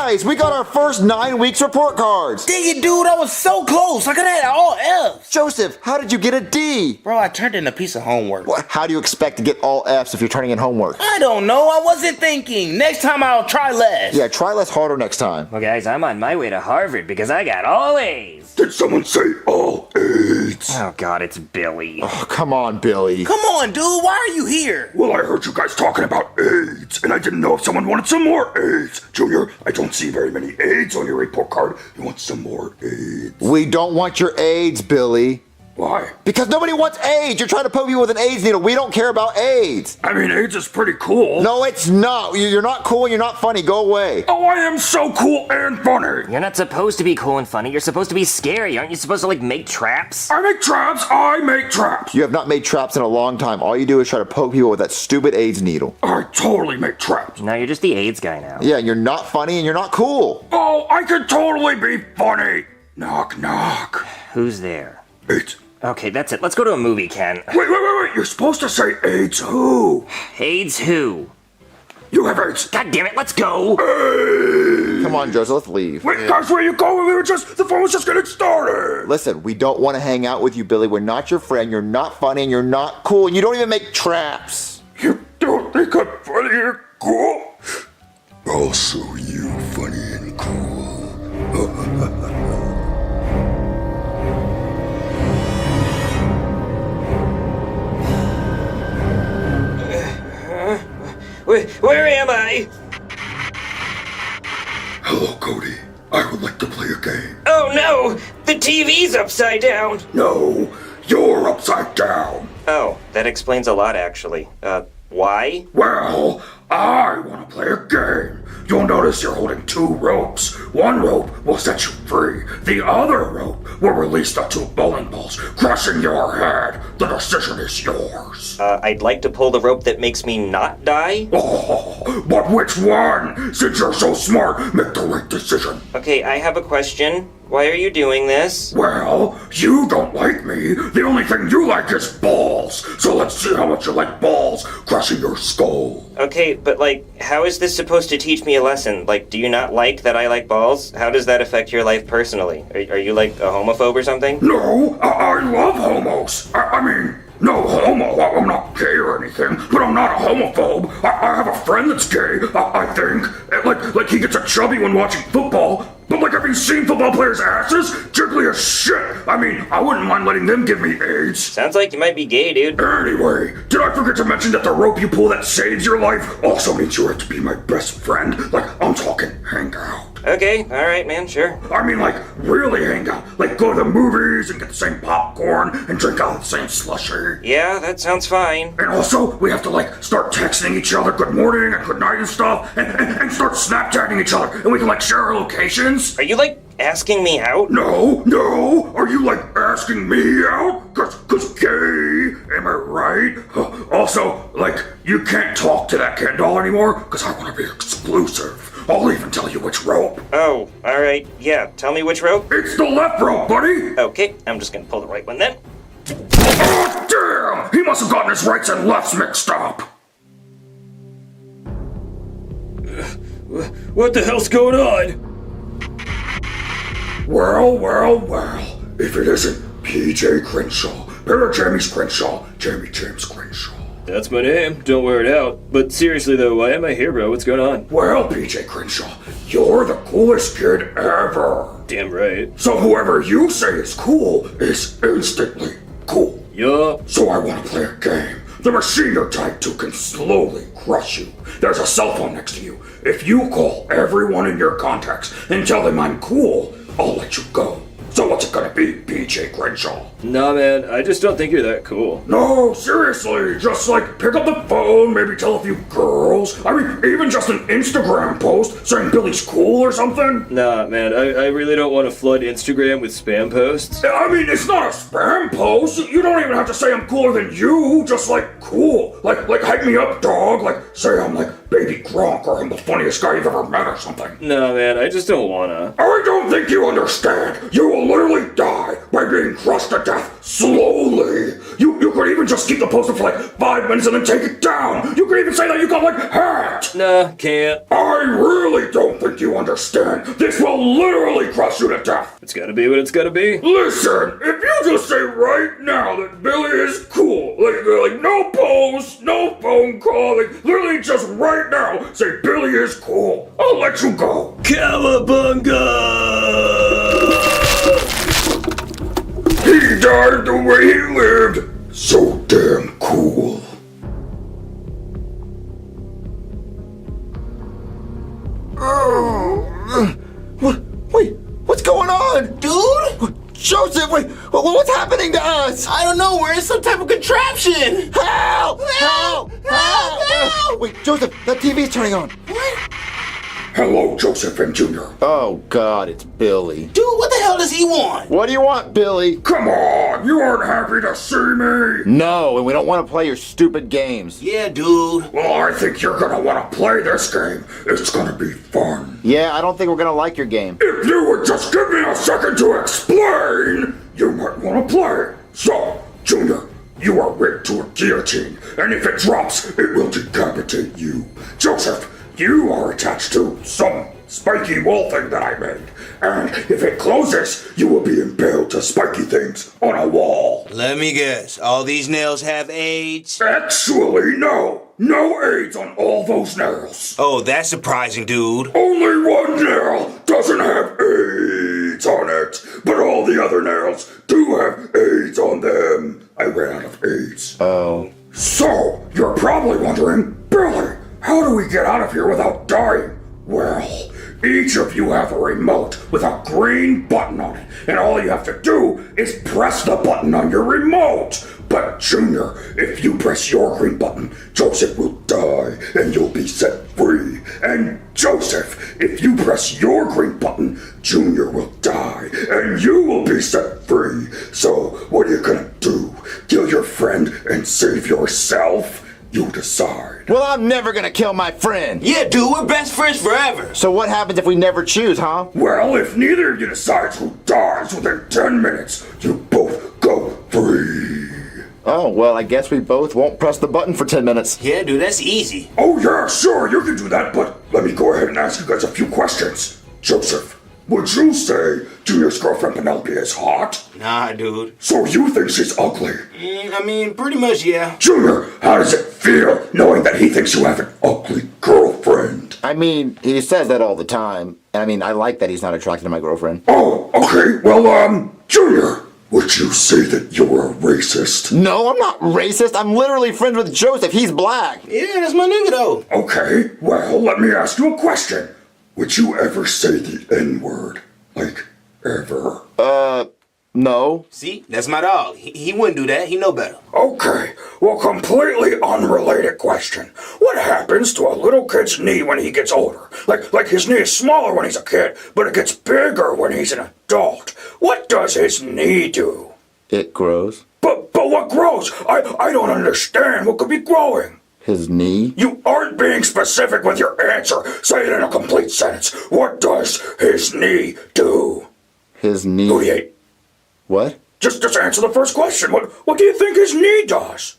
Guys, we got our first 9 weeks report cards. Dang it, dude, I was so close. I could have had all F's. Joseph, how did you get a D? Bro, I turned in a piece of homework. What? How do you expect to get all F's if you're turning in homework? I don't know. I wasn't thinking. Next time I'll try less. Yeah, try less harder next time. Well, guys, I'm on my way to Harvard because I got all A's. Did someone say all A's? Oh, God, it's Billy. Oh, come on, Billy. Come on, dude. Why are you here? Well, I heard you guys talking about AIDS, and I didn't know if someone wanted some more AIDS. Junior, I don't see very many AIDS on your report card. You want some more AIDS? We don't want your AIDS, Billy. Why? Because nobody wants AIDS. You're trying to poke people with an AIDS needle. We don't care about AIDS. I mean, AIDS is pretty cool. No, it's not. You're not cool and you're not funny. Go away. Oh, I am so cool and funny. You're not supposed to be cool and funny. You're supposed to be scary. Aren't you supposed to, like, make traps? I make traps. I make traps. You have not made traps in a long time. All you do is try to poke people with that stupid AIDS needle. I totally make traps. No, you're just the AIDS guy now. Yeah, you're not funny and you're not cool. Oh, I can totally be funny. Knock, knock. Who's there? AIDS. Okay, that's it. Let's go to a movie, Ken. Wait. You're supposed to say AIDS who? AIDS who? You have AIDS. God damn it, let's go! Come on, Joseph, let's leave. Wait, guys, where you going? The phone was just getting started. Listen, we don't want to hang out with you, Billy. We're not your friend. You're not funny and you're not cool. And you don't even make traps. You don't think I'm funny and cool? I'll show you funny and cool. Where am I? Hello, Cody. I would like to play a game. Oh no! The TV's upside down! No, you're upside down. Oh, that explains a lot, actually. Why? Well, I want to play a game. You'll notice you're holding 2 ropes. One rope will set you free. The other rope will release the 2 bowling balls, crushing your head. The decision is yours. I'd like to pull the rope that makes me not die? Oh, but which one? Since you're so smart, make the right decision. Okay, I have a question. Why are you doing this? Well, you don't like me. The only thing you like is balls. So let's see how much you like balls crushing your skull. Okay, but how is this supposed to teach me a lesson? Do you not like that I like balls? How does that affect your life personally? Are you a homophobe or something? No, I love homos. I mean, no homo. I'm not gay or anything, but I'm not a homophobe. I have a friend that's gay, I think. Like he gets a chubby when watching football. But have you seen football players' asses? Jiggly as shit. I mean, I wouldn't mind letting them give me AIDS. Sounds like you might be gay, dude. Anyway, did I forget to mention that the rope you pull that saves your life also means you have to be my best friend? I'm talking hang out. Okay, alright, man, sure. I mean, really hang out. Go to the movies and get the same popcorn and drink out of the same slushie. Yeah, that sounds fine. And also, we have to, start texting each other good morning and good night and stuff, and start Snapchatting each other, and we can, share our locations. Are you, asking me out? No. Are you, asking me out? Cause gay, am I right? Also, you can't talk to that Ken doll anymore, cause I want to be exclusive. I'll even tell you which rope. Oh, alright. Yeah, tell me which rope. It's the left rope, buddy. Okay, I'm just gonna pull the right one then. Oh, damn! He must have gotten his rights and lefts mixed up. What the hell's going on? Well. If it isn't PJ Crenshaw, James Crenshaw, Jamie James Crenshaw. That's my name. Don't wear it out. But seriously though, why am I here, bro? What's going on? Well, PJ Crenshaw, you're the coolest kid ever. Damn right. So whoever you say is cool is instantly cool. Yup. So I want to play a game. The machine you're tied to can slowly crush you. There's a cell phone next to you. If you call everyone in your contacts and tell them I'm cool, I'll let you go. So what's it gonna be, PJ Crenshaw? Nah, man, I just don't think you're that cool. No, seriously, just pick up the phone, maybe tell a few girls. I mean, even just an Instagram post saying Billy's cool or something. Nah, man, I really don't want to flood Instagram with spam posts. I mean, it's not a spam post. You don't even have to say I'm cooler than you, just cool. Like hype me up, dog. Say I'm Baby Gronk or I'm the funniest guy you've ever met or something. Nah, man, I just don't wanna. I don't think you understand. You will literally die by being crushed to death slowly. You could even just keep the poster for like 5 minutes and then take it down. You could even say that you got like hacked. Nah, can't. I really don't think you understand. This will literally crush you to death. It's gotta be what it's gotta be. Listen, if you just say right now that Billy is cool, like no pose, no phone call, like literally just right now, say Billy is cool, I'll let you go. Cowabunga! He died the way he lived, so damn cool. Wait, what's going on? Dude? Joseph, wait, what's happening to us? I don't know, we're in some type of contraption! Help! Help! Help! Wait, Joseph, that TV's turning on. What? Hello, Joseph and Junior. Oh, God, it's Billy. Dude, what the hell does he want? What do you want, Billy? Come on, you aren't happy to see me? No, and we don't want to play your stupid games. Yeah, dude. Well, I think you're gonna want to play this game. It's gonna be fun. Yeah, I don't think we're going to like your game. If you would just give me a second to explain, you might want to play. So, Junior, you are rigged to a guillotine, and if it drops, it will decapitate you. Joseph, you are attached to some spiky wall thing that I made, and if it closes, you will be impaled to spiky things on a wall. Let me guess. All these nails have AIDS? Actually, no. No AIDS on all those nails. Oh, that's surprising, dude. Only one nail doesn't have AIDS on it, but all the other nails do have AIDS on them. I ran out of AIDS. Oh. So, you're probably wondering, Billy, how do we get out of here without dying? Well, each of you have a remote with a green button on it, and all you have to do is press the button on your remote. But Junior, if you press your green button, Joseph will die, and you'll be set free. And Joseph, if you press your green button, Junior will die, and you will be set free. So, what are you gonna do? Kill your friend and save yourself? You decide. Well, I'm never going to kill my friend. Yeah, dude, we're best friends forever. So what happens if we never choose, huh? Well, if neither of you decides who dies within 10 minutes, you both go free. Oh, well, I guess we both won't press the button for 10 minutes. Yeah, dude, that's easy. Oh yeah, sure, you can do that, but let me go ahead and ask you guys a few questions. Joseph, would you say Junior's girlfriend Penelope is hot? Nah, dude. So you think she's ugly? I mean, pretty much, yeah. Junior, how does it feel knowing that he thinks you have an ugly girlfriend? I mean, he says that all the time. I mean, I like that he's not attracted to my girlfriend. Oh, okay, well, Junior, would you say that you're a racist? No, I'm not racist. I'm literally friends with Joseph. He's black. Yeah, that's my nigga, though. Okay, well, let me ask you a question. Would you ever say the N-word? Like, ever? No. See, that's my dog. He wouldn't do that. He know better. Okay, well, completely unrelated question. What happens to a little kid's knee when he gets older? Like his knee is smaller when he's a kid, but it gets bigger when he's an adult. What does his knee do? It grows. But what grows? I don't understand. What could be growing? His knee? You aren't being specific with your answer. Say it in a complete sentence. What does his knee do? His knee... Who do you hate? What? Just answer the first question. What do you think his knee does?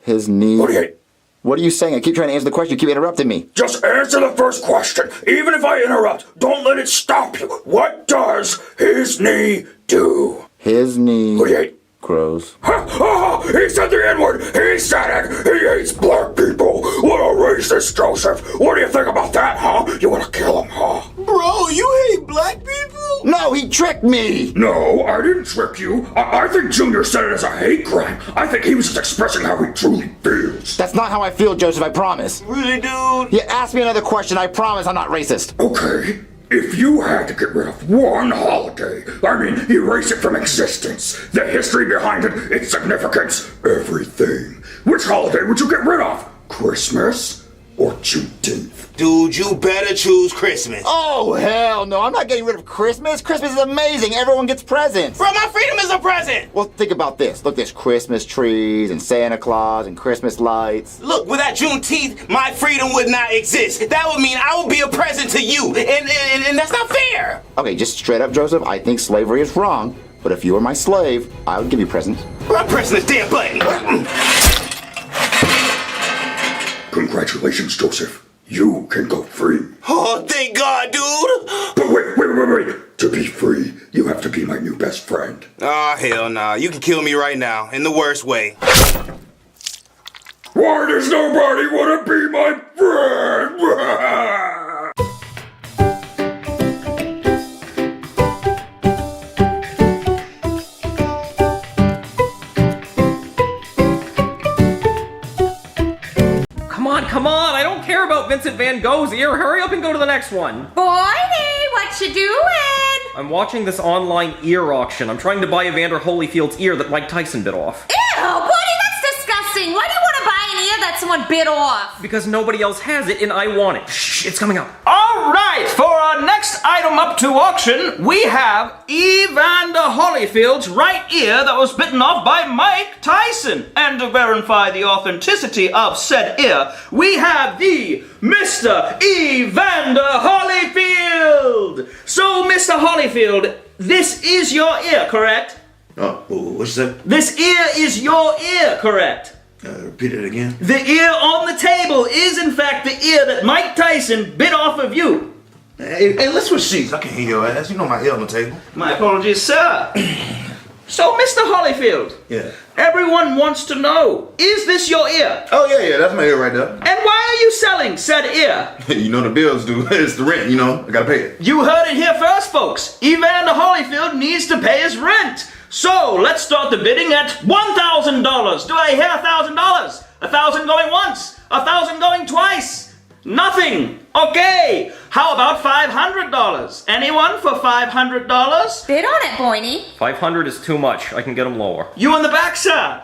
His knee... Who do you hate? What are you saying? I keep trying to answer the question. You keep interrupting me. Just answer the first question. Even if I interrupt, don't let it stop you. What does his knee do? His knee... Who do you hate? Grows. He said the N-word! He said it! He hates black people! What a racist, Joseph! What do you think about that, huh? You wanna kill him, huh? Bro, you hate black people? No, he tricked me! No, I didn't trick you. I think Junior said it as a hate crime. I think he was just expressing how he truly feels. That's not how I feel, Joseph, I promise. Really, dude? Yeah, ask me another question. I promise I'm not racist. Okay, if you had to get rid of one holiday, erase it from existence, the history behind it, its significance, everything, which holiday would you get rid of? Christmas or Juneteenth? Dude, you better choose Christmas. Oh, hell no. I'm not getting rid of Christmas. Christmas is amazing. Everyone gets presents. Bro, my freedom is a present. Well, think about this. Look, there's Christmas trees and Santa Claus and Christmas lights. Look, without Juneteenth, my freedom would not exist. That would mean I would be a present to you, and that's not fair. Okay, just straight up, Joseph, I think slavery is wrong. But if you were my slave, I would give you presents. I'm pressing this damn button. Congratulations, Joseph. You can go free. Oh, thank God, dude. But wait. To be free, you have to be my new best friend. Ah, hell nah. You can kill me right now, in the worst way. Why does nobody want to be my friend? Come on, I don't care about Vincent Van Gogh's ear. Hurry up and go to the next one. Boydie, what you doing? I'm watching this online ear auction. I'm trying to buy Evander Holyfield's ear that Mike Tyson bit off. Ew, Boydie, that's disgusting. Why do you want to buy an ear that someone bit off? Because nobody else has it and I want it. Shh, it's coming up. All right, for our next item up to auction, we have Evander Holyfield's right ear that was bitten off by Mike Tyson. And to verify the authenticity of said ear, we have the Mr. Evander Holyfield. So, Mr. Holyfield, this is your ear, correct? Oh, what's that? This ear is your ear, correct? Repeat it again. The ear on the table is, in fact, the ear that Mike Tyson bit off of you. Hey, let's switch seats. I can hear your ass. You know my ear on the table. My apologies, sir. So, Mr. Holyfield. Yeah. Everyone wants to know, is this your ear? Oh, yeah, that's my ear right there. And why are you selling said ear? You know the bills do. It's the rent, you know. I gotta pay it. You heard it here first, folks. Evander Holyfield needs to pay his rent. So, let's start the bidding at $1,000. Do I hear $1,000? 1,000 going once? 1,000 going twice? Nothing. Okay. How about $500? Anyone for $500? Bid on it, Boydie. 500 is too much. I can get them lower. You in the back, sir.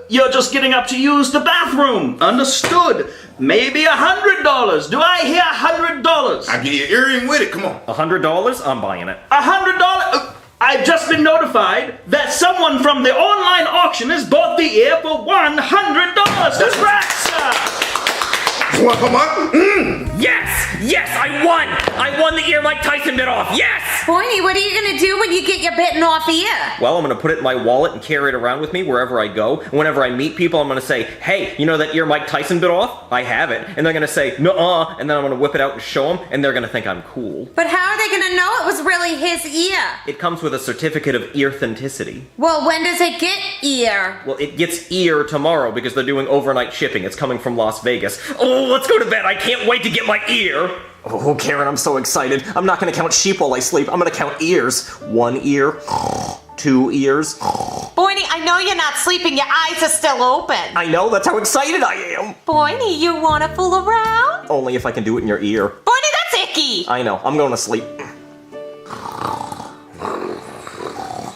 You're just getting up to use the bathroom. Understood. Maybe $100. Do I hear $100? I give you an earring with it. Come on. $100? I'm buying it. $100? I've just been notified that someone from the online auction has bought the ear for $100. Congrats, sir. What, come on? Yes, I won the ear Mike Tyson bit off. Yes! Boydie, what are you gonna do when you get your bitten off ear? Well, I'm gonna put it in my wallet and carry it around with me wherever I go. And whenever I meet people, I'm gonna say, hey, you know that ear Mike Tyson bit off? I have it. And they're gonna say, nuh-uh, and then I'm gonna whip it out and show them, and they're gonna think I'm cool. But how are they gonna know it was really his ear? It comes with a certificate of ear-thenticity. Well, when does it get ear? Well, it gets ear tomorrow because they're doing overnight shipping. It's coming from Las Vegas. Oh, let's go to bed. I can't wait to get my ear. Oh, Karen, I'm so excited. I'm not gonna count sheep while I sleep. I'm gonna count ears. 1 ear, 2 ears. Boydie, I know you're not sleeping. Your eyes are still open. I know, that's how excited I am. Boydie, you wanna fool around? Only if I can do it in your ear. Boydie, that's icky. I know, I'm going to sleep.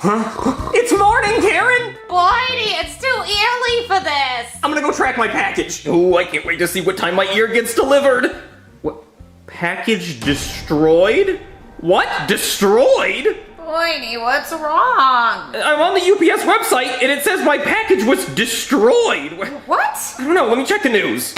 Huh? It's morning, Karen! Boydie, it's too early for this. I'm gonna go track my package. Oh, I can't wait to see what time my ear gets delivered. What? Package destroyed? What? Destroyed? Boydie, what's wrong? I'm on the UPS website and it says my package was destroyed. What? I don't know, let me check the news.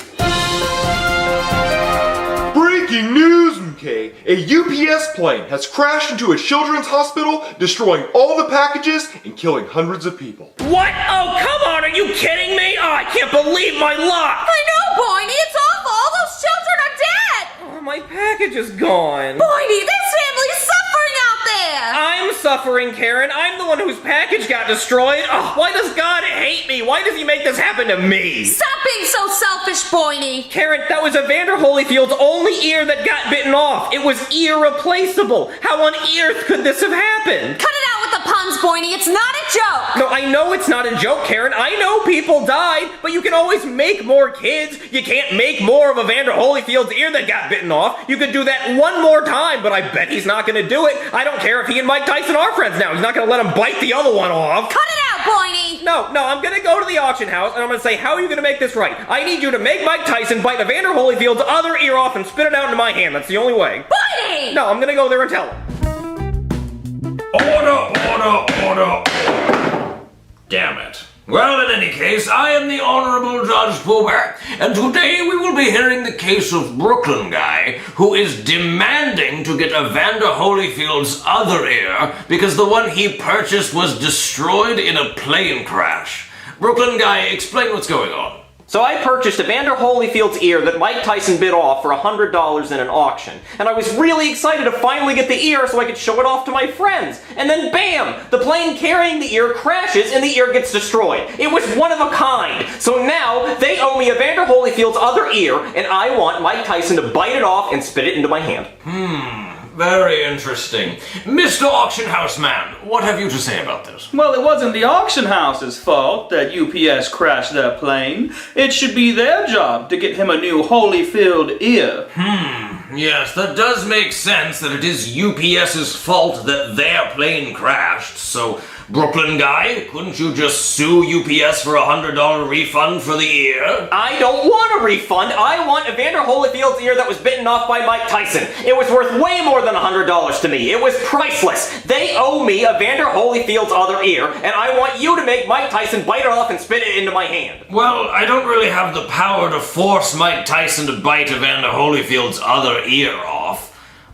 Breaking news, MK! A UPS plane has crashed into a children's hospital, destroying all the packages and killing hundreds of people. What? Oh, come on, are you kidding me? Oh, I can't believe my luck! I know, Boydie, it's awful. All those children are dead. Oh, my package is gone. Boydie, this family's suffering out there. I'm suffering, Karen. I'm the one whose package got destroyed. Oh, why does God hate me? Why does he make this happen to me? Stop being so selfish, Boydie. Karen, that was Evander Holyfield's only ear that got bitten off. It was irreplaceable. How on earth could this have happened? Cut it out with the puns, Boydie. It's not a joke. No, I know it's not a joke, Karen. I know people died, but you can always make more kids. You can't make more of Evander Holyfield's ear that got bitten off. You could do that one more time, but I bet he's not going to do it. I don't care if he and Mike Tyson are friends now. He's not going to let him bite the other one off. Cut it out, Boydie. No, I'm going to go to the auction house, and I'm going to say, how are you going to make this right? I need you to make Mike Tyson bite Evander Holyfield's other ear off and spit it out into my hand. That's the only way. Boydie! No, I'm going to go there and tell him. Order! Damn it. Well, in any case, I am the Honorable Judge Poober, and today we will be hearing the case of Brooklyn Guy, who is demanding to get Evander Holyfield's other ear because the one he purchased was destroyed in a plane crash. Brooklyn Guy, explain what's going on. So I purchased Evander Holyfield's ear that Mike Tyson bid off for $100 in an auction. And I was really excited to finally get the ear so I could show it off to my friends. And then bam! The plane carrying the ear crashes and the ear gets destroyed. It was one of a kind. So now they owe me Evander Holyfield's other ear and I want Mike Tyson to bite it off and spit it into my hand. Very interesting. Mr. Auction House Man, what have you to say about this? Well, it wasn't the auction house's fault that UPS crashed their plane. It should be their job to get him a new Holyfield ear. Yes, that does make sense that it is UPS's fault that their plane crashed, so Brooklyn Guy, couldn't you just sue UPS for a $100 refund for the ear? I don't want a refund. I want Evander Holyfield's ear that was bitten off by Mike Tyson. It was worth way more than $100 to me. It was priceless. They owe me Evander Holyfield's other ear, and I want you to make Mike Tyson bite it off and spit it into my hand. Well, I don't really have the power to force Mike Tyson to bite Evander Holyfield's other ear off.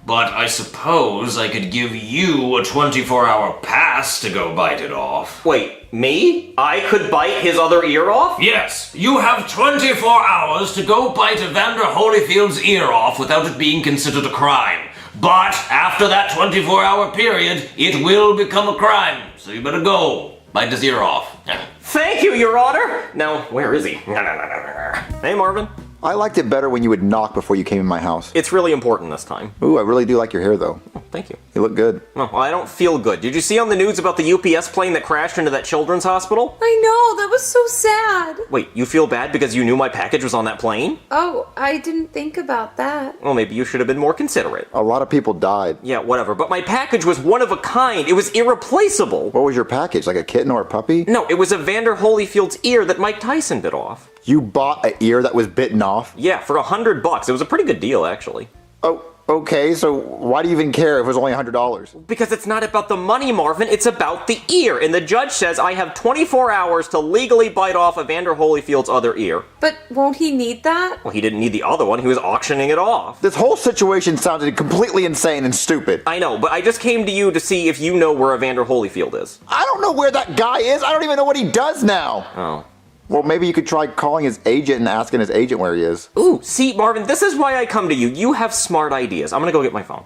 But I suppose I could give you a 24-hour pass to go bite it off. Wait, me? I could bite his other ear off? Yes, you have 24 hours to go bite Evander Holyfield's ear off without it being considered a crime. But after that 24-hour period, it will become a crime. So you better go. Bite his ear off. Thank you, Your Honor. Now, where is he? Hey, Marvin. I liked it better when you would knock before you came in my house. It's really important this time. Ooh, I really do like your hair, though. Oh, thank you. You look good. Oh, well, I don't feel good. Did you see on the news about the UPS plane that crashed into that children's hospital? I know, that was so sad. Wait, you feel bad because you knew my package was on that plane? Oh, I didn't think about that. Well, maybe you should have been more considerate. A lot of people died. Yeah, whatever. But my package was one of a kind. It was irreplaceable. What was your package, like a kitten or a puppy? No, it was Evander Holyfield's ear that Mike Tyson bit off. You bought an ear that was bitten off? Yeah, for $100. It was a pretty good deal, actually. Oh, okay, so why do you even care if it was only $100? Because it's not about the money, Marvin, it's about the ear. And the judge says I have 24 hours to legally bite off Evander Holyfield's other ear. But won't he need that? Well, he didn't need the other one, he was auctioning it off. This whole situation sounded completely insane and stupid. I know, but I just came to you to see if you know where Evander Holyfield is. I don't know where that guy is. I don't even know what he does now. Oh. Well, maybe you could try calling his agent and asking his agent where he is. Ooh, see, Marvin, this is why I come to you. You have smart ideas. I'm gonna go get my phone.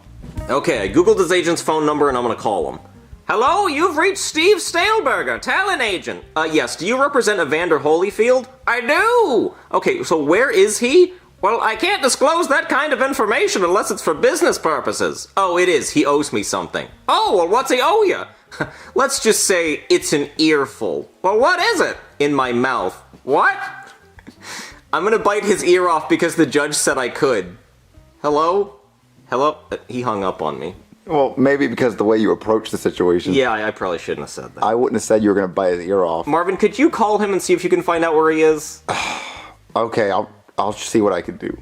Okay, I googled his agent's phone number and I'm gonna call him. Hello, you've reached Steve Staleberger, talent agent. Yes, do you represent Evander Holyfield? I do! Okay, so where is he? Well, I can't disclose that kind of information unless it's for business purposes. Oh, it is. He owes me something. Oh, well, what's he owe you? Let's just say it's an earful. Well, what is it? In my mouth. What? I'm gonna bite his ear off because the judge said I could. Hello? Hello? He hung up on me. Well, maybe because the way you approached the situation. Yeah, I probably shouldn't have said that. I wouldn't have said you were gonna bite his ear off. Marvin, could you call him and see if you can find out where he is? Okay, I'll see what I can do.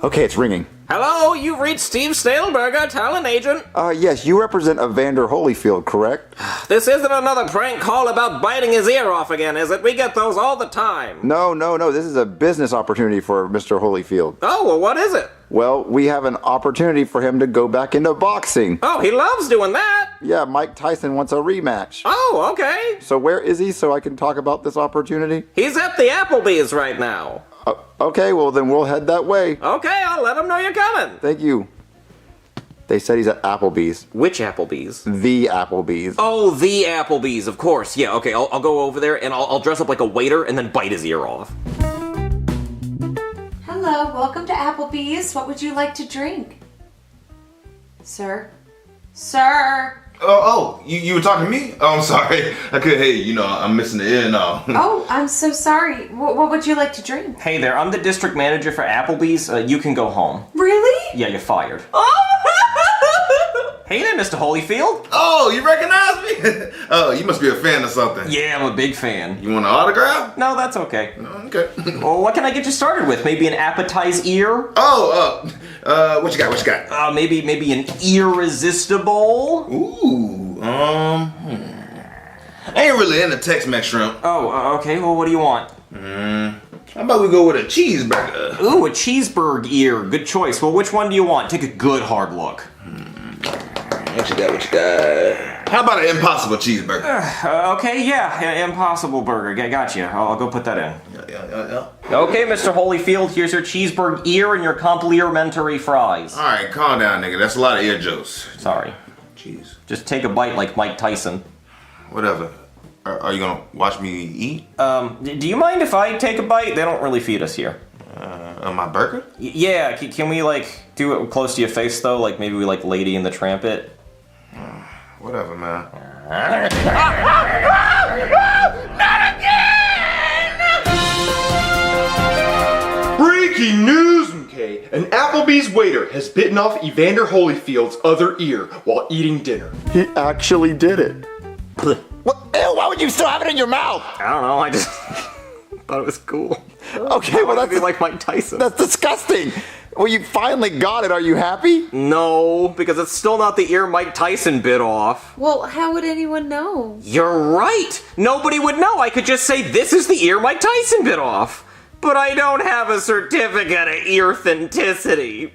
Okay, it's ringing. Hello, you've reached Steve Staleberger, talent agent. Yes, you represent Evander Holyfield, correct? This isn't another prank call about biting his ear off again, is it? We get those all the time. No, this is a business opportunity for Mr. Holyfield. Oh, well, what is it? Well, we have an opportunity for him to go back into boxing. Oh, he loves doing that. Yeah, Mike Tyson wants a rematch. Oh, okay. So where is he so I can talk about this opportunity? He's at the Applebee's right now. Okay, well then we'll head that way. Okay, I'll let him know you're coming. Thank you. They said he's at Applebee's. Which Applebee's? The Applebee's. Oh, the Applebee's, of course. Yeah, okay, I'll go over there and I'll dress up like a waiter and then bite his ear off. Hello, welcome to Applebee's. What would you like to drink? Sir? Sir? You were talking to me? Oh, I'm sorry. I couldn't hear you. I'm missing the ear now. Oh, I'm so sorry. What would you like to drink? Hey there, I'm the district manager for Applebee's. You can go home. Really? Yeah, you're fired. Oh! Hey there, Mr. Holyfield. Oh, you recognize me? Oh, you must be a fan of something. Yeah, I'm a big fan. You want an autograph? No, that's okay. Okay. Well, what can I get you started with? Maybe an appetize ear? What you got? Maybe an irresistible? Ooh, I ain't really into Tex-Mex shrimp. Oh, okay. Well, what do you want? How about we go with a cheeseburger? Ooh, a cheeseburger ear. Good choice. Well, which one do you want? Take a good hard look. What you got? What you got? How about an impossible cheeseburger? Okay, yeah, impossible burger. Got you. I'll go put that in. Yeah. Okay, Mr. Holyfield, here's your cheeseburger ear and your complimentary fries. All right, calm down, nigga. That's a lot of ear jokes. Sorry. Jeez. Just take a bite like Mike Tyson. Whatever. Are you gonna watch me eat? Do you mind if I take a bite? They don't really feed us here. On my burger? Yeah, can we, like, do it close to your face, though? Like, maybe we, like, Lady in the Tramp it? Whatever, man. Breaking news, MK! An Applebee's waiter has bitten off Evander Holyfield's other ear while eating dinner. He actually did it. What? Ew, why would you still have it in your mouth? I don't know, I just thought it was cool. Okay, well that's like Mike Tyson. That's disgusting. Well, you finally got it. Are you happy? No, because it's still not the ear Mike Tyson bit off. Well, how would anyone know? You're right. Nobody would know. I could just say this is the ear Mike Tyson bit off. But I don't have a certificate of ear-authenticity.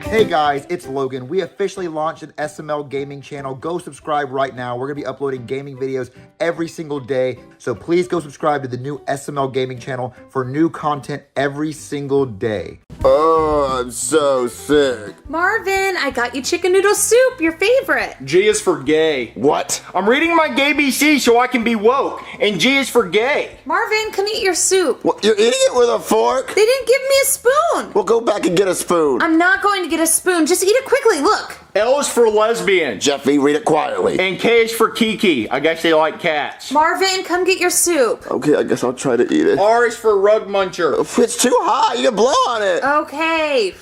Hey guys, it's Logan. We officially launched an SML gaming channel. Go subscribe right now. We're gonna be uploading gaming videos every single day. So please go subscribe to the new SML gaming channel for new content every single day. Oh, I'm so sick. Marvin, I got you chicken noodle soup, your favorite. G is for gay. What? I'm reading my gay BC so I can be woke, and G is for gay. Marvin, come eat your soup. What, you're eating it with a fork? They didn't give me a spoon. Well, go back and get a spoon. I'm not going to get a spoon. Just eat it quickly. Look. L is for lesbian. Jeffy, read it quietly. And K is for Kiki. I guess they like cats. Marvin, come get your soup. Okay, I guess I'll try to eat it. R is for rug muncher. It's too hot. You can blow on it. Okay.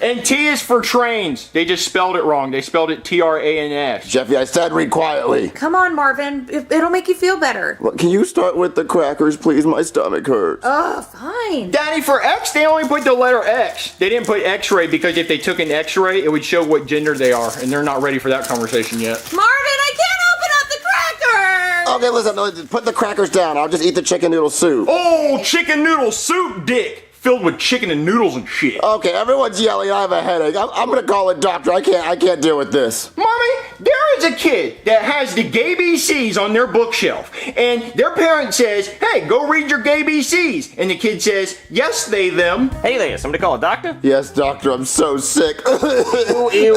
And T is for trains. They just spelled it wrong. They spelled it T-R-A-N-S. Jeffy, I said read quietly. Come on, Marvin. It'll make you feel better. Well, can you start with the crackers, please? My stomach hurts. Fine. Daddy, for X, they only put the letter X. They didn't put X-ray because if they took an X-ray, it would show what gender they are, and they're not ready for that conversation yet. Marvin, I can't open up the crackers. Okay, listen, put the crackers down. I'll just eat the chicken noodle soup. Oh, chicken noodle soup, dick! Filled with chicken and noodles and shit. Okay, everyone's yelling. I have a headache. I'm gonna call a doctor. I can't deal with this. Mommy, there is a kid that has the gay BCs on their bookshelf, and their parent says, "Hey, go read your gay BCs," and the kid says, "Yes, they, them." Hey there, somebody call a doctor? Yes, doctor, I'm so sick. Ooh, ew.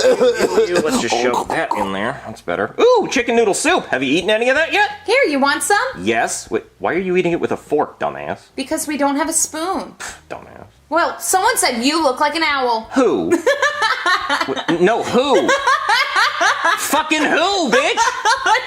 Let's just shove that in there. That's better. Ooh, chicken noodle soup. Have you eaten any of that yet? Here, you want some? Yes. Wait, why are you eating it with a fork, dumbass? Because we don't have a spoon. Dumbass. Well, someone said you look like an owl. Who? No, who? Fucking who, bitch?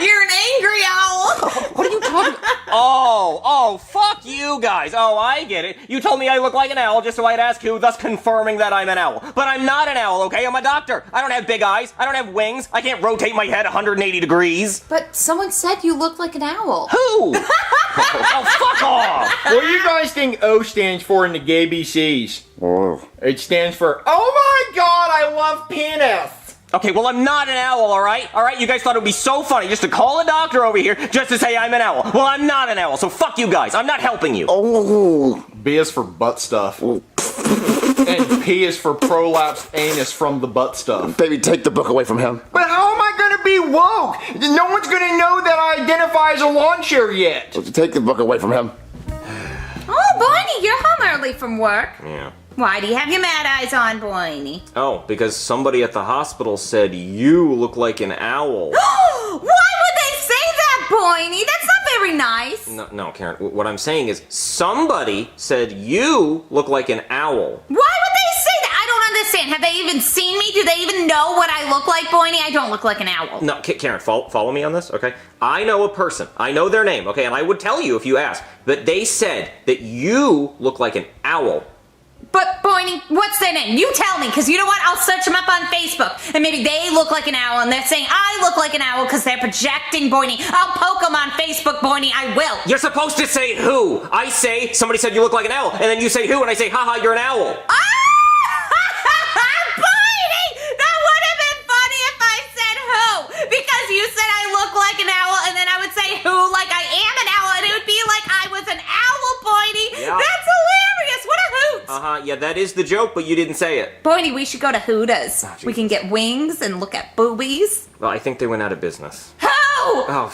You're an angry owl. What are you talking about? Oh, fuck you guys. Oh, I get it. You told me I look like an owl just so I'd ask who, thus confirming that I'm an owl. But I'm not an owl, okay? I'm a doctor. I don't have big eyes. I don't have wings. I can't rotate my head 180 degrees. But someone said you look like an owl. Who? Oh, fuck off. What do you guys think O stands for in the gay BCs? Oh. It stands for, oh my god, I love penis. Okay, well, I'm not an owl, all right? All right, you guys thought it would be so funny just to call a doctor over here just to say I'm an owl. Well, I'm not an owl, so fuck you guys. I'm not helping you. Oh. B is for butt stuff. And P is for prolapsed anus from the butt stuff. Baby, take the book away from him. But how am I gonna be woke? No one's gonna know that I identify as a lawn chair yet. Take the book away from him. Oh, Barney, you're home early from work. Yeah. Why do you have your mad eyes on, Barney? Oh, because somebody at the hospital said you look like an owl. Why would they say that, Barney? That's not very nice. No, Karen, what I'm saying is somebody said you look like an owl. Why would they say that? I don't understand. Have they even seen me? Do they even know what I look like, Barney? I don't look like an owl. No, Karen, follow me on this, okay? I know a person. I know their name, okay? And I would tell you if you asked. But they said that you look like an owl. But, Barney, what's their name? You tell me, because you know what? I'll search them up on Facebook, and maybe they look like an owl, and they're saying I look like an owl because they're projecting, Barney. I'll poke them on Facebook, Barney. I will. You're supposed to say who. I say, somebody said you look like an owl, and then you say who, and I say, haha, you're an owl. Barney! That Yeah. That's hilarious! What a hoot! Uh-huh, yeah, that is the joke, but you didn't say it. Boydie, we should go to Hooters. We can get wings and look at boobies. Well, I think they went out of business. Who? Oh.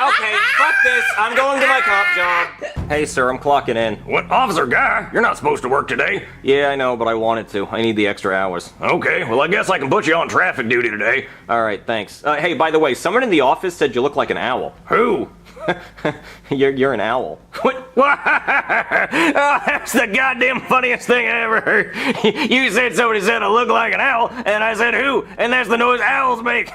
Okay, fuck this. I'm going to my cop job. Hey, sir, I'm clocking in. What, Officer Guy? You're not supposed to work today. Yeah, I know, but I wanted to. I need the extra hours. Okay, well, I guess I can put you on traffic duty today. All right, thanks. Hey, by the way, someone in the office said you look like an owl. Who? You're an owl. What? Oh, that's the goddamn funniest thing I ever heard. You said somebody said I look like an owl, and I said who? And that's the noise owls make.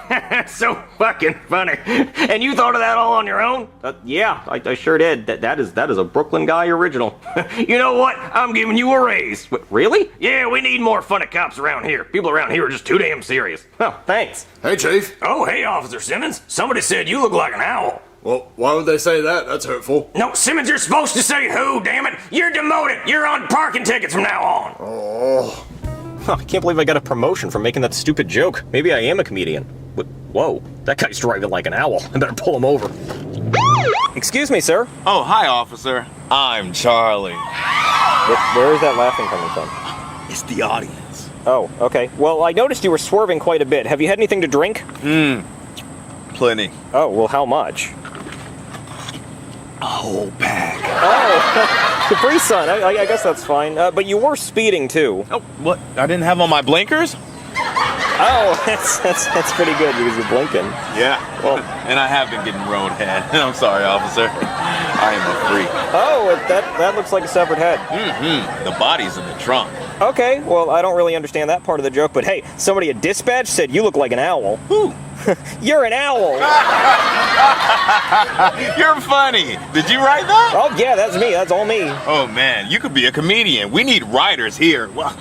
So fucking funny. And you thought of that all on your own? Yeah, I sure did. That is a Brooklyn guy original. You know what? I'm giving you a raise. What, really? Yeah, we need more funny cops around here. People around here are just too damn serious. Oh, thanks. Hey, Chief. Oh, hey, Officer Simmons. Somebody said you look like an owl. Well, why would they say that? That's hurtful. No, Simmons, you're supposed to say who, damn it! You're demoted! You're on parking tickets from now on! Oh. I can't believe I got a promotion for making that stupid joke. Maybe I am a comedian. Whoa, that guy's driving like an owl. I better pull him over. Excuse me, sir. Oh, hi, officer. I'm Charlie. Where is that laughing coming from? It's the audience. Oh, okay. Well, I noticed you were swerving quite a bit. Have you had anything to drink? Plenty. Oh, well, how much? A whole bag. Oh, Capri Sun. I guess that's fine. But you were speeding, too. Oh, what? I didn't have on my blinkers? Oh, that's pretty good because you're blinking. Yeah. Well, and I have been getting roadhead. I'm sorry, officer. I am a freak. Oh, that looks like a severed head. The body's in the trunk. Okay, well, I don't really understand that part of the joke, but hey, somebody at dispatch said you look like an owl. Who? You're an owl. You're funny. Did you write that? Oh, yeah, that's me. That's all me. Oh, man, you could be a comedian. We need writers here. Well,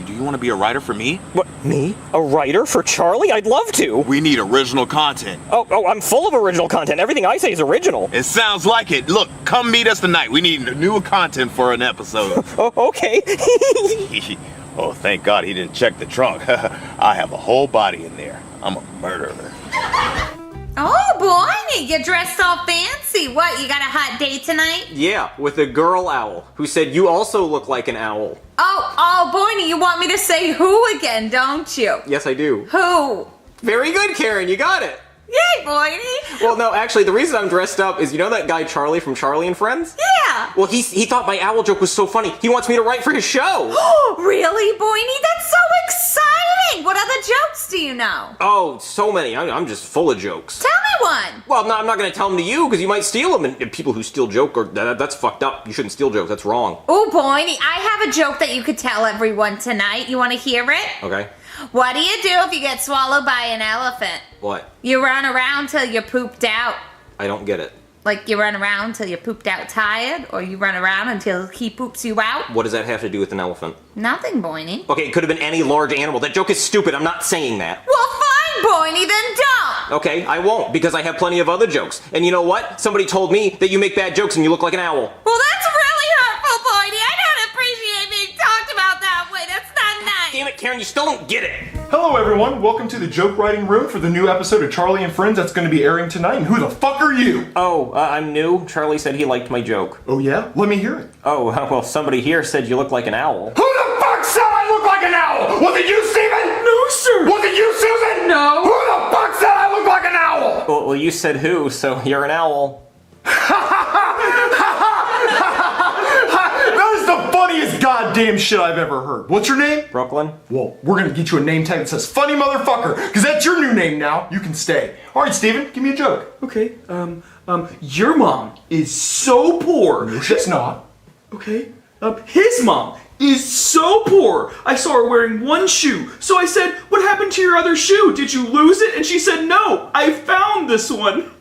do you want to be a writer for me? What, me? A writer for Charlie? I'd love to. We need original content. Oh, I'm full of original content. Everything I say is original. It sounds like it. Look, come meet us tonight. We need new content for an episode. Oh, okay. Oh, thank God he didn't check the trunk. I have a whole body in there. I'm a murderer. Oh, boy, you're dressed all fancy. What, you got a hot date tonight? Yeah, with a girl owl who said you also look like an owl. Oh, Boydie, you want me to say who again, don't you? Yes, I do. Who? Very good, Karen. You got it. Yay, Boydie. Well, no, actually, the reason I'm dressed up is you know that guy Charlie from Charlie and Friends? Yeah. Well, he thought my owl joke was so funny. He wants me to write for his show. Really, Boydie? That's so exciting. What other jokes do you know? Oh, so many. I'm just full of jokes. Tell me one. Well, no, I'm not going to tell them to you because you might steal them. And people who steal joke that's fucked up. You shouldn't steal jokes. That's wrong. Oh, Boydie, I have a joke that you could tell everyone tonight. You want to hear it? Okay. What do you do if you get swallowed by an elephant? What? You run around till you're pooped out. I don't get it. Like you run around till you're pooped out tired, or you run around until he poops you out? What does that have to do with an elephant? Nothing, Boydie. Okay, it could have been any large animal. That joke is stupid. I'm not saying that. Well, fine, Boydie, then don't. Okay, I won't because I have plenty of other jokes. And you know what? Somebody told me that you make bad jokes and you look like an owl. Well, that's really hurtful, Boydie. I don't appreciate being talked about that way. That's not nice. Damn it, Karen, you still don't get it. Hello, everyone. Welcome to the joke writing room for the new episode of Charlie and Friends that's going to be airing tonight. And who the fuck are you? Oh, I'm new. Charlie said he liked my joke. Oh, yeah? Let me hear it. Oh, well, somebody here said you look like an owl. Who the fuck said I look like an owl? Was it you, Steven? No, sir. Was it you, Susan? No. Who the fuck said I look like an owl? Well, you said who, so you're an owl. That is the funniest goddamn shit I've ever heard. What's your name? Brooklyn? Well, we're gonna get you a name tag that says funny motherfucker, because that's your new name now. You can stay. Alright, Steven, give me a joke. Okay, your mom is so poor. No, she's not. Okay, his mom is so poor. I saw her wearing one shoe. So I said, what happened to your other shoe? Did you lose it? And she said, no, I found this one.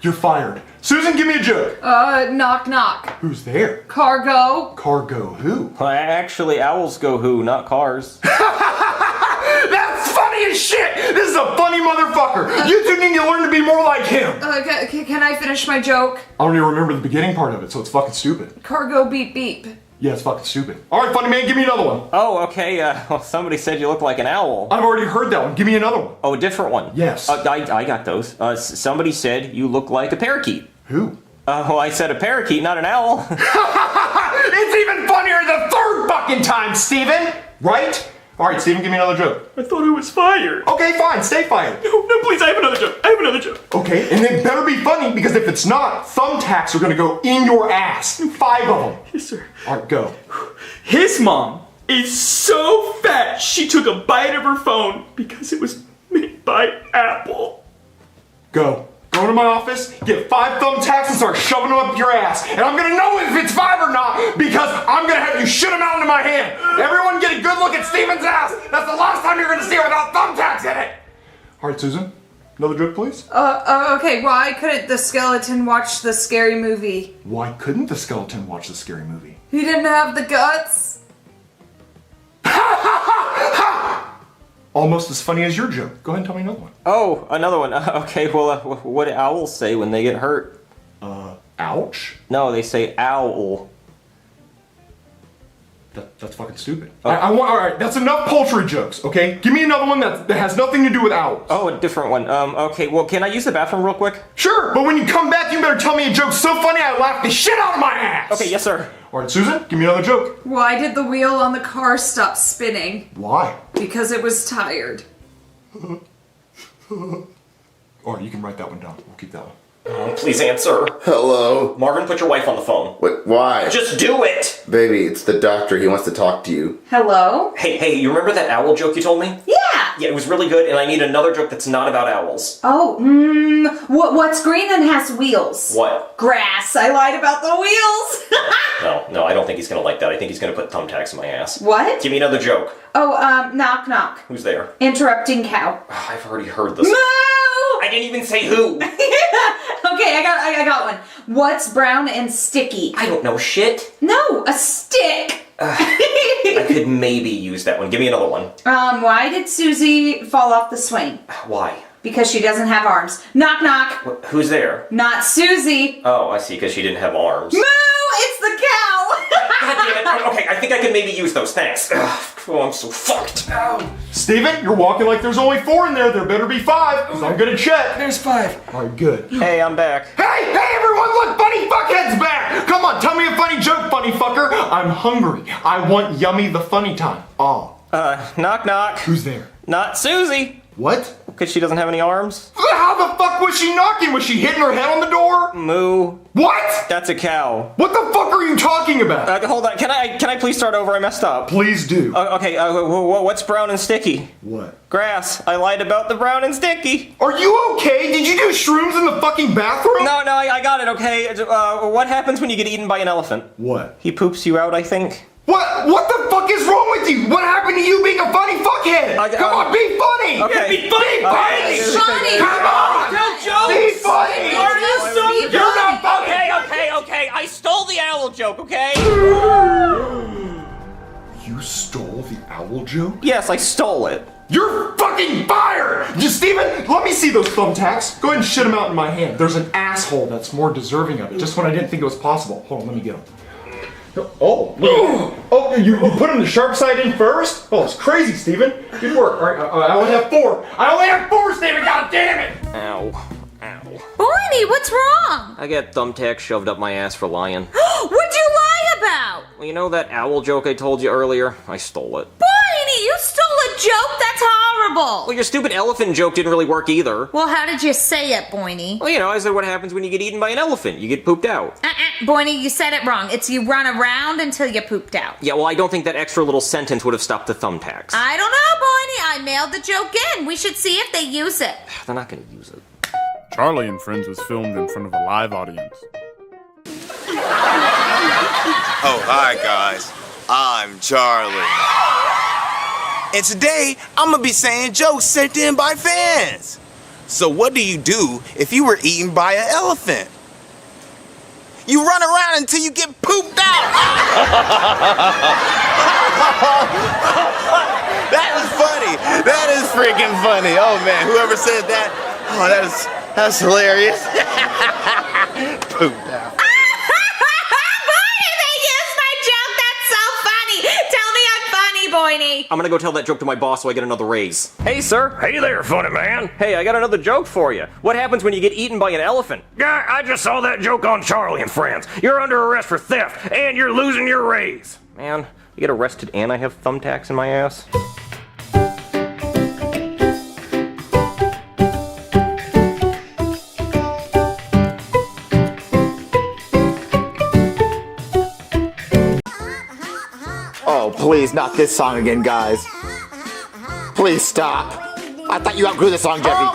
You're fired. Susan, give me a joke. Knock knock. Who's there? Cargo. Cargo who? Well, actually, owls go who, not cars. That's funny as shit! This is a funny motherfucker! You two need to learn to be more like him! Can I finish my joke? I don't even remember the beginning part of it, so it's fucking stupid. Cargo beep beep. Yeah, it's fucking stupid. Alright, funny man, give me another one. Oh, okay, well, somebody said you look like an owl. I've already heard that one. Give me another one. Oh, a different one? Yes. I got those. Somebody said you look like a parakeet. Who? Well, I said a parakeet, not an owl. It's even funnier the third fucking time, Steven! Right? Alright, Steven, give me another joke. I thought I was fired. Okay, fine, stay fired. No, please, I have another joke. Okay, and they better be funny, because if it's not, thumbtacks are gonna go in your ass. 5 of them. Yes, sir. Alright, go. His mom is so fat she took a bite of her phone because it was made by Apple. Go. Go into my office, get 5 thumbtacks and start shoving them up your ass. And I'm gonna know if it's 5 or not because I'm gonna have you shit them out into my hand. Everyone get a good look at Steven's ass. That's the last time you're gonna see it without thumbtacks in it. All right, Susan, another joke, please. Okay, why couldn't the skeleton watch the scary movie? Why couldn't the skeleton watch the scary movie? He didn't have the guts. Almost as funny as your joke. Go ahead and tell me another one. Oh, another one. Okay, well, what do owls say when they get hurt? Ouch? No, they say owl. That's fucking stupid. Alright, that's enough poultry jokes, okay? Give me another one that has nothing to do with owls. Oh, a different one. Okay, well, can I use the bathroom real quick? Sure, but when you come back, you better tell me a joke so funny I laugh the shit out of my ass! Okay, yes, sir. Alright, Susan, give me another joke. Why did the wheel on the car stop spinning? Why? Because it was tired. Alright, you can write that one down. We'll keep that one. Please answer. Hello? Marvin, put your wife on the phone. Wait, why? Just do it! Baby, it's the doctor. He wants to talk to you. Hello? Hey, you remember that owl joke you told me? Yeah! Yeah, it was really good, and I need another joke that's not about owls. Oh, what's green and has wheels? What? Grass. I lied about the wheels. No, I don't think he's gonna like that. I think he's gonna put thumbtacks in my ass. What? Give me another joke. Oh, knock knock. Who's there? Interrupting cow. I've already heard this. Moo! I didn't even say who. Okay, I got one. What's brown and sticky? I don't know shit. No, a stick. I could maybe use that one. Give me another one. Why did Susie fall off the swing? Why? Because she doesn't have arms. Knock knock. Who's there? Not Susie. Oh, I see, because she didn't have arms. Moo! It's the cow! God damn it. Okay, I think I can maybe use those. Thanks. Oh, I'm so fucked. Steven, you're walking like there's only 4 in there. There better be 5, because I'm gonna check. There's 5. Alright, good. Hey, I'm back. Hey, everyone, look, Funny Fuckhead's back! Come on, tell me a funny joke, funny fucker. I'm hungry. I want yummy the funny time. Knock knock. Who's there? Not Susie. What? Because she doesn't have any arms? How the fuck was she knocking? Was she hitting her head on the door? Moo. What? That's a cow. What the fuck are you talking about? Hold on. Can I please start over? I messed up. Please do. Okay, what's brown and sticky? What? Grass. I lied about the brown and sticky. Are you okay? Did you do shrooms in the fucking bathroom? No, I got it, okay. What happens when you get eaten by an elephant? What? He poops you out, I think. What the fuck is wrong with you? What happened to you being a funny fuckhead? Come on, be funny! Okay. Yeah, be funny! Okay. Funny! Come on! Tell jokes! Be funny! You're not funny! Okay. I stole the owl joke, okay? You stole the owl joke? Yes, I stole it. You're fucking fired! Steven, let me see those thumbtacks. Go ahead and shit them out in my hand. There's an asshole that's more deserving of it, just when I didn't think it was possible. Hold on, let me get them. Oh, you put him the sharp side in first? Oh, it's crazy, Steven. Good work. All right, I only have 4. I only have 4, Steven, god damn it! Ow. Boiny, what's wrong? I got thumbtacks shoved up my ass for lying. What'd you lie about? Well, you know that owl joke I told you earlier? I stole it. Boiny, you stole a joke? That's horrible. Well, your stupid elephant joke didn't really work either. Well, how did you say it, Boiny? Well, I said what happens when you get eaten by an elephant. You get pooped out. Boiny, you said it wrong. It's you run around until you pooped out. Yeah, well, I don't think that extra little sentence would have stopped the thumbtacks. I don't know, Boiny. I mailed the joke in. We should see if they use it. They're not going to use it. Charlie and Friends was filmed in front of a live audience. Oh, hi guys. I'm Charlie. And today, I'm gonna be saying jokes sent in by fans. So what do you do if you were eaten by an elephant? You run around until you get pooped out. That is funny. That is freaking funny. Oh man, whoever said that, that's hilarious. Pooped out. Boiny, they used my joke. That's so funny. Tell me I'm funny, Boiny. I'm gonna go tell that joke to my boss so I get another raise. Hey, sir. Hey there, funny man. Hey, I got another joke for you. What happens when you get eaten by an elephant? Guy, I just saw that joke on Charlie and Friends. You're under arrest for theft, and you're losing your raise. Man, you get arrested and I have thumbtacks in my ass? Oh, please, not this song again, guys. Please stop. I thought you outgrew the song, Jeffy.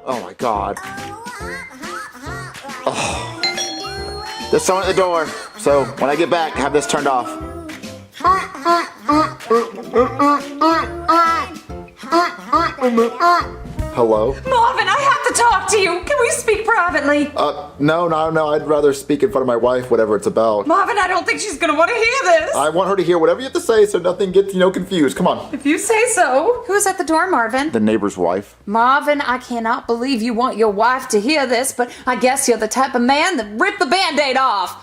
Oh my God. Oh. There's someone at the door, so when I get back, have this turned off. Hello? Marvin, I have to talk to you. Can we speak privately? No, I'd rather speak in front of my wife, whatever it's about. Marvin, I don't think she's gonna want to hear this. I want her to hear whatever you have to say so nothing gets, confused. Come on. If you say so. Who's at the door, Marvin? The neighbor's wife. Marvin, I cannot believe you want your wife to hear this, but I guess you're the type of man that ripped the Band-Aid off.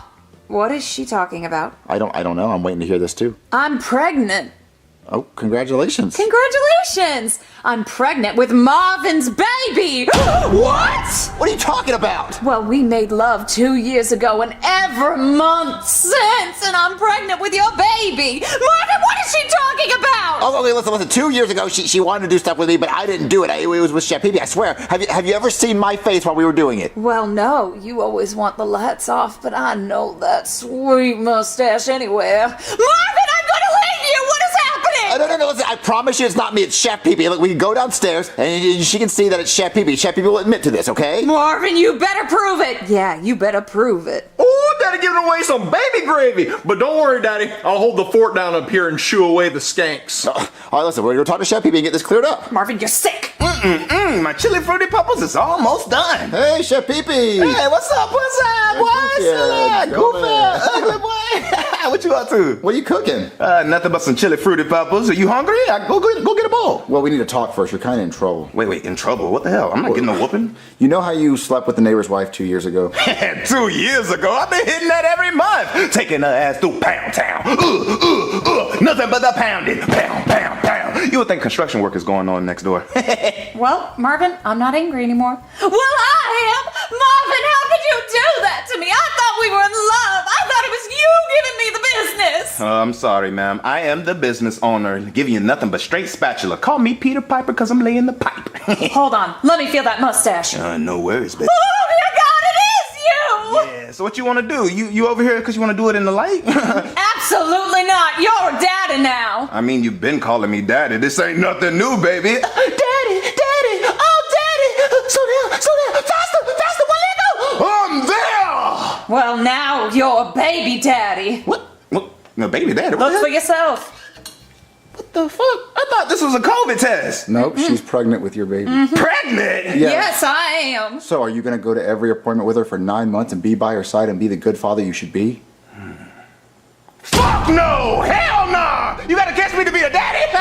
What is she talking about? I don't know. I'm waiting to hear this too. I'm pregnant. Oh, congratulations. Congratulations! I'm pregnant with Marvin's baby! What? What are you talking about? Well, we made love 2 years ago and every month since, and I'm pregnant with your baby! Marvin, what is she talking about? Oh, okay, listen. 2 years ago, she wanted to do stuff with me, but I didn't do it. It was with Chef Pee-Pee, I swear. Have you ever seen my face while we were doing it? Well, no. You always want the lights off, but I know that sweet mustache anywhere. Marvin, I'm gonna leave you! What is happening? No, listen, I promise you it's not me, it's Chef Pee-Pee. Look, we can go downstairs, and she can see that it's Chef Pee-Pee. Chef Pee-Pee will admit to this, okay? Marvin, you better prove it. Yeah, you better prove it. Oh, Daddy giving away some baby gravy. But don't worry, Daddy. I'll hold the fort down up here and shoo away the skanks. All right, listen, we're going to go talk to Chef Pee-Pee and get this cleared up. Marvin, you're sick. My chili fruity pupples is almost done. Hey, Chef Pee-Pee. Hey, what's up, boy? Ugly boy. What you up to? What are you cooking? Nothing but some chili fruity pupples. Are you hungry? Go get a bowl. Well, we need to talk first. You're kind of in trouble. Wait, in trouble? What the hell? I'm not getting no whooping. You know how you slept with the neighbor's wife 2 years ago? 2 years ago? I've been hitting that every month. Taking her ass through Pound Town. Nothing but the pounding. Pound. You would think construction work is going on next door. Well, Marvin, I'm not angry anymore. Well, I am! Marvin, how could you do that to me? I thought we were in love. I thought it was you giving me the business. I'm sorry, ma'am. I am the business owner, giving you nothing but straight spatula. Call me Peter Piper because I'm laying the pipe. Hold on. Let me feel that mustache. No worries, baby. Oh, dear God, it is you! Yeah, so what you want to do? You over here because you want to do it in the light? Absolutely not. You're daddy now. I mean, you've been calling me daddy. This ain't nothing new, baby. Daddy. Oh, daddy. Slow down. Faster, Walego. I'm there. Well, now you're baby daddy. What? No, baby daddy? Look for yourself. What the fuck? I thought this was a COVID test. Nope, she's pregnant with your baby. Pregnant? Yeah. Yes, I am. So are you going to go to every appointment with her for 9 months and be by her side and be the good father you should be? Fuck no! Hell no! You gotta catch me to be a daddy?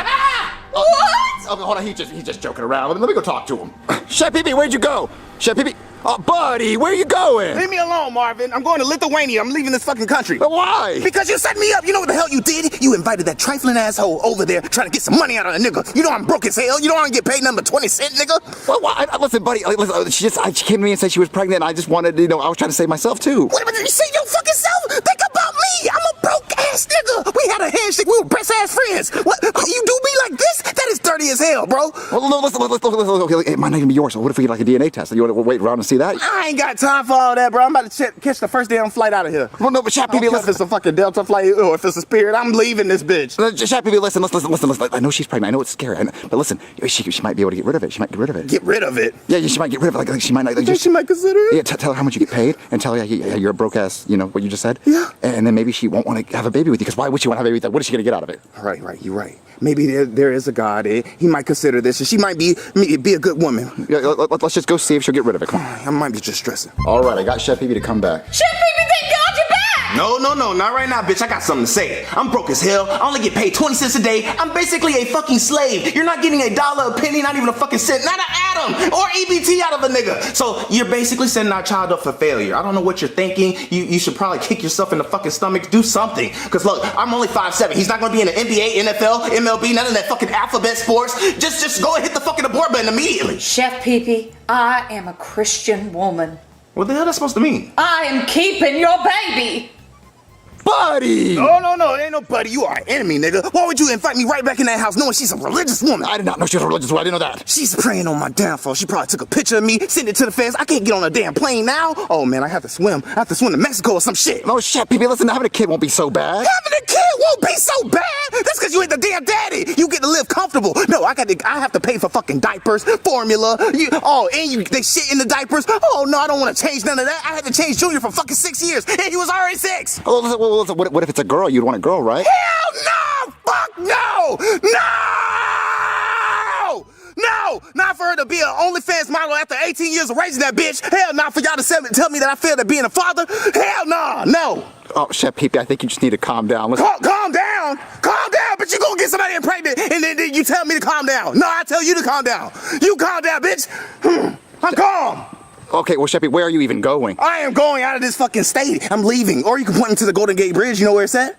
What? Okay, hold on, he's just joking around. Let me go talk to him. Chef Pee-Pee, where'd you go? Chef Pee-Pee. Oh, buddy, where are you going? Leave me alone, Marvin. I'm going to Lithuania. I'm leaving this fucking country. But why? Because you set me up. You know what the hell you did? You invited that trifling asshole over there trying to get some money out of a nigga. You know I'm broke as hell. You don't want to get paid nothing but 20 cents, nigga. Well, listen, buddy. Listen, she came to me and said she was pregnant, and I just wanted, I was trying to save myself, too. Wait a minute. You say your fucking self? Think about me. I'm a broke ass nigga. We had a handshake. We were best ass friends. What? You do me like this? That is dirty as hell, bro. Well, no, listen. It might not even be yours. So what if we get like a DNA test? You want to wait around and see that? I ain't got time for all that, bro. I'm about to catch the first damn flight out of here. Well, no, but Chef Pee-Pee, listen. If it's a fucking Delta flight or if it's a Spirit, I'm leaving this bitch. Chef Pee-Pee, listen. I know she's pregnant. I know it's scary. But listen, she might be able to get rid of it. She might get rid of it. Get rid of it? Yeah, she might get rid of it. Like she might not. She might consider it? Yeah, tell her how much you get paid and tell her you're a broke ass, what you just said. Yeah. And then maybe she won't want to have a baby with you because why would she want to have a baby with that? What is she going to get out of it? Right. You're right. Maybe there is a God. He might consider this and she might be a good woman. Yeah, let's just go see if she'll get rid of it. Come on. I might be just stressing. All right, I got Chef Pee-Pee to come back. Chef Pee-Pee, thank God you're back! No, not right now, bitch. I got something to say. I'm broke as hell. I only get paid 20 cents a day. I'm basically a fucking slave. You're not getting $1 a penny, not even a fucking cent, not an atom or EBT out of a nigga. So you're basically setting our child up for failure. I don't know what you're thinking. You should probably kick yourself in the fucking stomach. Do something. Because look, I'm only 5'7". He's not going to be in the NBA, NFL, MLB, none of that fucking alphabet sports. Just go and hit the fucking abort button immediately. Chef Pee-Pee, I am a Christian woman. What the hell that's supposed to mean? I am keeping your baby. Buddy! No, it ain't no buddy. You are an enemy, nigga. Why would you invite me right back in that house knowing she's a religious woman? I did not know she was a religious woman. I didn't know that. She's preying on my downfall. She probably took a picture of me, sent it to the fans. I can't get on a damn plane now. Oh, man, I have to swim. I have to swim to Mexico or some shit. No, shit, Pee-Pee, listen, having a kid won't be so bad. Having a kid won't be so bad. That's because you ain't the damn daddy. You get to live comfortable. No, I have to pay for fucking diapers, formula. They shit in the diapers. Oh, no, I don't want to change none of that. I had to change Junior for fucking 6 years, and he was already 6. Oh, listen, what if it's a girl? You'd want a girl, right? Hell no! Fuck no! No! Not for her to be an OnlyFans model after 18 years of raising that bitch. Hell no! For y'all to tell me that I failed at being a father. Hell no! Oh, Chef Pee-Pee, I think you just need to calm down. Calm down! But you gonna get somebody impregnated and then you tell me to calm down. No, I tell you to calm down. You calm down, bitch. I'm calm. Okay, well, Chef Pee-Pee, where are you even going? I am going out of this fucking state. I'm leaving. Or you can point me to the Golden Gate Bridge. You know where it's at?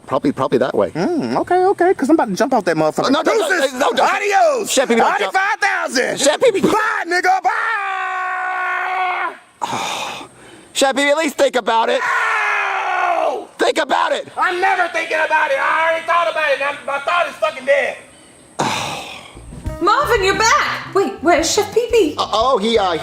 Probably that way. Okay, because I'm about to jump out that motherfucker. No, adios! Chef Pee-Pee, 95,000! Chef Pee-Pee! Bye, nigga! Bye! Chef Pee-Pee, at least think about it. No! Think about it! I'm never thinking about it. I already thought about it. My thought is fucking dead. Marvin, you're back. Wait, where's Chef Pee-Pee?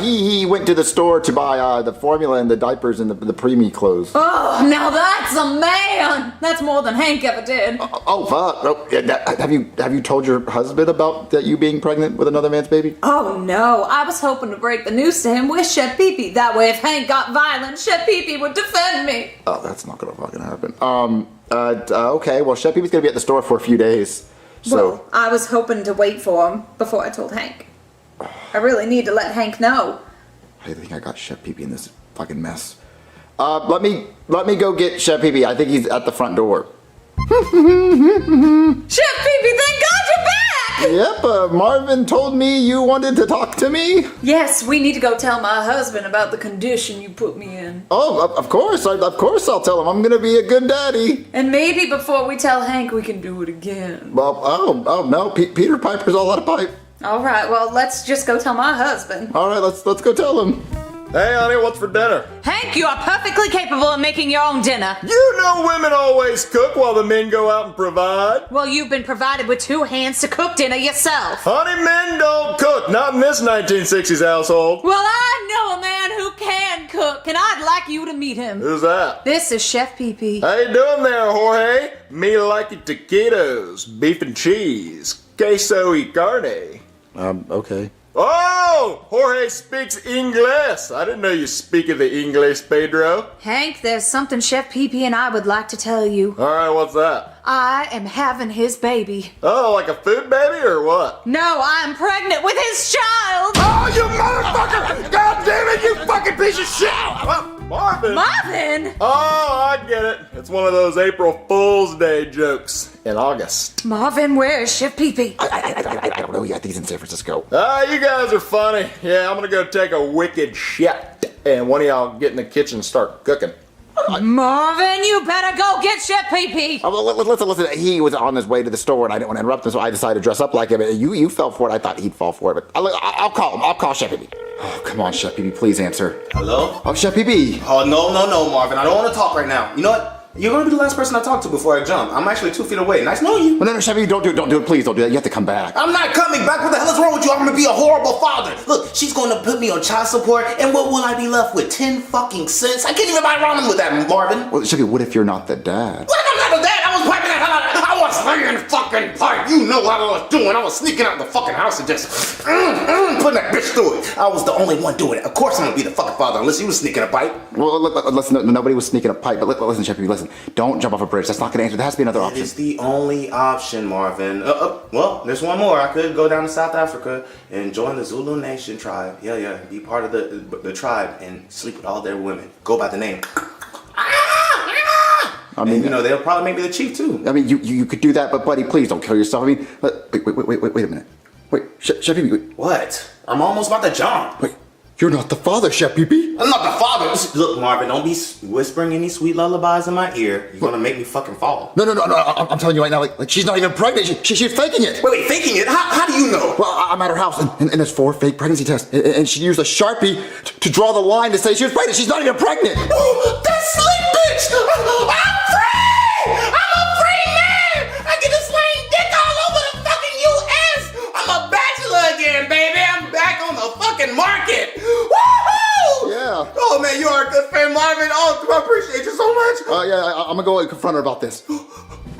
He went to the store to buy the formula and the diapers and the preemie clothes. Oh, now that's a man. That's more than Hank ever did. Fuck. Have you told your husband about that you being pregnant with another man's baby? Oh no, I was hoping to break the news to him with Chef Pee-Pee. That way if Hank got violent, Chef Pee-Pee would defend me. Oh, that's not gonna fucking happen. Okay, well, Chef Pee-Pee's gonna be at the store for a few days. So, well, I was hoping to wait for him before I told Hank. I really need to let Hank know. I think I got Chef Pee-Pee in this fucking mess. Let me go get Chef Pee-Pee. I think he's at the front door. Chef Pee-Pee, thank God you're back! Yep, Marvin told me you wanted to talk to me. Yes, we need to go tell my husband about the condition you put me in. Oh, of course I'll tell him. I'm gonna be a good daddy. And maybe before we tell Hank, we can do it again. Well, no, Peter Piper's all out of pipe. All right, well, let's just go tell my husband. All right, let's go tell him. Hey, honey, what's for dinner? Hank, you are perfectly capable of making your own dinner. You know women always cook while the men go out and provide. Well, you've been provided with 2 hands to cook dinner yourself. Honey, men don't cook, not in this 1960s household. Well, I know a man who can cook, and I'd like you to meet him. Who's that? This is Chef Pee-Pee. How you doing there, Jorge? Me like it taquitos, beef and cheese, queso y carne. Okay. Oh, Jorge speaks English. I didn't know you speak of the English, Pedro. Hank, there's something Chef Pee-Pee and I would like to tell you. All right, what's that? I am having his baby. Oh, like a food baby or what? No, I'm pregnant with his child. Oh, you motherfucker! God damn it, you fucking piece of shit! Marvin! Marvin! Oh, I get it. It's one of those April Fool's Day jokes in August. Marvin, where is Chef Pee-Pee? I don't know yet. He's in San Francisco. You guys are funny. Yeah, I'm gonna go take a wicked shit, and one of y'all get in the kitchen and start cooking. Marvin, you better go get Chef Pee-Pee. Listen. He was on his way to the store, and I didn't want to interrupt him, so I decided to dress up like him. You fell for it. I thought he'd fall for it, but I'll call him. I'll call Chef Pee-Pee. Oh, come on, Chef Pee-Pee, please answer. Hello? Oh, Chef Pee-Pee. Oh, no, Marvin. I don't want to talk right now. You know what? You're gonna be the last person I talk to before I jump. I'm actually 2 feet away. Nice knowing you. Well, no, Chef Pee-Pee, don't do it. Please don't do that. You have to come back. I'm not coming back. What the hell is wrong with you? I'm gonna be a horrible father. Look, she's gonna put me on child support, and what will I be left with? 10 fucking cents? I can't even buy ramen with that, Marvin. Well, Chef Pee-Pee, what if you're not the dad? What if I'm not the dad? I was piping the hell out of it. I was laying fucking pipe. You know what I was doing. I was sneaking out the fucking house and just putting that bitch through it. I was the only one doing it. Of course I'm gonna be the fucking father unless you was sneaking a pipe. Well, listen, nobody was sneaking a pipe, but listen, Chef Pee-Pee, listen. Don't jump off a bridge. That's not gonna answer. There has to be another option. It's the only option, Marvin. Well, there's one more. I could go down to South Africa and join the Zulu Nation tribe. Yeah, be part of the tribe and sleep with all their women. Go by the name. I mean, they'll probably make me the chief too. I mean, you could do that, but buddy, please don't kill yourself. I mean, wait a minute. Wait, Chef Pee-Pee. What? I'm almost about to jump. Wait, you're not the father, Chef Pee-Pee. I'm not the father. Look, Marvin, don't be whispering any sweet lullabies in my ear. You're gonna make me fucking fall. No. I'm telling you right now, like she's not even pregnant. She's faking it. Wait, faking it? How do you know? Well, I'm at her house, and there's 4 fake pregnancy tests, and she used a Sharpie to draw the line to say she was pregnant. She's not even pregnant. Oh, that slick bitch! I'm free! I'm a free man! I get to sling dick all over the fucking U.S. I'm a bachelor again, baby. I'm back on the fucking market. Woohoo! Yeah. Oh man, you are a good friend, Marvin. Oh, I appreciate you so much. Yeah, I'm gonna go and confront her about this.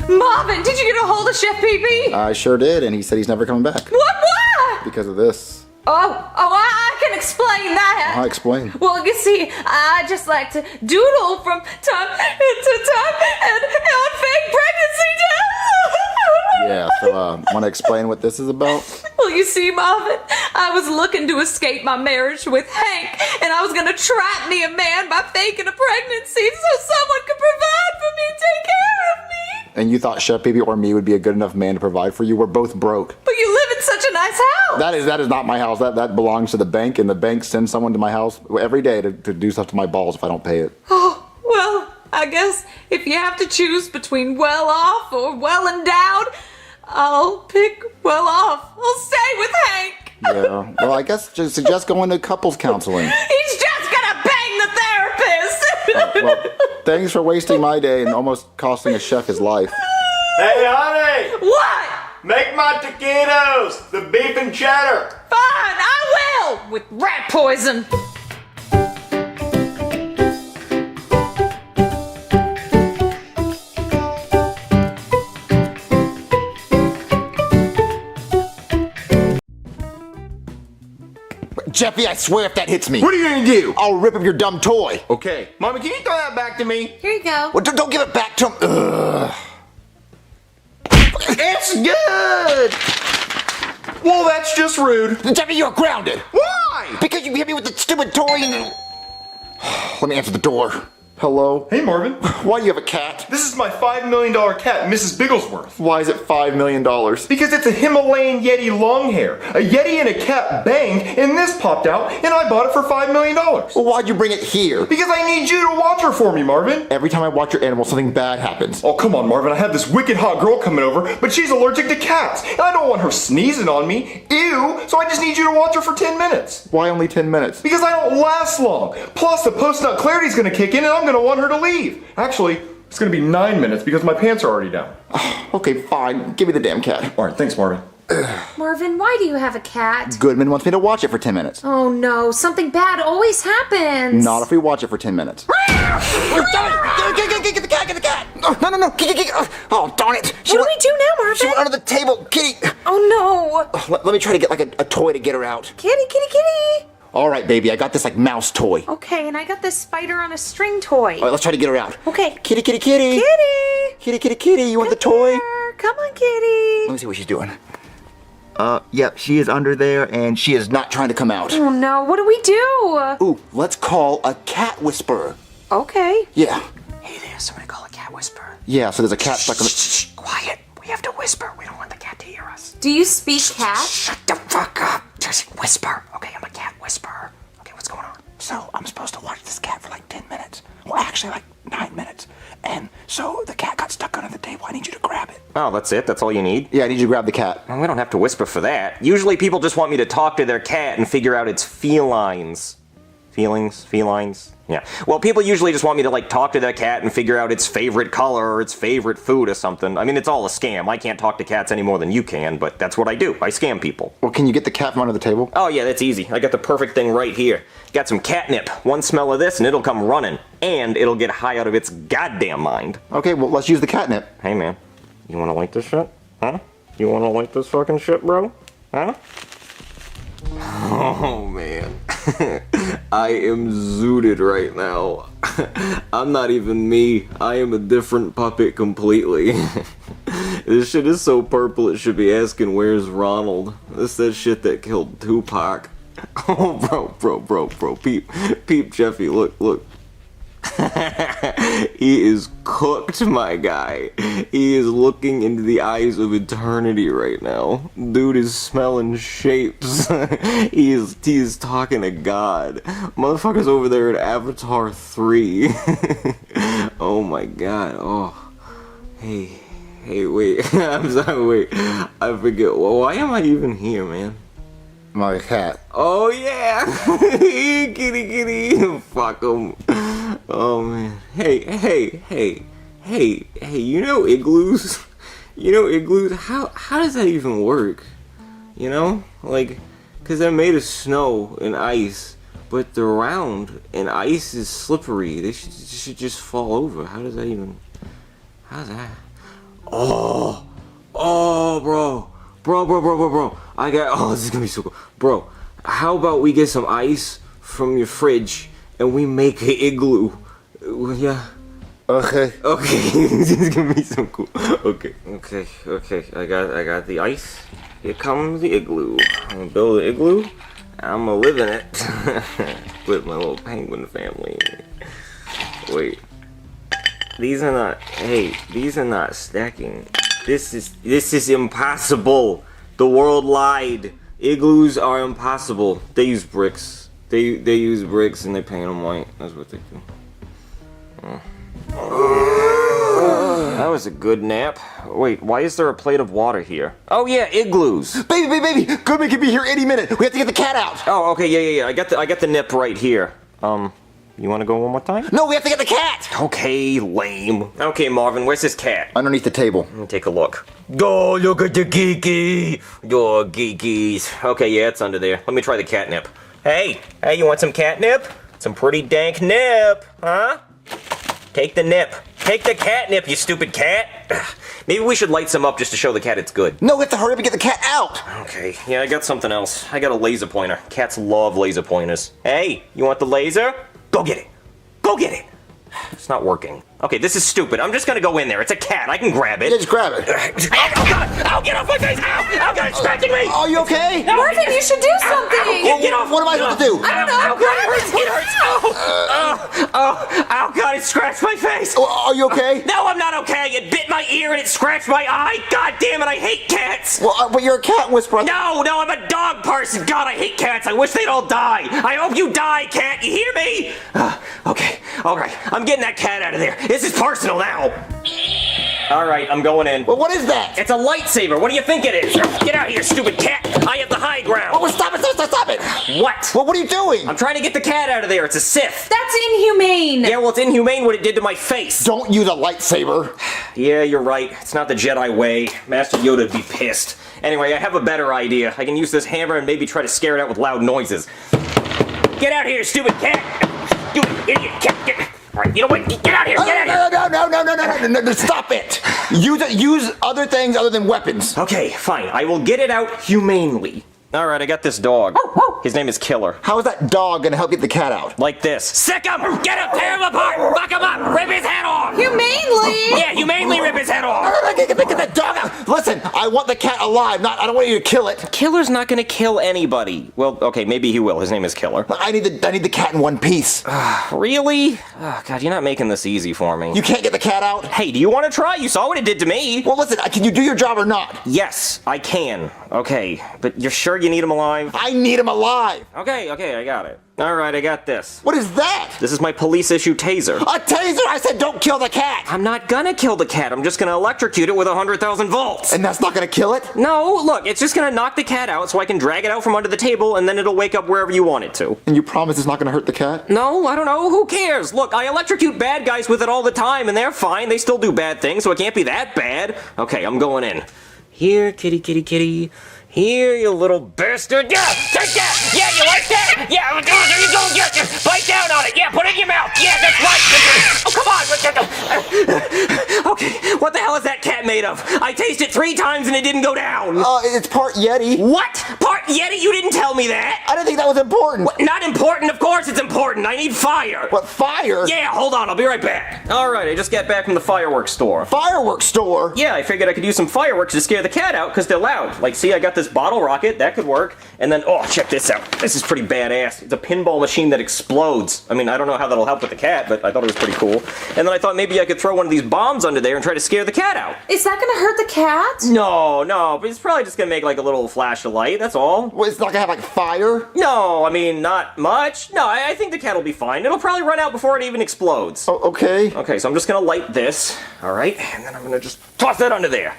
Marvin, did you get a hold of Chef Pee-Pee? I sure did, and he said he's never coming back. What? Because of this. I can explain that. I'll explain. Well, you see, I just like to doodle from time to time and on fake pregnancy tests. Yeah, so want to explain what this is about? Well, you see, Marvin, I was looking to escape my marriage with Hank, and I was going to trap me a man by faking a pregnancy so someone could provide for me and take care of me. And you thought Chef Pee-Pee or me would be a good enough man to provide for you? We're both broke. But you live in such a nice house. That is not my house. That belongs to the bank, and the bank sends someone to my house every day to do stuff to my balls if I don't pay it. Oh, well, I guess if you have to choose between well off or well endowed, I'll pick well off. I'll stay with Hank. Yeah, well, I guess just suggest going to couples counseling. He's just gonna bang the therapist. Well, thanks for wasting my day and almost costing a chef his life. Hey, honey! What? Make my taquitos, the beef and cheddar. Fine, I will, with rat poison. Jeffy, I swear if that hits me. What are you gonna do? I'll rip up your dumb toy. Okay. Mommy, can you throw that back to me? Here you go. Well, don't give it back to him. Ugh. It's good! Well, that's just rude. Jeffy, you're grounded. Why? Because you hit me with the stupid toy and... Let me answer the door. Hello? Hey, Marvin. Why do you have a cat? This is my $5 million cat, Mrs. Bigglesworth. Why is it $5 million? Because it's a Himalayan Yeti long hair. A Yeti and a cat banged, and this popped out, and I bought it for $5 million. Well, why'd you bring it here? Because I need you to watch her for me, Marvin. Every time I watch your animal, something bad happens. Oh, come on, Marvin. I have this wicked hot girl coming over, but she's allergic to cats, and I don't want her sneezing on me. Ew! So I just need you to watch her for 10 minutes. Why only 10 minutes? Because I don't last long. Plus, the post-nut clarity's gonna kick in, and I'm gonna want her to leave. Actually, it's gonna be 9 minutes because my pants are already down. Okay, fine. Give me the damn cat. All right, thanks, Marvin. Marvin, why do you have a cat? Goodman wants me to watch it for 10 minutes. Oh no, something bad always happens. Not if we watch it for 10 minutes. Get the cat, get the cat! No. Oh, darn it. What do we do now, Marvin? She went under the table. Kitty! Oh no. Let me try to get like a toy to get her out. Kitty. All right, baby, I got this like mouse toy. Okay, and I got this spider on a string toy. All right, let's try to get her out. Okay. Kitty. Kitty. You want the toy? Come on, Kitty. Let me see what she's doing. Yep, she is under there, and she is not trying to come out. Oh no, what do we do? Ooh, let's call a cat whisperer. Okay. Yeah. Hey there, somebody call a cat whisperer. Yeah, so there's a cat stuck on the... Shh, quiet. We have to whisper. We don't want the cat to hear us. Do you speak cat? Shut the fuck up. Just whisper. Okay, I'm a cat whisperer. Okay, what's going on? So, I'm supposed to watch this cat for like 10 minutes. Well, actually, like 9 minutes. And so, the cat got stuck under the table. I need you to grab it. Oh, that's it? That's all you need? Yeah, I need you to grab the cat. Well, we don't have to whisper for that. Usually people just want me to talk to their cat and figure out its felines. Felines? Yeah. Well, people usually just want me to, like, talk to their cat and figure out its favorite color or its favorite food or something. I mean, it's all a scam. I can't talk to cats any more than you can, but that's what I do. I scam people. Well, can you get the cat from under the table? Oh, yeah, that's easy. I got the perfect thing right here. Got some catnip. One smell of this and it'll come running. And it'll get high out of its goddamn mind. Okay, well, let's use the catnip. Hey, man. You wanna light this shit? Huh? You wanna light this fucking shit, bro? Huh? Oh, man. I am zooted right now. I'm not even me. I am a different puppet completely. This shit is so purple it should be asking where's Ronald. This that shit that killed Tupac. Oh, bro. Peep, Jeffy, look. He is cooked, my guy. He is looking into the eyes of eternity right now. Dude is smelling shapes. he is talking to God. Motherfucker's over there at Avatar 3. Oh my god. Oh. Hey, wait. I'm sorry, wait. I forget. Well, why am I even here, man? My cat. Oh yeah! kitty. Fuck him. Oh man. Hey, you know igloos? You know igloos? How does that even work? You know? Like, cause they're made of snow and ice, but they're round and ice is slippery. They should just fall over. How's that? Oh, bro. This is gonna be so cool. Bro, how about we get some ice from your fridge and we make an igloo? Yeah. Okay. This is gonna be so cool. Okay. I got the ice. Here comes the igloo. I'm gonna build an igloo. I'm gonna live in it with my little penguin family. Wait. These are not stacking. This is impossible. The world lied. Igloos are impossible. They use bricks. They use bricks and they paint them white. That's what they do. That was a good nap. Wait, why is there a plate of water here? Oh yeah, igloos. Baby, Goodman can be here any minute. We have to get the cat out. Oh, okay, yeah. I got the nip right here. You want to go one more time? No, we have to get the cat. Okay, lame. Okay, Marvin, where's this cat? Underneath the table. Let me take a look. Go look at the geeky. Your geekies. Okay, yeah, it's under there. Let me try the catnip. Hey, you want some catnip? Some pretty dank nip, huh? Take the nip. Take the catnip, you stupid cat. Maybe we should light some up just to show the cat it's good. No, we have to hurry up and get the cat out. Okay, yeah, I got something else. I got a laser pointer. Cats love laser pointers. Hey, you want the laser? Go get it. It's not working. Okay, this is stupid. I'm just gonna go in there. It's a cat. I can grab it. Yeah, just grab it. Oh, God! Ow, get off my face! Ow, God, it's scratching me! Are you okay? Marvin, you should do something! Get off! What am I supposed to do? I don't know. It hurts! Oh, God, it scratched my face! Are you okay? No, I'm not okay! It bit my ear and it scratched my eye! God damn it, I hate cats! Well, but you're a cat whisperer. No, I'm a dog person! God, I hate cats! I wish they'd all die! I hope you die, cat! You hear me? Okay, alright. I'm getting that cat out of there. This is personal now. Alright, I'm going in. Well, what is that? It's a lightsaber. What do you think it is? Get out of here, stupid cat! I have the high ground. Oh, stop it! What? Well, what are you doing? I'm trying to get the cat out of there. It's a Sith. That's inhumane! Yeah, well, it's inhumane what it did to my face. Don't use a lightsaber. Yeah, you're right. It's not the Jedi way. Master Yoda would be pissed. Anyway, I have a better idea. I can use this hammer and maybe try to scare it out with loud noises. Get out here, stupid cat! You idiot cat! Alright, you know what? Get out here! Get out here! No, stop it! Use other things other than weapons. Okay, fine. I will get it out humanely. Alright, I got this dog. His name is Killer. How is that dog gonna help get the cat out? Like this. Sick him! Get him! Tear him apart! Fuck him up! Rip his head off! Humanely? Yeah, humanely rip his head off! Get that dog out! Listen, I want the cat alive, I don't want you to kill it. Killer's not gonna kill anybody. Well, okay, maybe he will. His name is Killer. I need the cat in one piece. Really? Oh, God, you're not making this easy for me. You can't get the cat out? Hey, do you want to try? You saw what it did to me. Well, listen, can you do your job or not? Yes, I can. Okay, but you're sure you need him alive? I need him alive. Okay, I got it. Alright, I got this. What is that? This is my police-issue taser. A taser? I said don't kill the cat! I'm not gonna kill the cat. I'm just gonna electrocute it with 100,000 volts. And that's not gonna kill it? No, look, it's just gonna knock the cat out so I can drag it out from under the table and then it'll wake up wherever you want it to. And you promise it's not gonna hurt the cat? No, I don't know. Who cares? Look, I electrocute bad guys with it all the time and they're fine. They still do bad things, so it can't be that bad. Okay, I'm going in. Here, kitty. Here, you little bastard. Yeah, take that. Yeah, you like that? Yeah, there you go. Yeah, bite down on it. Yeah, put it in your mouth. Yeah, that's right. Oh, come on. Okay, what the hell is that cat made made of. I tasted it 3 times and it didn't go down. It's part Yeti. What? Part Yeti? You didn't tell me that. I didn't think that was important. What? Not important? Of course it's important. I need fire. What, fire? Yeah, hold on. I'll be right back. All right, I just got back from the fireworks store. Fireworks store? Yeah, I figured I could use some fireworks to scare the cat out because they're loud. Like, see, I got this bottle rocket. That could work. And then, oh, check this out. This is pretty badass. It's a pinball machine that explodes. I mean, I don't know how that'll help with the cat, but I thought it was pretty cool. And then I thought maybe I could throw one of these bombs under there and try to scare the cat out. Is that gonna hurt the cat? No, but it's probably just gonna make like a little flash of light, that's all. Well, it's not gonna have like fire? No, I mean, not much. No, I think the cat will be fine. It'll probably run out before it even explodes. Oh, okay. Okay, so I'm just gonna light this, alright? And then I'm gonna just toss that under there.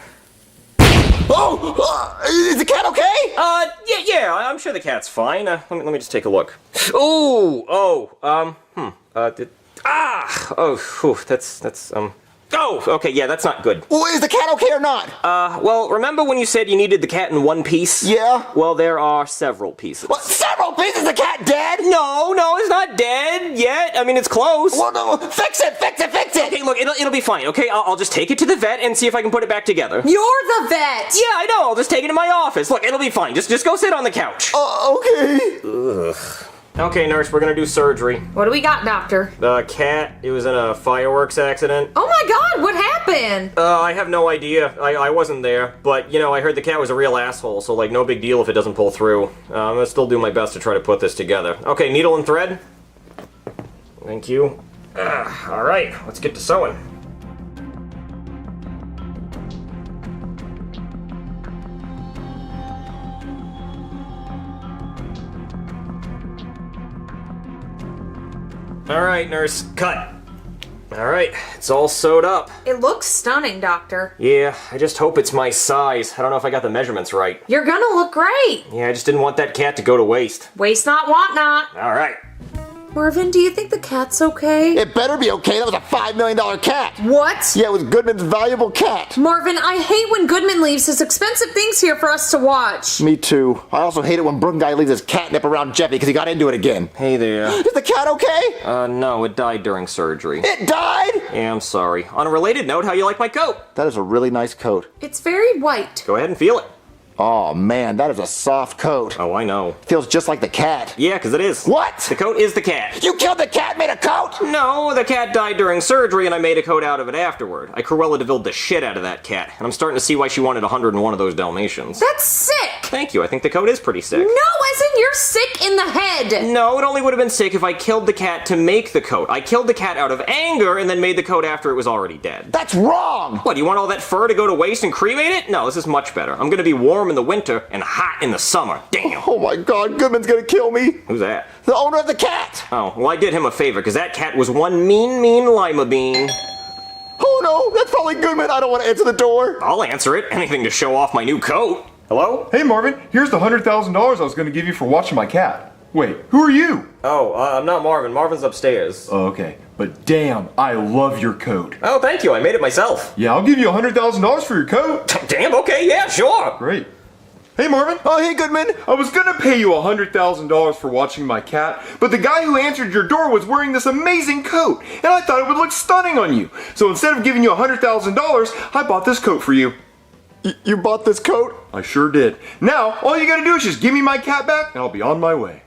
Oh! Is the cat okay? Yeah, I'm sure the cat's fine. Let me just take a look. Oh, okay, yeah, that's not good. Well, is the cat okay or not? Well, remember when you said you needed the cat in one piece? Yeah. Well, there are several pieces. What, several pieces? Is the cat dead? No, it's not dead yet. I mean, it's close. Well, no, fix it! Okay, look, it'll be fine, okay? I'll just take it to the vet and see if I can put it back together. You're the vet! Yeah, I know, I'll just take it to my office. Look, it'll be fine. Just go sit on the couch. Okay. Ugh. Okay, nurse, we're gonna do surgery. What do we got, doctor? The cat, it was in a fireworks accident. Oh my god, what happened? I have no idea. I wasn't there, but, you know, I heard the cat was a real asshole, so, like, no big deal if it doesn't pull through. I'm gonna still do my best to try to put this together. Okay, needle and thread. Thank you. Alright, let's get to sewing. Alright, nurse, cut. Alright, it's all sewed up. It looks stunning, doctor. Yeah, I just hope it's my size. I don't know if I got the measurements right. You're gonna look great. Yeah, I just didn't want that cat to go to waste. Waste not, want not. Alright. Marvin, do you think the cat's okay? It better be okay. That was a $5 million cat. What? Yeah, it was Goodman's valuable cat. Marvin, I hate when Goodman leaves his expensive things here for us to watch. Me too. I also hate it when Brooke guy leaves his catnip around Jeffy because he got into it again. Hey there. Is the cat okay? No, it died during surgery. It died? Yeah, I'm sorry. On a related note, how you like my coat? That is a really nice coat. It's very white. Go ahead and feel it. Oh man, that is a soft coat. Oh, I know. Feels just like the cat. Yeah, 'cause it is. What? The coat is the cat. You killed the cat, made a coat? No, the cat died during surgery and I made a coat out of it afterward. I Cruella de Vil the shit out of that cat, and I'm starting to see why she wanted 101 of those Dalmatians. That's sick! Thank you, I think the coat is pretty sick. No, as in you're sick in the head! No, it only would have been sick if I killed the cat to make the coat. I killed the cat out of anger and then made the coat after it was already dead. That's wrong! What, you want all that fur to go to waste and cremate it? No, this is much better. I'm gonna be warm in the winter and hot in the summer. Damn. Oh my god, Goodman's gonna kill me. Who's that? The owner of the cat. Oh, well, I did him a favor, because that cat was one mean lima bean. Oh no, that's probably Goodman. I don't want to answer the door. I'll answer it. Anything to show off my new coat. Hello? Hey Marvin, here's the $100,000 I was going to give you for watching my cat. Wait, who are you? Oh, I'm not Marvin. Marvin's upstairs. Oh, okay. But damn, I love your coat. Oh, thank you. I made it myself. Yeah, I'll give you $100,000 for your coat. Damn, okay, yeah, sure. Great. Hey Marvin. Oh, hey Goodman. I was gonna pay you $100,000 for watching my cat, but the guy who answered your door was wearing this amazing coat, and I thought it would look stunning on you. So instead of giving you $100,000, I bought this coat for you. You bought this coat? I sure did. Now, all you gotta do is just give me my cat back, and I'll be on my way.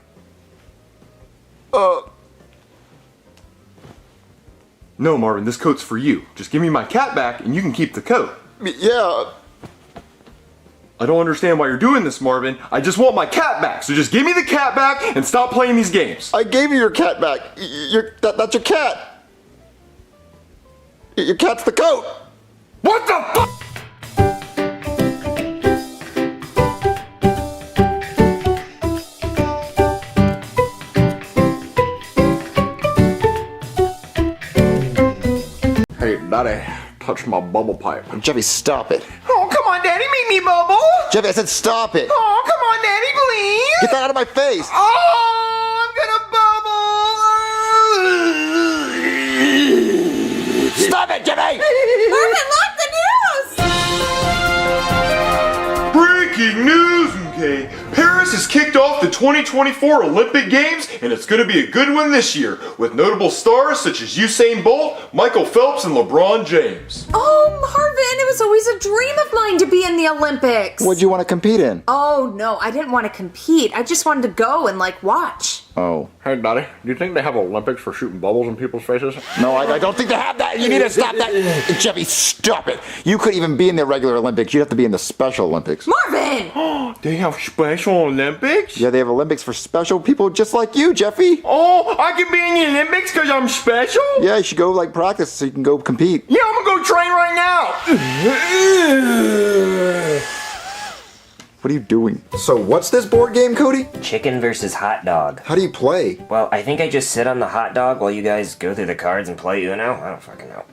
No, Marvin, this coat's for you. Just give me my cat back, and you can keep the coat. Yeah. I don't understand why you're doing this, Marvin. I just want my cat back, so just give me the cat back and stop playing these games. I gave you your cat back. That's your cat. Your cat's the coat. What the fuck? Hey, Daddy, touch my bubble pipe. Jeffy, stop it. Oh, come on, Daddy, make me bubble. Jeffy, I said stop it. Oh, come on, Daddy, please. Get that out of my face. Oh, I'm gonna bubble. Stop it, Jeffy. Marvin, lock the news! Breaking news, okay? Paris has kicked off the 2024 Olympic Games, and it's going to be a good one this year, with notable stars such as Usain Bolt, Michael Phelps, and LeBron James. Oh, Marvin, it was always a dream of mine to be in the Olympics. What'd you want to compete in? Oh, no, I didn't want to compete. I just wanted to go and, like, watch. Oh. Hey, Daddy, do you think they have Olympics for shooting bubbles in people's faces? No, I don't think they have that. You need to stop that. Jeffy, stop it. You couldn't even be in the regular Olympics. You'd have to be in the Special Olympics. Marvin! They have Special Olympics? Yeah, they have Olympics for special people just like you, Jeffy. Oh, I can be in the Olympics because I'm special? Yeah, you should go, like, practice so you can go compete. Yeah, I'm gonna go train right now. What are you doing? So what's this board game, Cody? Chicken versus hot dog. How do you play? Well, I think I just sit on the hot dog while you guys go through the cards and play Uno. I don't fucking know.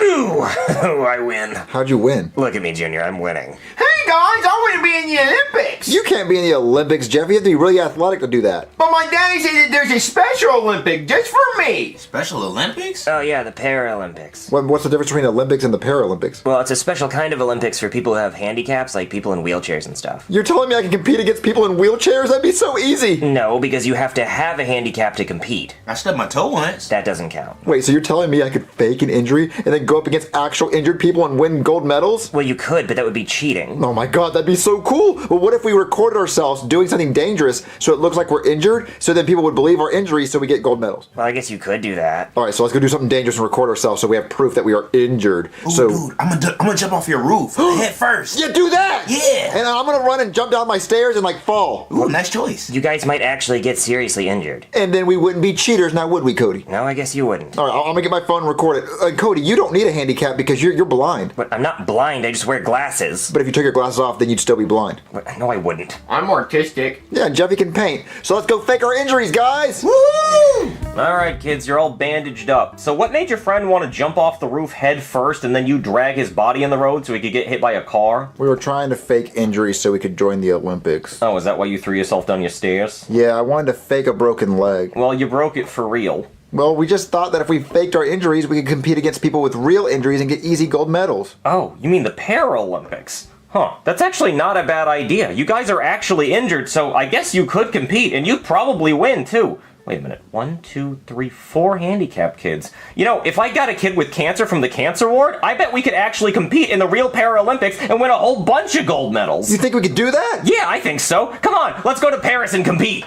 Ooh, I win. How'd you win? Look at me, Junior. I'm winning. Hey guys, I want to be in the Olympics. You can't be in the Olympics, Jeffy. You have to be really athletic to do that. But my daddy said that there's a Special Olympic just for me. Special Olympics? Oh, yeah, the Paralympics. What's the difference between Olympics and the Paralympics? Well, it's a special kind of Olympics for people who have handicaps, like people in wheelchairs and stuff. You're telling me I can compete against people in wheelchairs? That'd be so easy. No, because you have to have a handicap to compete. I stubbed my toe once. That doesn't count. Wait, so you're telling me I could fake an injury and then go up against actual injured people and win gold medals? Well, you could, but that would be cheating. Oh my god, that'd be so cool. Well, what if we recorded ourselves doing something dangerous so it looks like we're injured, so then people would believe our injury so we get gold medals? Well, I guess you could do that. Alright, so let's go do something dangerous and record ourselves so we have proof that we are injured. Ooh, so, dude, I'm gonna jump off your roof head first. Yeah, do that! Yeah! And I'm gonna run and jump down my stairs and, like, fall. Ooh, nice choice. You guys might actually get seriously injured. And then we wouldn't be cheaters now, would we, Cody? No, I guess you wouldn't. Alright, I'm gonna get my phone and record it. Cody, you don't need a handicap because you're blind. But I'm not blind, I just wear glasses. But if you took your glasses off, then you'd still be blind. No, I wouldn't. I'm artistic. Yeah, and Jeffy can paint. So let's go fake our injuries, guys! Woo! Alright, kids, you're all bandaged up. So what made your friend want to jump off the roof head first and then you drag his body in the road so he could get hit by a car? We were trying to fake injuries so we could join the Olympics. Oh, is that why you threw yourself down your stairs? Yeah, I wanted to fake a broken leg. Well, you broke it for real. Well, we just thought that if we faked our injuries, we could compete against people with real injuries and get easy gold medals. Oh, you mean the Paralympics? Huh, that's actually not a bad idea. You guys are actually injured, so I guess you could compete, and you'd probably win, too. Wait a minute. 1, 2, 3, 4 handicapped kids. You know, if I got a kid with cancer from the cancer ward, I bet we could actually compete in the real Paralympics and win a whole bunch of gold medals. You think we could do that? Yeah, I think so. Come on, let's go to Paris and compete.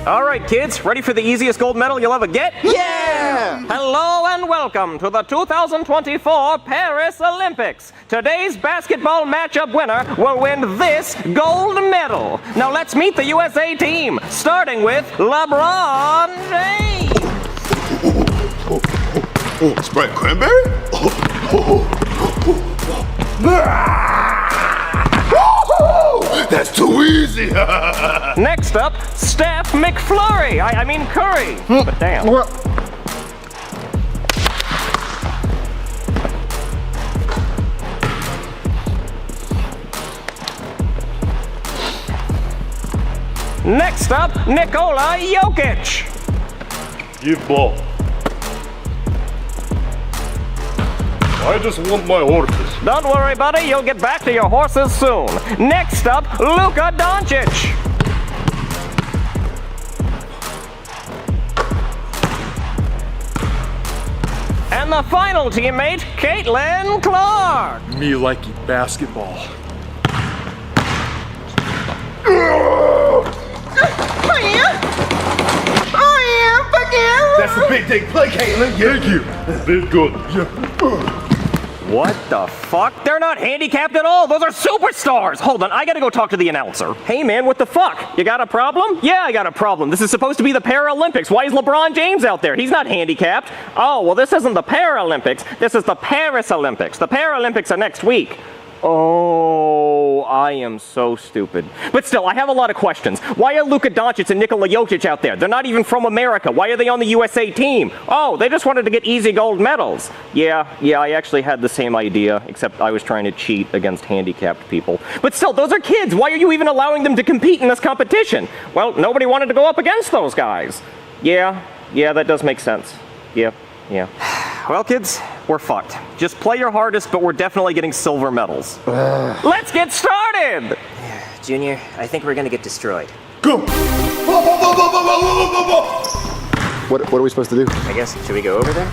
All right, kids, ready for the easiest gold medal you'll ever get? Yeah! Hello and welcome to the 2024 Paris Olympics. Today's basketball matchup winner will win this gold medal. Now let's meet the USA team, starting with LeBron James. Sprite cranberry? That's too easy! Next up, Steph McFlurry. I mean Curry. But damn. Next up, Nikola Jokic. Give ball. I just want my horses. Don't worry, buddy. You'll get back to your horses soon. Next up, Luka Doncic. And the final teammate, Caitlin Clark. Me like basketball. That's a big dig play, Caitlin. Thank you. Big good. What the fuck? They're not handicapped at all. Those are superstars. Hold on, I gotta go talk to the announcer. Hey man, what the fuck? You got a problem? Yeah, I got a problem. This is supposed to be the Paralympics. Why is LeBron James out there? He's not handicapped. Oh, well this isn't the Paralympics. This is the Paris Olympics. The Paralympics are next week. Oh, I am so stupid. But still, I have a lot of questions. Why are Luka Doncic and Nikola Jokic out there? They're not even from America. Why are they on the USA team? Oh, they just wanted to get easy gold medals. Yeah, I actually had the same idea, except I was trying to cheat against handicapped people. But still, those are kids. Why are you even allowing them to compete in this competition? Well, nobody wanted to go up against those guys. Yeah, that does make sense. Yeah. Well, kids, we're fucked. Just play your hardest, but we're definitely getting silver medals. Let's get started! Junior, I think we're gonna get destroyed. Go! What are we supposed to do? I guess, should we go over there?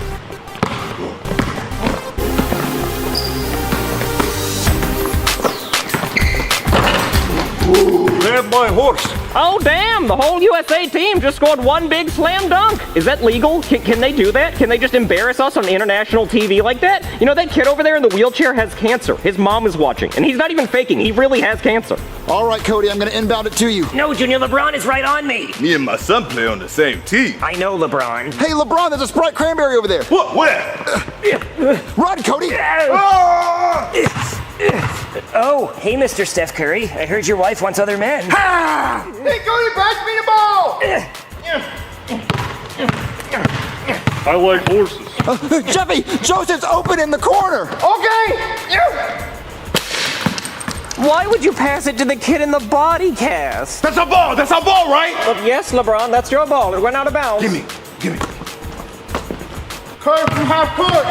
grab my horse. Oh, damn! The whole USA team just scored one big slam dunk. Is that legal? Can they do that? Can they just embarrass us on international TV like that? You know, that kid over there in the wheelchair has cancer. His mom is watching, and he's not even faking. He really has cancer. All right, Cody, I'm going to inbound it to you. No, Junior, LeBron is right on me. Me and my son play on the same team. I know, LeBron. Hey, LeBron, there's a Sprite cranberry over there. What? Where? Run, Cody. Oh, hey, Mr. Steph Curry. I heard your wife wants other men. Hey, Cody, pass me the ball! I like horses. Jeffy, Joseph's open in the corner. Okay! Why would you pass it to the kid in the body cast? That's a ball! That's a ball, right? Yes, LeBron, that's your ball. It went out of bounds. Give me. Curry from half court!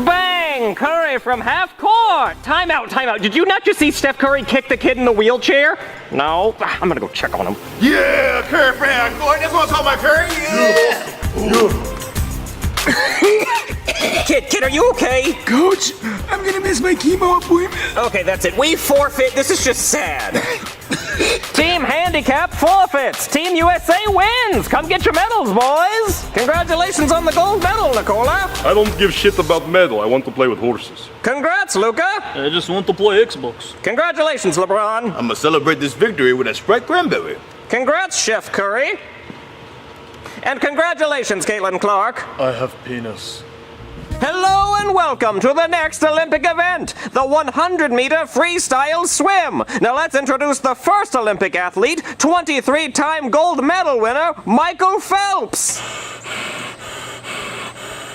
Bang! Curry from half court! Timeout. Did you not just see Steph Curry kick the kid in the wheelchair? No? I'm gonna go check on him. Yeah, Curry from half court. That's what I'm talking about, Curry. Yeah. Kid, are you okay? Coach, I'm gonna miss my chemo appointment. Okay, that's it. We forfeit. This is just sad. Team Handicap forfeits. Team USA wins. Come get your medals, boys. Congratulations on the gold medal, Nicola. I don't give shit about medal. I want to play with horses. Congrats, Luca. I just want to play Xbox. Congratulations, LeBron. I'm gonna celebrate this victory with a Sprite cranberry. Congrats, Chef Curry. And congratulations, Caitlin Clark. I have penis. Hello and welcome to the next Olympic event, the 100-meter freestyle swim. Now let's introduce the first Olympic athlete, 23-time gold medal winner, Michael Phelps.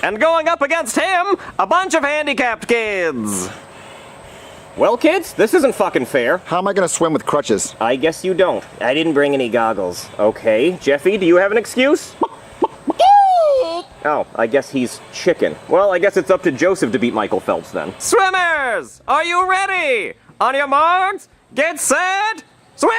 And going up against him, a bunch of handicapped kids. Well, kids, this isn't fucking fair. How am I going to swim with crutches? I guess you don't. I didn't bring any goggles. Okay, Jeffy, do you have an excuse? Oh, I guess he's chicken. Well, I guess it's up to Joseph to beat Michael Phelps then. Swimmers, are you ready? On your marks, get set, swim!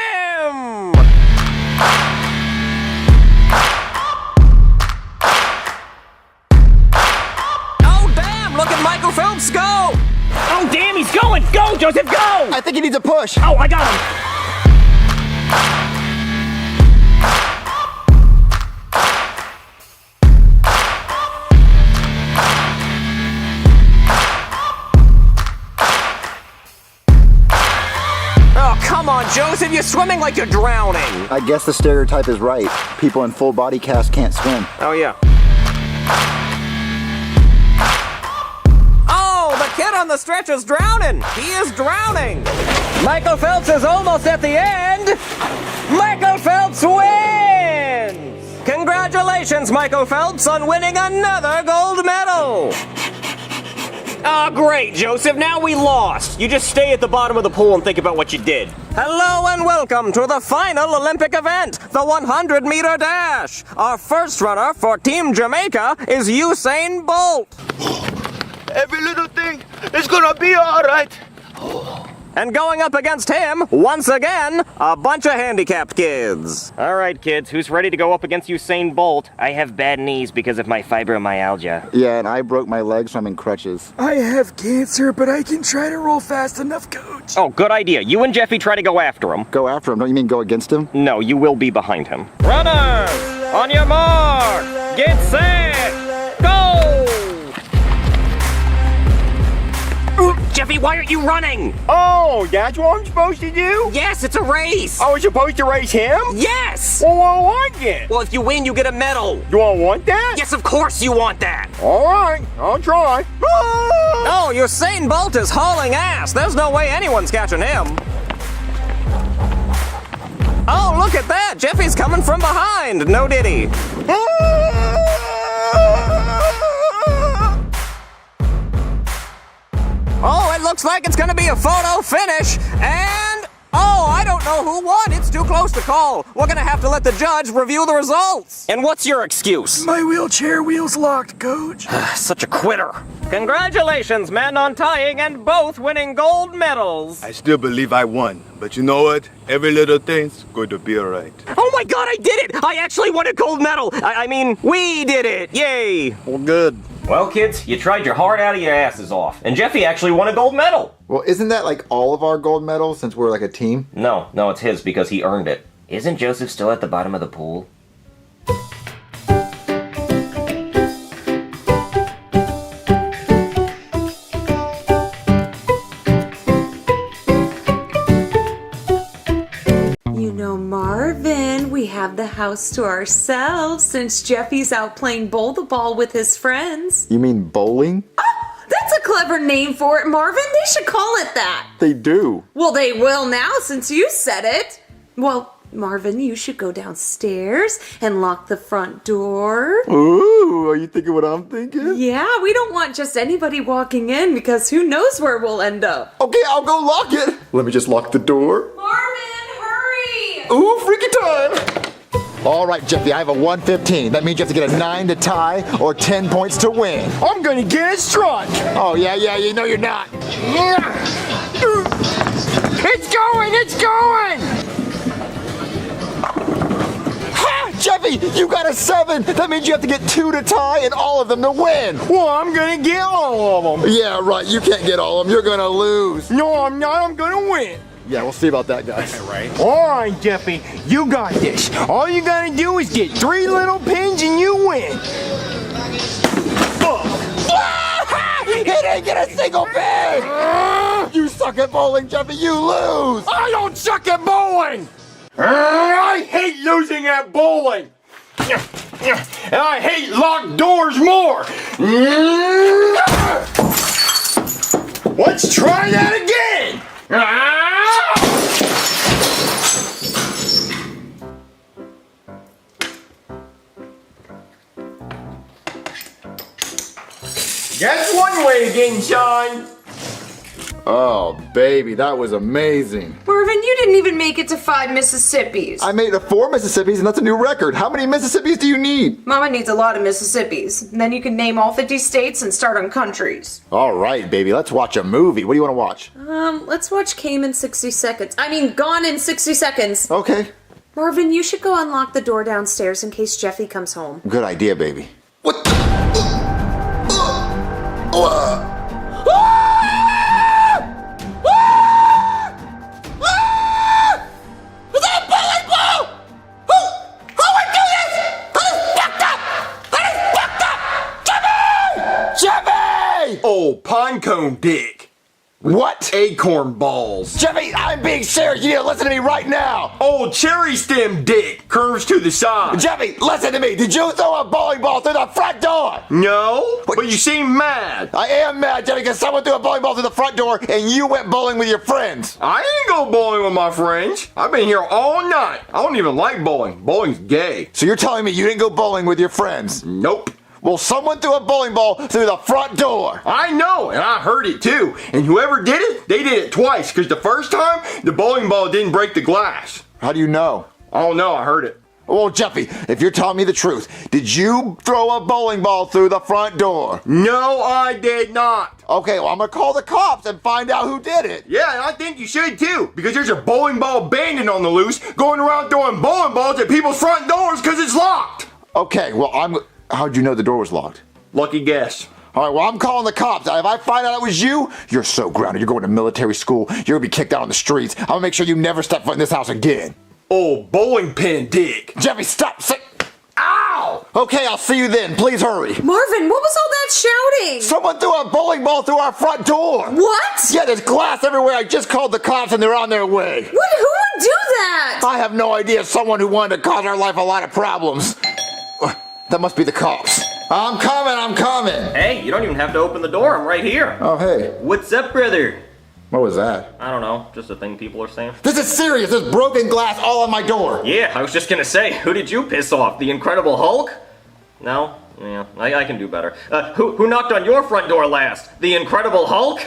Oh, damn, look at Michael Phelps go! Oh, damn, he's going. Go, Joseph, go! I think he needs a push. Oh, I got him. Come on, Joseph, you're swimming like you're drowning. I guess the stereotype is right. People in full body cast can't swim. Oh, yeah. Oh, the kid on the stretch is drowning. He is drowning. Michael Phelps is almost at the end. Michael Phelps wins. Congratulations, Michael Phelps, on winning another gold medal. Oh, great, Joseph. Now we lost. You just stay at the bottom of the pool and think about what you did. Hello and welcome to the final Olympic event, the 100-meter dash. Our first runner for Team Jamaica is Usain Bolt. Every little thing is gonna be all right. And going up against him, once again, a bunch of handicapped kids. All right, kids, who's ready to go up against Usain Bolt? I have bad knees because of my fibromyalgia. Yeah, and I broke my leg, so I'm in crutches. I have cancer, but I can try to roll fast enough, Coach. Oh, good idea. You and Jeffy try to go after him. Go after him? Don't you mean go against him? No, you will be behind him. Runners, on your mark, get set, go! Jeffy, why aren't you running? Oh, that's what I'm supposed to do? Yes, it's a race. I was supposed to race him? Yes. Well, what do I want it? Well, if you win, you get a medal. Do I want that? Yes, of course you want that. All right, I'll try. Oh, Usain Bolt is hauling ass. There's no way anyone's catching him. Oh, look at that. Jeffy's coming from behind. No diddy. Oh, it looks like it's gonna be a photo finish, and oh, I don't know who won. It's too close to call. We're gonna have to let the judge review the results. And what's your excuse? My wheelchair wheel's locked, Coach. Such a quitter. Congratulations, men, on tying and both winning gold medals. I still believe I won, but you know what? Every little thing's going to be all right. Oh my God, I did it! I actually won a gold medal. I mean, we did it. Yay. Well, good. Well, kids, you tried your heart out of your asses off, and Jeffy actually won a gold medal. Well, isn't that like all of our gold medals since we're like a team? No, it's his because he earned it. Isn't Joseph still at the bottom of the pool? You know, Marvin, we have the house to ourselves since Jeffy's out playing bowl the ball with his friends. You mean bowling? That's a clever name for it, Marvin. They should call it that. They do. Well, they will now since you said it. Well, Marvin, you should go downstairs and lock the front door. Ooh, are you thinking what I'm thinking? Yeah, we don't want just anybody walking in because who knows where we'll end up. Okay, I'll go lock it. Let me just lock the door. Marvin, hurry! Ooh, freaky time! All right, Jeffy, I have a 115. That means you have to get a 9 to tie or 10 points to win. I'm gonna get a strike. Oh, yeah, you know you're not. It's going! Ha! Jeffy, you got a 7. That means you have to get 2 to tie and all of them to win. Well, I'm gonna get all of them. Yeah, right, you can't get all of them. You're gonna lose. No, I'm not. I'm gonna win. Yeah, we'll see about that, guys. Right. All right, Jeffy, you got this. All you gotta do is get 3 little pins and you win. He didn't get a single pin! You suck at bowling, Jeffy, you lose! I don't suck at bowling! I hate losing at bowling! And I hate locked doors more! Let's try that again! That's one way of getting shine. Oh, baby, that was amazing. Marvin, you didn't even make it to 5 Mississippis. I made it to 4 Mississippis, and that's a new record. How many Mississippis do you need? Mama needs a lot of Mississippis. And then you can name all 50 states and start on countries. All right, baby, let's watch a movie. What do you want to watch? Let's watch Gone in 60 Seconds. Okay. Marvin, you should go unlock the door downstairs in case Jeffy comes home. Good idea, baby. What the? Is that a bowling ball? Who would do this? That is fucked up! That is fucked up! Jeffy! Jeffy! Oh, pine cone dick. What? Acorn balls. Jeffy, I'm being serious. You need to listen to me right now. Oh, cherry stem dick. Curves to the side. Jeffy, listen to me. Did you throw a bowling ball through the front door? No, but you seem mad. I am mad, Jeffy, because someone threw a bowling ball through the front door and you went bowling with your friends. I ain't go bowling with my friends. I've been here all night. I don't even like bowling. Bowling's gay. So you're telling me you didn't go bowling with your friends? Nope. Well, someone threw a bowling ball through the front door. I know, and I heard it too. And whoever did it, they did it twice, because the first time, the bowling ball didn't break the glass. How do you know? I don't know, I heard it. Well, Jeffy, if you're telling me the truth, did you throw a bowling ball through the front door? No, I did not. Okay, well, I'm going to call the cops and find out who did it. Yeah, and I think you should too, because there's a bowling ball bandit on the loose going around throwing bowling balls at people's front doors because it's locked. Okay, well, how'd you know the door was locked? Lucky guess. All right, well, I'm calling the cops. If I find out it was you, you're so grounded. You're going to military school. You're going to be kicked out on the streets. I'm going to make sure you never step foot in this house again. Oh, bowling pin dick. Jeffy, stop. Ow! Okay, I'll see you then. Please hurry. Marvin, what was all that shouting? Someone threw a bowling ball through our front door. What? Yeah, there's glass everywhere. I just called the cops and they're on their way. Who would do that? I have no idea. Someone who wanted to cause our life a lot of problems. That must be the cops. I'm coming. Hey, you don't even have to open the door. I'm right here. Oh, hey. What's up, brother? What was that? I don't know. Just a thing people are saying. This is serious. There's broken glass all on my door. Yeah, I was just gonna say, who did you piss off? The Incredible Hulk? No? Yeah, I can do better. Who knocked on your front door last? The Incredible Hulk?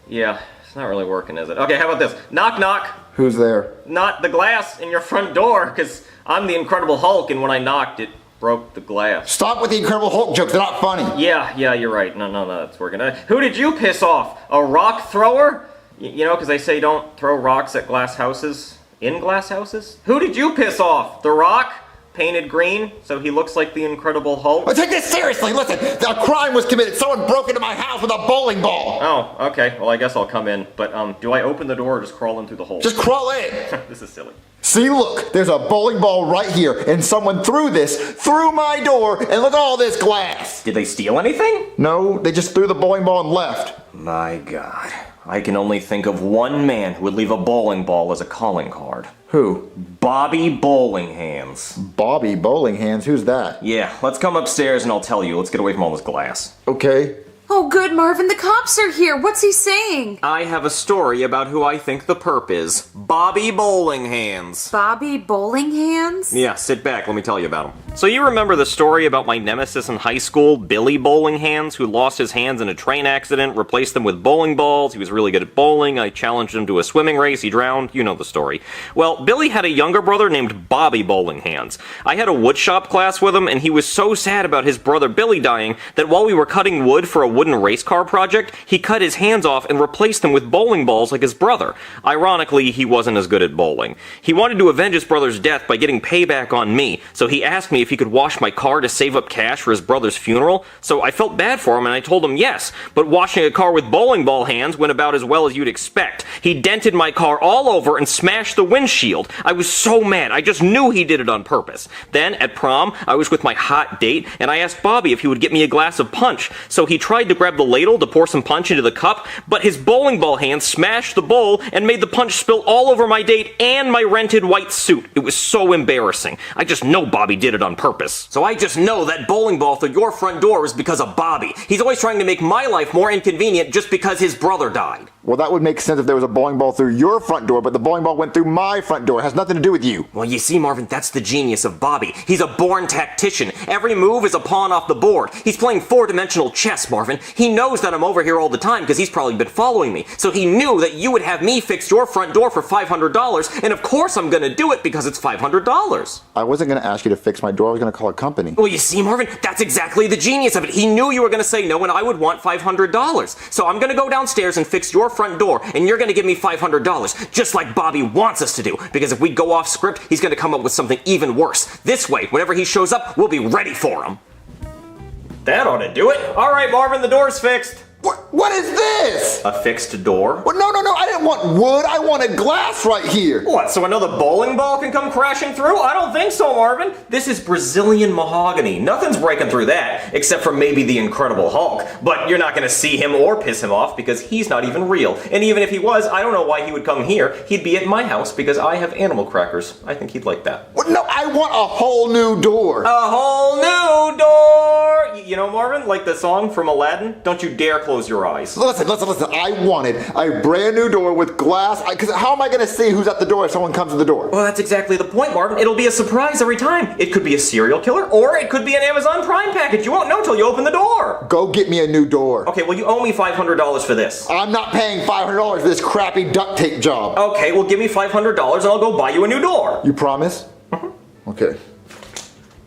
Yeah, it's not really working, is it? Okay, how about this? Knock, knock. Who's there? Not the glass in your front door, because I'm the Incredible Hulk, and when I knocked, it broke the glass. Stop with the Incredible Hulk jokes. They're not funny. Yeah, you're right. No, that's working. Who did you piss off? A rock thrower? You know, because they say don't throw rocks at glass houses. In glass houses? Who did you piss off? The Rock? painted green, so he looks like the Incredible Hulk. Well, take this seriously. Listen, a crime was committed. Someone broke into my house with a bowling ball. Oh, okay. Well, I guess I'll come in. But do I open the door or just crawl in through the hole? Just crawl in. This is silly. See, look, there's a bowling ball right here, and someone threw this through my door, and look at all this glass. Did they steal anything? No, they just threw the bowling ball and left. My God. I can only think of one man who would leave a bowling ball as a calling card. Who? Bobby Bowling Hands. Bobby Bowling Hands? Who's that? Yeah, let's come upstairs and I'll tell you. Let's get away from all this glass. Okay. Oh, good, Marvin. The cops are here. What's he saying? I have a story about who I think the perp is. Bobby Bowling Hands. Bobby Bowling Hands? Yeah, sit back. Let me tell you about him. So you remember the story about my nemesis in high school, Billy Bowling Hands, who lost his hands in a train accident, replaced them with bowling balls. He was really good at bowling. I challenged him to a swimming race. He drowned. You know the story. Well, Billy had a younger brother named Bobby Bowling Hands. I had a woodshop class with him, and he was so sad about his brother Billy dying that while we were cutting wood for a wooden race car project, he cut his hands off and replaced them with bowling balls like his brother. Ironically, he wasn't as good at bowling. He wanted to avenge his brother's death by getting payback on me, so he asked me if he could wash my car to save up cash for his brother's funeral. So I felt bad for him and I told him yes, but washing a car with bowling ball hands went about as well as you'd expect. He dented my car all over and smashed the windshield. I was so mad. I just knew he did it on purpose. Then, at prom, I was with my hot date, and I asked Bobby if he would get me a glass of punch. So he tried to grab the ladle to pour some punch into the cup, but his bowling ball hand smashed the bowl and made the punch spill all over my date and my rented white suit. It was so embarrassing. I just know Bobby did it on purpose. So I just know that bowling ball through your front door is because of Bobby. He's always trying to make my life more inconvenient just because his brother died. Well, that would make sense if there was a bowling ball through your front door, but the bowling ball went through my front door. It has nothing to do with you. Well, you see, Marvin, that's the genius of Bobby. He's a born tactician. Every move is a pawn off the board. He's playing four-dimensional chess, Marvin. He knows that I'm over here all the time because he's probably been following me. So he knew that you would have me fix your front door for $500, and of course I'm gonna do it because it's $500. I wasn't gonna ask you to fix my door. I was gonna call a company. Well, you see, Marvin, that's exactly the genius of it. He knew you were gonna say no and I would want $500. So I'm gonna go downstairs and fix your front door, and you're gonna give me $500, just like Bobby wants us to do, because if we go off script, he's gonna come up with something even worse. This way, whenever he shows up, we'll be ready for him. That ought to do it. All right, Marvin, the door's fixed. What is this? A fixed door? Well, no, I didn't want wood. I wanted glass right here. What, so another bowling ball can come crashing through? I don't think so, Marvin. This is Brazilian mahogany. Nothing's breaking through that, except for maybe the Incredible Hulk. But you're not gonna see him or piss him off because he's not even real. And even if he was, I don't know why he would come here. He'd be at my house because I have animal crackers. I think he'd like that. Well, no, I want a whole new door. A whole new door! You know, Marvin, like the song from Aladdin? Don't you dare close your eyes. Listen. I wanted a brand new door with glass. Because how am I going to see who's at the door if someone comes to the door? Well, that's exactly the point, Marvin. It'll be a surprise every time. It could be a serial killer, or it could be an Amazon Prime package. You won't know till you open the door. Go get me a new door. Okay, well, you owe me $500 for this. I'm not paying $500 for this crappy duct tape job. Okay, well, give me $500 and I'll go buy you a new door. You promise? Mm-hmm. Okay.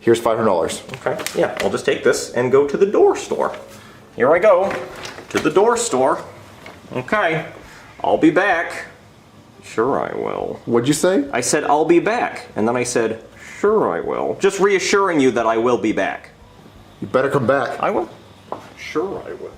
Here's $500. Okay, yeah, I'll just take this and go to the door store. Here I go. To the door store. Okay, I'll be back. Sure I will. What'd you say? I said I'll be back, and then I said, sure I will. Just reassuring you that I will be back. You better come back. I will. Sure I will.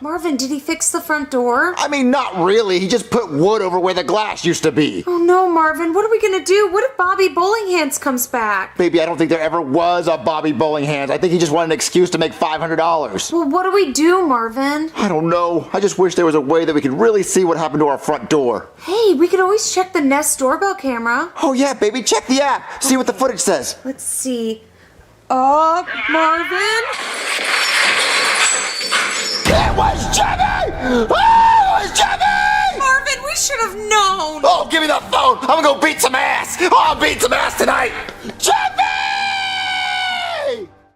Marvin, did he fix the front door? I mean, not really. He just put wood over where the glass used to be. Oh no, Marvin, what are we gonna do? What if Bobby Bowling Hands comes back? Baby, I don't think there ever was a Bobby Bowling Hands. I think he just wanted an excuse to make $500. Well, what do we do, Marvin? I don't know. I just wish there was a way that we could really see what happened to our front door. Hey, we could always check the Nest doorbell camera. Oh yeah, baby, check the app. See what the footage says. Let's see. Marvin? It was Jeffy! Oh, it was Jeffy! Marvin, we should have known! Oh, give me the phone! I'm gonna go beat some ass! Oh, I'll beat some ass tonight! Jeffy!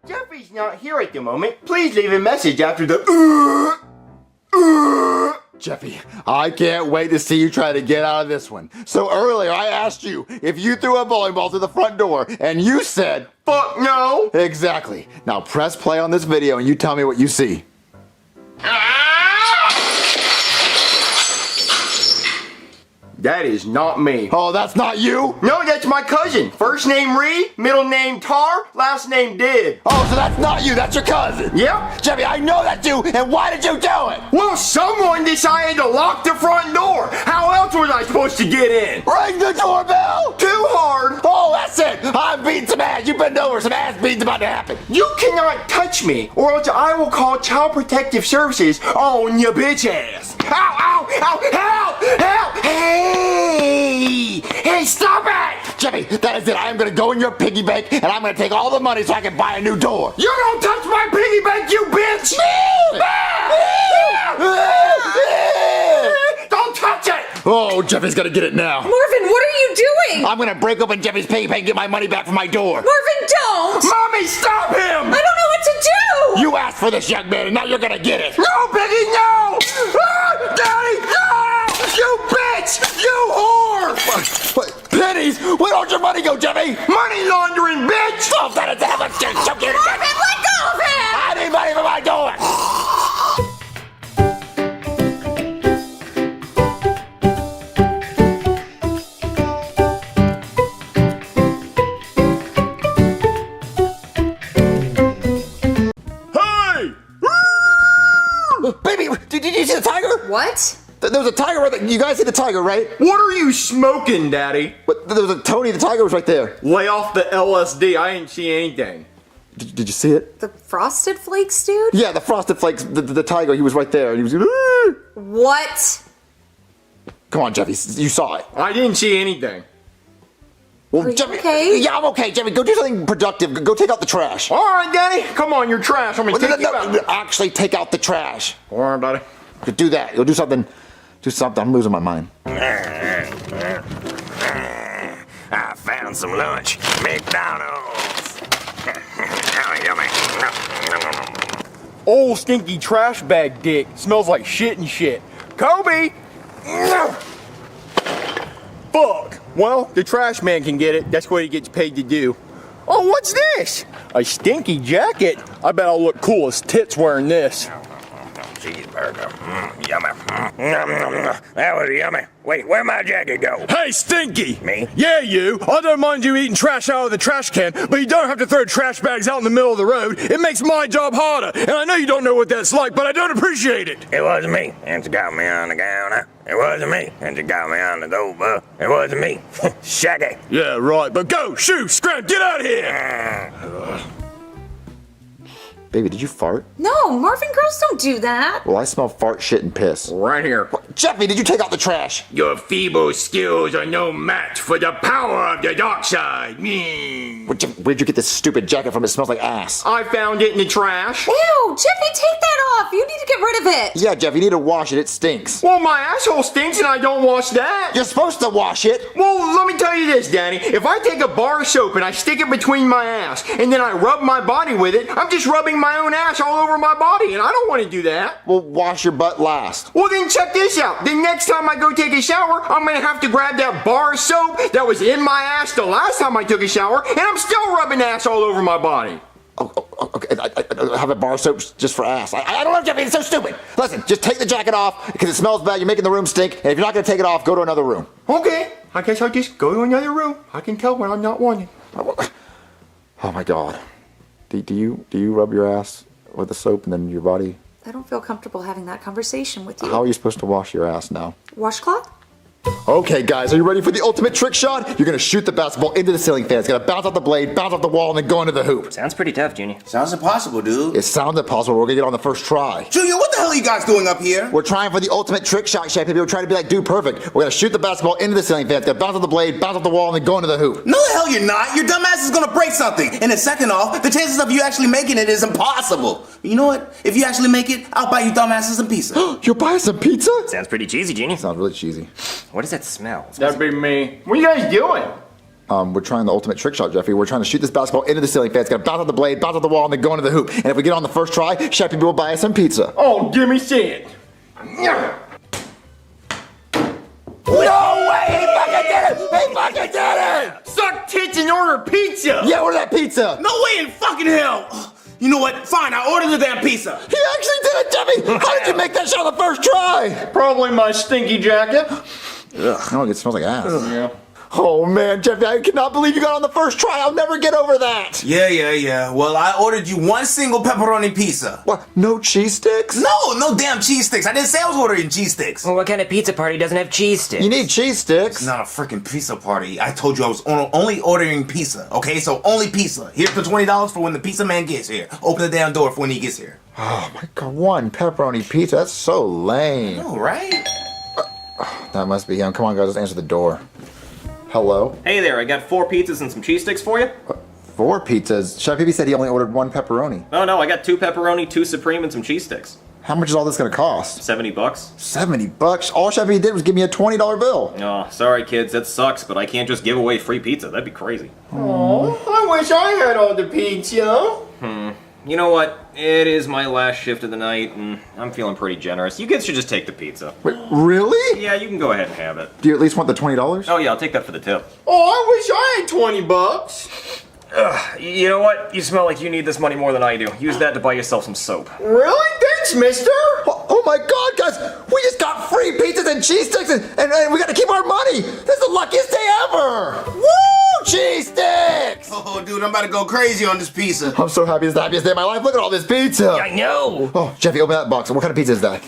Jeffy's not here at the moment. Please leave a message after the Jeffy, I can't wait to see you try to get out of this one. So earlier I asked you if you threw a bowling ball through the front door, and you said, fuck no! Exactly. Now press play on this video and you tell me what you see. That is not me. Oh, that's not you? No, that's my cousin. First name Ree, middle name Tar, last name Dib. Oh, so that's not you, that's your cousin? Yep. Jeffy, I know that's you, and why did you do it? Well, someone decided to lock the front door. How else was I supposed to get in? Ring the doorbell! Too hard. Oh, that's it. I'm beating some ass. You bend over, some ass beating's about to happen. You cannot touch me, or else I will call Child Protective Services on your bitch ass. Ow, ow, ow, help, help, hey, hey, stop it! Jeffy, that is it. I am going to go in your piggy bank, and I'm going to take all the money so I can buy a new door. You don't touch my piggy bank, you bitch! Don't touch it! Oh, Jeffy's going to get it now. Marvin, what are you doing? I'm going to break open Jeffy's piggy bank and get my money back for my door. Marvin, don't! Mommy, stop him! I don't know what to do! You asked for this, young man, and now you're going to get it. No, Piggy, no! Ah, Daddy, no! You bitch! You whore! What? Pennies? Where don't your money go, Jeffy? Money laundering, bitch! Stop that! It's Marvin, let go of him! I need money for my door! Baby, did you see the tiger? What? There was a tiger right there. You guys see the tiger, right? What are you smoking, Daddy? But there was a Tony, the tiger was right there. Lay off the LSD. I didn't see anything. Did you see it? The Frosted Flakes, dude? Yeah, the Frosted Flakes, the tiger, he was right there. And he was. What? Come on, Jeffy, you saw it. I didn't see anything. Well, Are you Jeffy, okay? Yeah, I'm okay, Jeffy. Go do something productive. Go take out the trash. All right, Daddy. Come on, you're trash. I'm gonna take you out. Actually, take out the trash. All right, Daddy. Do that. You'll do something. Do something. I'm losing my mind. I found some lunch. McDonald's. Oh, yummy. Old stinky trash bag dick. Smells like shit and shit. Kobe! Fuck. Well, the trash man can get it. That's what he gets paid to do. Oh, what's this? A stinky jacket? I bet I'll look cool as tits wearing this. Cheeseburger. Yummy. That was yummy. Wait, where'd my jacket go? Hey, Stinky! Me? Yeah, you. I don't mind you eating trash out of the trash can, but you don't have to throw trash bags out in the middle of the road. It makes my job harder, and I know you don't know what that's like, but I don't appreciate it. It wasn't me, and you got me on the counter. It wasn't me, and you got me on the sofa. It wasn't me. Shaggy. Yeah, right, but go, shoo, scram, get out of here! Baby, did you fart? No, Marvin, girls don't do that. Well, I smell fart, shit, and piss. Right here. Jeffy, did you take out the trash? Your feeble skills are no match for the power of the dark side. Where'd you get this stupid jacket from? It smells like ass. I found it in the trash. Ew, Jeffy, take that off. You need to get rid of it. Yeah, Jeff, you need to wash it. It stinks. Well, my asshole stinks and I don't wash that. You're supposed to wash it. Well, let me tell you this, Danny. If I take a bar of soap and I stick it between my ass and then I rub my body with it, I'm just rubbing my own ass all over my body, and I don't want to do that. Well, wash your butt last. Well, then check this out. The next time I go take a shower, I'm going to have to grab that bar of soap that was in my ass the last time I took a shower, and I'm still rubbing ass all over my body. Okay, I have a bar of soap just for ass. I don't know, Jeffy. It's so stupid. Listen, just take the jacket off because it smells bad. You're making the room stink. And if you're not going to take it off, go to another room. Okay. I guess I'll just go to another room. I can tell when I'm not wanted. Oh my God. Do you rub your ass with the soap and then your body? I don't feel comfortable having that conversation with you. How are you supposed to wash your ass now? Washcloth? Okay, guys, are you ready for the ultimate trick shot? You're gonna shoot the basketball into the ceiling fan. It's gonna bounce off the blade, bounce off the wall, and then go into the hoop. Sounds pretty tough, Junior. Sounds impossible, dude. It sounds impossible. We're gonna get on the first try. Junior, what the hell are you guys doing up here? We're trying for the ultimate trick shot, Chef. We're trying to be like Dude Perfect. We're gonna shoot the basketball into the ceiling fan. It's gonna bounce off the blade, bounce off the wall, and then go into the hoop. No, the hell you're not. Your dumb ass is gonna break something. And then second off, the chances of you actually making it is impossible. You know what? If you actually make it, I'll buy you dumbasses some pizza. You'll buy us some pizza? Sounds pretty cheesy, Junior. Sounds really cheesy. What does that smell? That'd be me. What are you guys doing? We're trying the ultimate trick shot, Jeffy. We're trying to shoot this basketball into the ceiling fan. It's gonna bounce off the blade, bounce off the wall, and then go into the hoop. And if we get on the first try, Chef will buy us some pizza. Oh, give me sand. No way! He fucking did it! He fucking did it! Suck tits and order pizza! Yeah, order that pizza! No way in fucking hell! You know what? Fine, I ordered the damn pizza. He actually did it, Jeffy! How did you make that shot on the first try? Probably my stinky jacket. Oh, it smells like ass. Yeah. Oh man, Jeffy, I cannot believe you got on the first try. I'll never get over that. Yeah. Well, I ordered you one single pepperoni pizza. What? No cheese sticks? No damn cheese sticks. I didn't say I was ordering cheese sticks. Well, what kind of pizza party doesn't have cheese sticks? You need cheese sticks. It's not a freaking pizza party. I told you I was only ordering pizza, okay? So only pizza. Here's the $20 for when the pizza man gets here. Open the damn door for when he gets here. Oh my god, one pepperoni pizza? That's so lame. All right. That must be him. Come on, guys, let's answer the door. Hello? Hey there, I got 4 pizzas and some cheese sticks for you. 4 pizzas? Chef Pee said he only ordered 1 pepperoni. Oh no, I got 2 pepperoni, 2 supreme, and some cheese sticks. How much is all this gonna cost? $70. $70? All Chef Pee did was give me a $20 bill. Oh, sorry kids, that sucks, but I can't just give away free pizza. That'd be crazy. Oh, I wish I had all the pizza. You know what? It is my last shift of the night, and I'm feeling pretty generous. You kids should just take the pizza. Wait, really? Yeah, you can go ahead and have it. Do you at least want the $20? Oh yeah, I'll take that for the tip. Oh, I wish I had 20 bucks. Ugh, you know what? You smell like you need this money more than I do. Use that to buy yourself some soap. Really? Thanks, mister. Oh my god, guys! We just got free pizzas and cheese sticks and we gotta keep our money! This is the luckiest day ever! Woo! Cheese sticks! Oh, dude, I'm about to go crazy on this pizza. I'm so happy. It's the happiest day of my life. Look at all this pizza! I know! Oh, Jeffy, open that box. What kind of pizza is that?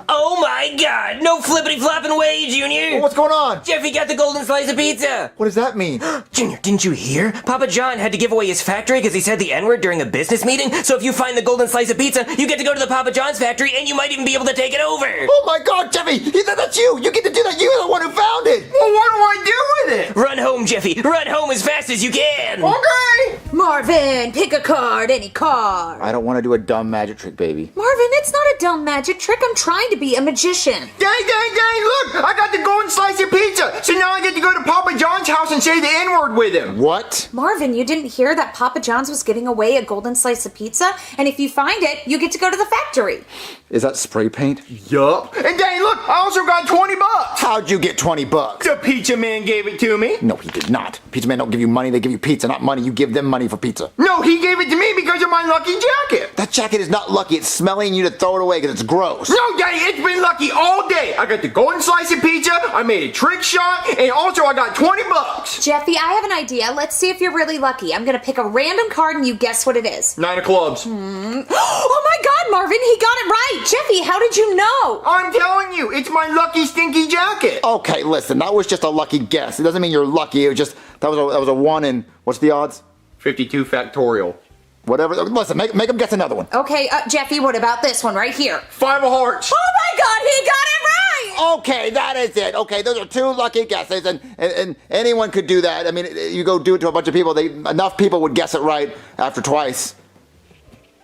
Oh my god! No flippity flopping way, Junior! What's going on? Jeffy got the golden slice of pizza! What does that mean? Junior, didn't you hear? Papa John had to give away his factory because he said the N-word during a business meeting, so if you find the golden slice of pizza, you get to go to the Papa John's factory and you might even be able to take it over! Oh my god, Jeffy! That's you! You get to do that! You're the one who found it! Well, what do I do with it? Run home, Jeffy! Run home as fast as you can! Okay! Marvin, pick a card, any card. I don't want to do a dumb magic trick, baby. Marvin, it's not a dumb magic trick. I'm trying to be a magician. Dang, look! I got the golden slice of pizza! So now I get to go to Papa John's house and say the N-word with him. What? Marvin, you didn't hear that Papa John's was giving away a golden slice of pizza? And if you find it, you get to go to the factory. Is that spray paint? Yup. And dang, look! I also got 20 bucks! How'd you get 20 bucks? The pizza man gave it to me. No, he did not. Pizza man don't give you money, they give you pizza, not money. You give them money for pizza. No, he gave it to me because of my lucky jacket. That jacket is not lucky. It's smelly and you to throw it away because it's gross. No, Daddy, it's been lucky all day. I got the golden slice of pizza, I made a trick shot, and also I got 20 bucks. Jeffy, I have an idea. Let's see if you're really lucky. I'm gonna pick a random card and you guess what it is. 9 of clubs. Oh my god, Marvin, he got it right! Jeffy, how did you know? I'm telling you, it's my lucky stinky jacket. Okay, listen, that was just a lucky guess. It doesn't mean you're lucky. It was just, that was a 1 in, what's the odds? 52 factorial. Whatever. Listen, make him guess another one. Okay, Jeffy, what about this one right here? 5 of hearts. Oh my god, he got it right! Okay, that is it. Okay, those are 2 lucky guesses, and anyone could do that. I mean, you go do it to a bunch of people, enough people would guess it right after twice.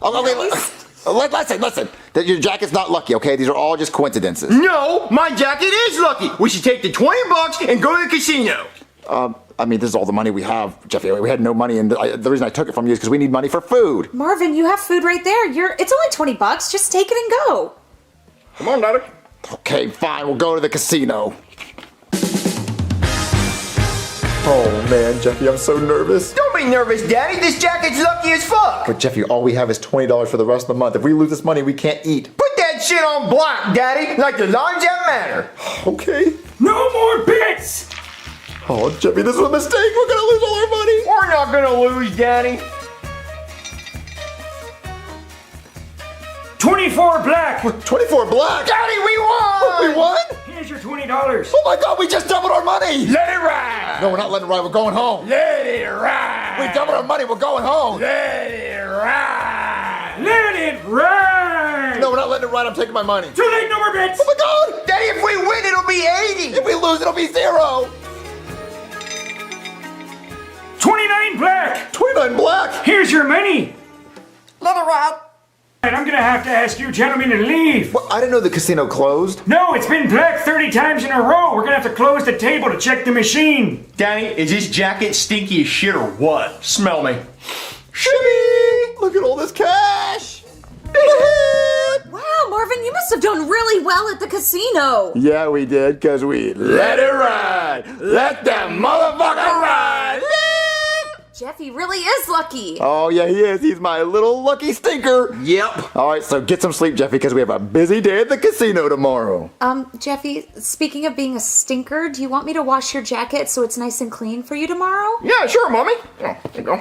Okay, listen. Your jacket's not lucky, okay? These are all just coincidences. No, my jacket is lucky. We should take the 20 bucks and go to the casino. I mean, this is all the money we have, Jeffy. We had no money, and the reason I took it from you is because we need money for food. Marvin, you have food right there. It's only 20 bucks. Just take it and go. Come on, Daddy. Okay, fine. We'll go to the casino. Oh, man, Jeffy, I'm so nervous. Don't be nervous, Daddy. This jacket's lucky as fuck. But, Jeffy, all we have is $20 for the rest of the month. If we lose this money, we can't eat. Put that shit on black, Daddy, like the lives that matter. Okay. No more bits! Oh, Jeffy, this was a mistake. We're gonna lose all our money. We're not gonna lose, Daddy. 24 black! 24 black? Daddy, we won! We won? Here's your $20. Oh my god, we just doubled our money! Let it ride! No, we're not letting it ride. We're going home. Let it ride! We doubled our money. We're going home. Let it ride! Let it ride! No, we're not letting it ride. I'm taking my money. Too late, no more bits! Oh my god! Daddy, if we win, it'll be 80! If we lose, it'll be 0! 29 black! 29 black? Here's your money! Let it ride! And I'm gonna have to ask you gentlemen to leave. Well, I didn't know the casino closed. No, it's been black 30 times in a row. We're gonna have to close the table to check the machine. Daddy, is this jacket stinky as shit or what? Smell me. Shimmy! Look at all this cash! Wow, Marvin, you must have done really well at the casino. Yeah, we did, because we let it ride! Let that motherfucker ride! Jeffy really is lucky. Oh, yeah, he is. He's my little lucky stinker. Yep. All right, so get some sleep, Jeffy, because we have a busy day at the casino tomorrow. Jeffy, speaking of being a stinker, do you want me to wash your jacket so it's nice and clean for you tomorrow? Yeah, sure, Mommy. Oh, there you go.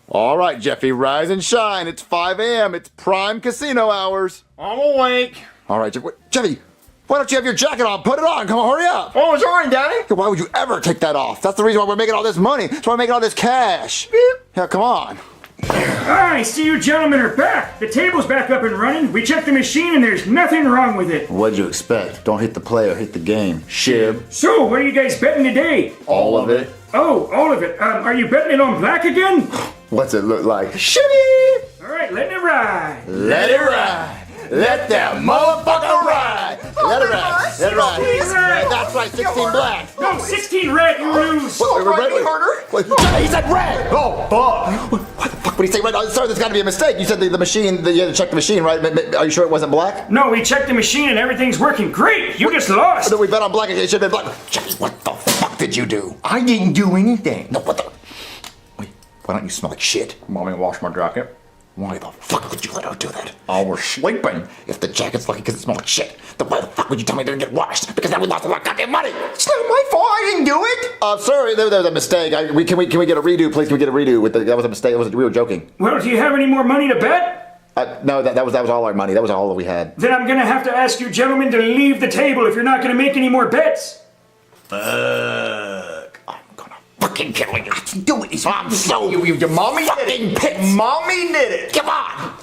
All right, Jeffy, rise and shine. It's 5 a.m. It's prime casino hours. I'm awake. All right, Jeffy, why don't you have your jacket on? Put it on. Come on, hurry up. Oh, sorry, Daddy. Why would you ever take that off? That's the reason why we're making all this money. That's why we're making all this cash. Yeah, come on. I see you gentlemen are back. The table's back up and running. We checked the machine and there's nothing wrong with it. What'd you expect? Don't hit the play or hit the game. Shib. So, what are you guys betting today? All of it. Oh, all of it. Are you betting it on black again? What's it look like? Shibby! All right, letting it ride. Let it ride. Let that motherfucker ride. Let it ride. Let it ride. That's right, 16 black. No, 16 red, you lose. Wait, he said red. Oh, fuck. What the fuck would he say red? Oh, sorry, there's got to be a mistake. You said the machine, you had to check the machine, right? Are you sure it wasn't black? No, we checked the machine and everything's working great. You just lost. No, we bet on black. It should have been black. Jeffy, what the fuck did you do? I didn't do anything. No, what the? Wait, why don't you smell like shit? Mommy washed my jacket. Why the fuck would you let her do that? I was sleeping. If the jacket's lucky because it smells like shit, then why the fuck would you tell me it didn't get washed? Because now we lost a lot of goddamn money. It's not my fault. I didn't do it. Sorry, there was a mistake. Can we get a redo, please? Can we get a redo? That was a mistake. We were joking. Well, do you have any more money to bet? No, that was all our money. That was all that we had. Then I'm gonna have to ask you gentlemen to leave the table if you're not gonna make any more bets. Fuck. I'm gonna fucking kill you. Do it. I'm so your mommy fucking pissed. Mommy did it. Come on.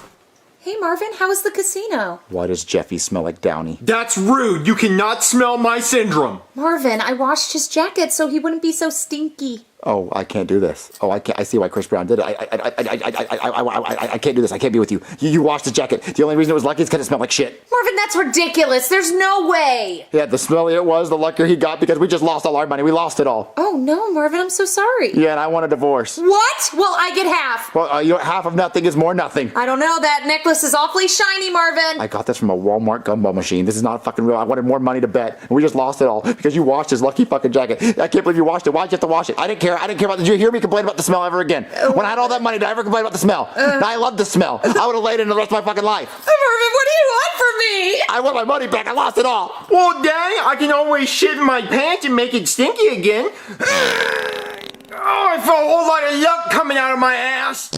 Hey Marvin, how was the casino? Why does Jeffy smell like Downey? That's rude. You cannot smell my syndrome. Marvin, I washed his jacket so he wouldn't be so stinky. Oh, I can't do this. Oh, I can't. I see why Chris Brown did it. I can't do this. I can't be with you. You washed the jacket. The only reason it was lucky is because it smelled like shit. Marvin, that's ridiculous. There's no way. Yeah, the smellier it was, the luckier he got because we just lost all our money. We lost it all. Oh no, Marvin, I'm so sorry. Yeah, and I want a divorce. What? Well, I get half. Well, half of nothing is more nothing. I don't know. That necklace is awfully shiny, Marvin. I got this from a Walmart gumball machine. This is not fucking real. I wanted more money to bet, and we just lost it all because you washed his lucky fucking jacket. I can't believe you washed it. Why'd you have to wash it? I didn't care. Did you hear me complain about the smell ever again? When I had all that money, did I ever complain about the smell? I love the smell. I would have laid in the rest of my fucking life. Marvin, what do you want from me? I want my money back. I lost it all. Well, Daddy, I can always shit in my pants and make it stinky again. Oh, I felt a whole lot of yuck coming out of my ass.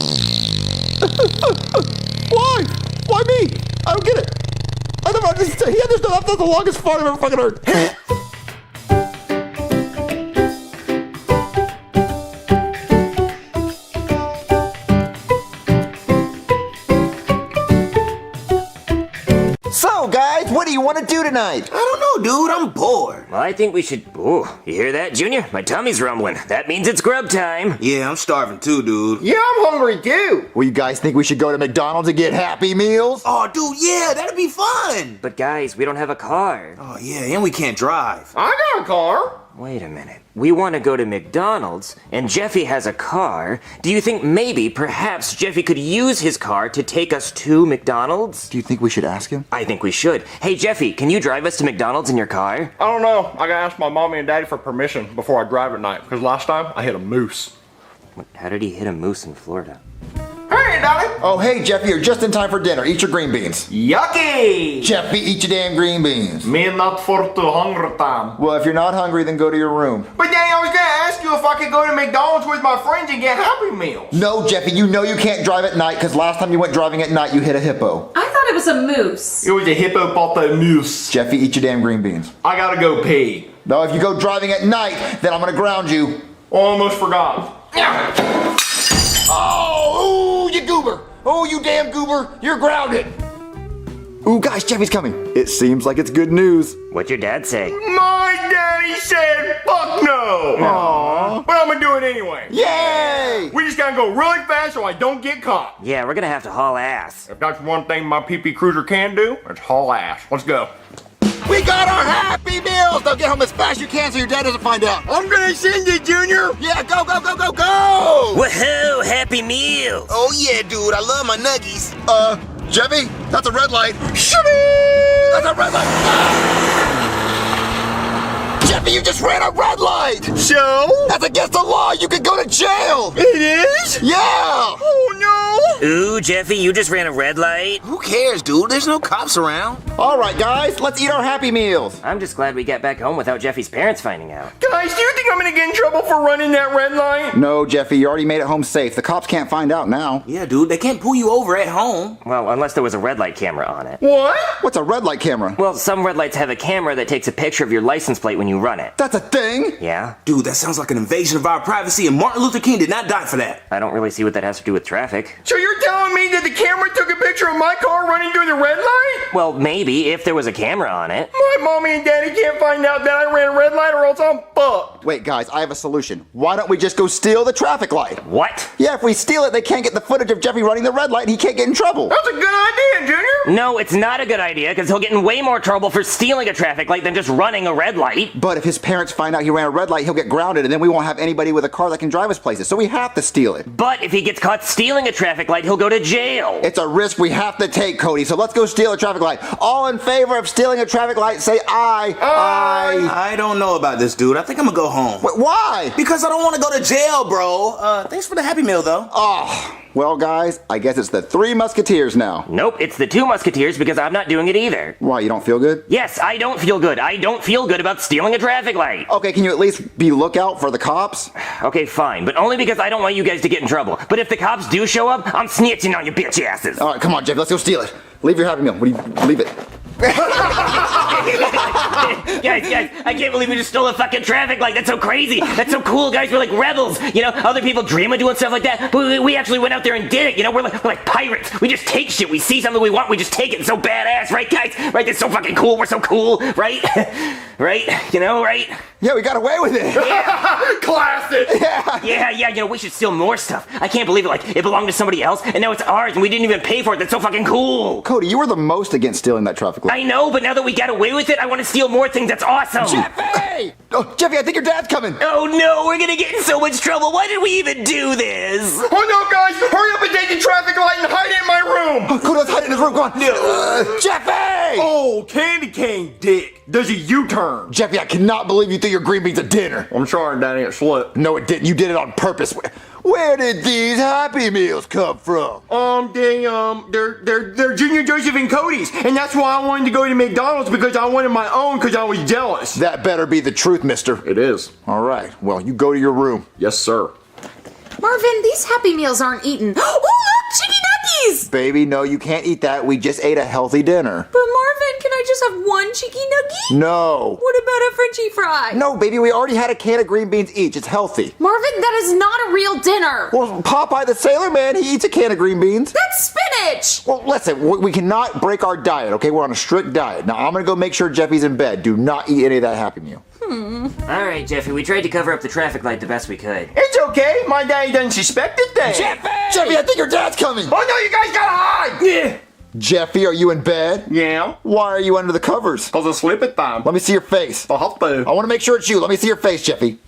Why? Why me? I don't get it. I never understand. Yeah, that's the longest fart I've ever fucking heard. So, guys, what do you want to do tonight? I don't know, dude. I'm bored. Well, I think we should... Ooh, you hear that, Junior? My tummy's rumbling. That means it's grub time. Yeah, I'm starving too, dude. Yeah, I'm hungry too. Well, you guys think we should go to McDonald's and get Happy Meals? Oh, dude, yeah, that'd be fun. But guys, we don't have a car. Oh, yeah, and we can't drive. I got a car. Wait a minute. We want to go to McDonald's, and Jeffy has a car. Do you think perhaps Jeffy could use his car to take us to McDonald's? Do you think we should ask him? I think we should. Hey, Jeffy, can you drive us to McDonald's in your car? I don't know. I gotta ask my mommy and daddy for permission before I drive at night, because last time I hit a moose. How did he hit a moose in Florida? Hey, Daddy. Oh, hey, Jeffy, you're just in time for dinner. Eat your green beans. Yucky. Jeffy, eat your damn green beans. Me not for too hungry time. Well, if you're not hungry, then go to your room. But Daddy, I was gonna ask you if I could go to McDonald's with my friends and get Happy Meals. No, Jeffy, you know you can't drive at night because last time you went driving at night, you hit a hippo. I thought it was a moose. It was a hippopotamus. Jeffy, eat your damn green beans. I gotta go pee. No, if you go driving at night, then I'm gonna ground you. Almost forgot. Oh, you goober! Oh, you damn goober! You're grounded! Ooh, guys, Jeffy's coming. It seems like it's good news. What'd your dad say? My daddy said fuck no. Aww. But I'm gonna do it anyway. Yay! We just gotta go really fast so I don't get caught. Yeah, we're gonna have to haul ass. If that's one thing my PP Cruiser can do, it's haul ass. Let's go. We got our Happy Meals! Now get home as fast as you can so your dad doesn't find out. I'm gonna send you, Junior. Yeah, go, go, go, go, go! Woohoo! Happy Meals! Oh, yeah, dude. I love my nuggies. Jeffy, that's a red light. Shimmy! That's a red light. Jeffy, you just ran a red light! So? That's against the law! You could go to jail! It is? Yeah! Oh, no! Ooh, Jeffy, you just ran a red light. Who cares, dude? There's no cops around. Alright, guys, let's eat our Happy Meals. I'm just glad we got back home without Jeffy's parents finding out. Guys, do you think I'm gonna get in trouble for running that red light? No, Jeffy, you already made it home safe. The cops can't find out now. Yeah, dude, they can't pull you over at home. Well, unless there was a red light camera on it. What? What's a red light camera? Well, some red lights have a camera that takes a picture of your license plate when you run it. That's a thing? Yeah? Dude, that sounds like an invasion of our privacy, and Martin Luther King did not die for that. I don't really see what that has to do with traffic. So you're telling me that the camera took a picture of my car running through the red light? Well, maybe, if there was a camera on it. My mommy and daddy can't find out that I ran a red light or else I'm fucked. Wait, guys, I have a solution. Why don't we just go steal the traffic light? What? Yeah, if we steal it, they can't get the footage of Jeffy running the red light and he can't get in trouble. That's a good idea, Junior. No, it's not a good idea, because he'll get in way more trouble for stealing a traffic light than just running a red light. But if his parents find out he ran a red light, he'll get grounded and then we won't have anybody with a car that can drive us places. So we have to steal it. But if he gets caught stealing a traffic light, he'll go to jail. It's a risk we have to take, Cody. So let's go steal a traffic light. All in favor of stealing a traffic light, say aye. Aye. I don't know about this, dude. I think I'm gonna go home. Wait, why? Because I don't want to go to jail, bro. Thanks for the Happy Meal, though. Oh, well, guys, I guess it's the Three Musketeers now. Nope, it's the Two Musketeers because I'm not doing it either. Why, you don't feel good? Yes, I don't feel good. I don't feel good about stealing a traffic light. Okay, can you at least be lookout for the cops? Okay, fine, but only because I don't want you guys to get in trouble. But if the cops do show up, I'm snitching on you bitch asses. All right, come on, Jeff, let's go steal it. Leave your Happy Meal. What do you leave it? Guys, I can't believe we just stole a fucking traffic light. That's so crazy. That's so cool, guys. We're like rebels. You know, other people dream of doing stuff like that, but we actually went out there and did it. You know, we're like pirates. We just take shit. We see something we want, we just take it. It's so badass, right, guys? Right? That's so fucking cool. We're so cool, right? Right? You know, right? Yeah, we got away with it. Yeah. Classic. Yeah, you know, we should steal more stuff. I can't believe it. Like, it belonged to somebody else, and now it's ours, and we didn't even pay for it. That's so fucking cool. Cody, you were the most against stealing that traffic light. I know, but now that we got away with it, I want to steal more things. That's awesome. Jeffy! Oh, Jeffy, I think your dad's coming. Oh no, we're gonna get in so much trouble. Why did we even do this? Oh no, guys! Hurry up and take the traffic light and hide it in my room! Oh, Cody, let's hide it in his room. Go on. Jeffy! Oh, candy cane dick does a U-turn. Jeffy, I cannot believe you threw your green beans at dinner. I'm sorry, Daddy, it slipped. No, it didn't. You did it on purpose. Where did these Happy Meals come from? They're Junior, Joseph, and Cody's, and that's why I wanted to go to McDonald's because I wanted my own because I was jealous. That better be the truth, mister. It is. All right. Well, you go to your room. Yes, sir. Marvin, these Happy Meals aren't eaten. Oh, look, chicken nuggies! Baby, no, you can't eat that. We just ate a healthy dinner. But Marvin, can I just have one chicken nuggie? No. What about a Frenchie fry? No, baby, we already had a can of green beans each. It's healthy. Marvin, that is not a real dinner. Well, Popeye the Sailor Man, he eats a can of green beans. That's spinach! Well, listen, we cannot break our diet, okay? We're on a strict diet. Now, I'm gonna go make sure Jeffy's in bed. Do not eat any of that Happy Meal. Alright, Jeffy, we tried to cover up the traffic light the best we could. It's okay. My daddy doesn't suspect a thing. Jeffy, I think your dad's coming. Oh no, you guys gotta hide! Yeah. Jeffy, are you in bed? Yeah. Why are you under the covers? Because I sleep at time. Let me see your face. I have to. I want to make sure it's you. Let me see your face, Jeffy.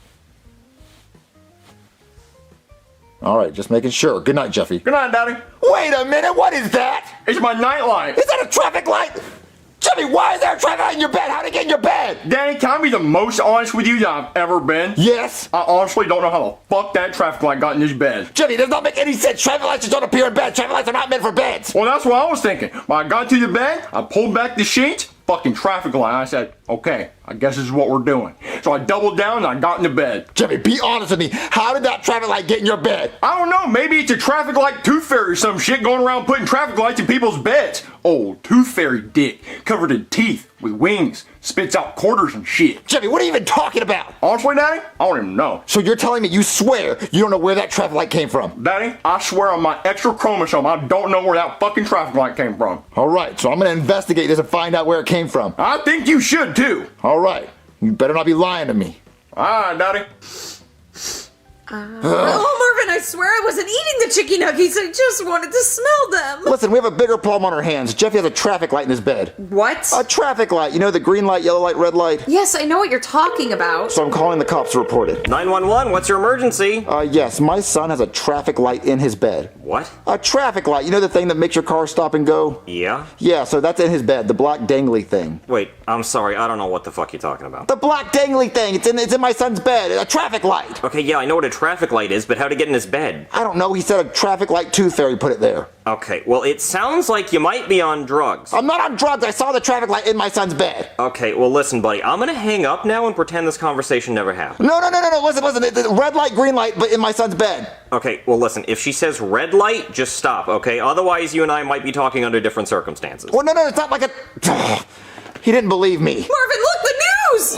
All right, just making sure. Good night, Jeffy. Good night, Daddy. Wait a minute, what is that? It's my night light. Is that a traffic light? Jeffy, why is there a traffic light in your bed? How'd it get in your bed? Daddy, can I be the most honest with you that I've ever been? Yes. I honestly don't know how the fuck that traffic light got in this bed. Jeffy, it does not make any sense. Traffic lights just don't appear in bed. Traffic lights are not meant for beds. Well, that's what I was thinking. When I got to the bed, I pulled back the sheets, fucking traffic light. I said, okay, I guess this is what we're doing. So I doubled down and I got into bed. Jeffy, be honest with me. How did that traffic light get in your bed? I don't know. Maybe it's a traffic light tooth fairy or some shit going around putting traffic lights in people's beds. Oh, tooth fairy dick, covered in teeth with wings, spits out quarters and shit. Jeffy, what are you even talking about? Honestly, Daddy, I don't even know. So you're telling me you swear you don't know where that traffic light came from? Daddy, I swear on my extra chromosome, I don't know where that fucking traffic light came from. All right, so I'm going to investigate this and find out where it came from. I think you should too. All right, you better not be lying to me. All right, Daddy. Oh, Marvin, I swear I wasn't eating the chicken nuggets. I just wanted to smell them. Listen, we have a bigger problem on our hands. Jeffy has a traffic light in his bed. What? A traffic light. You know, the green light, yellow light, red light? Yes, I know what you're talking about. So I'm calling the cops to report it. 911, what's your emergency? Yes, my son has a traffic light in his bed. What? A traffic light. You know the thing that makes your car stop and go? Yeah? Yeah, so that's in his bed, the black dangly thing. Wait, I'm sorry, I don't know what the fuck you're talking about. The black dangly thing. It's in my son's bed. A traffic light. Okay, yeah, I know what a traffic light is, but how'd it get in his bed? I don't know. He said a traffic light tooth fairy put it there. Okay, well, it sounds like you might be on drugs. I'm not on drugs. I saw the traffic light in my son's bed. Okay, well, listen, buddy, I'm gonna hang up now and pretend this conversation never happened. No. Listen. It's red light, green light, but in my son's bed. Okay, well, listen, if she says red light, just stop, okay? Otherwise, you and I might be talking under different circumstances. Well, no, it's not like a... He didn't believe me. Marvin, look, the news!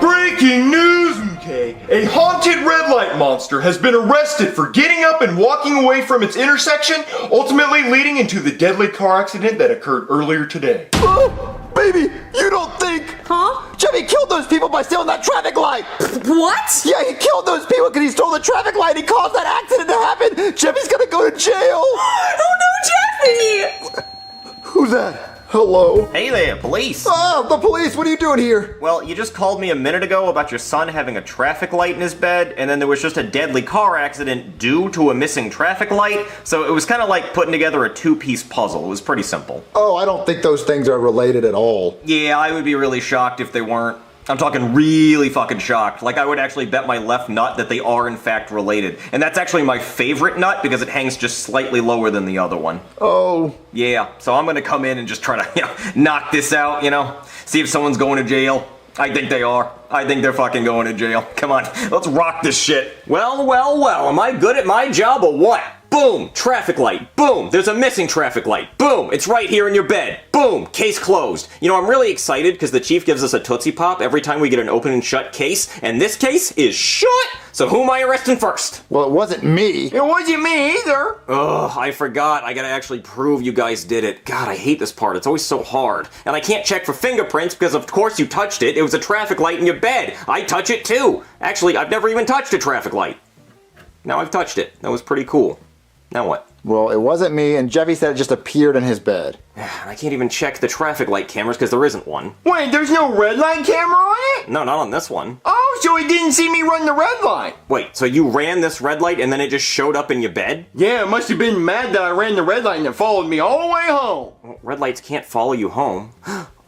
Breaking news, MK! A haunted red light monster has been arrested for getting up and walking away from its intersection, ultimately leading into the deadly car accident that occurred earlier today. Oh, baby, you don't think... Huh? Jeffy killed those people by stealing that traffic light! What? Yeah, he killed those people because he stole the traffic light. He caused that accident to happen. Jeffy's gonna go to jail. Oh no, Jeffy! Who's that? Hello? Hey there, police! Oh, the police, what are you doing here? Well, you just called me a minute ago about your son having a traffic light in his bed, and then there was just a deadly car accident due to a missing traffic light, so it was kind of like putting together a two-piece puzzle. It was pretty simple. Oh, I don't think those things are related at all. Yeah, I would be really shocked if they weren't. I'm talking really fucking shocked. Like, I would actually bet my left nut that they are in fact related. And that's actually my favorite nut because it hangs just slightly lower than the other one. Oh. Yeah, so I'm gonna come in and just try to, knock this out, see if someone's going to jail. I think they are. I think they're fucking going to jail. Come on, let's rock this shit. Well, am I good at my job or what? Boom, traffic light. Boom, there's a missing traffic light. Boom, it's right here in your bed. Boom, case closed. I'm really excited because the chief gives us a Tootsie Pop every time we get an open and shut case, and this case is shut. So who am I arresting first? Well, it wasn't me. It wasn't me either. Ugh, I forgot. I gotta actually prove you guys did it. God, I hate this part. It's always so hard. And I can't check for fingerprints because of course you touched it. It was a traffic light in your bed. I touch it too. Actually, I've never even touched a traffic light. Now I've touched it. That was pretty cool. Now what? Well, it wasn't me, and Jeffy said it just appeared in his bed. I can't even check the traffic light cameras because there isn't one. Wait, there's no red light camera on it? No, not on this one. Oh, so he didn't see me run the red light. Wait, so you ran this red light and then it just showed up in your bed? Yeah, it must have been mad that I ran the red light and it followed me all the way home. Well, red lights can't follow you home.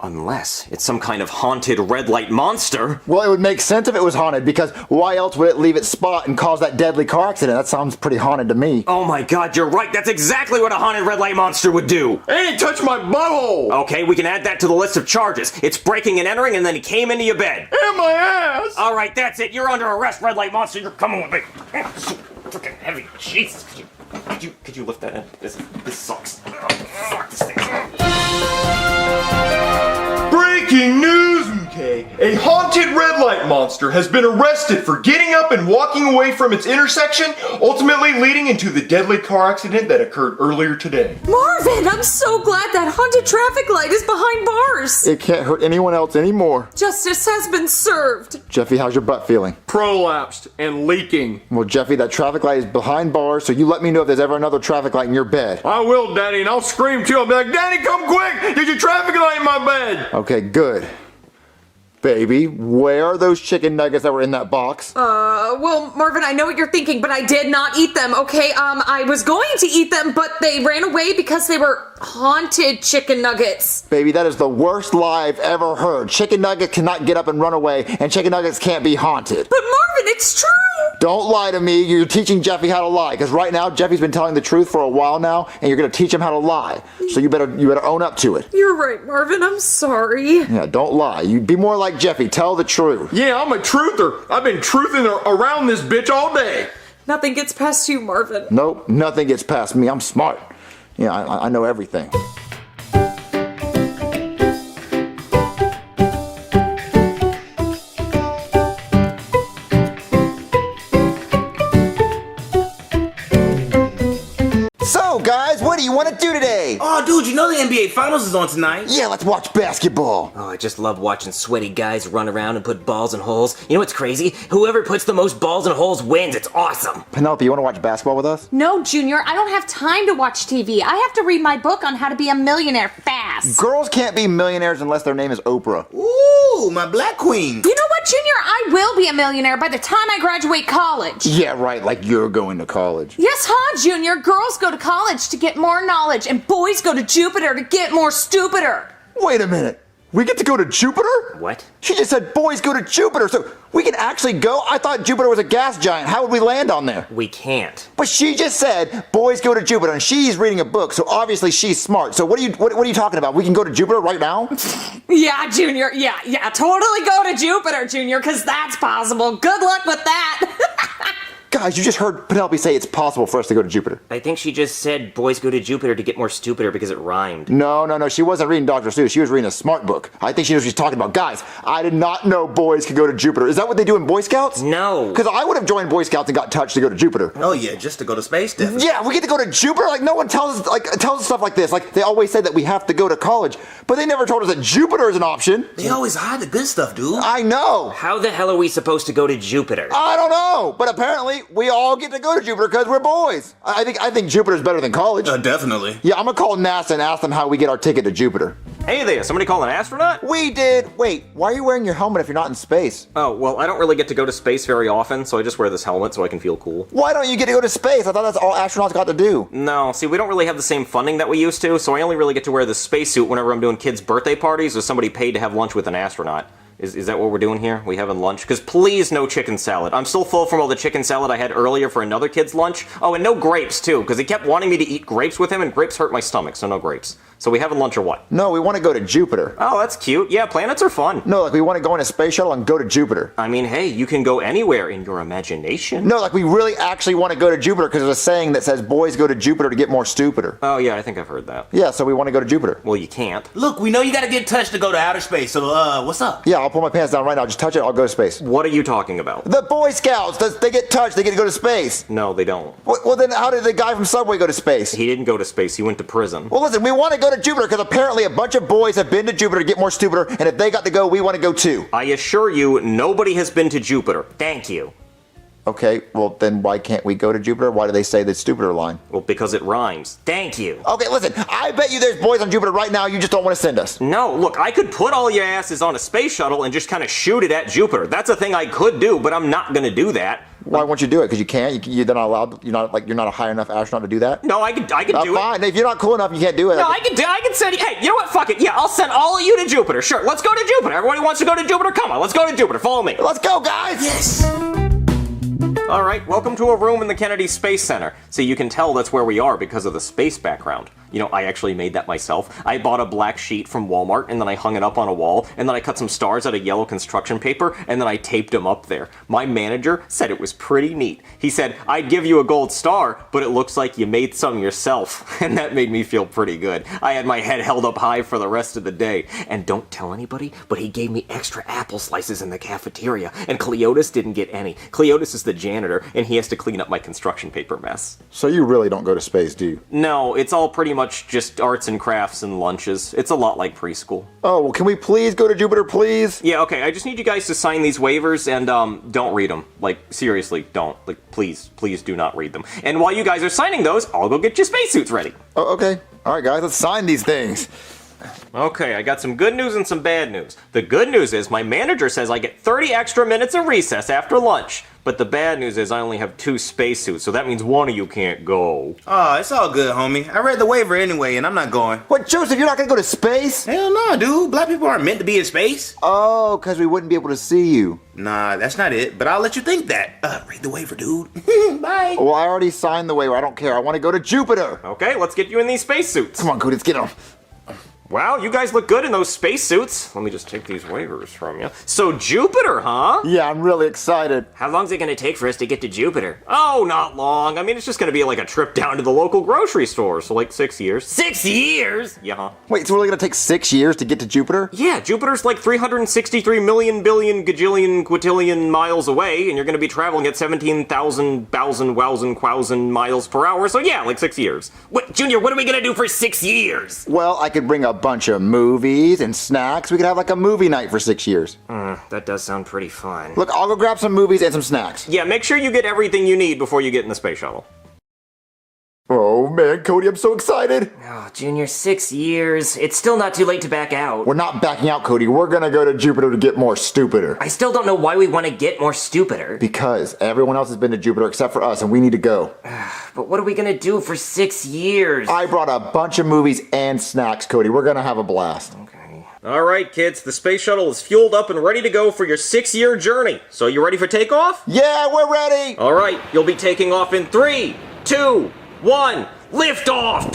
Unless it's some kind of haunted red light monster. Well, it would make sense if it was haunted, because why else would it leave its spot and cause that deadly car accident? That sounds pretty haunted to me. Oh my god, you're right. That's exactly what a haunted red light monster would do. And it touched my butthole. Okay, we can add that to the list of charges. It's breaking and entering, and then he came into your bed. And my ass. All right, that's it. You're under arrest, red light monster. You're coming with me. So freaking heavy. Jesus. Could you lift that in? This sucks. Oh, fuck this thing. Breaking news, MK! A haunted red light monster has been arrested for getting up and walking away from its intersection, ultimately leading into the deadly car accident that occurred earlier today. Marvin, I'm so glad that haunted traffic light is behind bars. It can't hurt anyone else anymore. Justice has been served. Jeffy, how's your butt feeling? Prolapsed and leaking. Well, Jeffy, that traffic light is behind bars, so you let me know if there's ever another traffic light in your bed. I will, Daddy, and I'll scream too. I'll be like, Daddy, come quick! There's a traffic light in my bed! Okay, good. Baby, where are those chicken nuggets that were in that box? Well, Marvin, I know what you're thinking, but I did not eat them, okay? I was going to eat them, but they ran away because they were haunted chicken nuggets. Baby, that is the worst lie I've ever heard. Chicken nuggets cannot get up and run away, and chicken nuggets can't be haunted. But Marvin, it's true! Don't lie to me. You're teaching Jeffy how to lie, because right now, Jeffy's been telling the truth for a while now, and you're gonna teach him how to lie. So you better own up to it. You're right, Marvin, I'm sorry. Yeah, don't lie. You be more like Jeffy. Tell the truth. Yeah, I'm a truther. I've been truthing around this bitch all day. Nothing gets past you, Marvin. Nope, nothing gets past me. I'm smart. Yeah, I know everything. So, guys, what do do you want to do today? Oh, dude, you know the NBA Finals is on tonight. Yeah, let's watch basketball. Oh, I just love watching sweaty guys run around and put balls in holes. You know what's crazy? Whoever puts the most balls in holes wins. It's awesome. Penelope, you want to watch basketball with us? No, Junior, I don't have time to watch TV. I have to read my book on how to be a millionaire fast. Girls can't be millionaires unless their name is Oprah. Ooh, my black queen. You know what, Junior? I will be a millionaire by the time I graduate college. Yeah, right, like you're going to college. Yes, huh, Junior? Girls go to college to get more knowledge, and boys go to Jupiter to get more stupider. Wait a minute. We get to go to Jupiter? What? She just said boys go to Jupiter, so we can actually go? I thought Jupiter was a gas giant. How would we land on there? We can't. But she just said boys go to Jupiter, and she's reading a book, so obviously she's smart. So what are you talking about? We can go to Jupiter right now? Yeah, Junior. Yeah. Totally go to Jupiter, Junior, because that's possible. Good luck with that. Guys, you just heard Penelope say it's possible for us to go to Jupiter. I think she just said boys go to Jupiter to get more stupider because it rhymed. No. She wasn't reading Dr. Seuss. She was reading a smart book. I think she knows what she's talking about. Guys, I did not know boys could go to Jupiter. Is that what they do in Boy Scouts? No. Because I would have joined Boy Scouts and got touched to go to Jupiter. Oh yeah, just to go to space, definitely. Yeah, we get to go to Jupiter? Like, no one tells us stuff like this. Like, they always say that we have to go to college, but they never told us that Jupiter is an option. They always hide the good stuff, dude. I know. How the hell are we supposed to go to Jupiter? I don't know, but apparently we all get to go to Jupiter because we're boys. I think Jupiter's better than college. Definitely. Yeah, I'm gonna call NASA and ask them how we get our ticket to Jupiter. Hey there, somebody call an astronaut? We did. Wait, why are you wearing your helmet if you're not in space? Oh, well, I don't really get to go to space very often, so I just wear this helmet so I can feel cool. Why don't you get to go to space? I thought that's all astronauts got to do. No, see, we don't really have the same funding that we used to, so I only really get to wear the spacesuit whenever I'm doing kids' birthday parties or somebody paid to have lunch with an astronaut. Is that what we're doing here? We having lunch? Because please, no chicken salad. I'm still full from all the chicken salad I had earlier for another kid's lunch. Oh, and no grapes, too, because he kept wanting me to eat grapes with him, and grapes hurt my stomach, so no grapes. So we having lunch or what? No, we want to go to Jupiter. Oh, that's cute. Yeah, planets are fun. No, like we want to go in a space shuttle and go to Jupiter. I mean, hey, you can go anywhere in your imagination. No, like we really actually want to go to Jupiter because there's a saying that says boys go to Jupiter to get more stupider. Oh, yeah, I think I've heard that. Yeah, so we want to go to Jupiter. Well, you can't. Look, we know you gotta get touched to go to outer space, so what's up? Yeah, I'll pull my pants down right now. Just touch it, I'll go to space. What are you talking about? The Boy Scouts, they get touched, they get to go to space. No, they don't. Well, then how did the guy from Subway go to space? He didn't go to space, he went to prison. Well, listen, we want to go to Jupiter because apparently a bunch of boys have been to Jupiter to get more stupider, and if they got to go, we want to go too. I assure you, nobody has been to Jupiter. Thank you. Okay, well then why can't we go to Jupiter? Why do they say the stupider line? Well, because it rhymes. Thank you. Okay, listen, I bet you there's boys on Jupiter right now, you just don't want to send us. No, look, I could put all your asses on a space shuttle and just kind of shoot it at Jupiter. That's a thing I could do, but I'm not gonna do that. Why won't you do it? Because you can't? You're not allowed? You're not a high enough astronaut to do that? No, I could do it. Fine, if you're not cool enough, you can't do it. No, I can send you. Hey, you know what? Fuck it. Yeah, I'll send all of you to Jupiter. Sure, let's go to Jupiter. Everybody wants to go to Jupiter? Come on, let's go to Jupiter. Follow me. Let's go, guys! Yes! Alright, welcome to a room in the Kennedy Space Center. So you can tell that's where we are because of the space background. You know, I actually made that myself. I bought a black sheet from Walmart, and then I hung it up on a wall, and then I cut some stars out of yellow construction paper, and then I taped them up there. My manager said it was pretty neat. He said, I'd give you a gold star, but it looks like you made some yourself. And that made me feel pretty good. I had my head held up high for the rest of the day. And don't tell anybody, but he gave me extra apple slices in the cafeteria, and Cleotis didn't get any. Cleotis is the janitor, and he has to clean up my construction paper mess. So you really don't go to space, do you? No, it's all pretty much just arts and crafts and lunches. It's a lot like preschool. Oh, well, can we please go to Jupiter, please? Yeah, okay, I just need you guys to sign these waivers and, don't read them. Like, seriously, don't. Like, please do not read them. And while you guys are signing those, I'll go get your spacesuits ready. Oh, okay. All right, guys, let's sign these things. Okay, I got some good news and some bad news. The good news is my manager says I get 30 extra minutes of recess after lunch. But the bad news is I only have 2 spacesuits, so that means one of you can't go. Oh, it's all good, homie. I read the waiver anyway, and I'm not going. What, Joseph, you're not gonna go to space? Hell no, dude. Black people aren't meant to be in space. Oh, because we wouldn't be able to see you. Nah, that's not it, but I'll let you think that. Read the waiver, dude. Bye. Well, I already signed the waiver. I don't care. I want to go to Jupiter. Okay, let's get you in these spacesuits. Come on, Cody, let's get them. Wow, you guys look good in those spacesuits. Let me just take these waivers from you. So Jupiter, huh? Yeah, I'm really excited. How long's it gonna take for us to get to Jupiter? Oh, not long. I mean, it's just gonna be like a trip down to the local grocery store, so like 6 years. 6 years? Yeah. Wait, it's really gonna take 6 years to get to Jupiter? Yeah, Jupiter's like 363 million billion gajillion quintillion miles away, and you're gonna be traveling at 17,000 wowsand miles per hour, so yeah, like 6 years. What, Junior, what are we gonna do for 6 years? Well, I could bring a bunch of movies and snacks. We could have like a movie night for 6 years. That does sound pretty fun. Look, I'll go grab some movies and some snacks. Yeah, make sure you get everything you need before you get in the space shuttle. Oh man, Cody, I'm so excited. Oh, Junior, 6 years. It's still not too late to back out. We're not backing out, Cody. We're gonna go to Jupiter to get more stupider. I still don't know why we want to get more stupider. Because everyone else has been to Jupiter except for us, and we need to go. But what are we gonna do for 6 years? I brought a bunch of movies and snacks, Cody. We're gonna have a blast. Alright, kids, the space shuttle is fueled up and ready to go for your 6-year journey. So you ready for takeoff? Yeah, we're ready! Alright, you'll be taking off in 3, 2, 1, lift off!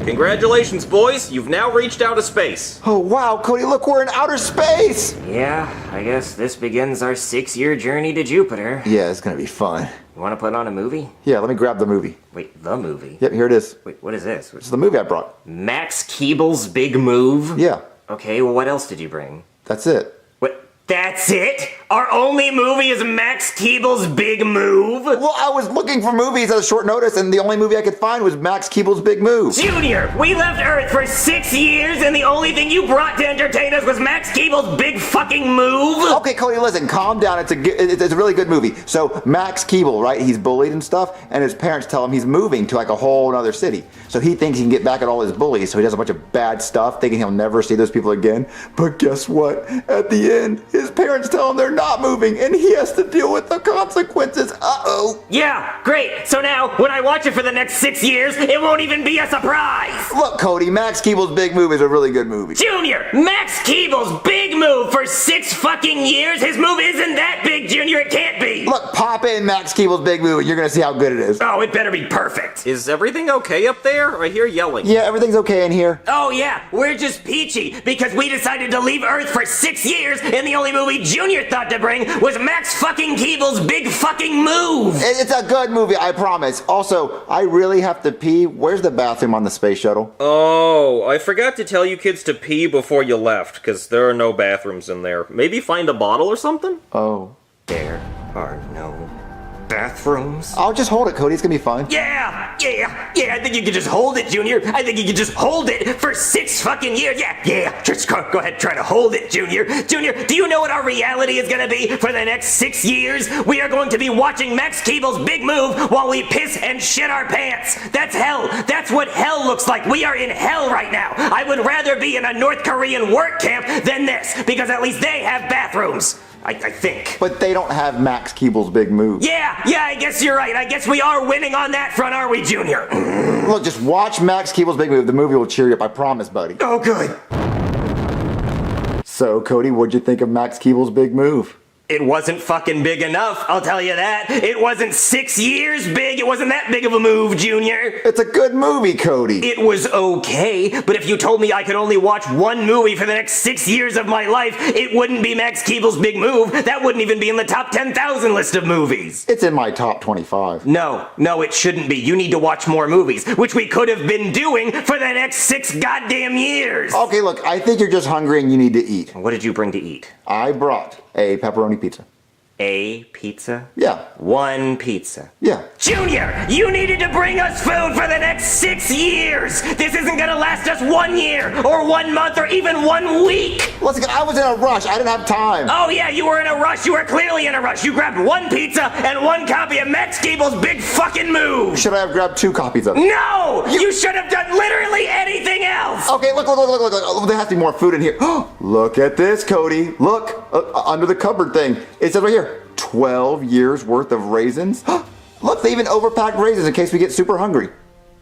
Congratulations, boys. You've now reached outer space. Oh, wow, Cody, look, we're in outer space! Yeah, I guess this begins our 6-year journey to Jupiter. Yeah, it's gonna be fun. You wanna put on a movie? Yeah, let me grab the movie. Wait, the movie? Yep, here it is. Wait, what is this? It's the movie I brought. Max Keeble's Big Move? Yeah. Okay, well, what else did you bring? That's it. What? That's it? Our only movie is Max Keeble's Big Move? Well, I was looking for movies at a short notice, and the only movie I could find was Max Keeble's Big Move. Junior, we left Earth for 6 years, and the only thing you brought to entertain us was Max Keeble's Big fucking Move? Okay, Cody, listen, calm down. It's a really good movie. So Max Keeble, right? He's bullied and stuff, and his parents tell him he's moving to like a whole other city. So he thinks he can get back at all his bullies. So he does a bunch of bad stuff, thinking he'll never see those people again. But guess what? At the end, his parents tell him they're not moving, and he has to deal with the consequences. Uh-oh. Yeah, great. So now, when I watch it for the next 6 years, it won't even be a surprise. Look, Cody, Max Keeble's Big Move is a really good movie. Junior, Max Keeble's Big Move for 6 fucking years? His move isn't that big, Junior. It can't be. Look, pop in Max Keeble's Big Move, and you're gonna see how good it is. Oh, it better be perfect. Is everything okay up there? I hear yelling. Yeah, everything's okay in here. Oh yeah, we're just peachy because we decided to leave Earth for 6 years, and the only movie Junior thought to bring was Max fucking Keeble's Big fucking Move. It's a good movie, I promise. Also, I really have to pee. Where's the bathroom on the space shuttle? Oh, I forgot to tell you kids to pee before you left, because there are no bathrooms in there. Maybe find a bottle or something? Oh. There are no bathrooms. I'll just hold it, Cody. It's gonna be fine. Yeah, I think you can just hold it, Junior. I think you can just hold it for 6 fucking years. Yeah, just go ahead, try to hold it, Junior. Junior, do you know what our reality is gonna be for the next 6 years? We are going to be watching Max Keeble's Big Move while we piss and shit our pants. That's hell. That's what hell looks like. We are in hell right now. I would rather be in a North Korean work camp than this, because at least they have bathrooms. I think. But they don't have Max Keeble's Big Move. Yeah, I guess you're right. I guess we are winning on that front, are we, Junior? Look, just watch Max Keeble's Big Move. The movie will cheer you up, I promise, buddy. Oh, good. So, Cody, what'd you think of Max Keeble's Big Move? It wasn't fucking big enough, I'll tell you that. It wasn't 6 years big. It wasn't that big of a move, Junior. It's a good movie, Cody. It was okay, but if you told me I could only watch one movie for the next 6 years of my life, it wouldn't be Max Keeble's Big Move. That wouldn't even be in the top 10,000 list of movies. It's in my top 25. No, it shouldn't be. You need to watch more movies, which we could have been doing for the next 6 goddamn years. Okay, look, I think you're just hungry and you need to eat. What did you bring to eat? I brought a pepperoni pizza. A pizza? Yeah. One pizza. Yeah. Junior, you needed to bring us food for the next 6 years! This isn't gonna last us 1 year, or 1 month, or even 1 week! Listen, I was in a rush. I didn't have time. Oh yeah, you were in a rush. You were clearly in a rush. You grabbed 1 pizza and 1 copy of Max Keeble's Big fucking Move! Should I have grabbed 2 copies of it? No! You should have done literally anything else! Okay, look. Oh, there has to be more food in here. Look at this, Cody. Look, under the cupboard thing. It says right here, 12 years worth of raisins. Look, they even overpacked raisins in case we get super hungry.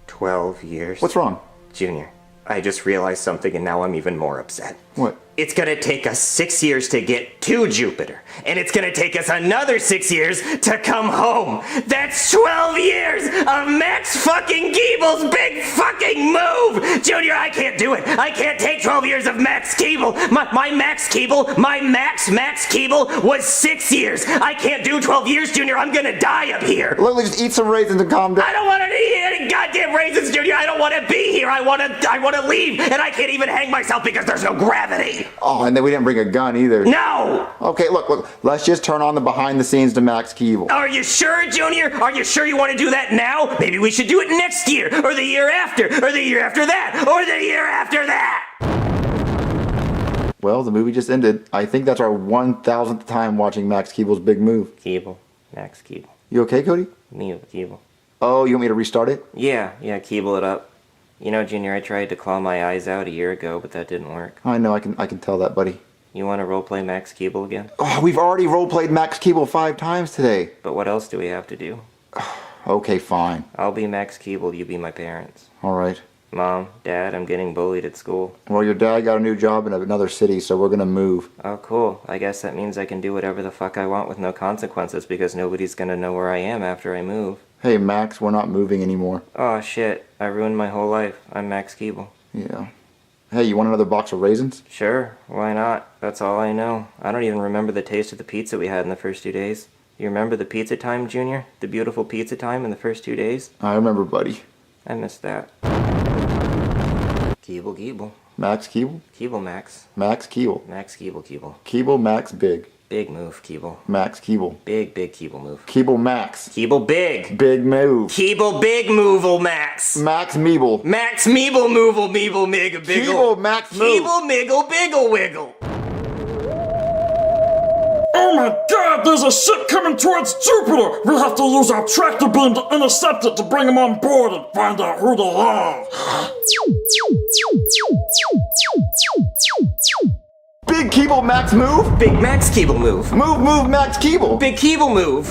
12 years? What's wrong? Junior, I just realized something and now I'm even more upset. What? It's gonna take us 6 years to get to Jupiter, and it's gonna take us another 6 years to come home. That's 12 years of Max fucking Keeble's big fucking move! Junior, I can't do it. I can't take 12 years of Max Keeble. My Max Keeble, my Max Keeble was 6 years. I can't do 12 years, Junior. I'm gonna die up here. Literally, just eat some raisins and calm down. I don't want to eat any goddamn raisins, Junior. I don't want to be here. I want to leave, and I can't even hang myself because there's no gravity. Oh, and then we didn't bring a gun either. No! Okay, look, let's just turn on the behind the scenes to Max Keeble. Are you sure, Junior? Are you sure you want to do that now? Maybe we should do it next year, or the year after, or the year after that, or the year after that! Well, the movie just ended. I think that's our 1,000th time watching Max Keeble's big move. Keeble. Max Keeble. You okay, Cody? Me, Keeble. Oh, you want me to restart it? Yeah, Keeble it up. You know, Junior, I tried to claw my eyes out a year ago, but that didn't work. I know, I can tell that, buddy. You want to roleplay Max Keeble again? Oh, we've already roleplayed Max Keeble 5 times today. But what else do we have to do? Okay, fine. I'll be Max Keeble, you be my parents. All right. Mom, Dad, I'm getting bullied at school. Well, your dad got a new job in another city, so we're gonna move. Oh, cool. I guess that means I can do whatever the fuck I want with no consequences because nobody's gonna know where I am after I move. Hey, Max, we're not moving anymore. Oh, shit. I ruined my whole life. I'm Max Keeble. Yeah. Hey, you want another box of raisins? Sure. Why not? That's all I know. I don't even remember the taste of the pizza we had in the first 2 days. You remember the pizza time, Junior? The beautiful pizza time in the first 2 days? I remember, buddy. I missed that. Keeble. Max Keeble? Keeble Max. Max Keeble. Max Keeble. Keeble Max Big. Big move, Keeble. Max Keeble. Big Keeble move. Keeble Max. Keeble Big. Big move. Keeble Big Move'll Max. Max Meeble. Max Meeble Move'll Meeble Mega Biggle. Keeble Max Move. Keeble Miggle Biggle Wiggle. Oh my god, there's a ship coming towards Jupiter! We have to use our tractor beam to intercept it to bring them on board and find out who they are. Big Keeble Max Move? Big Max Keeble Move. Move Max Keeble. Big Keeble Move.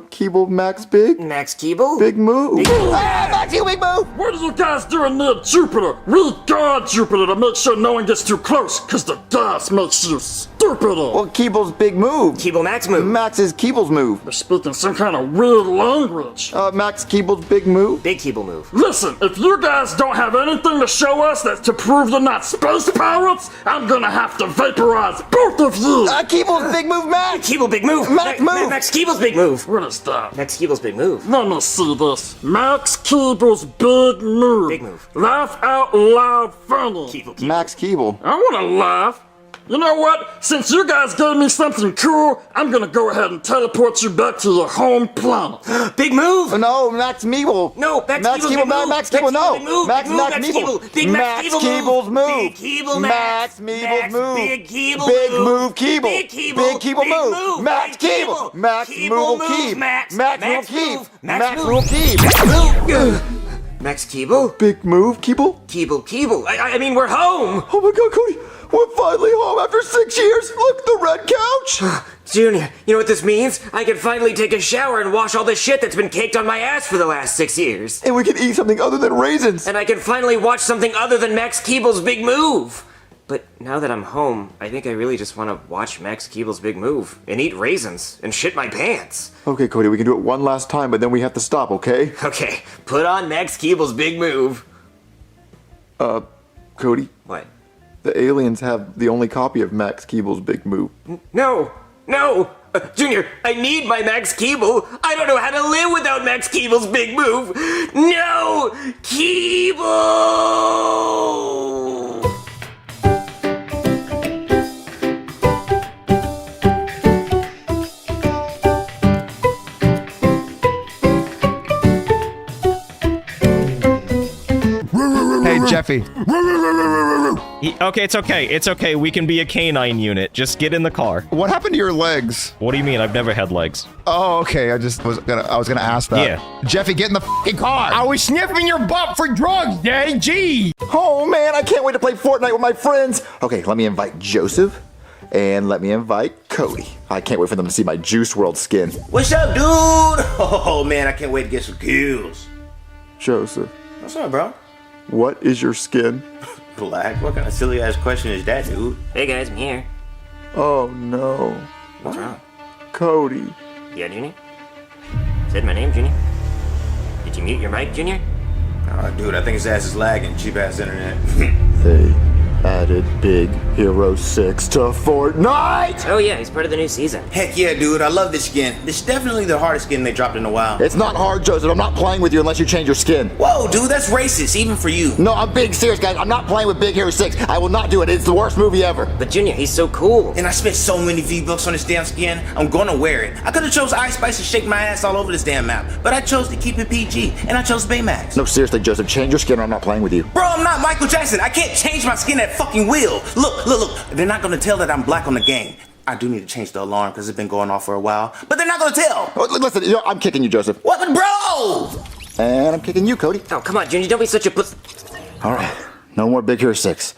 Keeble Max Big? Max Keeble? Big Move. Max Keeble Big Move! What are you guys doing near Jupiter? We guard Jupiter to make sure no one gets too close, cause the gas makes you stupider. Well, Keeble's Big Move. Keeble Max Move. Max is Keeble's move. They're speaking some kind of weird language. Max Keeble's Big Move. Big Keeble Move. Listen, if you guys don't have anything to show us that's to prove you're not space pirates, I'm gonna have to vaporize both of you. Keeble's Big Move, Max. Keeble Big Move. Max Move. Max Keeble's Big Move. What is that? Max Keeble's Big Move. Let me see this. Max Keeble's Big Move. Big Move. Laugh out loud funny. Keeble. Max Keeble. I wanna laugh. You know what? Since you guys gave me something cool, I'm gonna go ahead and teleport you back to your home planet. Big Move! No, Max Meeble. No, Max Keeble, Max Keeble, no. Max Keeble. Big Max Keeble's move. Big Keeble Max Meeble's move. Big Keeble Big move Keeble. Big Keeble. Big Keeble move. Max Keeble. Max Move Keeble. Max Move Keeble. Max Move Keeble. Max Keeble? Big move Keeble. Keeble. I mean, we're home. Oh my god, Cody. We're finally home after 6 years. Look, the red couch. Junior, you know what this means? I can finally take a shower and wash all the shit that's been caked on my ass for the last 6 years. And we can eat something other than raisins. And I can finally watch something other than Max Keeble's Big Move. But now that I'm home, I think I really just want to watch Max Keeble's Big Move and eat raisins and shit my pants. Okay, Cody, we can do it one last time, but then we have to stop, okay? Okay, put on Max Keeble's Big Move. Cody? What? The aliens have the only copy of Max Keeble's Big Move. No! Junior, I need my Max Keeble. I don't know how to live without Max Keeble's Big Move. No! Keeble! Hey, Jeffy. Okay, it's okay. We can be a canine unit. Just get in the car. What happened to your legs? What do you mean? I've never had legs. Oh, okay. I was gonna ask that. Yeah. Jeffy, get in the fucking car. I was sniffing your butt for drugs, Daddy. Gee. Oh man, I can't wait to play Fortnite with my friends. Okay, let me invite Joseph. And let me invite Cody. I can't wait for them to see my Juice WRLD skin. What's up, dude? Oh man, I can't wait to get some kills. Joseph. What's up, bro? What is your skin? Black? What kind of silly ass question is that, dude? Hey guys, I'm here. Oh no. What's wrong? Cody. Yeah, Junior? Said my name, Junior. Did you mute your mic, Junior? Oh, dude, I think his ass is lagging. Cheap ass internet. They added Big Hero 6 to Fortnite! Oh yeah, he's part of the new season. Heck yeah, dude. I love this skin. This is definitely the hardest skin they dropped in a while. It's not hard, Joseph. I'm not playing with you unless you change your skin. Whoa, dude, that's racist, even for you. No, I'm being serious, guys. I'm not playing with Big Hero 6. I will not do it. It's the worst movie ever. But Junior, he's so cool. And I spent so many V-Bucks on this damn skin, I'm gonna wear it. I could've chose Ice Spice and shake my ass all over this damn map, but I chose to keep it PG, and I chose Baymax. No, seriously, Joseph. Change your skin or I'm not playing with you. Bro, I'm not Michael Jackson. I can't change my skin at fucking will. Look. They're not gonna tell that I'm black on the game. I do need to change the alarm because it's been going off for a while, but they're not gonna tell. Oh, listen, I'm kicking you, Joseph. What, bro? And I'm kicking you, Cody. Oh, come on, Junior, don't be such a puss. All right, no more Big Hero 6.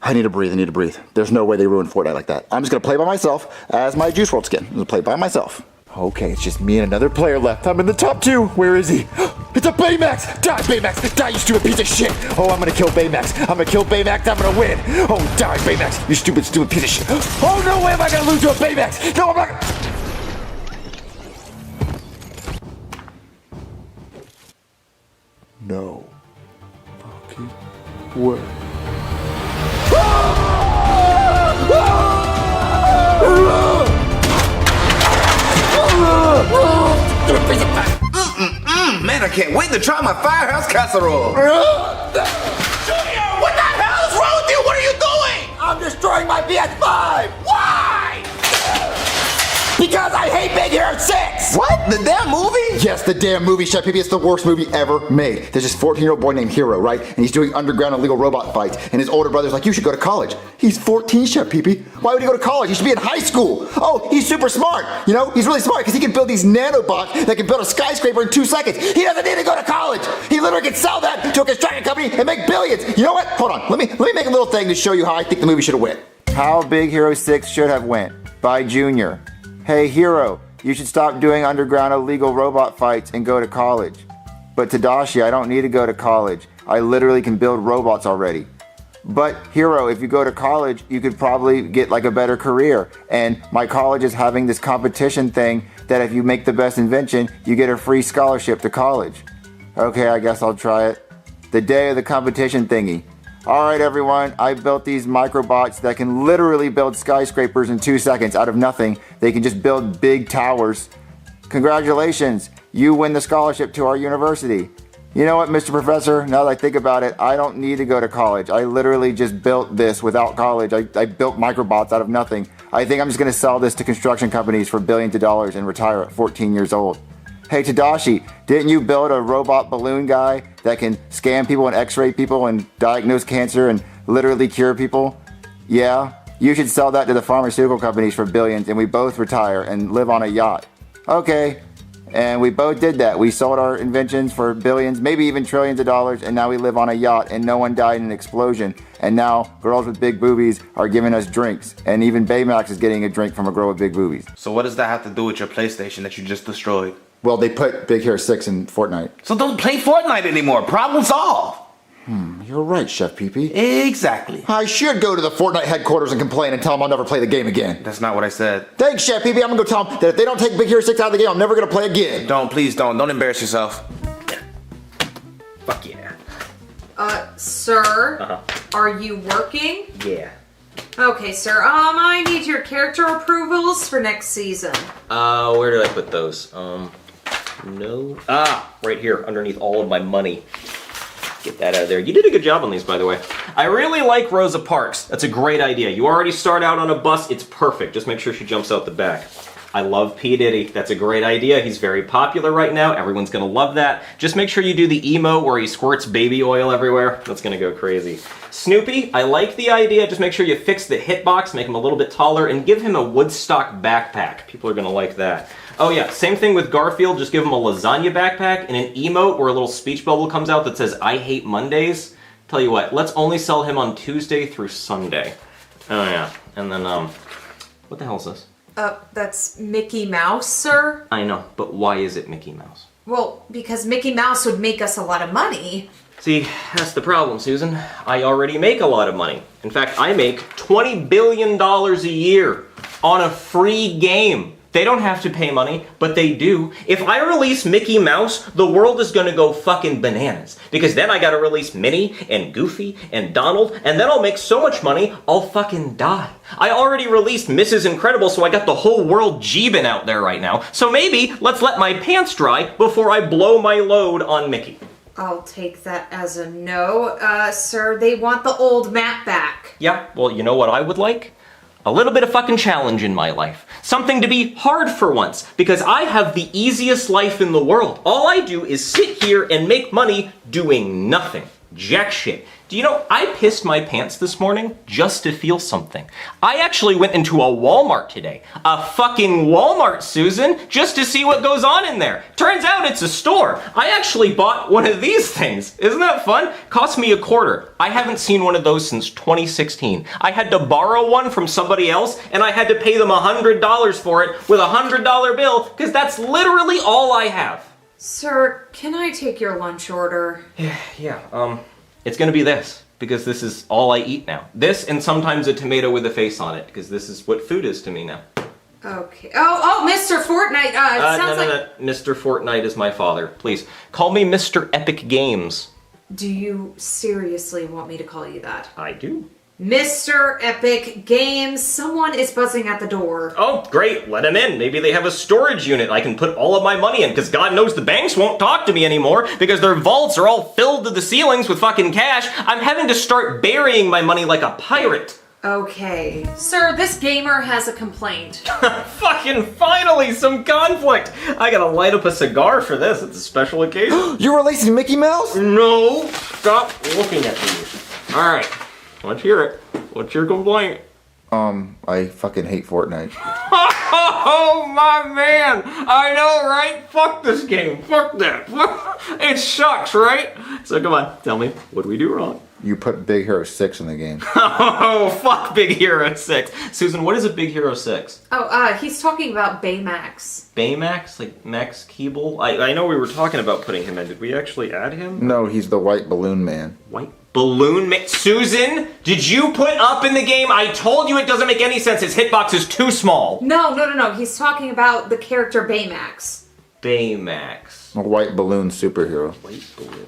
I need to breathe. There's no way they ruined Fortnite like that. I'm just gonna play by myself as my Juice WRLD skin. I'm gonna play by myself. Okay, it's just me and another player left. I'm in the top 2. Where is he? It's a Baymax! Die, Baymax! Die, you stupid piece of shit! Oh, I'm gonna kill Baymax. I'm gonna win! Oh, die, Baymax! You stupid piece of shit! Oh, no way am I gonna lose to a Baymax! No, I'm not gonna... No fucking way. Man, I can't wait to try my firehouse casserole. Junior, what the hell is wrong with you? What are you doing? I'm destroying my PS5! Why? Because I hate Big Hero 6! What? The damn movie? Yes, the damn movie, Chef Pee-Pee. It's the worst movie ever made. There's this 14-year-old boy named Hero, right? And he's doing underground illegal robot fights. And his older brother's like, you should go to college. He's 14, Chef Pee-Pee. Why would he go to college? He should be in high school. Oh, he's super smart. You know, he's really smart because he can build these nanobots that can build a skyscraper in 2 seconds. He doesn't need to go to college. He literally can sell that to a construction company and make billions. You know what? Hold on. Let me make a little thing to show you how I think the movie should have went. How Big Hero 6 should have went by Junior. Hey, Hero. You should stop doing underground illegal robot fights and go to college. But Tadashi, I don't need to go to college. I literally can build robots already. But Hero, if you go to college, you could probably get like a better career. And my college is having this competition thing that if you make the best invention, you get a free scholarship to college. Okay, I guess I'll try it. The day of the competition thingy. All right, everyone, I built these microbots that can literally build skyscrapers in 2 seconds out of nothing. They can just build big towers. Congratulations, you win the scholarship to our university. You know what, Mr. Professor, now that I think about it, I don't need to go to college. I literally just built this without college. I built microbots out of nothing. I think I'm just gonna sell this to construction companies for billions of dollars and retire at 14 years old. Hey Tadashi, didn't you build a robot balloon guy that can scan people and x-ray people and diagnose cancer and literally cure people? Yeah, you should sell that to the pharmaceutical companies for billions and we both retire and live on a yacht. Okay, and we both did that. We sold our inventions for billions, maybe even trillions of dollars, and now we live on a yacht and no one died in an explosion. And now girls with big boobies are giving us drinks. And even Baymax is getting a drink from a girl with big boobies. So what does that have to do with your PlayStation that you just destroyed? Well, they put Big Hero 6 in Fortnite. So don't play Fortnite anymore. Problem solved. You're right, Chef Pee-Pee. Exactly. I should go to the Fortnite headquarters and complain and tell them I'll never play the game again. That's not what I said. Thanks, Chef Pee-Pee. I'm gonna go tell them that if they don't take Big Hero 6 out of the game, I'm never gonna play again. Don't, please don't. Don't embarrass yourself. Fuck yeah. Sir? Are you working? Yeah. Okay, sir. I need your character approvals for next season. Where did I put those? No. Right here, underneath all of my money. Get that out of there. You did a good job on these, by the way. I really like Rosa Parks. That's a great idea. You already start out on a bus. It's perfect. Just make sure she jumps out the back. I love P. Diddy. That's a great idea. He's very popular right now. Everyone's gonna love that. Just make sure you do the emo where he squirts baby oil everywhere. That's gonna go crazy. Snoopy, I like the idea. Just make sure you fix the hitbox, make him a little bit taller, and give him a Woodstock backpack. People are gonna like that. Oh yeah, same thing with Garfield. Just give him a lasagna backpack and an emote where a little speech bubble comes out that says, I hate Mondays. Tell you what, let's only sell him on Tuesday through Sunday. Oh yeah, and then, what the hell is this? That's Mickey Mouse, sir? I know, but why is it Mickey Mouse? Well, because Mickey Mouse would make us a lot of money. See, that's the problem, Susan. I already make a lot of money. In fact, I make $20 billion a year on a free game. They don't have to pay money, but they do. If I release Mickey Mouse, the world is gonna go fucking bananas. Because then I gotta release Minnie and Goofy and Donald, and then I'll make so much money, I'll fucking die. I already released Mrs. Incredible, so I got the whole world jeebin' out there right now. So maybe let's let my pants dry before I blow my load on Mickey. I'll take that as a no. Sir, they want the old map back. Yeah, well, you know what I would like? A little bit of fucking challenge in my life. Something to be hard for once, because I have the easiest life in the world. All I do is sit here and make money doing nothing. Jack shit. Do you know, I pissed my pants this morning just to feel something. I actually went into a Walmart today. A fucking Walmart, Susan, just to see what goes on in there. Turns out it's a store. I actually bought one of these things. Isn't that fun? Cost me $0.25. I haven't seen one of those since 2016. I had to borrow one from somebody else, and I had to pay them $100 for it with a $100 bill, because that's literally all I have. Sir, can I take your lunch order? Yeah, it's gonna be this, because this is all I eat now. This, and sometimes a tomato with a face on it, because this is what food is to me now. Okay. Oh, Mr. Fortnite, No. Mr. Fortnite is my father. Please, call me Mr. Epic Games. Do you seriously want me to call you that? I do. Mr. Epic Games, someone is buzzing at the door. Oh, great, let him in. Maybe they have a storage unit I can put all of my money in, because God knows the banks won't talk to me anymore, because their vaults are all filled to the ceilings with fucking cash. I'm having to start burying my money like a pirate. Okay. Sir, this gamer has a complaint. Fucking finally, some conflict. I gotta light up a cigar for this. It's a special occasion. You're releasing Mickey Mouse? No, stop looking at me. All right. Let's hear it. What's your complaint? I fucking hate Fortnite. Oh, my man! I know, right? Fuck this game. Fuck that. It sucks, right? So come on, tell me, what do we do wrong? You put Big Hero 6 in the game. Oh, fuck Big Hero 6. Susan, what is a Big Hero 6? He's talking about Baymax. Baymax? Like Max Keeble? I know we were talking about putting him in. Did we actually add him? No, he's the white balloon man. White balloon man? Susan, did you put up in the game? I told you it doesn't make any sense. His hitbox is too small. No. He's talking about the character Baymax. Baymax. A white balloon superhero. White balloon.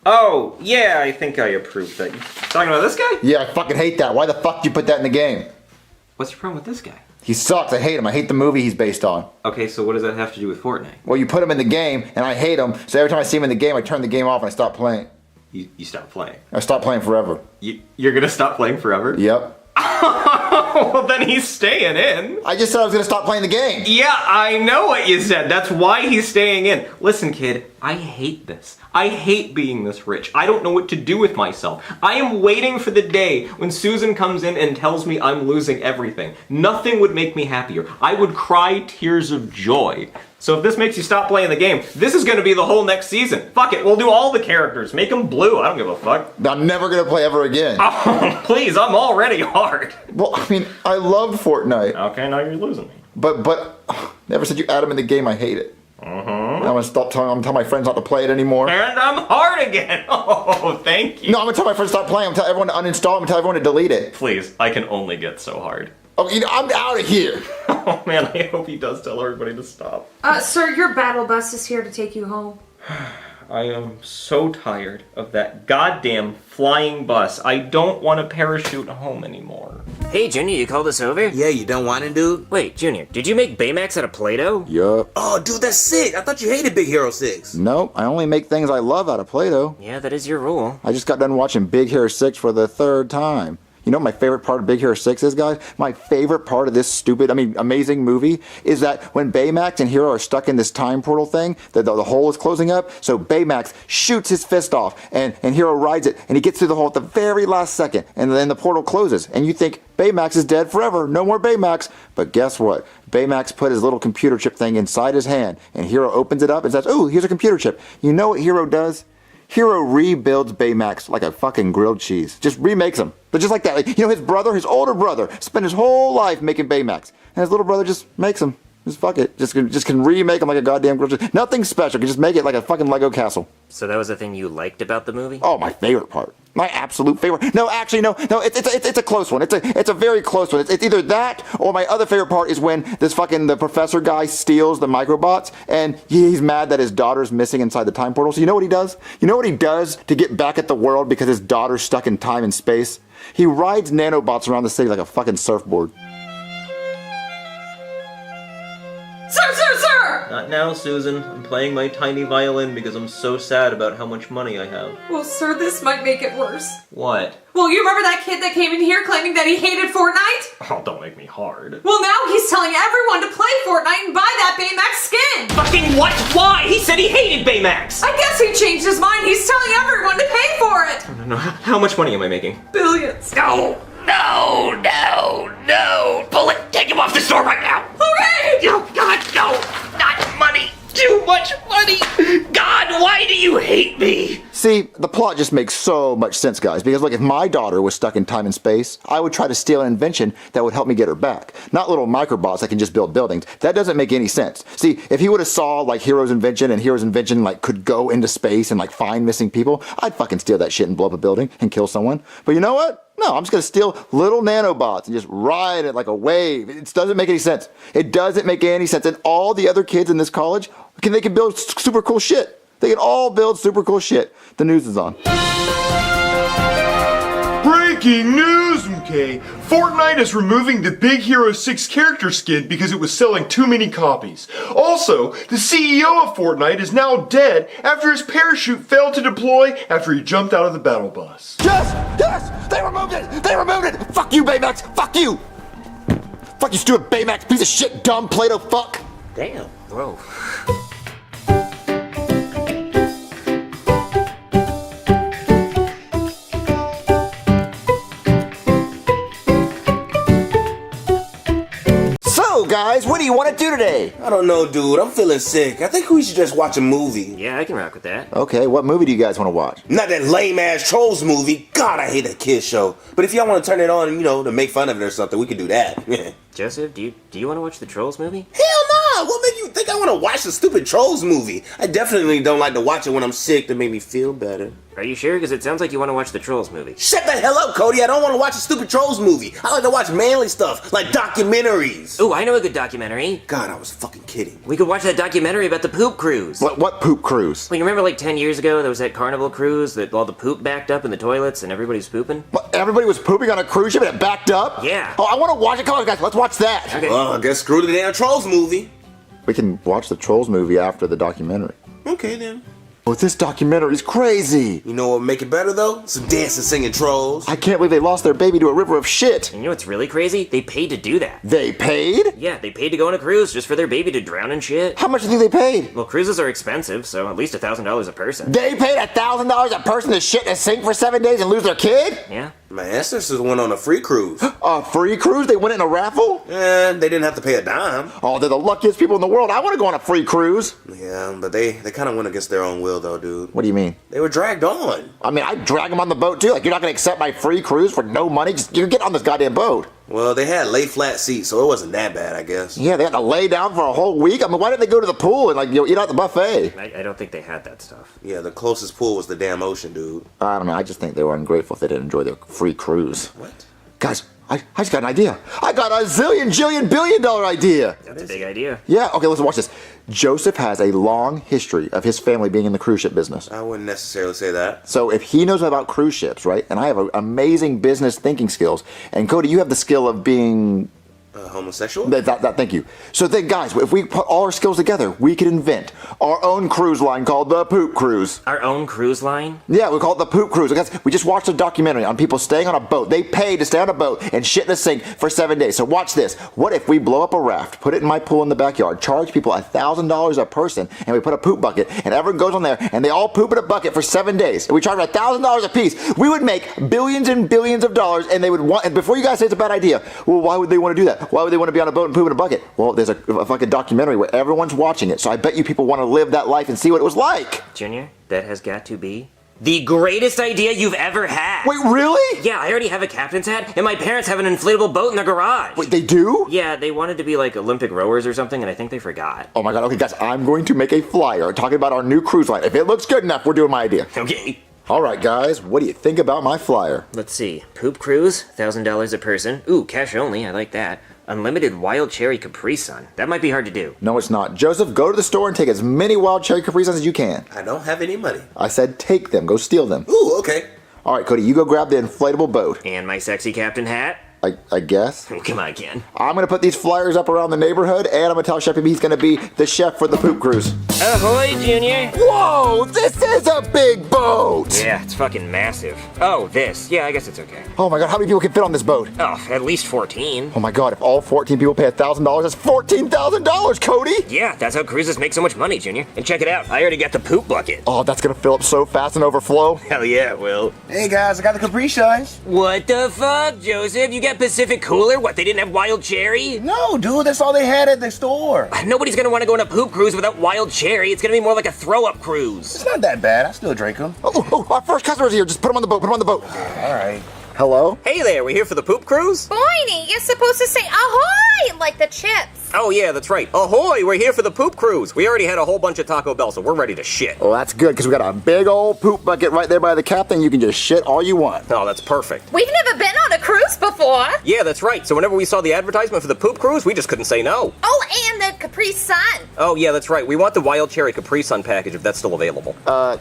Oh, yeah, I think I approved that. You talking about this guy? Yeah, I fucking hate that. Why the fuck did you put that in the game? What's your problem with this guy? He sucks. I hate him. I hate the movie he's based on. Okay, so what does that have to do with Fortnite? Well, you put him in the game, and I hate him, so every time I see him in the game, I turn the game off and I stop playing. You stop playing? I stop playing forever. You're gonna stop playing forever? Yep. Well, then he's staying in. I just said I was gonna stop playing the game. Yeah, I know what you said. That's why he's staying in. Listen, kid, I hate this. I hate being this rich. I don't know what to do with myself. I am waiting for the day when Susan comes in and tells me I'm losing everything. Nothing would make me happier. I would cry tears of joy. So if this makes you stop playing the game, this is gonna be the whole next season. Fuck it, we'll do all the characters. Make them blue, I don't give a fuck. I'm never gonna play ever again. Oh, please, I'm already hard. Well, I mean, I love Fortnite. Okay, now you're losing me. But, never since you add him in the game, I hate it. I'm gonna stop telling. I'm gonna tell my friends not to play it anymore. And I'm hard again. Oh, thank you. No, I'm gonna tell my friends to stop playing. I'm gonna tell everyone to uninstall. I'm gonna tell everyone to delete it. Please, I can only get so hard. Oh, I'm out of here. Oh man, I hope he does tell everybody to stop. Sir, your battle bus is here to take you home. I am so tired of that goddamn flying bus. I don't want to parachute home anymore. Hey, Junior, you called us over? Yeah, you done whining, dude? Wait, Junior, did you make Baymax out of Play-Doh? Yup. Oh, dude, that's sick. I thought you hated Big Hero 6. Nope, I only make things I love out of Play-Doh. Yeah, that is your rule. I just got done watching Big Hero 6 for the 3rd time. You know what my favorite part of Big Hero 6 is, guys? My favorite part of this amazing movie is that when Baymax and Hero are stuck in this time portal thing, the hole is closing up, so Baymax shoots his fist off, and Hero rides it, and he gets through the hole at the very last second, and then the portal closes, and you think Baymax is dead forever, no more Baymax. But guess what? Baymax put his little computer chip thing inside his hand, and Hero opens it up and says, ooh, here's a computer chip. You know what Hero does? Hero rebuilds Baymax like a fucking grilled cheese. Just remakes him. But just like that. Like, you know, his older brother, spent his whole life making Baymax. And his little brother just makes him. Just fuck it. Just can remake them like a goddamn grocery. Nothing special. Can just make it like a fucking Lego castle. So that was the thing you liked about the movie? Oh, my favorite part. My absolute favorite. No, actually, no. It's a close one. It's a very close one. It's either that or my other favorite part is when the professor guy steals the microbots and he's mad that his daughter's missing inside the time portal. So you know what he does? You know what he does to get back at the world because his daughter's stuck in time and space? He rides nanobots around the city like a fucking surfboard. Sir! Not now, Susan. I'm playing my tiny violin because I'm so sad about how much money I have. Well, sir, this might make it worse. What? Well, you remember that kid that came in here claiming that he hated Fortnite? Oh, don't make me hard. Well, now he's telling everyone to play Fortnite and buy that Baymax skin! Fucking what? Why? He said he hated Baymax! I guess he changed his mind. He's telling everyone to pay for it! No. How much money am I making? Billions. No! Pull it! Take him off the store right now! Okay! Oh, God, no! Not money! Too much money! God, why do you hate me? See, the plot just makes so much sense, guys, because look, if my daughter was stuck in time and space, I would try to steal an invention that would help me get her back. Not little microbots that can just build buildings. That doesn't make any sense. See, if he would have saw like Hero's invention and Hero's invention like could go into space and like find missing people, I'd fucking steal that shit and blow up a building and kill someone. But you know what? No, I'm just gonna steal little nanobots and just ride it like a wave. It doesn't make any sense. It doesn't make any sense. And all the other kids in this college, they can build super cool shit. They can all build super cool shit. The news is on. Breaking news, MK! Fortnite is removing the Big Hero 6 character skin because it was selling too many copies. Also, the CEO of Fortnite is now dead after his parachute failed to deploy after he jumped out of the battle bus. Yes! They removed it! They removed it! Fuck you, Baymax! Fuck you! Fuck you, stupid Baymax, piece of shit, dumb Play-Doh fuck! Damn, bro. So, guys, what do you want to do today? I don't know, dude. I'm feeling sick. I think we should just watch a movie. Yeah, I can rock with that. Okay, what movie do you guys want to watch? Not that lame-ass Trolls movie. God, I hate that kid show. But if y'all want to turn it on, to make fun of it or something, we can do that. Joseph, do you want to watch the Trolls movie? Hell no! What made you think I want to watch the stupid Trolls movie? I definitely don't like to watch it when I'm sick to make me feel better. Are you sure? Because it sounds like you want to watch the Trolls movie. Shut the hell up, Cody. I don't want to watch a stupid Trolls movie. I like to watch manly stuff, like documentaries. Ooh, I know a good documentary. God, I was fucking kidding. We could watch that documentary about the poop cruise. What poop cruise? Well, you remember like 10 years ago there was that Carnival cruise that all the poop backed up in the toilets and everybody's pooping? What, everybody was pooping on a cruise ship and it backed up? Yeah. Oh, I want to watch it. Come on, guys, let's watch that. Okay. Well, I guess screw the damn Trolls movie. We can watch the Trolls movie after the documentary. Okay, then. Oh, this documentary is crazy. You know what would make it better, though? Some dancing, singing trolls. I can't believe they lost their baby to a river of shit. And you know what's really crazy? They paid to do that. They paid? Yeah, they paid to go on a cruise just for their baby to drown in shit. How much do you think they paid? Well, cruises are expensive, so at least $1,000 a person. They paid $1,000 a person to shit and sink for 7 days and lose their kid? Yeah. My ancestors went on a free cruise. A free cruise? They went in a raffle? And they didn't have to pay a dime. Oh, they're the luckiest people in the world. I want to go on a free cruise. Yeah, but they kind of went against their own will, though, dude. What do you mean? They were dragged on. I mean, I'd drag them on the boat, too. Like, you're not going to accept my free cruise for no money? Just, you get on this goddamn boat. Well, they had lay flat seats, so it wasn't that bad, I guess. Yeah, they had to lay down for a whole week? I mean, why didn't they go to the pool and, like, eat out the buffet? I don't think they had that stuff. Yeah, the closest pool was the damn ocean, dude. I don't know. I just think they were ungrateful if they didn't enjoy their free cruise. What? Guys, I just got an idea. I got a $1 billion idea. That's a big idea. Yeah, okay, let's watch this. Joseph has a long history of his family being in the cruise ship business. I wouldn't necessarily say that. So if he knows about cruise ships, right, and I have amazing business thinking skills, and Cody, you have the skill of being... homosexual? Thank you. So then, guys, if we put all our skills together, we could invent our own cruise line called the Poop Cruise. Our own cruise line? Yeah, we call it the Poop Cruise. Guys, we just watched a documentary on people staying on a boat. They paid to stay on a boat and shit in a sink for 7 days. So watch this. What if we blow up a raft, put it in my pool in the backyard, charge people $1,000 a person, and we put a poop bucket, and everyone goes on there, and they all poop in a bucket for 7 days, and we charge $1,000 a piece. We would make billions and billions of dollars, and they would want, and before you guys say it's a bad idea, well, why would they want to do that? Why would they want to be on a boat and poop in a bucket? Well, there's a fucking documentary where everyone's watching it, so I bet you people want to live that life and see what it was like. Junior, that has got to be The greatest idea you've ever had. Wait, really? Yeah, I already have a captain's hat, and my parents have an inflatable boat in their garage. Wait, they do? Yeah, they wanted to be like Olympic rowers or something, and I think they forgot. Oh my god, okay guys, I'm going to make a flyer talking about our new cruise line. If it looks good enough, we're doing my idea. Okay. Alright guys, what do you think about my flyer? Let's see. Poop cruise, $1,000 a person. Ooh, cash only, I like that. Unlimited wild cherry Capri Sun. That might be hard to do. No, it's not. Joseph, go to the store and take as many wild cherry Capri Suns as you can. I don't have any money. I said take them. Go steal them. Ooh, okay. Alright, Cody, you go grab the inflatable boat. And my sexy captain hat. I guess. Come on, Ken. I'm gonna put these flyers up around the neighborhood, and I'm gonna tell Chef he's gonna be the chef for the poop cruise. Ahoy, Junior! Whoa, this is a big boat! Yeah, it's fucking massive. Oh, this. Yeah, I guess it's okay. Oh my god, how many people can fit on this boat? Oh, at least 14. Oh my god, if all 14 people pay $1,000, that's $14,000, Cody! Yeah, that's how cruises make so much money, Junior. And check it out, I already got the poop bucket. Oh, that's gonna fill up so fast and overflow. Hell yeah, it will. Hey guys, I got the Capri Suns. What the fuck, Joseph? You got Pacific Cooler? What, they didn't have wild cherry? No, dude, that's all they had at the store. Nobody's gonna want to go on a poop cruise without wild cherry. It's gonna be more like a throw-up cruise. It's not that bad. I still drink them. Oh, our first customer's here. Just put him on the boat. Put him on the boat. All right. Hello? Hey there, we here for the poop cruise? Boiny, you're supposed to say ahoy like the chips. Oh yeah, that's right. Ahoy, we're here for the poop cruise. We already had a whole bunch of Taco Bell, so we're ready to shit. Oh, that's good, because we got a big old poop bucket right there by the captain. You can just shit all you want. Oh, that's perfect. We've never been on a cruise before. Yeah, that's right. So whenever we saw the advertisement for the poop cruise, we just couldn't say no. Oh, and the Capri Sun. Oh yeah, that's right. We want the wild cherry Capri Sun package if that's still available. I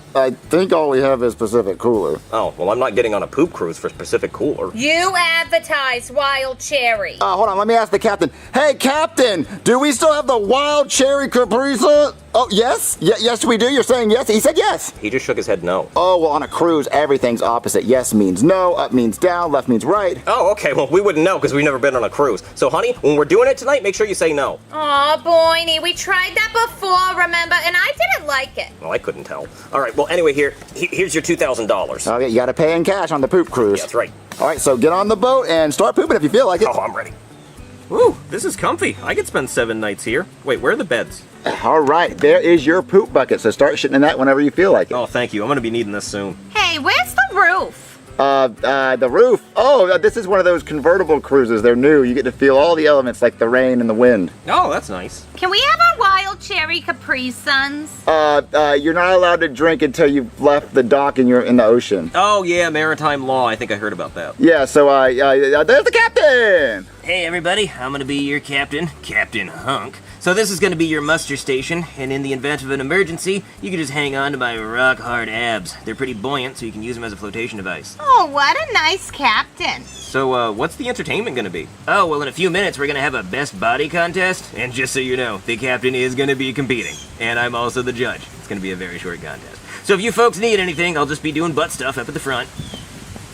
think all we have is Pacific Cooler. Oh, well I'm not getting on a poop cruise for Pacific Cooler. You advertise wild cherry. Hold on, let me ask the captain. Hey, captain, do we still have the wild cherry Capri Sun? Oh, yes? Yes, we do. You're saying yes? He said yes. He just shook his head no. Oh, well, on a cruise, everything's opposite. Yes means no, up means down, left means right. Oh, okay. Well, we wouldn't know because we've never been on a cruise. So, honey, when we're doing it tonight, make sure you say no. Aw, Boiny, we tried that before, remember? And I didn't like it. Well, I couldn't tell. All right, well, anyway, here's your $2,000. Okay, you gotta pay in cash on the poop cruise. Yeah, that's right. All right, so get on the boat and start pooping if you feel like it. Oh, I'm ready. Ooh, this is comfy. I could spend 7 nights here. Wait, where are the beds? All right, there is your poop bucket, so start shitting in that whenever you feel like it. Oh, thank you. I'm gonna be needing this soon. Hey, where's the roof? The roof. Oh, this is one of those convertible cruises. They're new. You get to feel all the elements like the rain and the wind. Oh, that's nice. Can we have our wild cherry Capri Suns? You're not allowed to drink until you've left the dock and you're in the ocean. Oh, yeah, maritime law. I think I heard about that. Yeah, so, there's the captain! Hey, everybody. I'm gonna be your captain, Captain Hunk. So this is gonna be your muster station, and in the event of an emergency, you can just hang on to my rock-hard abs. They're pretty buoyant, so you can use them as a flotation device. Oh, what a nice captain. So, what's the entertainment gonna be? Oh, well, in a few minutes, we're gonna have a best body contest, and just so you know, the captain is gonna be competing, and I'm also the judge. It's gonna be a very short contest. So if you folks need anything, I'll just be doing butt stuff up at the front.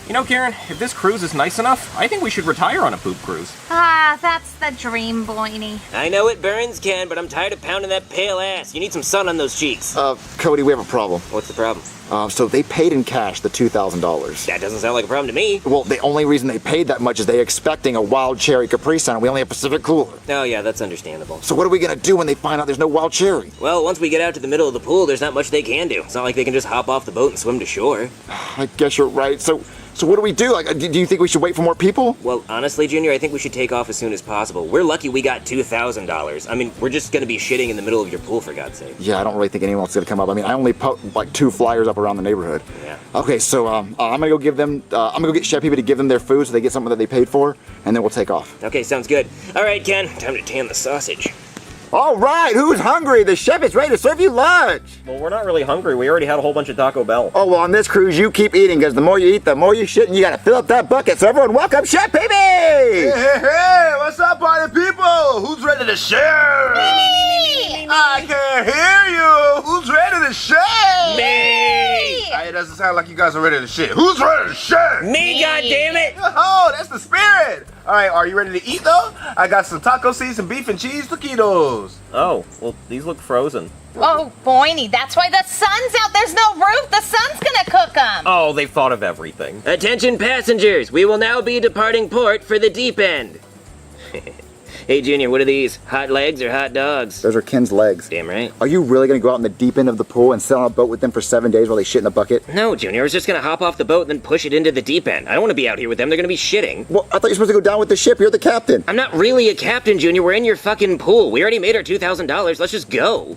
You know, Karen, if this cruise is nice enough, I think we should retire on a poop cruise. Ah, that's the dream, Boiny. I know it burns, Ken, but I'm tired of pounding that pale ass. You need some sun on those cheeks. Cody, we have a problem. What's the problem? So they paid in cash the $2,000. That doesn't sound like a problem to me. Well, the only reason they paid that much is they're expecting a wild cherry Capri Sun. We only have Pacific Cooler. Oh, yeah, that's understandable. So what are we gonna do when they find out there's no wild cherry? Well, once we get out to the middle of the pool, there's not much they can do. It's not like they can just hop off the boat and swim to shore. I guess you're right. So what do we do? Like, do you think we should wait for more people? Well, honestly, Junior, I think we should take off as soon as possible. We're lucky we got $2,000. I mean, we're just gonna be shitting in the middle of your pool, for God's sake. Yeah, I don't really think anyone's gonna come up. I mean, I only put like 2 flyers up around the neighborhood. Yeah. Okay, so I'm gonna go give them. I'm gonna go get chef people to give them their food so they get something that they paid for, and then we'll take off. Okay, sounds good. All right, Ken, time to tan the sausage. All right, who's hungry? The chef is ready to serve you lunch. Well, we're not really hungry. We already had a whole bunch of Taco Bell. Oh, well, on this cruise, you keep eating, because the more you eat, the more you shit, and you gotta fill up that bucket. So everyone, welcome Chef Baby! Hey, what's up, party people? Who's ready to share? Me! I can't hear you. Who's ready to share? Me! It doesn't sound like you guys are ready to shit. Who's ready to share? Me, goddammit! Oh, that's the spirit. All right, are you ready to eat, though? I got some taco seasoned beef and cheese taquitos. Oh, well, these look frozen. Oh, Boiny, that's why the sun's out. There's no roof. The sun's gonna cook them. Oh, they've thought of everything. Attention passengers, we will now be departing port for the deep end. Hey, Junior, what are these? Hot legs or hot dogs? Those are Ken's legs. Damn right. Are you really gonna go out in the deep end of the pool and sit on a boat with them for 7 days while they shit in a bucket? No, Junior, I was just gonna hop off the boat and then push it into the deep end. I don't want to be out here with them. They're gonna be shitting. Well, I thought you were supposed to go down with the ship. You're the captain. I'm not really a captain, Junior. We're in your fucking pool. We already made our $2,000. Let's just go.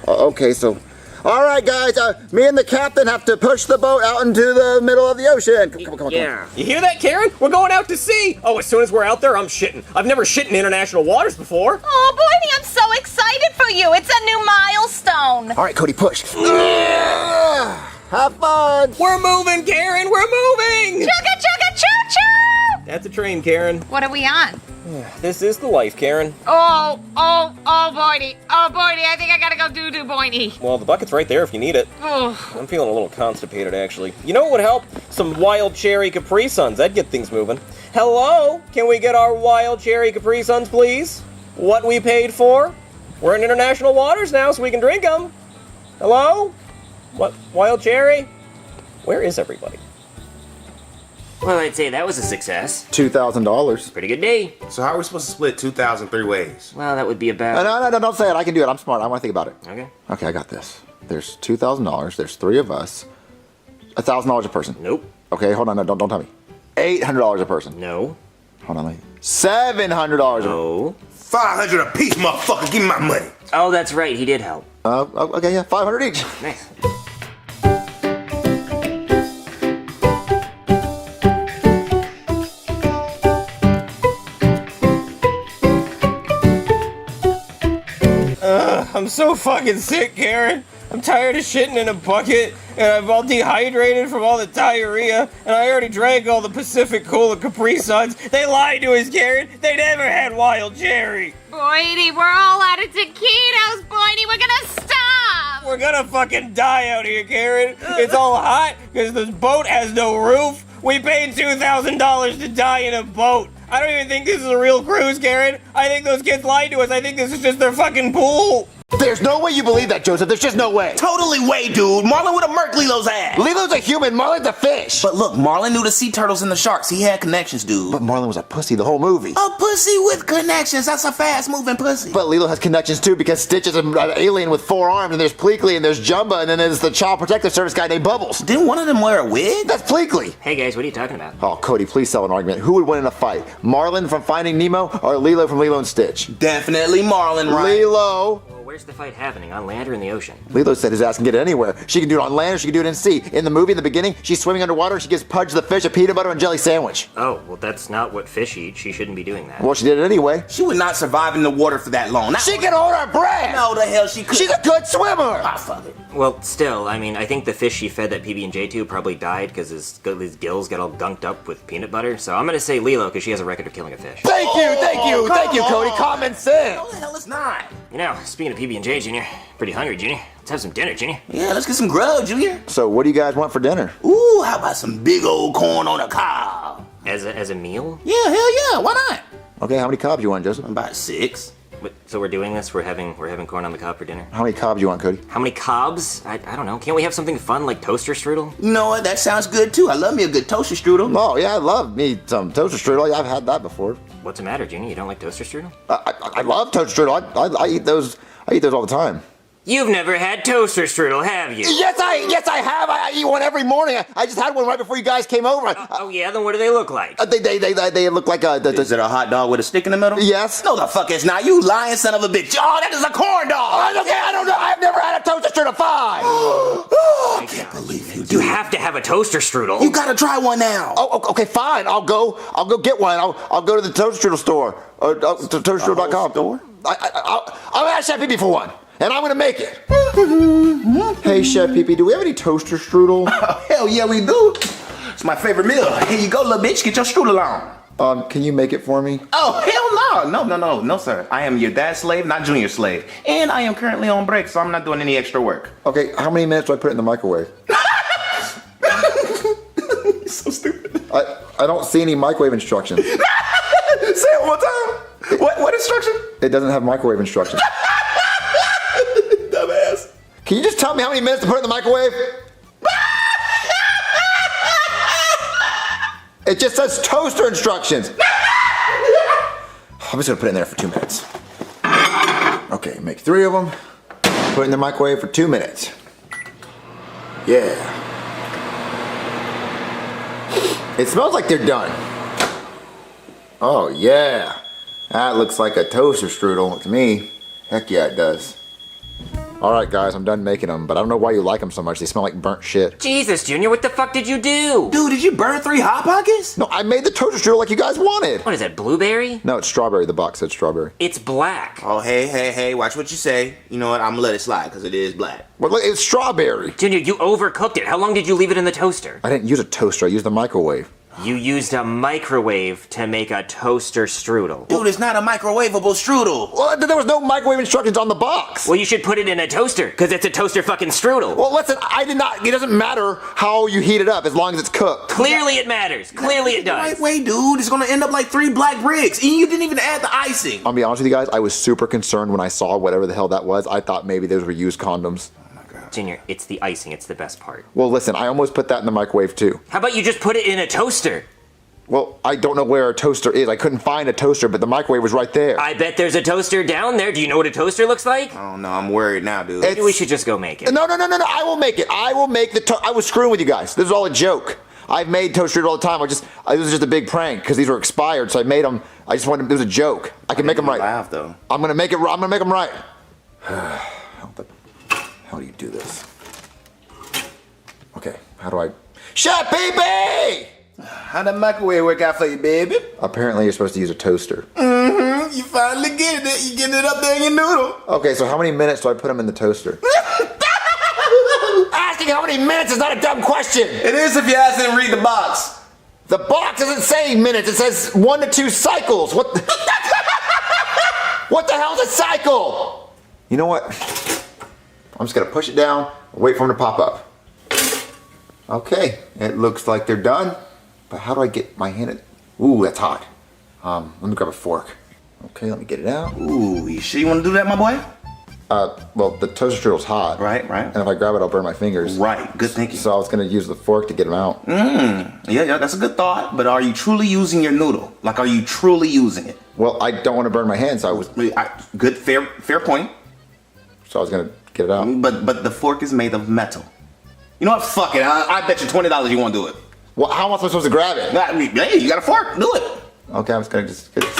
Okay, so... All right, guys, me and the captain have to push the boat out into the middle of the ocean. Come on. You hear that, Karen? We're going out to sea. Oh, as soon as we're out there, I'm shitting. I've never shit in international waters before. Oh, Boydie, I'm so excited for you. It's a new milestone. All right, Cody, push. Have fun. We're moving, Karen. We're moving. Chugga, chugga, choo-choo. That's a train, Karen. What are we on? This is the life, Karen. Oh, Boydie. Oh, Boydie, I think I gotta go doo-doo, Boydie. Well, the bucket's right there if you need it. Oh. I'm feeling a little constipated, actually. You know what would help? Some wild cherry Capri Suns. That'd get things moving. Hello? Can we get our wild cherry Capri Suns, please? What we paid for? We're in international waters now, so we can drink them. Hello? What? Wild cherry? Where is everybody? Well, I'd say that was a success. $2,000. Pretty good day. So how are we supposed to split 2,000 3 ways? Well, that would be about... No, don't say it. I can do it. I'm smart. I want to think about it. Okay. Okay, I got this. There's $2,000. There's 3 of us. $1,000 a person. Nope. Okay, hold on. No, don't tell me. $800 a person. No. Hold on. $700 No. 500 a piece, motherfucker. Give me my money. Oh, that's right. He did help. Okay, yeah. 500 each. Nice. I'm so fucking sick, Karen. I'm tired of shitting in a bucket, and I'm all dehydrated from all the diarrhea, and I already drank all the Pacific Cola Capri Suns. They lied to us, Karen. They never had wild cherry. Boydie, we're all out of taquitos, Boydie. We're gonna stop. We're gonna fucking die out here, Karen. It's all hot because this boat has no roof. We paid $2,000 to die in a boat. I don't even think this is a real cruise, Karen. I think those kids lied to us. I think this is just their fucking pool. There's no way you believe that, Joseph. There's just no way. Totally way, dude. Marlin would have murked Lilo's ass. Lilo's a human. Marlin's a fish. But look, Marlin knew the sea turtles and the sharks. He had connections, dude. But Marlin was a pussy the whole movie. A pussy with connections. That's a fast-moving pussy. But Lilo has connections too because Stitch is an alien with 4 arms, and there's Pleakley, and there's Jumba, and then there's the Child Protective Service guy named Bubbles. Didn't one of them wear a wig? That's Pleakley. Hey, guys, what are you talking about? Oh, Cody, please sell an argument. Who would win in a fight? Marlin from Finding Nemo or Lilo from Lilo and Stitch? Definitely Marlin, right? Lilo. Well, where's the fight happening? On land or in the ocean? Lilo said his ass can get it anywhere. She can do it on land or she can do it in sea. In the movie, in the beginning, she's swimming underwater and she gives Pudge the fish a peanut butter and jelly sandwich. Oh, well, that's not what fish eat. She shouldn't be doing that. Well, she did it anyway. She would not survive in the water for that long. She can hold her breath. No, the hell she could. She's a good swimmer. Ah, fuck it. Well, still, I mean, I think the fish she fed that PB&J to probably died because his gills got all gunked up with peanut butter. So I'm gonna say Lilo because she has a record of killing a fish. Thank you, Cody. Common sense. No, the hell it's not. You know, speaking of PB&J, Junior, pretty hungry, Junior. Let's have some dinner, Junior. Yeah, let's get some grub, Junior. So, what do you guys want for dinner? Ooh, how about some big old corn on a cob? As a meal? Yeah, hell yeah. Why not? Okay, how many cobs you want, Joseph? About 6. So we're doing this? We're having corn on the cob for dinner? How many cobs you want, Cody? How many cobs? I don't know. Can't we have something fun like toaster strudel? You know what? That sounds good too. I love me a good toaster strudel. Oh yeah, I love me some toaster strudel. I've had that before. What's the matter, Junior? You don't like toaster strudel? I love toaster strudel. I eat those. I eat those all the time. You've never had toaster strudel, have you? Yes, I have. I eat one every morning. I just had one right before you guys came over. Oh yeah, then what do they look like? They look like a. Is it a hot dog with a stick in the middle? Yes. No, the fuck it's not. You lying son of a bitch. Oh, that is a corn dog. Okay, I don't know. I've never had a toaster strudel. 5. I can't believe you. You have to have a toaster strudel. You gotta try one now. Oh, okay, fine. I'll go get one. I'll go to the toaster strudel store. To toasterstrudel.com. Store? I'll ask Chef Pee-Pee for one. And I'm gonna make it. Hey, Chef Pee-Pee, do we have any toaster strudel? Oh, hell yeah, we do. It's my favorite meal. Here you go, little bitch. Get your strudel on. Can you make it for me? Oh, hell no. No, sir. I am your dad's slave, not Junior's slave. And I am currently on break, so I'm not doing any extra work. Okay, how many minutes do I put it in the microwave? You're so stupid. I don't see any microwave instructions. Say it one more time. What instruction? It doesn't have microwave instructions. Dumbass. Can you just tell me how many minutes to put it in the microwave? It just says toaster instructions. I'm just gonna put it in there for 2 minutes. Okay, make 3 of them. Put it in the microwave for 2 minutes. Yeah. It smells like they're done. Oh yeah. That looks like a toaster strudel to me. Heck yeah, it does. Alright guys, I'm done making them, but I don't know why you like them so much. They smell like burnt shit. Jesus, Junior, what the fuck did you do? Dude, did you burn 3 Hot Pockets? No, I made the toaster strudel like you guys wanted. What is that, blueberry? No, it's strawberry. The box said strawberry. It's black. Oh, hey, watch what you say. You know what, I'm gonna let it slide, because it is black. Well, look, it's strawberry. Junior, you overcooked it. How long did you leave it in the toaster? I didn't use a toaster, I used the microwave. You used a microwave to make a toaster strudel. Dude, it's not a microwavable strudel. Well, there was no microwave instructions on the box. Well, you should put it in a toaster, because it's a toaster fucking strudel. Well, listen, it doesn't matter how you heat it up as long as it's cooked. Clearly it matters. Clearly it does. Right way, dude. It's gonna end up like 3 black bricks. And you didn't even add the icing. I'll be honest with you guys, I was super concerned when I saw whatever the hell that was. I thought maybe those were used condoms. Junior, it's the icing. It's the best part. Well, listen, I almost put that in the microwave too. How about you just put it in a toaster? Well, I don't know where a toaster is. I couldn't find a toaster, but the microwave was right there. I bet there's a toaster down there. Do you know what a toaster looks like? Oh no, I'm worried now, dude. Maybe we should just go make it. No, I will make it. I will make I was screwing with you guys. This is all a joke. I've made toasters all the time. It was just a big prank because these were expired, so I made them. I just wanted, it was a joke. I can make them right. Laugh, though. I'm gonna make them right. How do you do this? Okay, how do I? Chef baby! How'd that microwave work out for you, baby? Apparently you're supposed to use a toaster. Mm-hmm. You finally getting it. You getting it up there in your noodle. Okay, so how many minutes do I put them in the toaster? Asking how many minutes is not a dumb question. It is if you ask them to read the box. The box doesn't say minutes. It says 1 to 2 cycles. What the, what the hell's a cycle? You know what? I'm just gonna push it down and wait for them to pop up. Okay, it looks like they're done. But how do I get my hand in? Ooh, that's hot. Let me grab a fork. Okay, let me get it out. Ooh, you sure you want to do that, my boy? Well, the toaster strudel's hot. Right. And if I grab it, I'll burn my fingers. Right, good thinking. So I was gonna use the fork to get them out. Yeah, that's a good thought. But are you truly using your noodle? Like, are you truly using it? Well, I don't want to burn my hands, so I was... Good, fair point. So I was gonna get it out. But the fork is made of metal. You know what? Fuck it. I bet you $20 you won't do it. Well, how am I supposed to grab it? Hey, you got a fork. Do it. Okay, I'm just gonna just get it.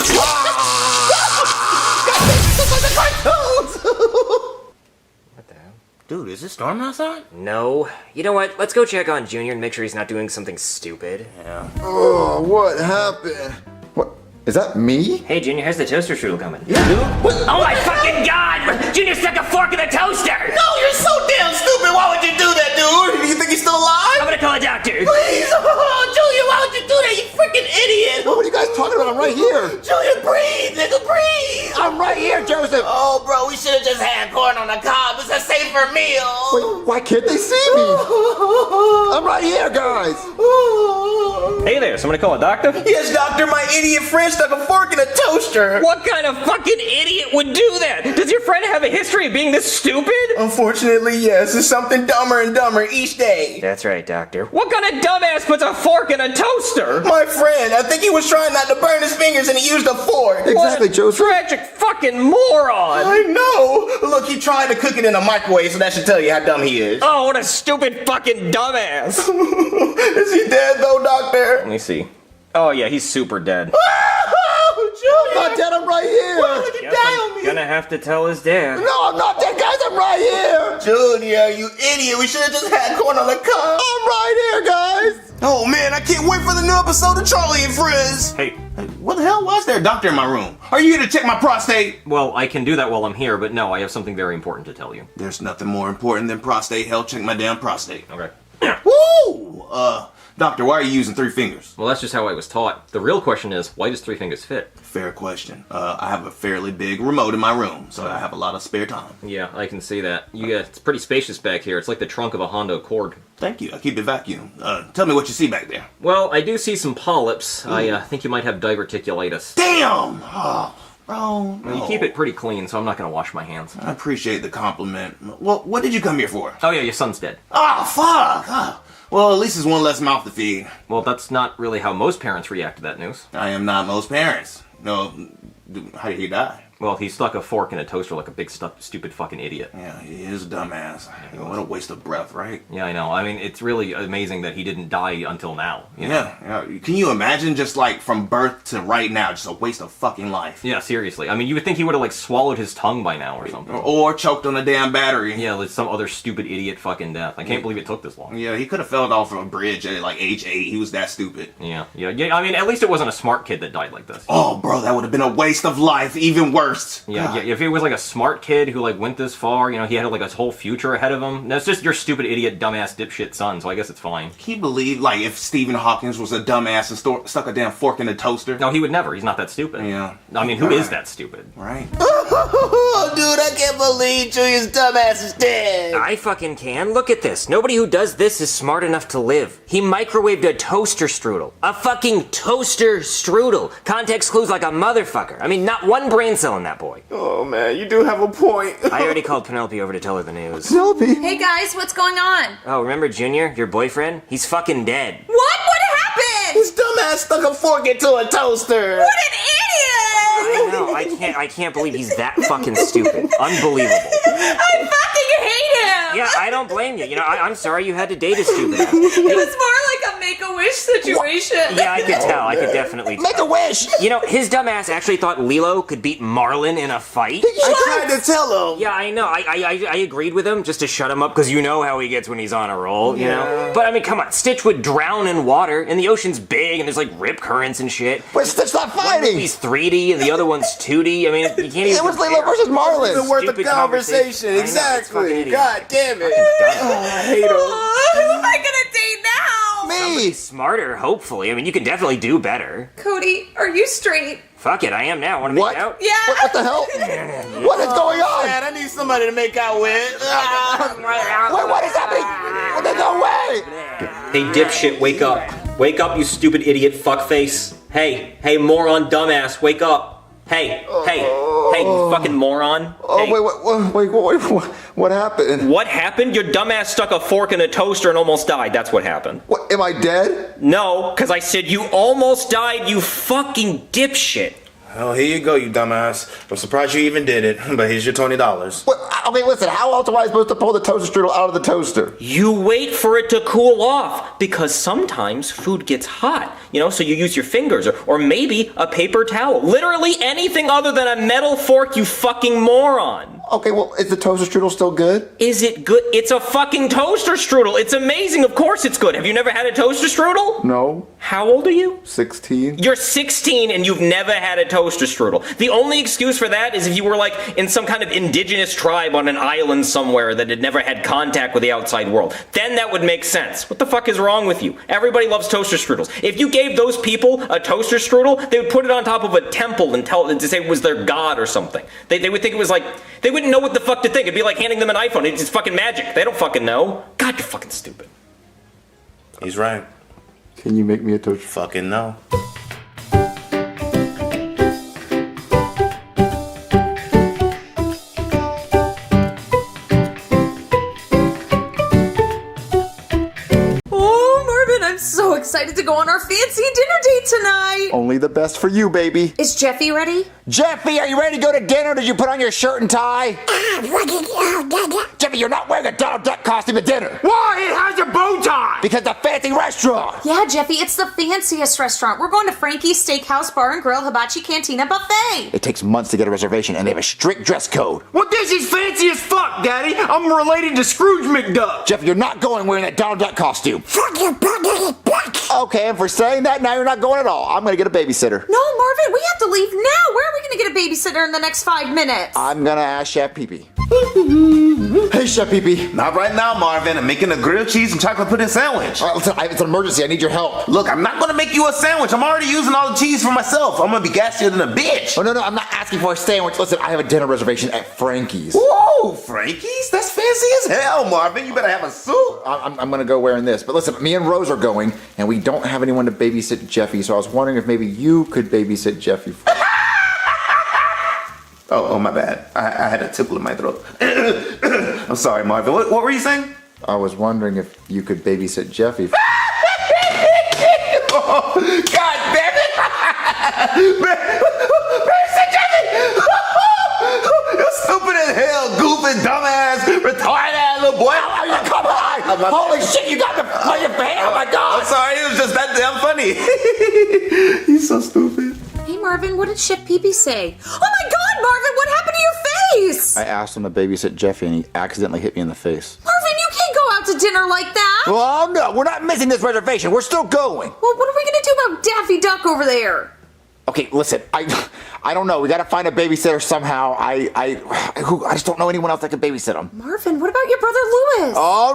What the hell? Dude, is it storming outside? No. You know what? Let's go check on Junior and make sure he's not doing something stupid. Yeah. Oh, what happened? What? Is that me? Hey, Junior, how's the toaster strudel coming? Yeah, dude. Oh my fucking god! Junior stuck a fork in the toaster! No, you're so damn stupid. Why would you do that, dude? You think he's still alive? I'm gonna call a doctor. Please. Oh, Julia, why would you do that? You freaking idiot. What are you guys talking about? I'm right here. Julia, breathe, nigga, breathe. I'm right here, Joseph. Oh, bro, we should have just had corn on the cob. It's a safer meal. Wait, why can't they see me? I'm right here, guys. Hey there, somebody call a doctor? Yes, doctor, my idiot friend stuck a fork in a toaster. What kind of fucking idiot would do that? Does your friend have a history of being this stupid? Unfortunately, yes. It's something dumber and dumber each day. That's right, doctor. What kind of dumbass puts a fork in a toaster? My friend, I think he was trying not to burn his fingers and he used a fork. Exactly, Joseph. Tragic fucking moron. I know. Look, he tried to cook it in a microwave, so that should tell you how dumb he is. Oh, what a stupid fucking dumbass. Is he dead though, doctor? Let me see. Oh yeah, he's super dead. Oh, I'm not dead, I'm right here. Why would you die on me? Gonna have to tell his dad. No, I'm not dead, guys. I'm right here. Junior, you idiot. We should have just had corn on the cob. I'm right here, guys. Oh, man, I can't wait for the new episode of Charlie and Friends. Hey, what the hell? Why is there a doctor in my room? Are you here to check my prostate? well, I can do that while I'm here, but no, I have something very important to tell you. There's nothing more important than prostate health. Check my damn prostate. Okay. Woo! Doctor, why are you using 3 fingers? Well, that's just how I was taught. The real question is, why does 3 fingers fit? Fair question. I have a fairly big remote in my room, so I have a lot of spare time. Yeah, I can see that. It's pretty spacious back here. It's like the trunk of a Honda Accord. Thank you. I keep it vacuum. Tell me what you see back there. Well, I do see some polyps. I think you might have diverticulitis. Damn! Oh, bro. Well, you keep it pretty clean, so I'm not going to wash my hands. I appreciate the compliment. Well, what did you come here for? Oh yeah, your son's dead. Oh, fuck! Well, at least it's one less mouth to feed. Well, that's not really how most parents react to that news. I am not most parents. No, How did he die? Well, he stuck a fork in a toaster like a big stupid fucking idiot. Yeah, he is a dumbass. What a waste of breath, right? Yeah, I know. I mean, it's really amazing that he didn't die until now. You know? Yeah. Can you imagine just like from birth to right now, just a waste of fucking life? Yeah, seriously. I mean, you would think he would have like swallowed his tongue by now or something. Or choked on a damn battery. Yeah, like some other stupid idiot fucking death. I can't believe it took this long. Yeah, he could have fell off of a bridge at like age 8. He was that stupid. Yeah. I mean, at least it wasn't a smart kid that died like this. Oh, bro, that would have been a waste of life. Even worse. Yeah. If he was like a smart kid who like went this far, he had like his whole future ahead of him. That's just your stupid idiot, dumbass, dipshit son. So I guess it's fine. Can you believe like if Stephen Hawking was a dumbass and stuck a damn fork in a toaster? No, he would never. He's not that stupid. Yeah. I mean, who is that stupid? Right. Oh, dude, I can't believe Julia's dumbass is dead. I fucking can. Look at this. Nobody who does this is smart enough to live. He microwaved a toaster strudel. A fucking toaster strudel. Context clues like a motherfucker. I mean, not one brain cell in that boy. Oh man, you do have a point. I already called Penelope over to tell her the news. Penelope? Hey guys, what's going on? Oh, remember Junior, your boyfriend? He's fucking dead. What? What happened? His dumbass stuck a fork into a toaster. What an idiot! I know, I can't believe he's that fucking stupid. Unbelievable. I fucking hate him! Yeah, I don't blame you. I'm sorry you had to date a stupid ass. It was more like a Make-A-Wish situation. Yeah, I could tell. I could definitely tell. Make a wish! His dumbass actually thought Lilo could beat Marlin in a fight. I tried to tell him. Yeah, I know. I agreed with him just to shut him up because you know how he gets when he's on a roll, you know? But I mean, come on. Stitch would drown in water and the ocean's big and there's like rip currents and shit. But Stitch not fighting! He's 3D and the other one's 2D. I mean, you can't even. It was Lilo versus Marlin. It's worth the Stupid conversation. I know, it's fucking Exactly. idiot. God damn it. I hate him. Who am I gonna date now? Somebody smarter, hopefully. I mean, you can definitely do better. Cody, are you straight? Fuck it, I am now. Want to make out? Yeah. What the hell? What is going on? Man, I need somebody to make out with. Wait, what is happening? There's no way! Hey, dipshit, wake up. Wake up, you stupid idiot fuckface. Hey, moron, dumbass, wake up. Hey, you fucking moron. Oh, Hey. wait, what happened? What happened? Your dumbass stuck a fork in a toaster and almost died. That's what happened. What, am I dead? No, because I said you almost died, you fucking dipshit. Oh, here you go, you dumbass. I'm surprised you even did it, but here's your $20. What? Okay, listen, how else am I supposed to pull the toaster strudel out of the toaster? You wait for it to cool off, because sometimes food gets hot, so you use your fingers, or maybe a paper towel. Literally anything other than a metal fork, you fucking moron. Okay, well, is the toaster strudel still good? Is it good? It's a fucking toaster strudel. It's amazing. Of course it's good. Have you never had a toaster strudel? No. How old are you? 16. You're 16 and you've never had a toaster strudel. The only excuse for that is if you were like in some kind of indigenous tribe on an island somewhere that had never had contact with the outside world. Then that would make sense. What the fuck is wrong with you? Everybody loves toaster strudels. If you gave those people a toaster strudel, they would put it on top of a temple and to say it was their god or something. They would think it was like, they wouldn't know what the fuck to think. It'd be like handing them an iPhone. It's fucking magic. They don't fucking know. God, you're fucking stupid. He's right. Can you make me a toaster? Fucking no. I'm so excited to go on our fancy dinner date tonight. Only the best for you, baby. Is Jeffy ready? Jeffy, are you ready to go to dinner? Did you put on your shirt and tie? Jeffy, you're not wearing a Donald Duck costume at dinner. Why? It has a bow tie. Because it's a fancy restaurant. Yeah, Jeffy, it's the fanciest restaurant. We're going to Frankie's Steakhouse Bar and Grill Hibachi Cantina Buffet. It takes months to get a reservation, and they have a strict dress code. Well, this is fancy as fuck, Daddy. I'm related to Scrooge McDuck. Jeffy, you're not going wearing that Donald Duck costume. Fuck your Okay, and for saying that, now you're not going at all. I'm gonna get a babysitter. No, Marvin, we have to leave now. Where are we gonna get a babysitter in the next 5 minutes? I'm gonna ask Chef Pee-Pee. Hey, Chef Pee-Pee. Not right now, Marvin. I'm making a grilled cheese and chocolate pudding sandwich. All right, listen, it's an emergency. I need your help. Look, I'm not gonna make you a sandwich. I'm already using all the cheese for myself. I'm gonna be gassier than a bitch. Oh, no, I'm not asking for a sandwich. Listen, I have a dinner reservation at Frankie's. Whoa, Frankie's? That's fancy as hell, Marvin. You better have a suit. I'm gonna go wearing this. But listen, me and Rose are going, and we don't have anyone to babysit Jeffy, so I was wondering if maybe you could babysit Jeffy for me. Oh, my bad. I had a tickle in my throat. I'm sorry, Marvin. What were you saying? I was wondering if you could babysit Jeffy. Oh, God damn it! Babysit Jeffy! Holy shit, you got the oh my god! I'm sorry, it was just that damn funny. He's so stupid. Hey Marvin, what did Chef Pee-Pee say? Oh my god, Marvin, what happened to your face? I asked him to babysit Jeffy and he accidentally hit me in the face. Marvin, you can't go out to dinner like that. Well, no, we're not missing this reservation. We're still going. Well, what are we gonna do about Daffy Duck over there? Okay, listen, I don't know. We gotta find a babysitter somehow. I just don't know anyone else that can babysit him. Marvin, what about your brother Louis? Oh,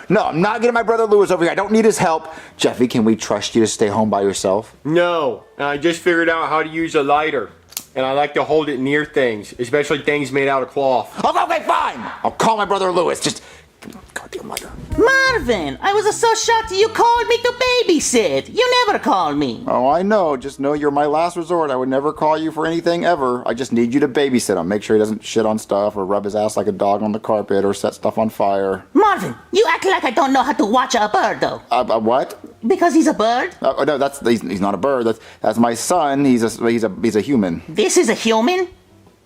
no, I'm not getting my brother Louis over here. I don't need his help. Jeffy, can we trust you to stay home by yourself? No, I just figured out how to use a lighter. And I like to hold it near things, especially things made out of cloth. Okay, fine. I'll call my brother Louis. Just goddamn lighter. Marvin, I was so shocked you called me to babysit. You never called me. Oh, I know. Just know you're my last resort. I would never call you for anything ever. I just need you to babysit him. Make sure he doesn't shit on stuff or rub his ass like a dog on the carpet or set stuff on fire. Marvin, you act like I don't know how to watch a bird, though. What? Because he's a bird? No, he's not a bird. That's my son. He's a human. This is a human?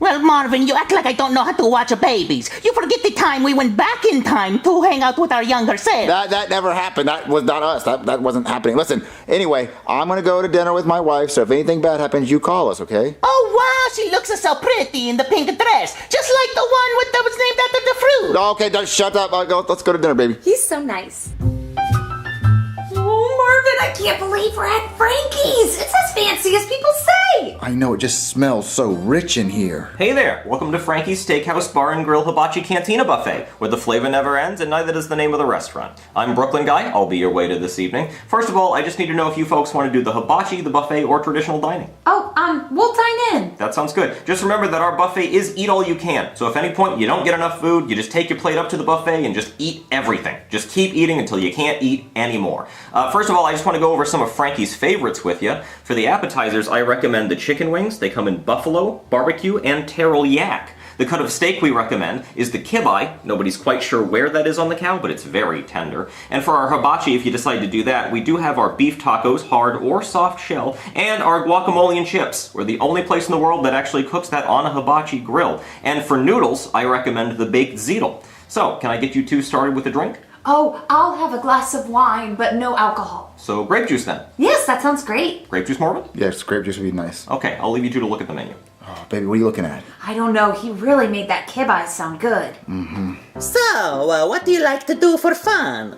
Well, Marvin, you act like I don't know how to watch babies. You forget the time we went back in time to hang out with our younger self. That never happened. That was not us. That wasn't happening. Listen, anyway, I'm gonna go to dinner with my wife, so if anything bad happens, you call us, okay? Oh, wow, she looks so pretty in the pink dress. Just like the one that was named after the fruit. Okay, just shut up. Let's go to dinner, baby. He's so nice. Oh, Marvin, I can't believe we're at Frankie's. It's as fancy as people say. I know, it just smells so rich in here. Hey there, welcome to Frankie's Steakhouse Bar and Grill Hibachi Cantina Buffet, where the flavor never ends and neither does the name of the restaurant. I'm Brooklyn Guy, I'll be your waiter this evening. First of all, I just need to know if you folks want to do the hibachi, the buffet, or traditional dining. Oh, we'll dine in. That sounds good. Just remember that our buffet is eat all you can. So if at any point you don't get enough food, you just take your plate up to the buffet and just eat everything. Just keep eating until you can't eat anymore. First of all, I just want to go over some of Frankie's favorites with you. For the appetizers, I recommend the chicken wings. They come in buffalo, barbecue, and terrell yak. The cut of steak we recommend is the kibeye. Nobody's quite sure where that is on the cow, but it's very tender. And for our hibachi, if you decide to do that, we do have our beef tacos, hard or soft shell, and our guacamole and chips. We're the only place in the world that actually cooks that on a hibachi grill. And for noodles, I recommend the baked ziti. So, can I get you two started with a drink? Oh, I'll have a glass of wine, but no alcohol. So, grape juice then. Yes, that sounds great. Grape juice, Marvin? Yes, grape juice would be nice. Okay, I'll leave you two to look at the menu. Oh, baby, what are you looking at? I don't know, he really made that kibeye sound good. So, what do you like to do for fun?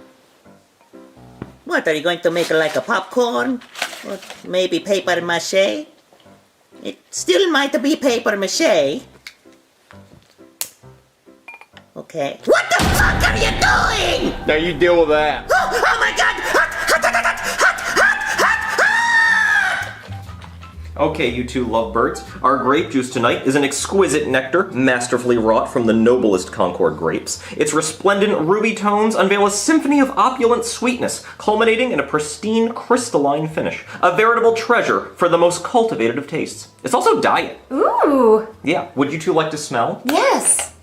What, are you going to make like a popcorn? Or maybe paper mache? It still might be paper mache. Okay. What the fuck are you doing? Now you deal with that. Oh my god! Okay, you two lovebirds. Our grape juice tonight is an exquisite nectar, masterfully wrought from the noblest Concord grapes. Its resplendent ruby tones unveil a symphony of opulent sweetness, culminating in a pristine crystalline finish. A veritable treasure for the most cultivated of tastes. It's also diet. Ooh. Yeah, would you two like to smell? Yes.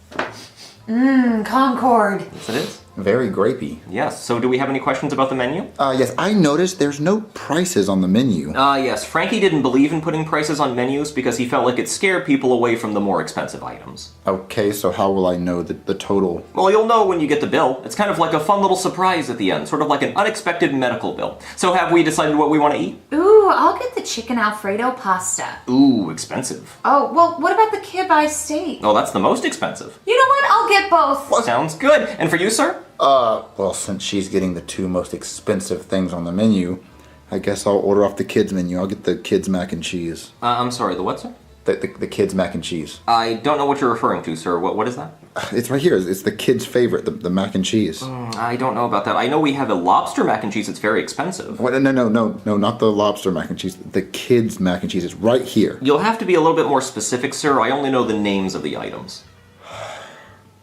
Concord. Yes, it is. Very grapey. Yes, so do we have any questions about the menu? Yes, I noticed there's no prices on the menu. Yes, Frankie didn't believe in putting prices on menus because he felt like it scared people away from the more expensive items. Okay, so how will I know the total? Well, you'll know when you get the bill. It's kind of like a fun little surprise at the end, sort of like an unexpected medical bill. So have we decided what we want to eat? Ooh, I'll get the chicken Alfredo pasta. Ooh, expensive. Oh, well, what about the kibeye steak? Oh, that's the most expensive. You know what? I'll get both. Sounds good. And for you, sir? Well, since she's getting the two most expensive things on the menu, I guess I'll order off the kids' menu. I'll get the kids' mac and cheese. I'm sorry, the what, sir? The kids' mac and cheese. I don't know what you're referring to, sir. What is that? It's right here. It's the kids' favorite, the mac and cheese. I don't know about that. I know we have a lobster mac and cheese. It's very expensive. What? No, not the lobster mac and cheese. The kids' mac and cheese is right here. You'll have to be a little bit more specific, sir. I only know the names of the items.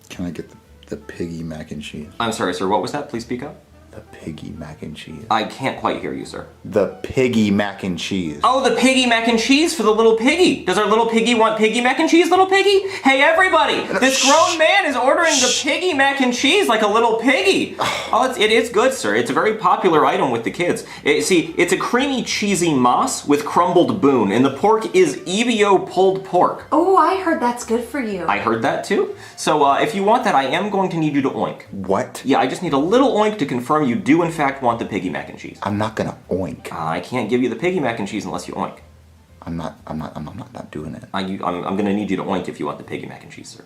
Can I get the piggy mac and cheese? I'm sorry, sir. What was that? Please speak up. The piggy mac and cheese. I can't quite hear you, sir. The piggy mac and cheese. Oh, the piggy mac and cheese for the little piggy. Does our little piggy want piggy mac and cheese, little piggy? Hey, everybody! This grown man is ordering the piggy mac and cheese like a little piggy. Oh, it is good, sir. It's a very popular item with the kids. See, it's a creamy, cheesy moss with crumbled boon, and the pork is EBO pulled pork. Oh, I heard that's good for you. I heard that too. So if you want that, I am going to need you to oink. What? Yeah, I just need a little oink to confirm you do in fact want the piggy mac and cheese. I'm not gonna oink. I can't give you the piggy mac and cheese unless you oink. I'm not doing it. I'm gonna need you to oink if you want the piggy mac and cheese, sir.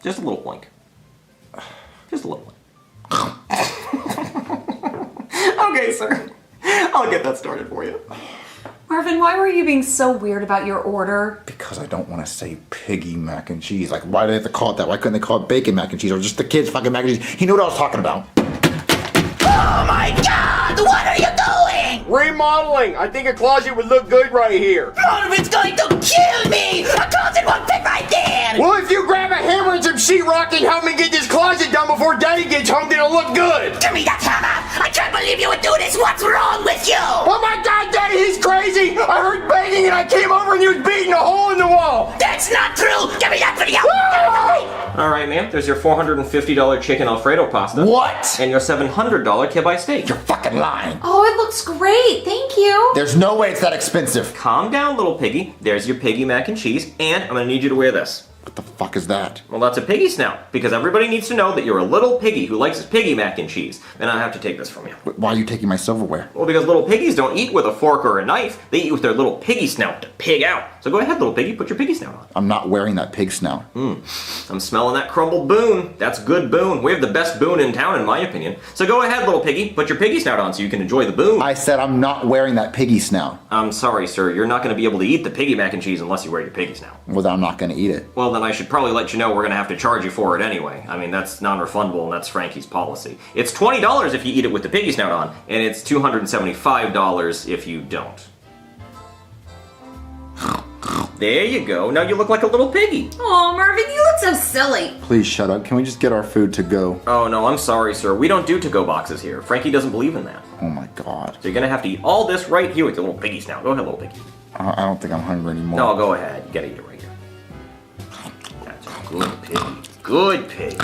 Just a little oink. Just a little oink. Okay, sir. I'll get that started for you. Marvin, why were you being so weird about your order? Because I don't want to say piggy mac and cheese. Like, why do they have to call it that? Why couldn't they call it bacon mac and cheese or just the kids fucking mac and cheese? He knew what I was talking about. Oh my God! What are you doing? Remodeling. I think a closet would look good right here. Marvin's going to kill me! A closet won't fit right there! Well, if you grab a hammer and some sheetrock and help me get this closet done before Daddy gets home, then it'll look good. Give me that hammer! I can't believe you would do this! What's wrong with you? Oh my God, Daddy, he's crazy! I heard banging and I came over and he was beating a hole in the wall! That's not true! Give me that video! All right, ma'am. There's your $450 chicken Alfredo pasta. What? And your $700 kibbe steak. You're fucking lying. Oh, it looks great. Thank you. There's no way it's that expensive. Calm down, little piggy. There's your piggy mac and cheese, and I'm gonna need you to wear this. What the fuck is that? Well, that's a piggy snout, because everybody needs to know that you're a little piggy who likes his piggy mac and cheese. And I have to take this from you. Why are you taking my silverware? Well, because little piggies don't eat with a fork or a knife. They eat with their little piggy snout to pig out. So go ahead, little piggy, put your piggy snout on. I'm not wearing that pig snout. I'm smelling that crumbled boon. That's good boon. We have the best boon in town, in my opinion. So go ahead, little piggy, put your piggy snout on so you can enjoy the boon. I said I'm not wearing that piggy snout. I'm sorry, sir. You're not going to be able to eat the piggy mac and cheese unless you wear your piggy snout. Well, then I'm not going to eat it. Well, then I should probably let you know we're going to have to charge you for it anyway. I mean, that's non-refundable, and that's Frankie's policy. It's $20 if you eat it with the piggy snout on, and it's $275 if you don't. There you go. Now you look like a little piggy. Oh, Marvin, you look so silly. Please shut up. Can we just get our food to go? Oh, no, I'm sorry, sir. We don't do to-go boxes here. Frankie doesn't believe in that. Oh my God. So you're going to have to eat all this right here with your little piggy snout. Go ahead, little piggy. I don't think I'm hungry anymore. No, go ahead. You got to eat it right here. That's a good pig. Good pig.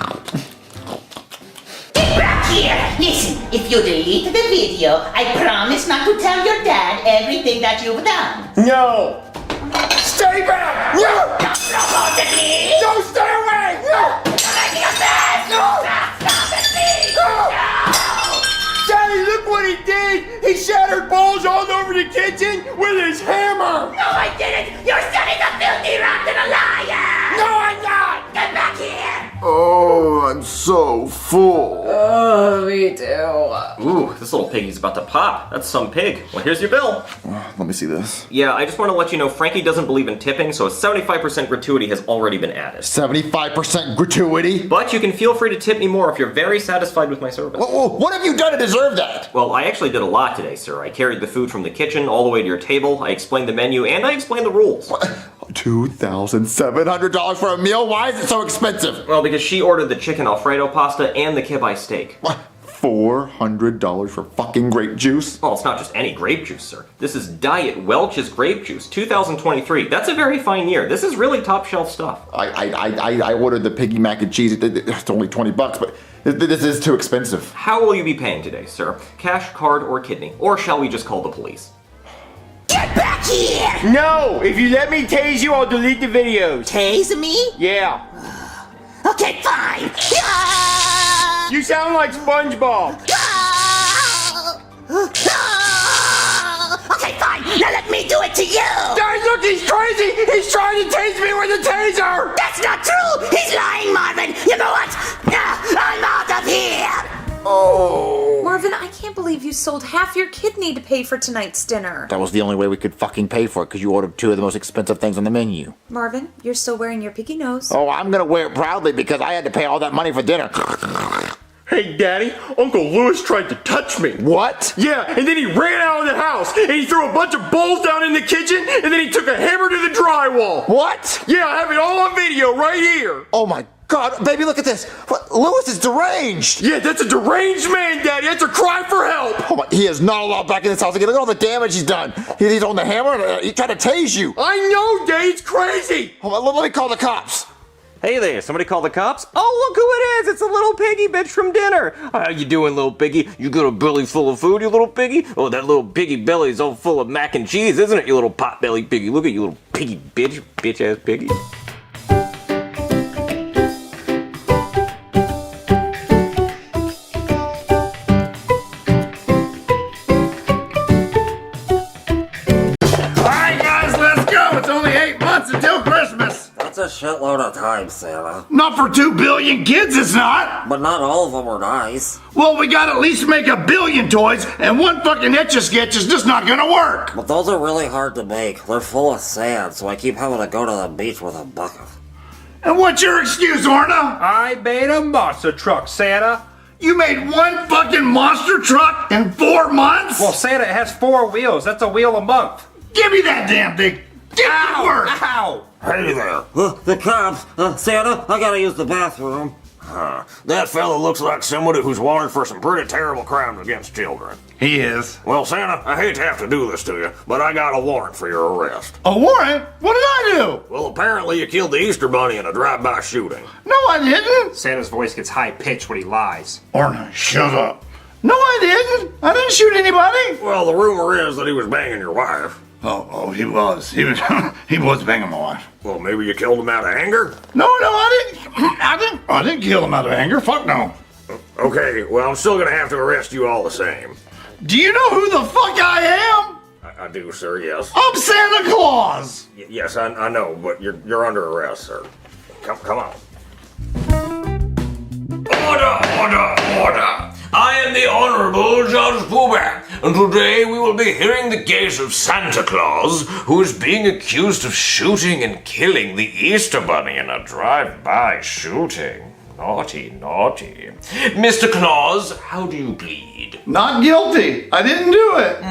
Get back here! Listen, if you delete the video, I promise not to tell your dad everything that you've done. No! Stay back! No! Stop it, please! No, stay away! No! You're making a mess! No! Stop it, please! No! No! Daddy, look what he did! He shattered balls all over the kitchen with his hammer! No, I didn't! Your son is a filthy, rotten liar! No, I'm not! Get back here! Oh, I'm so full. Oh, me too. Ooh, this little piggy's about to pop. That's some pig. Well, here's your bill. Let me see this. Yeah, I just want to let you know Frankie doesn't believe in tipping, so a 75% gratuity has already been added. 75% gratuity? But you can feel free to tip me more if you're very satisfied with my service. What have you done to deserve that? Well, I actually did a lot today, sir. I carried the food from the kitchen all the way to your table, I explained the menu, and I explained the rules. $2,700 for a meal? Why is it so expensive? Well, because she ordered the chicken Alfredo pasta and the kibbe steak. What? $400 for fucking grape juice? Well, it's not just any grape juice, sir. This is Diet Welch's Grape Juice, 2023. That's a very fine year. This is really top shelf stuff. I ordered the piggy mac and cheese. It's only $20, but this is too expensive. How will you be paying today, sir? Cash, card, or kidney? Or shall we just call the police? Get back here! No! If you let me tase you, I'll delete the videos. Tase me? Yeah. Okay, fine. You sound like SpongeBob. Okay, fine. Now let me do it to you. Guys, look, he's crazy. He's trying to tase me with a taser. That's not true. He's lying, Marvin. You know what? I'm out of here. Oh. Marvin, I can't believe you sold half your kidney to pay for tonight's dinner. That was the only way we could fucking pay for it, because you ordered two of the most expensive things on the menu. Marvin, you're still wearing your piggy nose. Oh, I'm gonna wear it proudly because I had to pay all that money for dinner. Hey, Daddy, Uncle Louis tried to touch me. What? Yeah, and then he ran out of the house, and he threw a bunch of bowls down in the kitchen, and then he took a hammer to the drywall. What? Yeah, I have it all on video right here. Oh my God, baby, look at this. What? Lewis is deranged. Yeah, that's a deranged man, Daddy. That's a cry for help. Oh my, he is not allowed back in this house again. Look at all the damage he's done. He's on the hammer and he tried to tase you. I know, Daddy. It's crazy. Hold on, let me call the cops. Hey there, somebody call the cops? Oh, look who it is! It's a little piggy bitch from dinner! How you doing, little piggy? You got a belly full of food, you little piggy? Oh, that little piggy belly is all full of mac and cheese, isn't it, you little pot-belly piggy? Look at you, little piggy bitch, bitch-ass piggy. Alright guys, let's go! It's only 8 months until Christmas! That's a shitload of time, Santa. Not for 2 billion kids, it's not! But not all of them are nice. Well, we gotta at least make 1 billion toys, and one fucking Etch-a-Sketch is just not gonna work! But those are really hard to make. They're full of sand, so I keep having to go to the beach with a bucket. And what's your excuse, Orna? I made a monster truck, Santa. You made one fucking monster truck in 4 months? Well, Santa, it has 4 wheels. That's a wheel a month. Give me that damn thing! Get to work! Ow! Hey there. The cops! Santa, I gotta use the bathroom. That fella looks like somebody who's wanted for some pretty terrible crimes against children. He is. Well, Santa, I hate to have to do this to you, but I got a warrant for your arrest. A warrant? What did I do? Well, apparently you killed the Easter Bunny in a drive-by shooting. No, I didn't. Santa's voice gets high-pitched when he lies. Orna, shut up. No, I didn't. I didn't shoot anybody. Well, the rumor is that he was banging your wife. Oh, he was. He was banging my wife. Well, maybe you killed him out of anger? No, I didn't kill him out of anger. Fuck no. Okay, well, I'm still gonna have to arrest you all the same. Do you know who the fuck I am? I do, sir, yes. I'm Santa Claus. Yes, I know, but you're under arrest, sir. Come on. Order! I am the Honorable Judge Poohbear, and today we will be hearing the case of Santa Claus, who is being accused of shooting and killing the Easter Bunny in a drive-by shooting. Naughty, naughty. Mr. Claus, how do you plead? Not guilty. I didn't do it.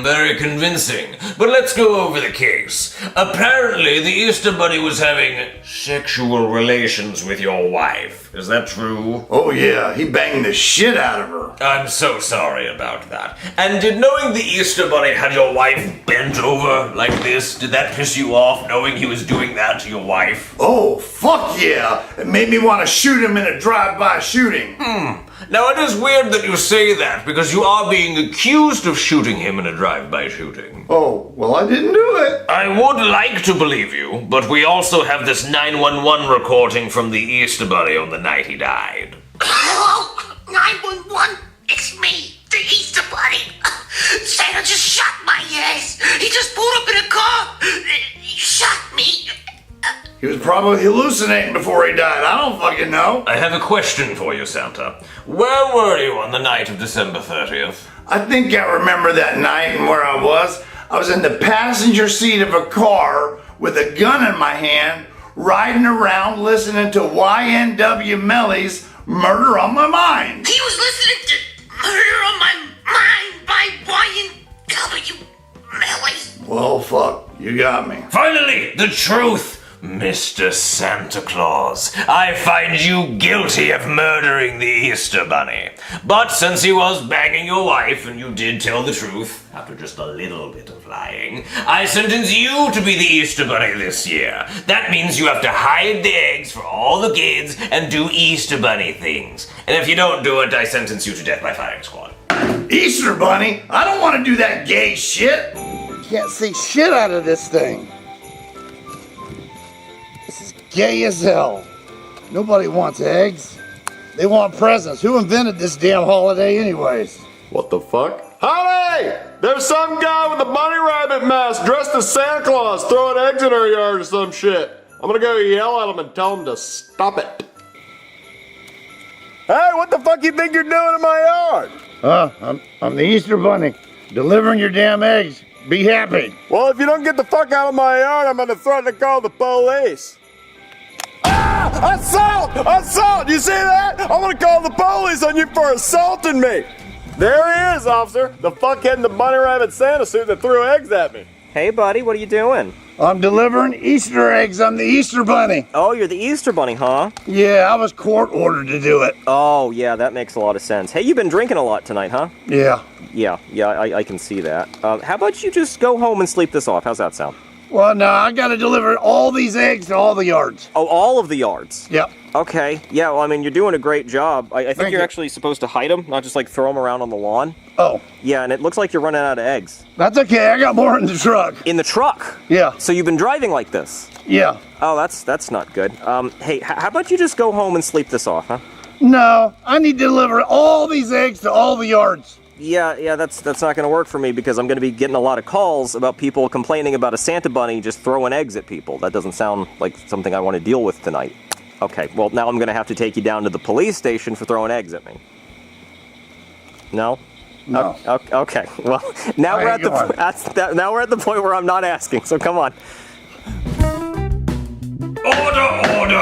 Very convincing. But let's go over the case. Apparently, the Easter Bunny was having sexual relations with your wife. Is that true? Oh yeah, he banged the shit out of her. I'm so sorry about that. And did knowing the Easter Bunny had your wife bent over like this, did that piss you off, knowing he was doing that to your wife? Oh, fuck yeah. It made me want to shoot him in a drive-by shooting. Now it is weird that you say that, because you are being accused of shooting him in a drive-by shooting. Oh, well I didn't do it. I would like to believe you, but we also have this 911 recording from the Easter Bunny on the night he died. Hello? 911? It's me, the Easter Bunny. Santa just shot my ass. He just pulled up in a car. He shot me. He was probably hallucinating before he died. I don't fucking know. I have a question for you, Santa. Where were you on the night of December 30th? I think I remember that night and where I was. I was in the passenger seat of a car with a gun in my hand, riding around listening to YNW Melly's Murder on My Mind. He was listening to Murder on My Mind by YNW Melly. Well, fuck. You got me. Finally, the truth! Mr. Santa Claus, I find you guilty of murdering the Easter Bunny. But since he was banging your wife and you did tell the truth, after just a little bit of lying, I sentence you to be the Easter Bunny this year. That means you have to hide the eggs for all the kids and do Easter Bunny things. And if you don't do it, I sentence you to death by firing squad. Easter Bunny? I don't want to do that gay shit. Can't see shit out of this thing. Gay as hell. Nobody wants eggs. They want presents. Who invented this damn holiday anyways? What the fuck? Howdy! There's some guy with a bunny rabbit mask dressed as Santa Claus throwing eggs in our yard or some shit. I'm gonna go yell at him and tell him to stop it. Hey, what the fuck you think you're doing in my yard? I'm the Easter Bunny. Delivering your damn eggs. Be happy. Well, if you don't get the fuck out of my yard, I'm gonna threaten to call the police. Ah! Assault! Assault! You see that? I'm gonna call the police on you for assaulting me. There he is, officer. The fuckhead in the bunny rabbit Santa suit that threw eggs at me. Hey, buddy, what are you doing? I'm delivering Easter eggs. I'm the Easter Bunny. Oh, you're the Easter Bunny, huh? Yeah, I was court ordered to do it. Oh, yeah, that makes a lot of sense. Hey, you've been drinking a lot tonight, huh? Yeah. Yeah, I can see that. How about you just go home and sleep this off? How's that sound? Well, no, I gotta deliver all these eggs to all the yards. Oh, all of the yards? Yep. Okay. Yeah, well, I mean, you're doing a great job. I think Thank you're you. actually supposed to hide them, not just like throw them around on the lawn. Oh. Yeah, and it looks like you're running out of eggs. That's okay. I got more in the truck. In the truck? Yeah. So you've been driving like this? Yeah. Oh, that's not good. Hey, how about you just go home and sleep this off, huh? No, I need to deliver all these eggs to all the yards. Yeah, that's not going to work for me because I'm going to be getting a lot of calls about people complaining about a Santa Bunny just throwing eggs at people. That doesn't sound like something I want to deal with tonight. Okay, well, now I'm going to have to take you down to the police station for throwing eggs at me. No? No. Okay, well, now we're at the point where I'm not asking, so come on. Order.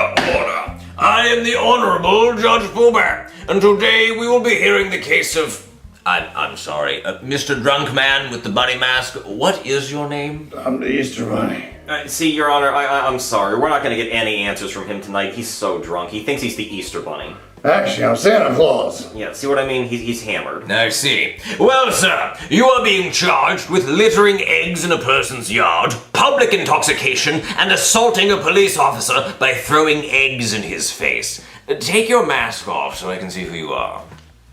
I am the Honorable Judge Fullback, and today we will be hearing the case of... I'm sorry, Mr. Drunk Man with the bunny mask. What is your name? I'm the Easter Bunny. See, Your Honor, I'm sorry. We're not going to get any answers from him tonight. He's so drunk. He thinks he's the Easter Bunny. Actually, I'm Santa Claus. Yeah, see what I mean? He's hammered. I see. Well, sir, you are being charged with littering eggs in a person's yard, public intoxication, and assaulting a police officer by throwing eggs in his face. Take your mask off so I can see who you are.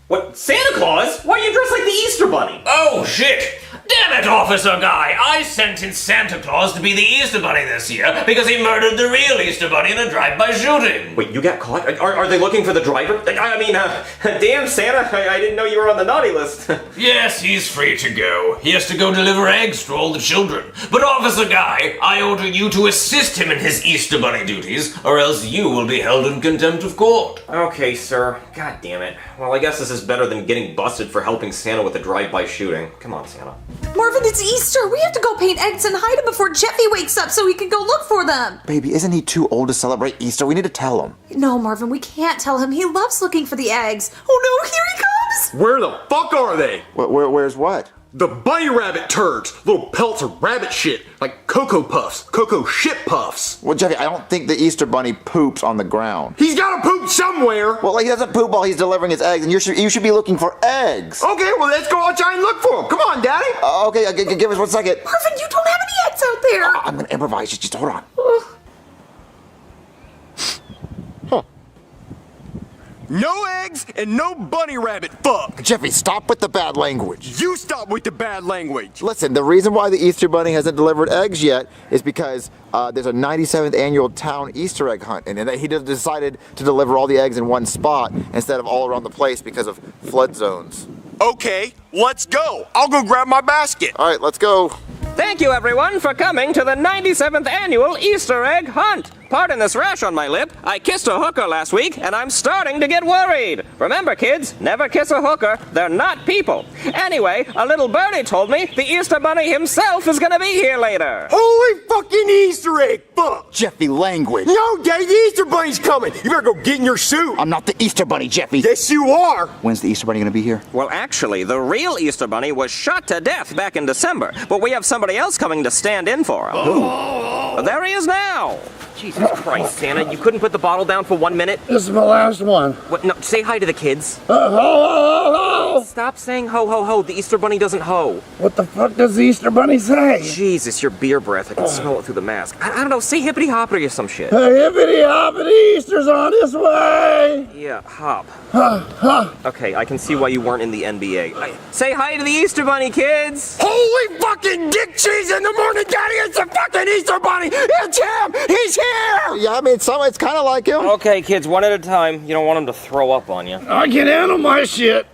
What? Santa Claus? Why are you dressed like the Easter Bunny? Oh, shit! Damn it, Officer Guy! I sentenced Santa Claus to be the Easter Bunny this year because he murdered the real Easter Bunny in a drive-by shooting. Wait, you got caught? Are they looking for the driver? Damn, Santa, I didn't know you were on the naughty list. Yes, he's free to go. He has to go deliver eggs for all the children. But Officer Guy, I order you to assist him in his Easter Bunny duties, or else you will be held in contempt of court. Okay, sir. God damn it. Well, I guess this is better than getting busted for helping Santa with a drive-by shooting. Come on, Santa. Marvin, it's Easter. We have to go paint eggs and hide them before Jeffy wakes up so he can go look for them. Baby, isn't he too old to celebrate Easter? We need to tell him. No, Marvin, we can't tell him. He loves looking for the eggs. Oh no, here he comes! Where the fuck are they? Where's what? The bunny rabbit turds. Little pelts of rabbit shit. Like Cocoa Puffs. Cocoa shit puffs. Well, Jeffy, I don't think the Easter Bunny poops on the ground. He's gotta poop somewhere. Well, he doesn't poop while he's delivering his eggs, and you should be looking for eggs. Okay, well, let's go outside and look for them. Come on, Daddy. Okay, give us 1 second. Marvin, you don't have any eggs out there. I'm gonna improvise. Just hold on. No eggs and no bunny rabbit fuck. Jeffy, stop with the bad language. You stop with the bad language. Listen, the reason why the Easter Bunny hasn't delivered eggs yet is because there's a 97th annual town Easter egg hunt, and he decided to deliver all the eggs in one spot instead of all around the place because of flood zones. Okay, let's go. I'll go grab my basket. All right, let's go. Thank you, everyone, for coming to the 97th annual Easter egg hunt. Pardon this rash on my lip. I kissed a hooker last week, and I'm starting to get worried. Remember, kids, never kiss a hooker. They're not people. Anyway, a little birdie told me the Easter Bunny himself is gonna be here later. Holy fucking Easter egg, fuck! Jeffy, language. No, Daddy, the Easter Bunny's coming. You better go get in your suit. I'm not the Easter Bunny, Jeffy. Yes, you are. When's the Easter Bunny gonna be here? Well, actually, the real Easter Bunny was shot to death back in December, but we have somebody else coming to stand in for him. Who? There he is now. Jesus Christ, Santa, you couldn't put the bottle down for 1 minute? This is my last one. What? No, say hi to the kids. Ho, ho, ho, ho. Stop saying ho, ho, ho. The Easter Bunny doesn't ho. What the fuck does the Easter Bunny say? Jesus, your beer breath. I can smell it through the mask. I don't know. Say hippity hoppity or some shit. Hey, hippity hoppity, Easter's on his way. Yeah, hop. Huh. Okay, I can see why you weren't in the NBA. Say hi to the Easter Bunny, kids. Holy fucking dick cheese in the morning, Daddy! It's the fucking Easter Bunny! It's him! He's here! Yeah, I mean, it's kind of like him. Okay, kids, one at a time. You don't want him to throw up on you. I can handle my shit.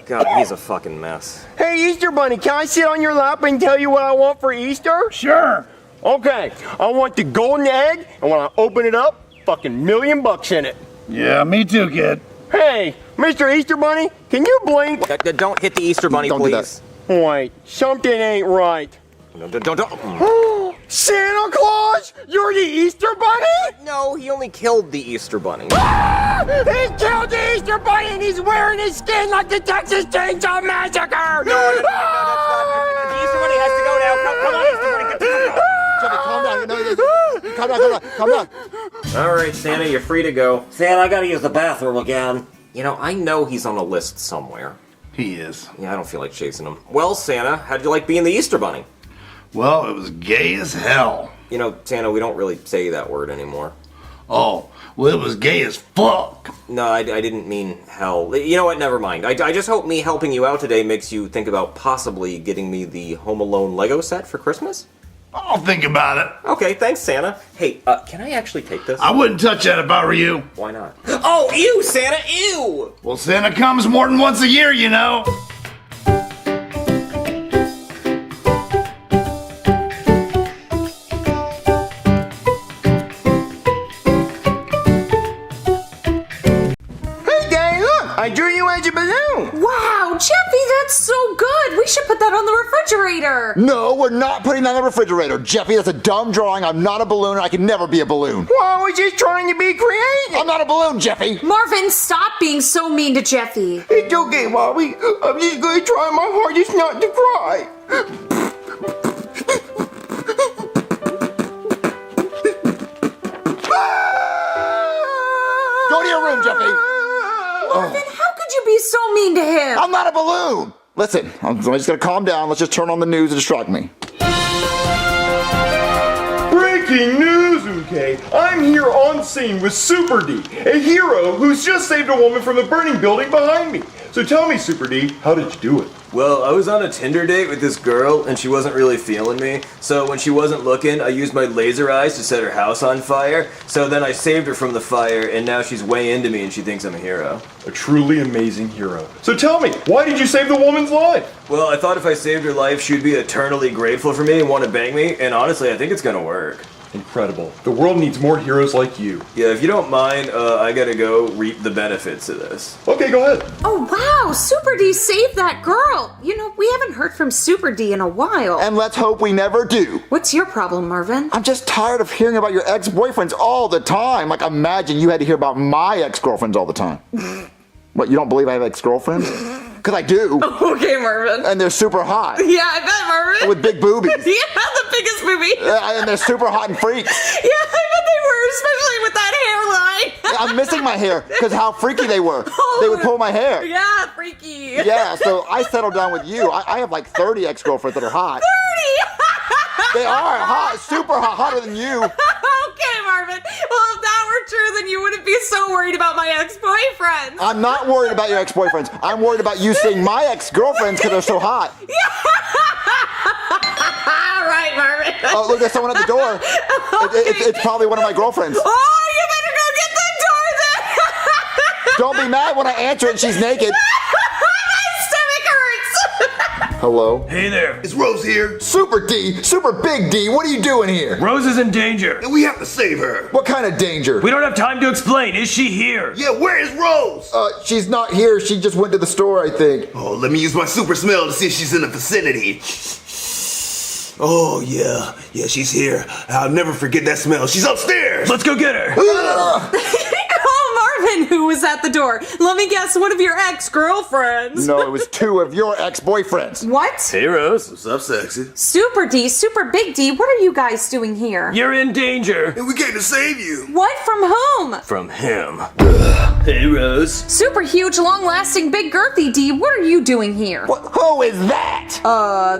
God, he's a fucking mess. Hey, Easter Bunny, can I sit on your lap and tell you what I want for Easter? Sure. Okay, I want the golden egg, and when I open it up, fucking $1 million in it. Yeah, me too, kid. Hey, Mr. Easter Bunny, can you blink? Don't hit the Easter Bunny, don't please. Do that. Wait, something ain't right. No, don't. Santa Claus? You're the Easter Bunny? No, he only killed the Easter Bunny. Ah! He killed the Easter Bunny and he's wearing his skin like the Texas Chainsaw Massacre! No, that's not. The Easter Bunny has to go now. Come on. calm down. Alright, Santa, you're free to go. Santa, I gotta use the bathroom again. You know, I know he's on a list somewhere. He is. Yeah, I don't feel like chasing him. Well, Santa, how'd you like being the Easter Bunny? Well, it was gay as hell. You know, Santa, we don't really say that word anymore. Oh, well, it was gay as fuck. No, I didn't mean hell. You know what? Never mind. I just hope me helping you out today makes you think about possibly getting me the Home Alone Lego set for Christmas. I'll think about it. Okay, thanks, Santa. Hey, can I actually take this? I wouldn't touch that if I were you. Why not? Oh, ew, Santa, ew! Well, Santa comes more than once a year, you know. I drew you as a balloon. Wow, Jeffy, that's so good. We should put that on the refrigerator. No, we're not putting that in the refrigerator. Jeffy, that's a dumb drawing. I'm not a balloon, and I can never be a balloon. Well, I was just trying to be creative. I'm not a balloon, Jeffy. Marvin, stop being so mean to Jeffy. It's okay, Bobby. I'm just going to try my hardest not to cry. Go to your room, Jeffy. Marvin, how could you be so mean to him? I'm not a balloon. Listen, I'm just gonna calm down. Let's just turn on the news and distract me. Breaking news, okay? I'm here on scene with Super D, a hero who's just saved a woman from the burning building behind me. So tell me, Super D, how did you do it? Well, I was on a Tinder date with this girl, and she wasn't really feeling me. So when she wasn't looking, I used my laser eyes to set her house on fire. So then I saved her from the fire, and now she's way into me, and she thinks I'm a hero. A truly amazing hero. So tell me, why did you save the woman's life? Well, I thought if I saved her life, she'd be eternally grateful for me and want to bang me, and honestly, I think it's gonna work. Incredible. The world needs more heroes like you. Yeah, if you don't mind, I gotta go reap the benefits of this. Okay, go ahead. Oh, wow, Super D saved that girl. You know, we haven't heard from Super D in a while. And let's hope we never do. What's your problem, Marvin? I'm just tired of hearing about your ex-boyfriends all the time. Like, imagine you had to hear about my ex-girlfriends all the time. What, you don't believe I have ex-girlfriends? Because I do. Okay, Marvin. And they're super hot. Yeah, I bet, Marvin. With big boobies. Yeah, the biggest boobies. And they're super hot and freaks. Yeah, I bet they were, especially with that hairline. I'm missing my hair because how freaky they were. They would pull my hair. Yeah, freaky. Yeah, so I settled down with you. I have like 30 ex-girlfriends that are hot. 30? They are hot, super hot, hotter than you. Okay, Marvin. Well, if that were true, then you wouldn't be so worried about my ex-boyfriends. I'm not worried about your ex-boyfriends. I'm worried about you seeing my ex-girlfriends because they're so hot. All right, Marvin. Oh, look, there's someone at the door. It's probably one of my girlfriends. Oh, you better go get the door then. Don't be mad when I answer and she's naked. My stomach hurts. Hello? Hey there. Is Rose here? Super D, super big D, what are you doing here? Rose is in danger. And we have to save her. What kind of danger? We don't have time to explain. Is she here? Yeah, where is Rose? She's not here. She just went to the store, I think. Oh, let me use my super smell to see if she's in the vicinity. Oh, yeah. Yeah, she's here. I'll never forget that smell. She's upstairs. Let's go get her. Oh, Marvin, who was at the door? Let me guess, one of your ex-girlfriends. No, it was two of your ex-boyfriends. What? Hey, Rose. What's up, sexy? Super D, Super Big D, what are you guys doing here? You're in danger. And we came to save you. What? From whom? From him. Hey, Rose. Super huge, long-lasting, big girthy D, what are you doing here? Who is that?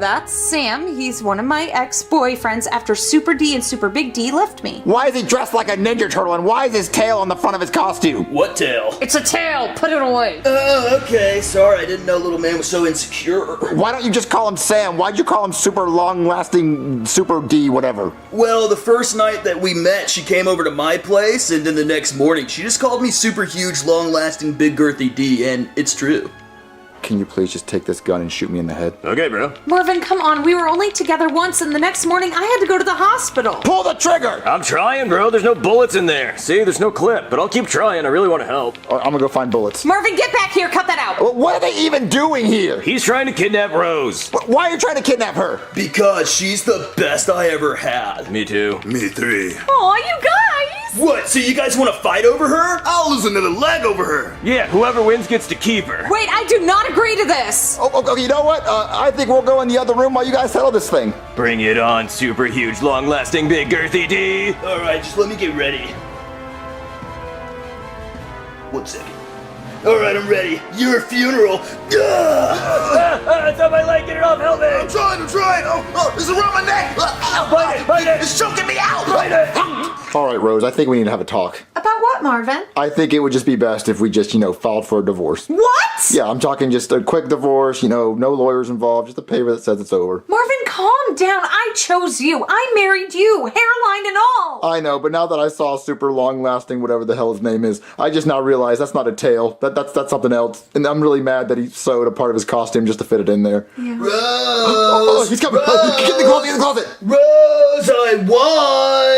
That's Sam. He's one of my ex-boyfriends after Super D and Super Big D left me. Why is he dressed like a Ninja Turtle and why is his tail on the front of his costume? What tail? It's a tail. Put it away. Okay. Sorry, I didn't know little man was so insecure. Why don't you just call him Sam? Why'd you call him super long-lasting Super D whatever? Well, the first night that we met, she came over to my place, and then the next morning, she just called me super huge, long-lasting, big girthy D, and it's true. Can you please just take this gun and shoot me in the head? Okay, bro. Marvin, come on. We were only together once, and the next morning I had to go to the hospital. Pull the trigger! I'm trying, bro. There's no bullets in there. See, there's no clip, but I'll keep trying. I really want to help. I'm gonna go find bullets. Marvin, get back here. Cut that out. What are they even doing here? He's trying to kidnap Rose. Why are you trying to kidnap her? Because she's the best I ever had. Me too. Me three. Aw, you guys. What, so you guys want to fight over her? I'll lose another leg over her. Yeah, whoever wins gets to keep her. Wait, I do not agree to this. Okay, you know what? I think we'll go in the other room while you guys settle this thing. Bring it on, super huge, long-lasting, big girthy D. Alright, just let me get ready. 1 second. Alright, I'm ready. Your funeral. It's on my leg, get it off, help me! I'm trying. Oh, it's around my neck. Bite it. It's choking me out. Bite it. All right, Rose, I think we need to have a talk. About what, Marvin? I think it would just be best if we just, filed for a divorce. What? Yeah, I'm talking just a quick divorce, no lawyers involved, just a paper that says it's over. Marvin, calm down. I chose you. I married you, hairline and all. I know, but now that I saw super long-lasting, whatever the hell his name is, I just now realize that's not a tail. That's something else. And I'm really mad that he sewed a part of his costume just to fit it in there. Yeah. Rose! Oh, he's coming! Get in the closet! Rose, I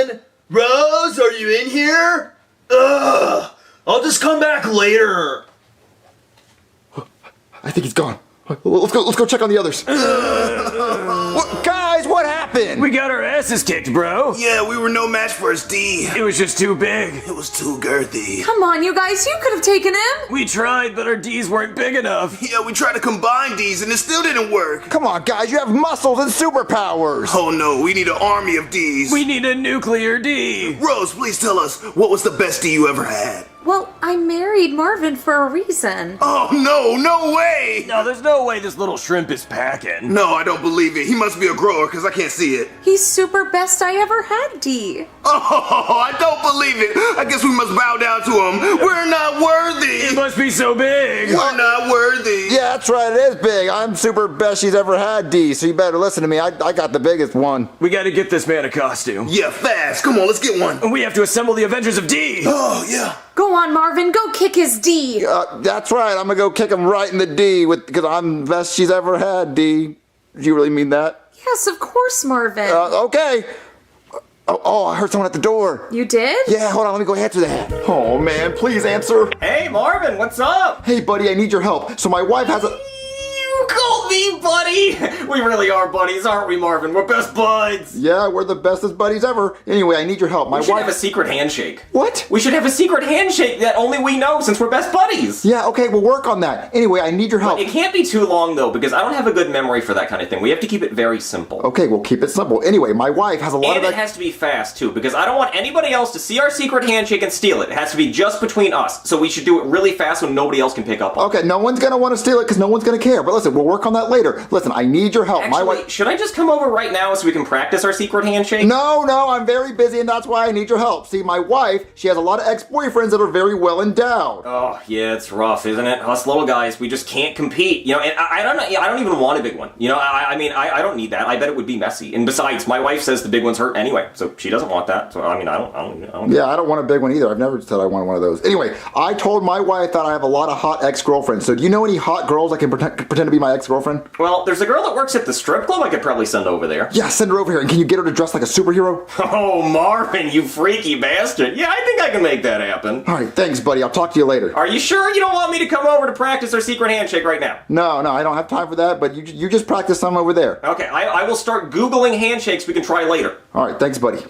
won! Rose, are you in here? Ugh! I'll just come back later. I think he's gone. Let's go check on the others. Guys, what happened? We got our asses kicked, bro. Yeah, we were no match for his D. It was just too big. It was too girthy. Come on, you guys. You could have taken him. We tried, but our D's weren't big enough. Yeah, we tried to combine D's and it still didn't work. Come on, guys, you have muscles and superpowers. Oh no, we need an army of D's. We need a nuclear D. Rose, please tell us, what was the best D you ever had? Well, I married Marvin for a reason. Oh no way! No, there's no way this little shrimp is packing. No, I don't believe it. He must be a grower because I can't see it. He's super best I ever had, D. Oh, I don't believe it. I guess we must bow down to him. We're not worthy. It must be so big. We're not worthy. Yeah, that's right, it is big. I'm super best she's ever had, D, so you better listen to me. I got the biggest one. We gotta get this man a costume. Yeah, fast. Come on, let's get one. And we have to assemble the Avengers of D. Oh, yeah. Go on, Marvin. Go kick his D. That's right, I'm gonna go kick him right in the D because I'm the best she's ever had, D. Do you really mean that? Yes, of course, Marvin. Okay. Oh, I heard someone at the door. You did? Yeah, hold on, let me go answer that. Oh man, please answer. Hey, Marvin, what's up? Hey buddy, I need your help. So my wife has a... You called me buddy? We really are buddies, aren't we, Marvin? We're best buds. Yeah, we're the bestest buddies ever. Anyway, I need your help. We should have a secret handshake. What? We should have a secret handshake that only we know since we're best buddies. Yeah, okay, we'll work on that. Anyway, I need your help. But it can't be too long, though, because I don't have a good memory for that kind of thing. We have to keep it very simple. Okay, we'll keep it simple. Anyway, my wife has a lot And of... it has to be fast, too, because I don't want anybody else to see our secret handshake and steal it. It has to be just between us, so we should do it really fast so nobody else can pick up on it. Okay, no one's gonna want to steal it because no one's gonna care. But listen, we'll work on that later. Listen, I need your help. Actually, my wife... should I just come over right now so we can practice our secret handshake? No, I'm very busy and that's why I need your help. See, my wife, she has a lot of ex-boyfriends that are very well endowed. Oh, yeah, it's rough, isn't it? Us little guys, we just can't compete. And I don't even want a big one. I don't need that. I bet it would be messy. And besides, my wife says the big ones hurt anyway, so she doesn't want that. So, I don't. Yeah, I don't want a big one either. I've never said I want one of those. Anyway, I told my wife that I have a lot of hot ex-girlfriends. So do you know any hot girls that can pretend to be my ex-girlfriend? Well, there's a girl that works at the strip club I could probably send over there. Yeah, send her over here. And can you get her to dress like a superhero? Oh, Marvin, you freaky bastard. Yeah, I think I can make that happen. All right, thanks, buddy. I'll talk to you later. Are you sure you don't want me to come over to practice our secret handshake right now? No, I don't have time for that, but you just practice some over there. Okay, I will start Googling handshakes we can try later. All right, thanks, buddy.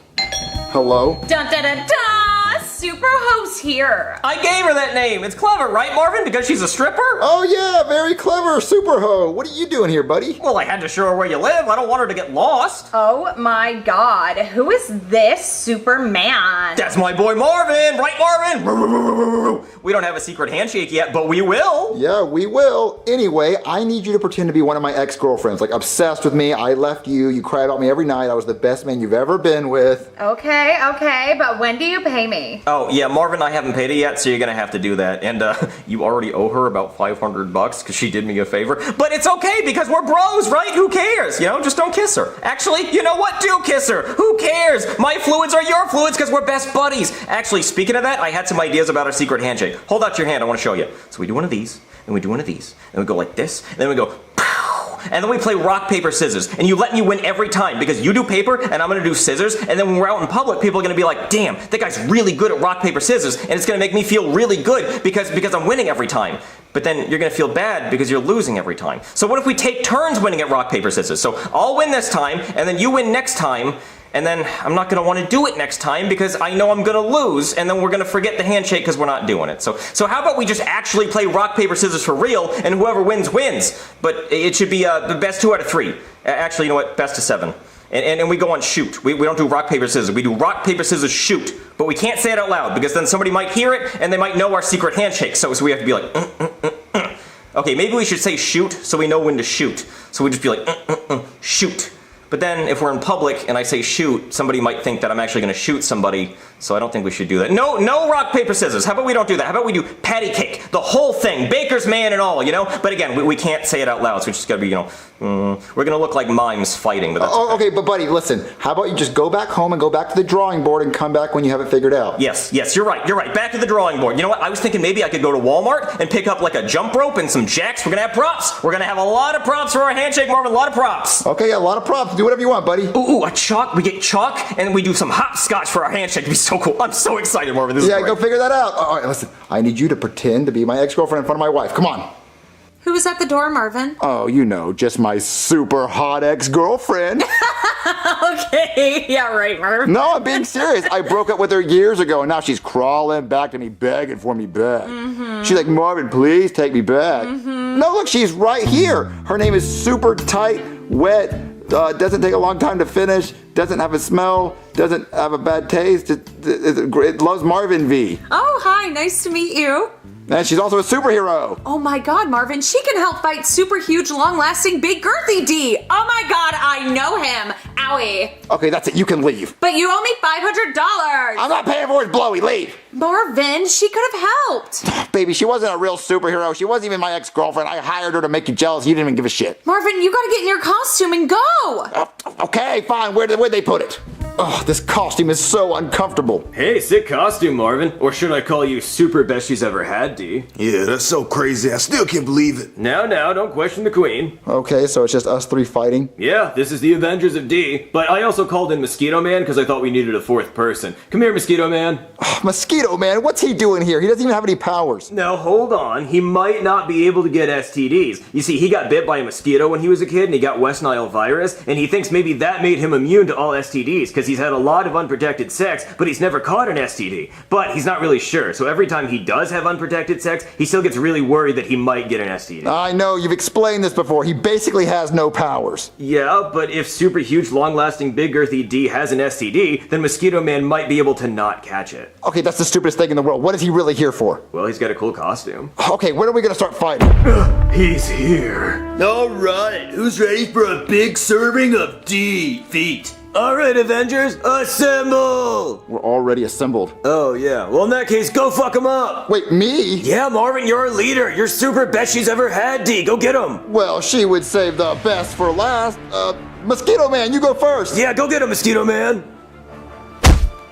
Hello? Dun dun dun dun! Super host here. I gave her that name. It's clever, right, Marvin? Because she's a stripper? Oh, yeah, very clever. Super ho. What are you doing here, buddy? Well, I had to show her where you live. I don't want her to get lost. Oh my god, who is this Superman? That's my boy Marvin, right, Marvin? We don't have a secret handshake yet, but we will. Yeah, we will. Anyway, I need you to pretend to be one of my ex-girlfriends, like obsessed with me. I left you. You cried about me every night. I was the best man you've ever been with. Okay, but when do you pay me? Oh, yeah, Marvin, I haven't paid it yet, so you're gonna have to do that. And you already owe her about $500 because she did me a favor. But it's okay because we're bros, right? Who cares? Just don't kiss her. Actually, you know what? Do kiss her. Who cares? My fluids are your fluids because we're best buddies. Actually, speaking of that, I had some ideas about our secret handshake. Hold out your hand, I want to show you. So we do one of these, and we do one of these, and we go like this, and then we go pow, and then we play rock, paper, scissors. And you let me win every time because you do paper and I'm gonna do scissors. And then when we're out in public, people are gonna be like, damn, that guy's really good at rock, paper, scissors. And it's gonna make me feel really good because I'm winning every time. But then you're gonna feel bad because you're losing every time. So what if we take turns winning at rock, paper, scissors? So I'll win this time and then you win next time. and then I'm not gonna want to do it next time because I know I'm gonna lose, and then we're gonna forget the handshake because we're not doing it. So how about we just actually play rock, paper, scissors for real, and whoever wins, wins. But it should be the best 2 out of 3. Actually, you know what? Best of 7. And we go on shoot. We don't do rock, paper, scissors. We do rock, paper, scissors, shoot. But we can't say it out loud because then somebody might hear it and they might know our secret handshake. So we have to be like, Okay, maybe we should say shoot so we know when to shoot. So we just be like, shoot. But then if we're in public and I say shoot, somebody might think that I'm actually going to shoot somebody. So I don't think we should do that. No rock, paper, scissors. How about we don't do that? How about we do patty cake? The whole thing. Baker's man and all, you know? But again, we can't say it out loud, so it's just got to be, we're going to look like mimes fighting. But that's okay, but buddy, listen. How about you just go back home and go back to the drawing board and come back when you have it figured out? Yes, you're right. Back to the drawing board. You know what? I was thinking maybe I could go to Walmart and pick up like a jump rope and some jacks. We're going to have props. We're going to have a lot of props for our handshake, Marvin. A lot of props. Okay, a lot of props. Do whatever you want, buddy. Ooh, a chalk. We get chalk and we do some hopscotch for our handshake. It'd be so cool. I'm so excited, Marvin. This is great. Go figure that out. All right, listen. I need you to pretend to be my ex-girlfriend in front of my wife. Come on. Who was at the door, Marvin? Oh, you know, just my super hot ex-girlfriend. Okay, yeah, right, Marvin. No, I'm being serious. I broke up with her years ago, and now she's crawling back to me, begging for me back. She's like, Marvin, please take me back. No, look, she's right here. Her name is super tight, wet, doesn't take a long time to finish, doesn't have a smell, doesn't have a bad taste. It loves Marvin V. Oh, hi, nice to meet you. And she's also a superhero. Oh my god, Marvin, she can help fight super huge, long-lasting, big girthy D. Oh my god, I know him. Owie. Okay, that's it. You can leave. But you owe me $500. I'm not paying for his blowy. Leave. Marvin, she could have helped. Baby, she wasn't a real superhero. She wasn't even my ex-girlfriend. I hired her to make you jealous. You didn't even give a shit. Marvin, you gotta get in your costume and go. Okay, fine. Where'd they put it? Oh, this costume is so uncomfortable. Hey, sick costume, Marvin. Or should I call you super best she's ever had, D? Yeah, that's so crazy. I still can't believe it. Now, don't question the queen. Okay, so it's just us 3 fighting? Yeah, this is the Avengers of D. But I also called in Mosquito Man because I thought we needed a 4th person. Come here, Mosquito Man. Oh, Mosquito Man, what's he doing here? He doesn't even have any powers. Now, hold on. He might not be able to get STDs. You see, he got bit by a mosquito when he was a kid, and he got West Nile virus, and he thinks maybe that made him immune to all STDs because he's had a lot of unprotected sex, but he's never caught an STD. But he's not really sure, so every time he does have unprotected sex, he still gets really worried that he might get an STD. I know, you've explained this before. He basically has no powers. Yeah, but if super huge, long-lasting, big girthy D has an STD, then Mosquito Man might be able to not catch it. Okay, that's the stupidest thing in the world. What is he really here for? Well, he's got a cool costume. Okay, when are we gonna start fighting? He's here. Alright, who's ready for a big serving of D feet? Alright, Avengers, assemble! We're already assembled. Oh, yeah. Well, in that case, go fuck him up! Wait, me? Yeah, Marvin, you're our leader. You're super best she's ever had, D. Go get him! Well, she would save the best for last. Mosquito Man, you go first! Yeah, go get him, Mosquito Man!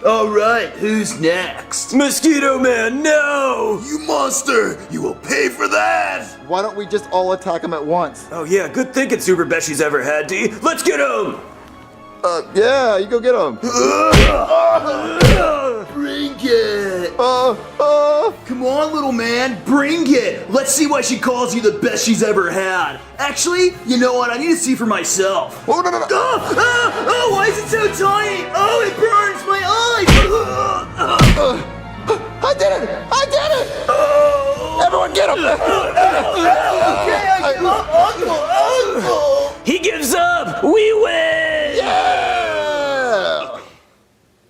Alright, who's next? Mosquito Man, no! You monster! You will pay for that! Why don't we just all attack him at once? Oh, yeah, good thinking, super best she's ever had, D. Let's get him! Yeah, you go get him. Bring it! Come on, little man, bring it! Let's see why she calls you the best she's ever had. Actually, you know what? I need to see for myself. Oh, no. Oh, why is it so tiny? Oh, it burns my eyes! I did it! Everyone get him! Okay, Uncle! He gives up! We win! Yeah!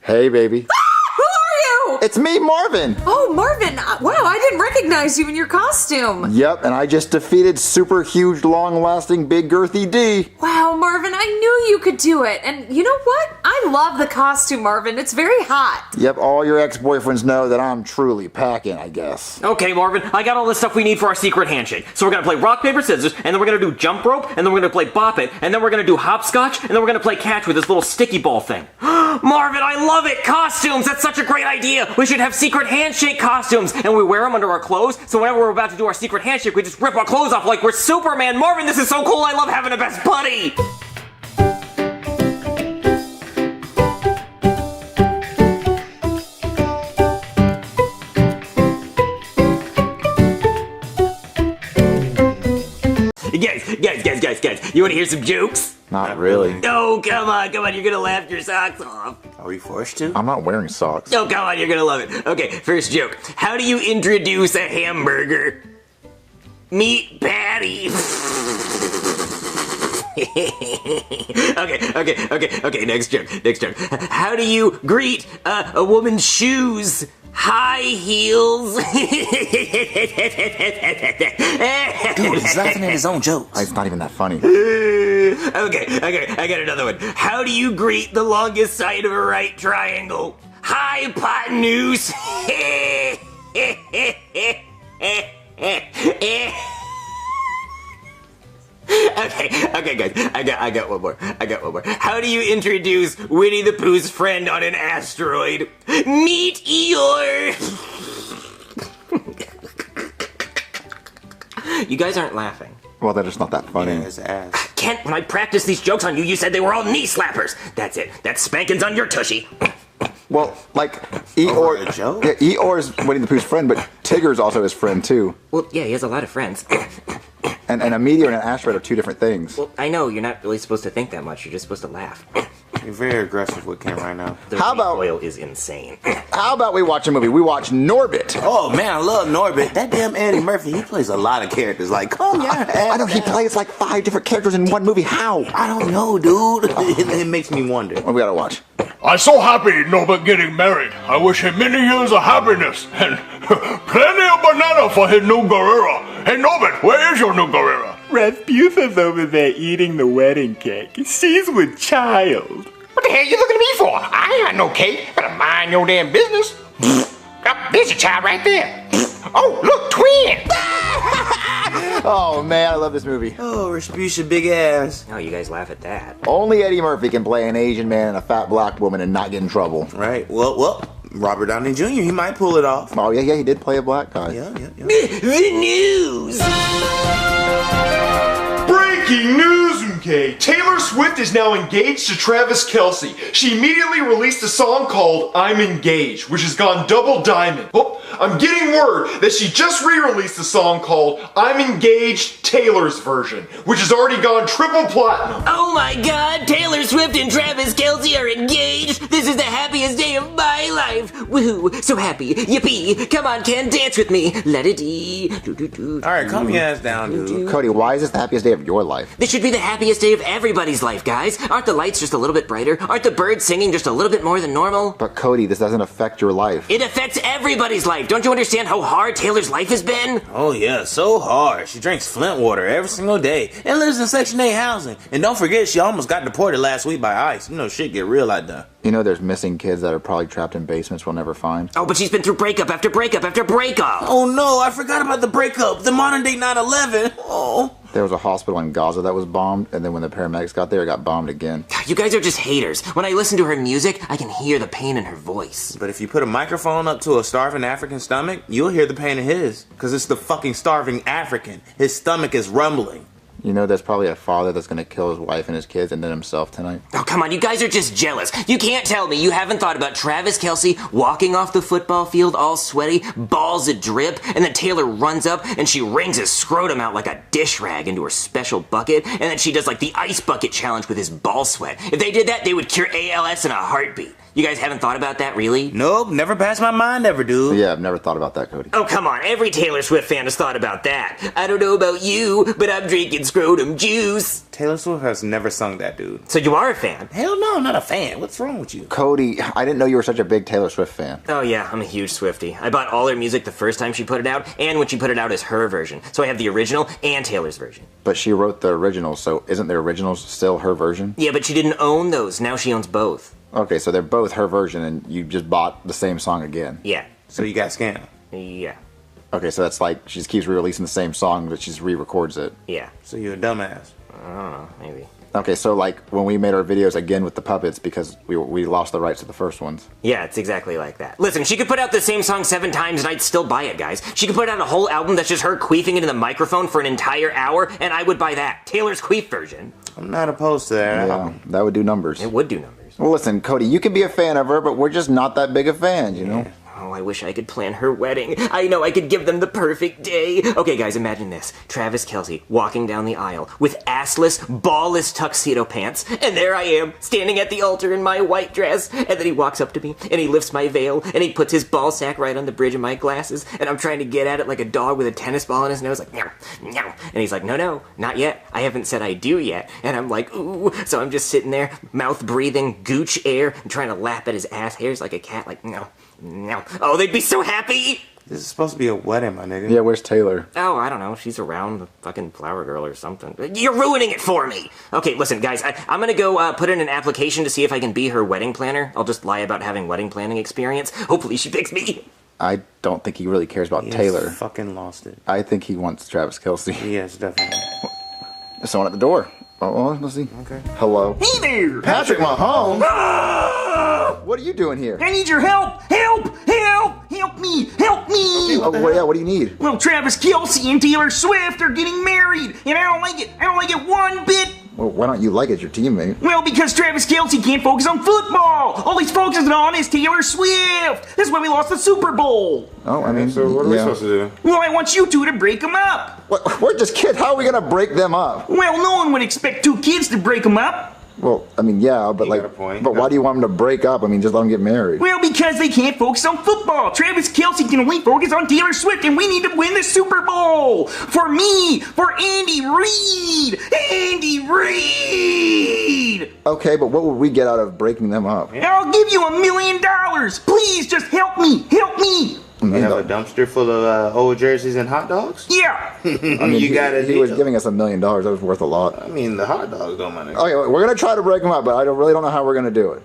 Hey, baby. Who are you? It's me, Marvin. Oh, Marvin. Wow, I didn't recognize you in your costume. Yep, and I just defeated super huge, long-lasting, big girthy D. Wow, Marvin, I knew you could do it. And you know what? I love the costume, Marvin. It's very hot. Yep, all your ex-boyfriends know that I'm truly packing, I guess. Okay, Marvin, I got all the stuff we need for our secret handshake. So we're gonna play rock, paper, scissors, and then we're gonna do jump rope, and then we're gonna play bop it, and then we're gonna do hopscotch, and then we're gonna play catch with this little sticky ball thing. Marvin, I love it! Costumes! That's such a great idea! We should have secret handshake costumes, and we wear them under our clothes, so whenever we're about to do our secret handshake, we just rip our clothes off like we're Superman! Marvin, this is so cool! I love having a best buddy! Guys, you wanna hear some jokes? Not really. Oh, come on, you're gonna laugh your socks off. Are we forced to? I'm not wearing socks. Oh, come on, you're gonna love it. Okay, first joke. How do you introduce a hamburger? Meat patty. Okay, next joke. How do you greet a woman's shoes? High heels. Dude, he's laughing at his own jokes. It's not even that funny. Okay, I got another one. How do you greet the longest side of a right triangle? Hypotenuse. Okay, guys, I got one more. How do you introduce Winnie the Pooh's friend on an asteroid? Meet Eeyore. You guys aren't laughing. Well, they're just not that funny. Yeah, his ass. Kent, when I practiced these jokes on you, you said they were all knee slappers. That's it. That's spankings on your tushy. Well, like, Eeyore's Winnie the Pooh's friend, but Tigger's also his friend, too. Well, yeah, he has a lot of friends. And a meteor and an asteroid are two different things. Well, I know, you're not really supposed to think that much. You're just supposed to laugh. You're very aggressive with Ken right now. The recoil is insane. How about we watch a movie? We watch Norbit. Oh, man, I love Norbit. That damn Eddie Murphy, he plays a lot of characters. Like, come here. I know, he plays like 5 different characters in one movie. How? I don't know, dude. It makes me wonder. What we gotta watch? I'm so happy Norbit getting married. I wish him many years of happiness and plenty of banana for his new Guerrera. Hey Norbit, where is your new Guerrera? Rasputin's over there eating the wedding cake. She's with child. What the hell you looking at me for? I ain't got no cake. Better mind your damn business. Oh, there's your child right there. Oh, look, twin. Oh, man, I love this movie. Oh, Rasputia big ass. Oh, you guys laugh at that. Only Eddie Murphy can play an Asian man and a fat black woman and not get in trouble. Right. Well, Robert Downey Jr., he might pull it off. Oh, yeah, he did play a black guy. Yeah. The news! Breaking news, okay? Taylor Swift is now engaged to Travis Kelce. She immediately released a song called I'm Engaged, which has gone double diamond. Oh, I'm getting word that she just re-released a song called I'm Engaged Taylor's version, which has already gone triple platinum. Oh my god, Taylor Swift and Travis Kelce are engaged! This is the happiest day of my life! Woohoo, so happy, yippee! Come on, Ken, dance with me! Let-it-dee! Alright, calm your ass down, dude. Cody, why is this the happiest day of your life? This should be the happiest day of everybody's life, guys. Aren't the lights just a little bit brighter? Aren't the birds singing just a little bit more than normal? But Cody, this doesn't affect your life. It affects everybody's life. Don't you understand how hard Taylor's life has been? Oh yeah, so hard. She drinks Flint water every single day and lives in Section 8 housing. And don't forget, she almost got deported last week by ICE. You know, shit get real out there. You know there's missing kids that are probably trapped in basements we'll never find? Oh, but she's been through breakup after breakup after breakup. Oh no, I forgot about the breakup. The modern day 9/11. Oh. There was a hospital in Gaza that was bombed, and then when the paramedics got there, it got bombed again. You guys are just haters. When I listen to her music, I can hear the pain in her voice. But if you put a microphone up to a starving African stomach, you'll hear the pain in his. Because it's the fucking starving African. His stomach is rumbling. You know there's probably a father that's gonna kill his wife and his kids and then himself tonight. Oh, come on, you guys are just jealous. You can't tell me you haven't thought about Travis Kelce walking off the football field all sweaty, balls a drip, and then Taylor runs up and she wrings his scrotum out like a dish rag into her special bucket, and then she does like the ice bucket challenge with his ball sweat. If they did that, they would cure ALS in a heartbeat. You guys haven't thought about that, really? Nope, never passed my mind ever, dude. Yeah, I've never thought about that, Cody. Oh, come on, every Taylor Swift fan has thought about that. I don't know about you, but I'm drinking scrotum juice. Taylor Swift has never sung that, dude. So you are a fan? Hell no, I'm not a fan. What's wrong with you? Cody, I didn't know you were such a big Taylor Swift fan. Oh yeah, I'm a huge Swiftie. I bought all her music the first time she put it out, and when she put it out as her version. So I have the original and Taylor's version. But she wrote the originals, so isn't the originals still her version? Yeah, but she didn't own those. Now she owns both. Okay, so they're both her version, and you just bought the same song again. Yeah. So you got scammed. Yeah. Okay, so that's like she just keeps re-releasing the same song, but she just re-records it. Yeah. So you're a dumbass. I don't know, maybe. Okay, so like when we made our videos again with the puppets because we lost the rights to the first ones. Yeah, it's exactly like that. Listen, she could put out the same song 7 times and I'd still buy it, guys. She could put out a whole album that's just her queefing into the microphone for an entire hour, and I would buy that. Taylor's queef version. I'm not opposed to that. Yeah, that would do numbers. It would do numbers. Well, listen, Cody, you can be a fan of her, but we're just not that big of fans, you know? Oh, I wish I could plan her wedding. I know I could give them the perfect day. Okay, guys, imagine this. Travis Kelce walking down the aisle with assless, ballless tuxedo pants, and there I am, standing at the altar in my white dress, and then he walks up to me, and he lifts my veil, and he puts his ball sack right on the bridge of my glasses, and I'm trying to get at it like a dog with a tennis ball in his nose, like, meow, meow. And he's like, no, not yet. I haven't said I do yet. And I'm like, ooh. So I'm just sitting there, mouth breathing, gooch air, and trying to lap at his ass hairs like a cat, like, no. Oh, they'd be so happy! This is supposed to be a wedding, my nigga. Yeah, where's Taylor? Oh, I don't know. She's around the fucking flower girl or something. You're ruining it for me! Okay, listen, guys, I'm gonna go put in an application to see if I can be her wedding planner. I'll just lie about having wedding planning experience. Hopefully she picks me. I don't think he really cares about He Taylor. fucking lost it. I think he wants Travis Kelce. Yes, definitely. There's someone at the door. Oh, let's see. Okay. Hello. Hey there! Patrick Mahomes! What are you doing here? I need your help! Help! Help! Help me! Help me! What do you need? Well, Travis Kelce and Taylor Swift are getting married, and I don't like it. I don't like it one bit. Well, why don't you like it? Your teammate. Well, because Travis Kelce can't focus on football. All he's focusing on is Taylor Swift. That's why we lost the Super Bowl. Oh, I mean, So what are we supposed to do? Well, I want you two to break them up. What? We're just kids. How are we gonna break them up? Well, no one would expect two kids to break them up. Well, I mean, yeah, but got a point. but why do you want them to break up? I mean, just let them get married. Well, because they can't focus on football. Travis Kelce can only focus on Taylor Swift, and we need to win the Super Bowl. For me, for Andy Reid. Andy Reid. Okay, but what would we get out of breaking them up? I'll give you $1 million. Please, just help me. Help me. You have a dumpster full of old jerseys and hot dogs? Yeah. I mean, you got a he was deal. giving us $1 million. That was worth a lot. I mean, the hot dogs don't matter. Okay, we're gonna try to break them up, but I really don't know how we're gonna do it.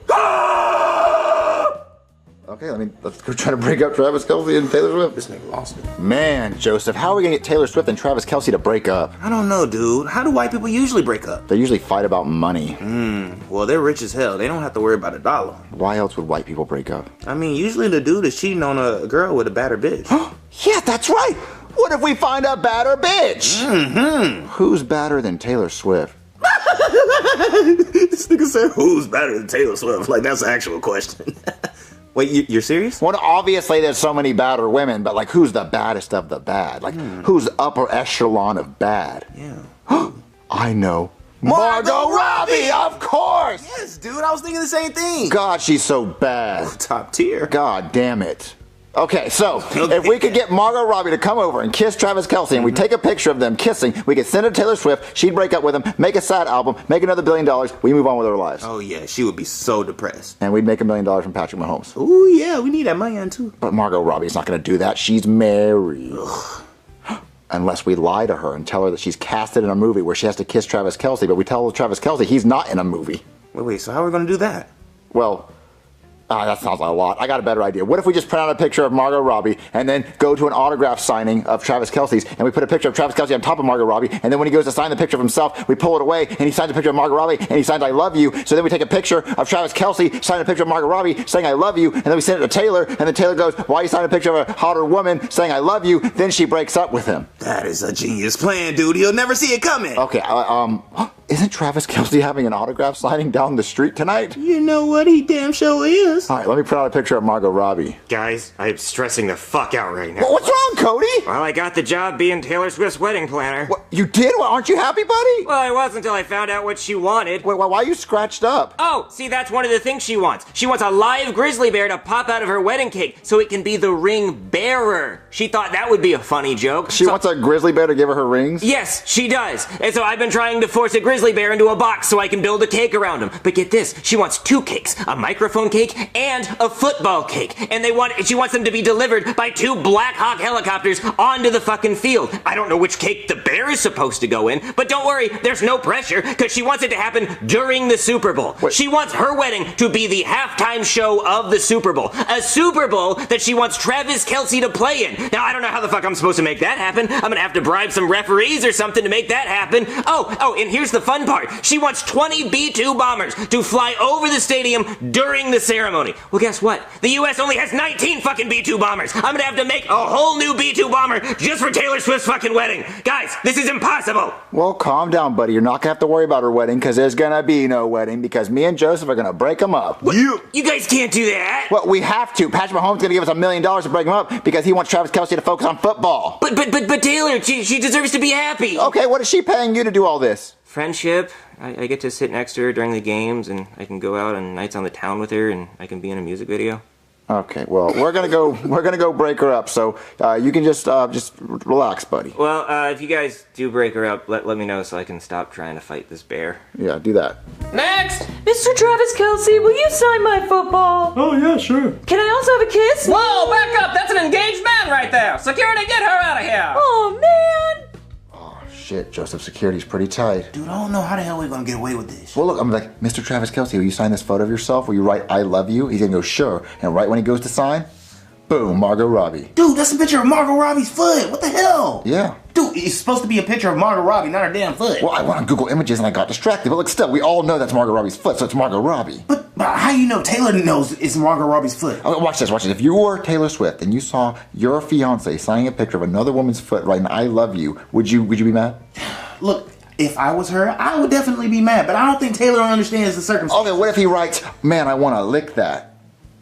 Okay, let's go try to break up Travis Kelce and Taylor Swift. This nigga lost it. Man, Joseph, how are we gonna get Taylor Swift and Travis Kelce to break up? I don't know, dude. How do white people usually break up? They usually fight about money. Well, they're rich as hell. They don't have to worry about a dollar. Why else would white people break up? I mean, usually the dude is cheating on a girl with a badder bitch. Yeah, that's right. What if we find a badder bitch? Mm-hmm. Who's badder than Taylor Swift? This nigga said, who's better than Taylor Swift? Like, that's an actual question. Wait, you're serious? Well, obviously there's so many badder women, but like, who's the baddest of the bad? Like, who's upper echelon of bad? Yeah. I know. Margot Robbie, of course! Yes, dude, I was thinking the same thing. God, she's so bad. Top tier. God damn it. Okay, so if we could get Margot Robbie to come over and kiss Travis Kelce and we take a picture of them kissing, we could send it to Taylor Swift, she'd break up with him, make a sad album, make another $1 billion, we move on with our lives. Oh, yeah, she would be so depressed. And we'd make $1 million from Patrick Mahomes. Ooh, yeah, we need that money on too. But Margot Robbie's not going to do that. She's married. Unless we lie to her and tell her that she's casted in a movie where she has to kiss Travis Kelce, but we tell Travis Kelce he's not in a movie. Wait, so how are we going to do that? Well, that sounds like a lot. I got a better idea. What if we just print out a picture of Margot Robbie and then go to an autograph signing of Travis Kelce's and we put a picture of Travis Kelce on top of Margot Robbie, and then when he goes to sign the picture of himself, we pull it away and he signs a picture of Margot Robbie and he signs I love you. So then we take a picture of Travis Kelce, sign a picture of Margot Robbie saying I love you, and then we send it to Taylor, and then Taylor goes, why are you signing a picture of a hotter woman saying I love you? Then she breaks up with him. That is a genius plan, dude. He'll never see it coming. Okay, isn't Travis Kelce having an autograph signing down the street tonight? You know what? He damn sure is. All right, let me print out a picture of Margot Robbie. Guys, I'm stressing the fuck out right now. What's wrong, Cody? Well, I got the job being Taylor Swift's wedding planner. What, you did? Well, aren't you happy, buddy? Well, I was until I found out what she wanted. Wait, why are you scratched up? Oh, see, that's one of the things she wants. She wants a live grizzly bear to pop out of her wedding cake so it can be the ring bearer. She thought that would be a funny joke. She wants a grizzly bear to give her her rings? Yes, she does. And so I've been trying to force a grizzly bear into a box so I can build a cake around him. But get this, she wants 2 cakes, a microphone cake and a football cake. And she wants them to be delivered by 2 Black Hawk helicopters onto the fucking field. I don't know which cake the bear is supposed to go in, but don't worry, there's no pressure because she wants it to happen during the Super Bowl. She wants her wedding to be the halftime show of the Super Bowl. A Super Bowl that she wants Travis Kelce to play in. Now, I don't know how the fuck I'm supposed to make that happen. I'm gonna have to bribe some referees or something to make that happen. Oh, and here's the fun part. She wants 20 B-2 bombers to fly over the stadium during the ceremony. Well, guess what? The U.S. only has 19 fucking B-2 bombers. I'm gonna have to make a whole new B-2 bomber just for Taylor Swift's fucking wedding. Guys, this is impossible. Well, calm down, buddy. You're not gonna have to worry about her wedding because there's gonna be no wedding because me and Joseph are gonna break them up. You guys can't do that. Well, we have to. Patrick Mahomes gonna give us $1 million to break them up because he wants Travis Kelce to focus on football. But Taylor, she deserves to be happy. Okay, what is she paying you to do all this? Friendship. I get to sit next to her during the games, and I can go out on nights on the town with her, and I can be in a music video. Okay, well, we're gonna go break her up. So you can just relax, buddy. Well, if you guys do break her up, let me know so I can stop trying to fight this bear. Yeah, do that. Next! Mr. Travis Kelce, will you sign my football? Oh, yeah, sure. Can I also have a kiss? Whoa, back up! That's an engaged man right there! Security, get her out of here! Oh, man! Shit, Joseph, security's pretty tight. Dude, I don't know how the hell we're gonna get away with this. Well, look, I'm like, Mr. Travis Kelce, will you sign this photo of yourself? Will you write "I love you"? He's gonna go, sure. And right when he goes to sign, boom, Margot Robbie. Dude, that's a picture of Margot Robbie's foot. What the hell? Yeah. Dude, it's supposed to be a picture of Margot Robbie, not her damn foot. Well, I went on Google Images and I got distracted. But look, still, we all know that's Margot Robbie's foot, so it's Margot Robbie. But how you know Taylor knows it's Margot Robbie's foot? Okay, watch this. If you were Taylor Swift and you saw your fiance signing a picture of another woman's foot writing "I love you," would you be mad? Look, if I was her, I would definitely be mad, but I don't think Taylor understands the circumstances. Okay, what if he writes, "Man, I want to lick that"?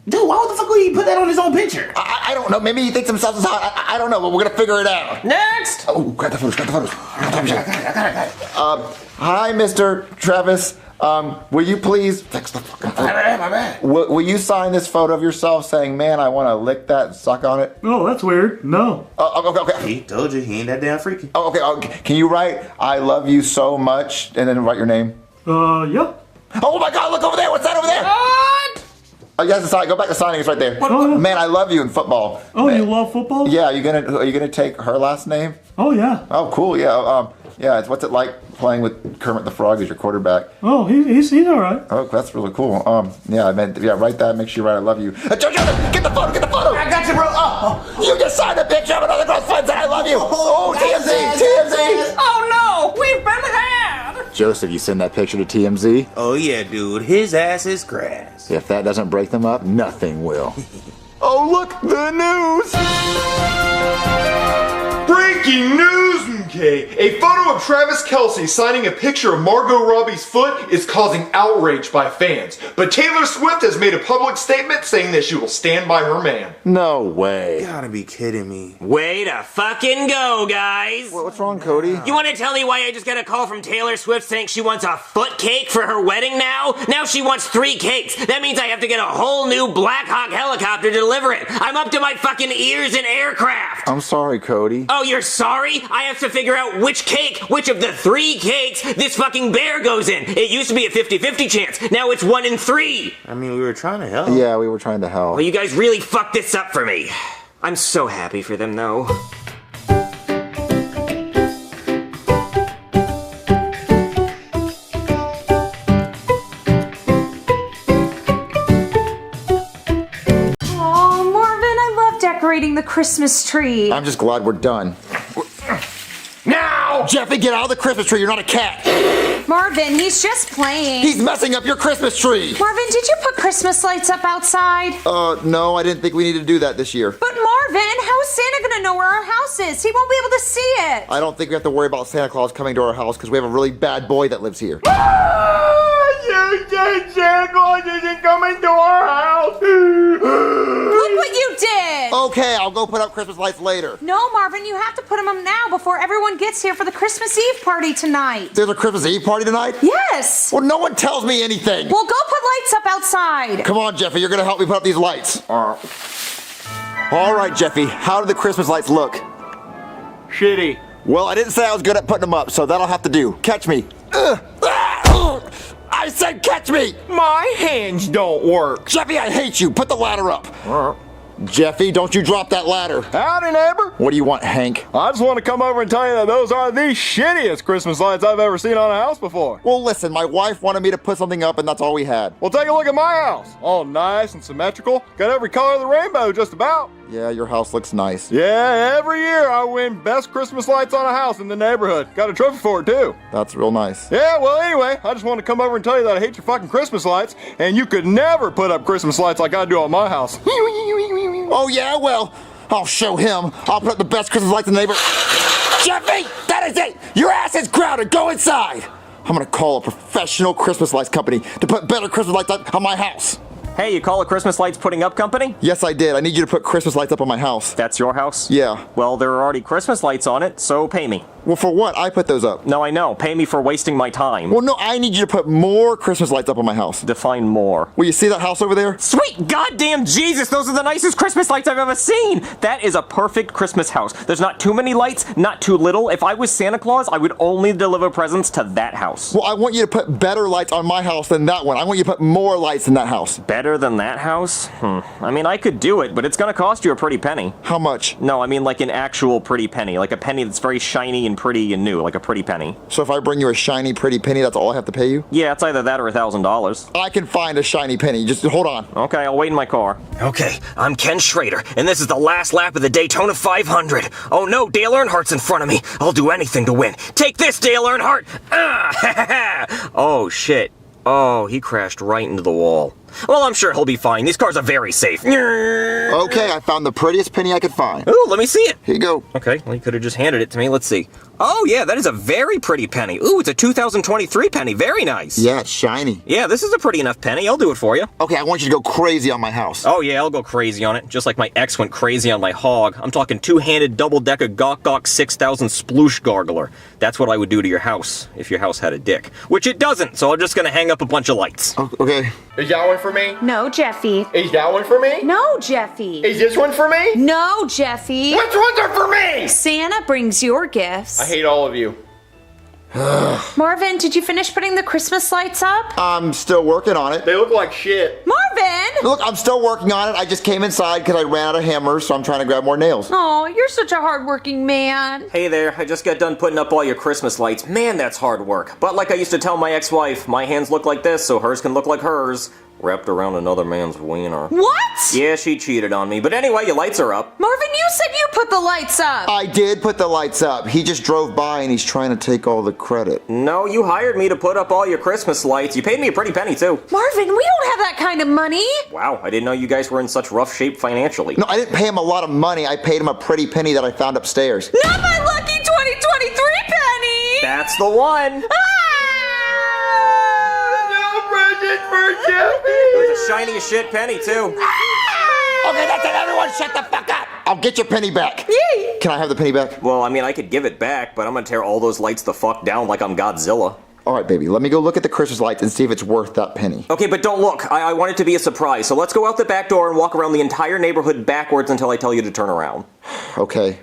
Dude, why the fuck would he put that on his own picture? I don't know. Maybe he thinks himself is hot. I don't know, but we're going to figure it out. Next! Oh, grab the photos. I got it. Hi, Mr. Travis. Will you please fix the fucking photo? My bad. Will you sign this photo of yourself saying, "Man, I want to lick that and suck on it"? Oh, that's weird. No. Okay. He told you he ain't that damn freaky. Okay. Can you write "I love you so much" and then write your name? Yeah. Oh my God! Look over there. What's that over there? What? Oh, you have to sign. Go back to signing. It's right there. Man, I love you in football. Oh, Man. you love football? Yeah. Are you gonna take her last name? Oh, yeah. Oh, cool. Yeah. Yeah. What's it like playing with Kermit the Frog as your quarterback? Oh, he's all right. Oh, that's really cool. Yeah. Write that. Make sure you write "I love you." Jojo, get the photo. Get the photo. I got you, bro. Oh. You just signed a picture of another girl's friend that "I love you." Oh, TMZ. Oh no! We've been had! Joseph, you send that picture to TMZ? Oh yeah, dude. His ass is grass. If that doesn't break them up, nothing will. Oh, look, the news! Breaking news, okay? A photo of Travis Kelce signing a picture of Margot Robbie's foot is causing outrage by fans. But Taylor Swift has made a public statement saying that she will stand by her man. No way. You gotta be kidding me. Way to fucking go, guys! What's wrong, Cody? You want to tell me why I just got a call from Taylor Swift saying she wants a foot cake for her wedding now? Now she wants 3 cakes. That means I have to get a whole new Black Hawk helicopter to deliver it. I'm up to my fucking ears in aircraft. I'm sorry, Cody. Oh, you're sorry? I have to figure out which of the 3 cakes this fucking bear goes in. It used to be a 50-50 chance. Now it's 1 in 3. I mean, we were trying to help. Yeah, we were trying to help. Well, you guys really fucked this up for me. I'm so happy for them, though. Oh, Marvin, I love decorating the Christmas tree. I'm just glad we're done. Now! Jeffy, get out of the Christmas tree. You're not a cat. Marvin, he's just playing. He's messing up your Christmas tree. Marvin, did you put Christmas lights up outside? No, I didn't think we needed to do that this year. But Marvin, how is Santa gonna know where our house is? He won't be able to see it. I don't think we have to worry about Santa Claus coming to our house because we have a really bad boy that lives here. You said Santa Claus isn't coming to our house. Look what you did. Okay, I'll go put up Christmas lights later. No, Marvin, you have to put them up now before everyone gets here for the Christmas Eve party tonight. There's a Christmas Eve party tonight? Yes. Well, no one tells me anything. Well, go put lights up outside. Come on, Jeffy, you're gonna help me put up these lights. All right, Jeffy, how do the Christmas lights look? Shitty. Well, I didn't say I was good at putting them up, so that'll have to do. Catch me. I said catch me! My hands don't work. Jeffy, I hate you. Put the ladder up. Jeffy, don't you drop that ladder. Howdy, neighbor. What do you want, Hank? I just want to come over and tell you that those are the shittiest Christmas lights I've ever seen on a house before. Well, listen, my wife wanted me to put something up, and that's all we had. Well, take a look at my house. All nice and symmetrical. Got every color of the rainbow, just about. Yeah, your house looks nice. Yeah, every year I win best Christmas lights on a house in the neighborhood. Got a trophy for it, too. That's real nice. Yeah, well, anyway, I just wanted to come over and tell you that I hate your fucking Christmas lights, and you could never put up Christmas lights like I do on my house. Oh, yeah, well, I'll show him. I'll put up the best Christmas lights in the neighborhood. Jeffy, that is it. Your ass is grounded. Go inside. I'm gonna call a professional Christmas lights company to put better Christmas lights up on my house. Hey, you call a Christmas lights putting up company? Yes, I did. I need you to put Christmas lights up on my house. That's your house? Yeah. Well, there are already Christmas lights on it, so pay me. Well, for what? I put those up. No, I know. Pay me for wasting my time. Well, no, I need you to put more Christmas lights up on my house. Define more. Will you see that house over there? Sweet goddamn Jesus, those are the nicest Christmas lights I've ever seen! That is a perfect Christmas house. There's not too many lights, not too little. If I was Santa Claus, I would only deliver presents to that house. Well, I want you to put better lights on my house than that one. I want you to put more lights in that house. Better than that house? I mean, I could do it, but it's gonna cost you a pretty penny. How much? No, I mean like an actual pretty penny. Like a penny that's very shiny and pretty and new. Like a pretty penny. So if I bring you a shiny, pretty penny, that's all I have to pay you? Yeah, it's either that or $1,000. I can find a shiny penny. Just hold on. Okay, I'll wait in my car. Okay, I'm Ken Schrader, and this is the last lap of the Daytona 500. Oh no, Dale Earnhardt's in front of me. I'll do anything to win. Take this, Dale Earnhardt! Oh, shit. Oh, he crashed right into the wall. Well, I'm sure he'll be fine. These cars are very safe. Okay, I found the prettiest penny I could find. Ooh, let me see it. Here you go. Okay, well, you could have just handed it to me. Let's see. Oh, yeah, that is a very pretty penny. Ooh, it's a 2023 penny. Very nice. Yeah, it's shiny. Yeah, this is a pretty enough penny. I'll do it for you. Okay, I want you to go crazy on my house. Oh, yeah, I'll go crazy on it. Just like my ex went crazy on my hog. I'm talking two-handed, double-decker, gawk 6000 sploosh gargler. That's what I would do to your house if your house had a dick. Which it doesn't, so I'm just gonna hang up a bunch of lights. Oh, okay. Is that one for me? No, Jeffy. Is that one for me? No, Jeffy. Is this one for me? No, Jeffy. Which ones are for me? Santa brings your gifts. I hate all of you. Marvin, did you finish putting the Christmas lights up? I'm still working on it. They look like shit. Marvin! Look, I'm still working on it. I just came inside because I ran out of hammers, so I'm trying to grab more nails. Oh, you're such a hardworking man. Hey there, I just got done putting up all your Christmas lights. Man, that's hard work. But like I used to tell my ex-wife, my hands look like this so hers can look like hers. Wrapped around another man's wiener. What? Yeah, she cheated on me. But anyway, your lights are up. Marvin, you said you put the lights up. I did put the lights up. He just drove by and he's trying to take all the credit. No, you hired me to put up all your Christmas lights. You paid me a pretty penny, too. Marvin, we don't have that kind of money. Wow, I didn't know you guys were in such rough shape financially. No, I didn't pay him a lot of money. I paid him a pretty penny that I found upstairs. Not my lucky 2023 penny. That's the one. It was a shiny as shit penny, too. Okay, that's it. Everyone shut the fuck up. I'll get your penny back. Yay. Can I have the penny back? Well, I mean, I could give it back, but I'm gonna tear all those lights the fuck down like I'm Godzilla. All right, baby, let me go look at the Christmas lights and see if it's worth that penny. Okay, but don't look. I want it to be a surprise, so let's go out the back door and walk around the entire neighborhood backwards until I tell you to turn around. Okay.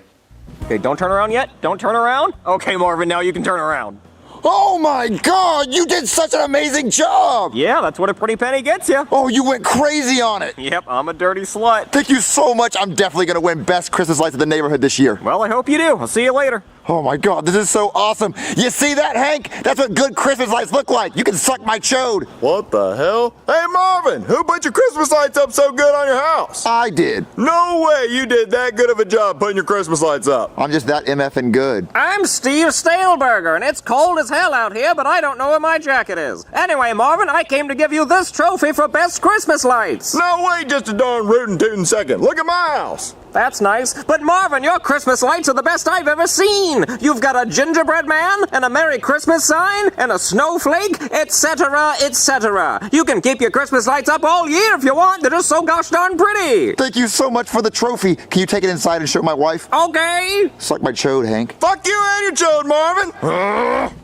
Okay, don't turn around yet? Don't turn around? Okay, Marvin, now you can turn around. Oh my God, you did such an amazing job! Yeah, that's what a pretty penny gets you. Oh, you went crazy on it. Yep, I'm a dirty slut. Thank you so much. I'm definitely gonna win best Christmas lights in the neighborhood this year. Well, I hope you do. I'll see you later. Oh my God, this is so awesome. You see that, Hank? That's what good Christmas lights look like. You can suck my chode. What the hell? Hey, Marvin, who put your Christmas lights up so good on your house? I did. No way you did that good of a job putting your Christmas lights up. I'm just that MFing good. I'm Steve Staleberger, and it's cold as hell out here, but I don't know where my jacket is. Anyway, Marvin, I came to give you this trophy for best Christmas lights. No, wait just a darn rootin' tootin' second. Look at my house. That's nice. But Marvin, your Christmas lights are the best I've ever seen. You've got a gingerbread man, and a Merry Christmas sign, and a snowflake, etc., etc. You can keep your Christmas lights up all year if you want. They're just so gosh darn pretty. Thank you so much for the trophy. Can you take it inside and show my wife? Okay. Suck my chode, Hank. Fuck you and your chode, Marvin.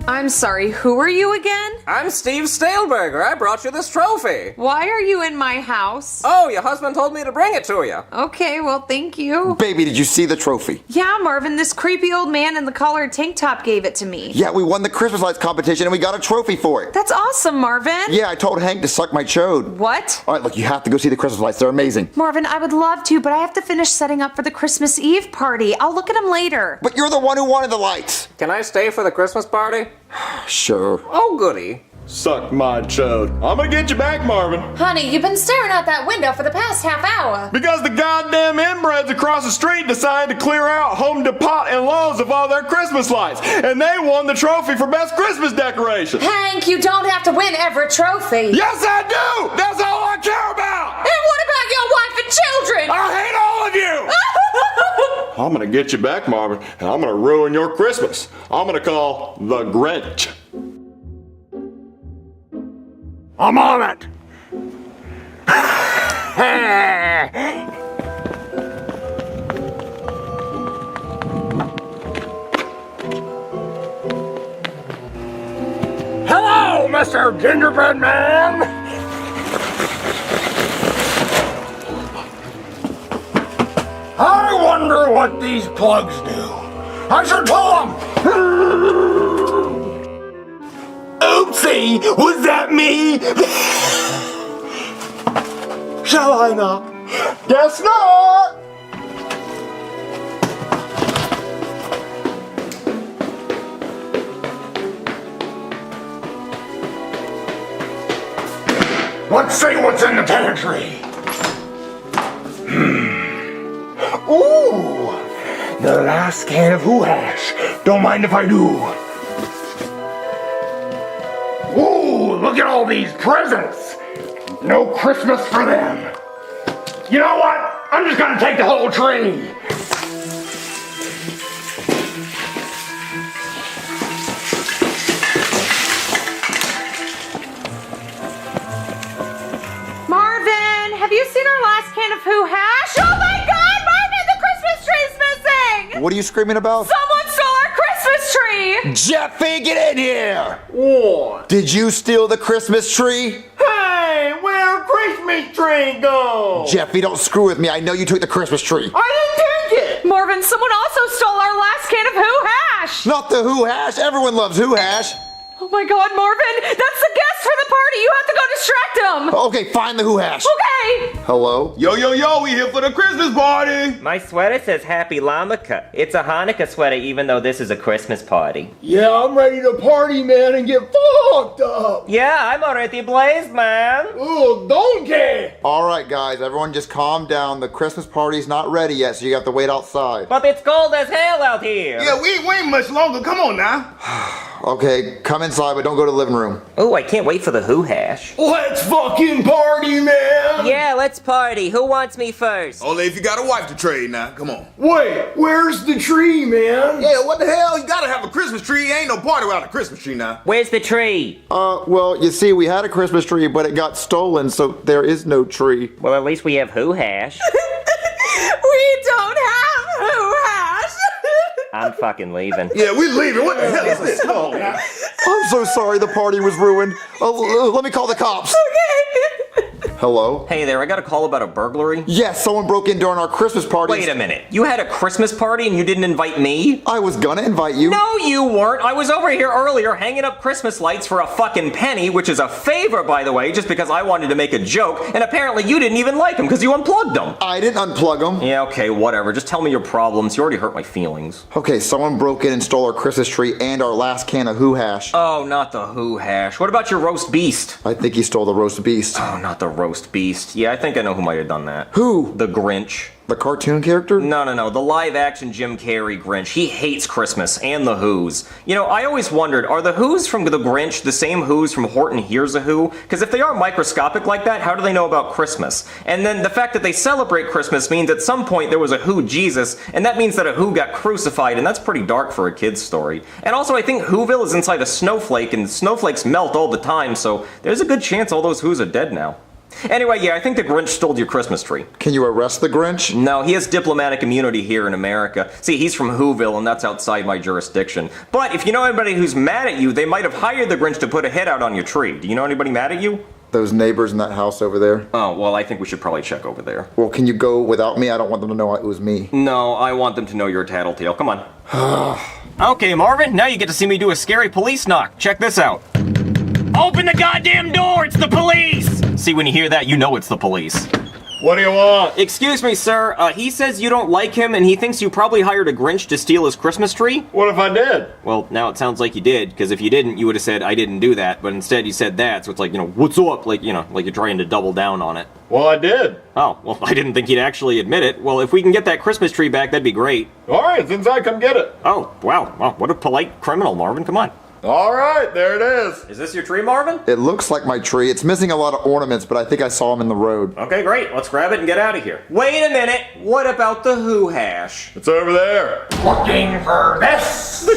I'm sorry, who are you again? I'm Steve Staleberger. I brought you this trophy. Why are you in my house? Oh, your husband told me to bring it to you. Okay, well, thank you. Baby, did you see the trophy? Yeah, Marvin, this creepy old man in the collared tank top gave it to me. Yeah, we won the Christmas lights competition and we got a trophy for it. That's awesome, Marvin. Yeah, I told Hank to suck my chode. What? All right, look, you have to go see the Christmas lights. They're amazing. Marvin, I would love to, but I have to finish setting up for the Christmas Eve party. I'll look at them later. But you're the one who wanted the lights. Can I stay for the Christmas party? Sure. Oh, goody. Suck my chode. I'm gonna get you back, Marvin. Honey, you've been staring out that window for the past half hour. Because the goddamn inbreds across the street decided to clear out Home Depot and Lowe's of all their Christmas lights, and they won the trophy for best Christmas decoration. Hank, you don't have to win every trophy. Yes, I do! That's all I care about! And what about your wife and children? I hate all of you! I'm gonna get you back, Marvin, and I'm gonna ruin your Christmas. I'm gonna call the Grinch. I'm on it! Hello, Mr. Gingerbread Man! I wonder what these plugs do. I should pull them! Oopsie, was that me? Shall I not? Guess not! Let's see what's in the pantry. Ooh, the last can of Who Hash. Don't mind if I do. Ooh, look at all these presents. No Christmas for them. You know what? I'm just gonna take the whole tree. Marvin, have you seen our last can of Who Hash? Oh my God, Marvin, the Christmas tree's missing! What are you screaming about? Someone stole our Christmas tree! Jeffy, get in here! What? Did you steal the Christmas tree? Hey, where'd Christmas tree go? Jeffy, don't screw with me. I know you took the Christmas tree. I didn't take it! Marvin, someone also stole our last can of Who Hash! Not the Who Hash. Everyone loves Who Hash. Oh my God, Marvin, that's the guest for the party. You have to go distract him. Okay, find the Who Hash. Okay. Hello? Yo, we here for the Christmas party! My sweater says Happy Lammika. It's a Hanukkah sweater even though this is a Christmas party. Yeah, I'm ready to party, man, and get fucked up. Yeah, I'm already blazed, man. Ooh, donkey. All right, guys, everyone just calm down. The Christmas party's not ready yet, so you have to wait outside. But it's cold as hell out here. Yeah, we ain't much longer. Come on now. Okay, come inside, but don't go to the living room. Oh, I can't wait for the Who Hash. Let's fucking party, man. Yeah, let's party. Who wants me first? Only if you got a wife to trade now. Come on. Wait, where's the tree, man? Yeah, what the hell? You gotta have a Christmas tree. Ain't no party without a Christmas tree now. Where's the tree? Well, you see, we had a Christmas tree, but it got stolen, so there is no tree. Well, at least we have Who Hash. We don't have Who Hash. I'm fucking leaving. Yeah, we leaving. What the hell is this? Oh, I'm so sorry the party was ruined. Let me call the cops. Okay. Hello? Hey there, I got a call about a burglary. Yes, someone broke in during our Christmas party. Wait a minute. You had a Christmas party and you didn't invite me? I was gonna invite you. No, you weren't. I was over here earlier hanging up Christmas lights for a fucking penny, which is a favor, by the way, just because I wanted to make a joke, and apparently you didn't even like them because you unplugged them. I didn't unplug them. Yeah, okay, whatever. Just tell me your problems. You already hurt my feelings. Okay, someone broke in and stole our Christmas tree and our last can of Who Hash. Oh, not the Who Hash. What about your roast beast? I think he stole the roast beast. Oh, not the roast beast. Yeah, I think I know who might have done that. Who? The Grinch. The cartoon character? No. The live-action Jim Carrey Grinch. He hates Christmas and the Who's. You know, I always wondered, are the Who's from the Grinch the same Who's from Horton Hears a Who? Because if they are microscopic like that, how do they know about Christmas? And then the fact that they celebrate Christmas means at some point there was a Who Jesus, and that means that a Who got crucified, and that's pretty dark for a kid's story. And also, I think Whoville is inside a snowflake, and snowflakes melt all the time, so there's a good chance all those Who's are dead now. Anyway, yeah, I think the Grinch stole your Christmas tree. Can you arrest the Grinch? No, he has diplomatic immunity here in America. See, he's from Whoville, and that's outside my jurisdiction. But if you know anybody who's mad at you, they might have hired the Grinch to put a hit out on your tree. Do you know anybody mad at you? Those neighbors in that house over there. Oh, well, I think we should probably check over there. Well, can you go without me? I don't want them to know it was me. No, I want them to know you're a tattletale. Come on. Okay, Marvin, now you get to see me do a scary police knock. Check this out. Open the goddamn door! It's the police! See, when you hear that, you know it's the police. What do you want? Excuse me, sir. He says you don't like him, and he thinks you probably hired a Grinch to steal his Christmas tree. What if I did? Well, now it sounds like you did, because if you didn't, you would have said, I didn't do that. But instead, you said that, so it's like, what's up? Like, like you're trying to double down on it. Well, I did. Oh, well, I didn't think he'd actually admit it. Well, if we can get that Christmas tree back, that'd be great. All right, since I come get it. Oh, wow. Wow, what a polite criminal, Marvin. Come on. All right, there it is. Is this your tree, Marvin? It looks like my tree. It's missing a lot of ornaments, but I think I saw them in the road. Okay, great. Let's grab it and get out of here. Wait a minute. What about the Who hash? It's over there. Looking for this? The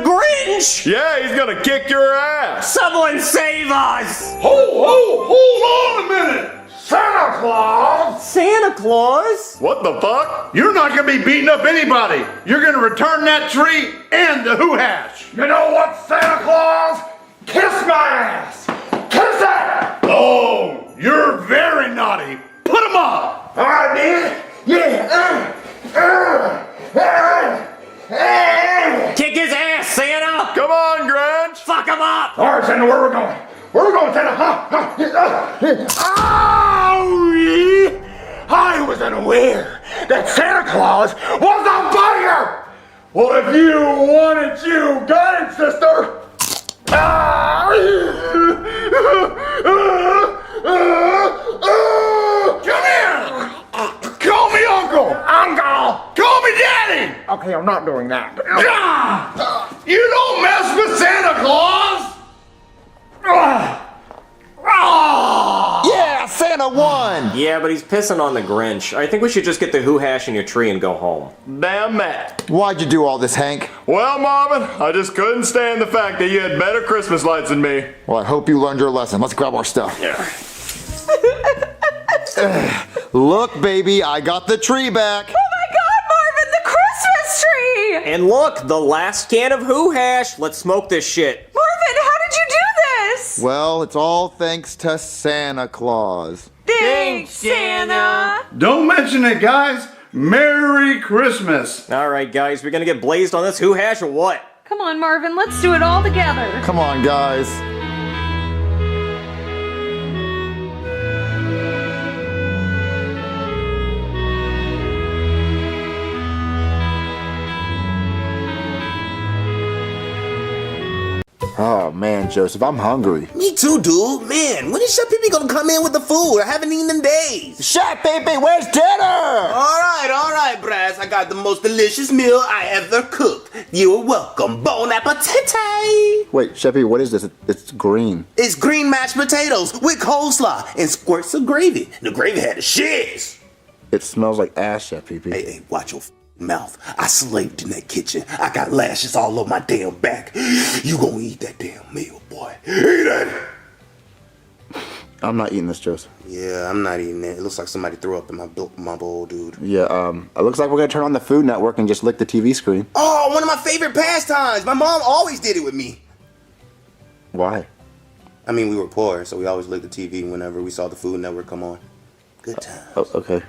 Grinch! Yeah, he's gonna kick your ass. Someone save us! Hold on a minute. Santa Claus! Santa Claus? What the fuck? You're not gonna be beating up anybody. You're gonna return that tree and the Who hash. You know what, Santa Claus? Kiss my ass. Kiss it. Oh, you're very naughty. Put 'em up. All right, man. Yeah. Kick his ass, Santa! Come on, Grinch. Fuck him up! All right, Santa, where we going? Where we going, Santa? Ow! I was unaware that Santa Claus was on fire! Well, if you want it, you got it, sister! Come here! Call me Uncle! Uncle! Call me Daddy! Okay, I'm not doing that. You don't mess with Santa Claus! Yeah, Santa won! Yeah, but he's pissing on the Grinch. I think we should just get the Who hash in your tree and go home. Damn Matt. Why'd you do all this, Hank? Well, Marvin, I just couldn't stand the fact that you had better Christmas lights than me. Well, I hope you learned your lesson. Let's grab our stuff. Yeah. Look, baby, I got the tree back. Oh my God, Marvin, the Christmas tree! And look, the last can of Who hash. Let's smoke this shit. Marvin, how did you do this? Well, it's all thanks to Santa Claus. Thanks, Santa! Don't mention it, guys. Merry Christmas. All right, guys, we're gonna get blazed on this Who hash or what? Come on, Marvin, let's do it all together. Come on, guys. Oh man, Joseph, I'm hungry. Me too, dude. Man, when is Chef Pee Pee gonna come in with the food? I haven't eaten in days. Chef Pee Pee, where's dinner? All right, Brass. I got the most delicious meal I ever cooked. You're welcome. Bon appetit. Wait, Chef Pee Pee, what is this? It's green. It's green mashed potatoes with coleslaw and squirts of gravy. The gravy had the shiz. It smells like ass, Chef Pee Pee. Hey, watch your mouth. I slaved in that kitchen. I got lashes all over my damn back. You gonna eat that damn meal, boy. Eat it! I'm not eating this, Joseph. Yeah, I'm not eating it. It looks like somebody threw up in my bowl, dude. Yeah, it looks like we're gonna turn on the Food Network and just lick the TV screen. Oh, one of my favorite pastimes. My mom always did it with me. Why? I mean, we were poor, so we always licked the TV whenever we saw the Food Network come on. Good time. Oh, okay.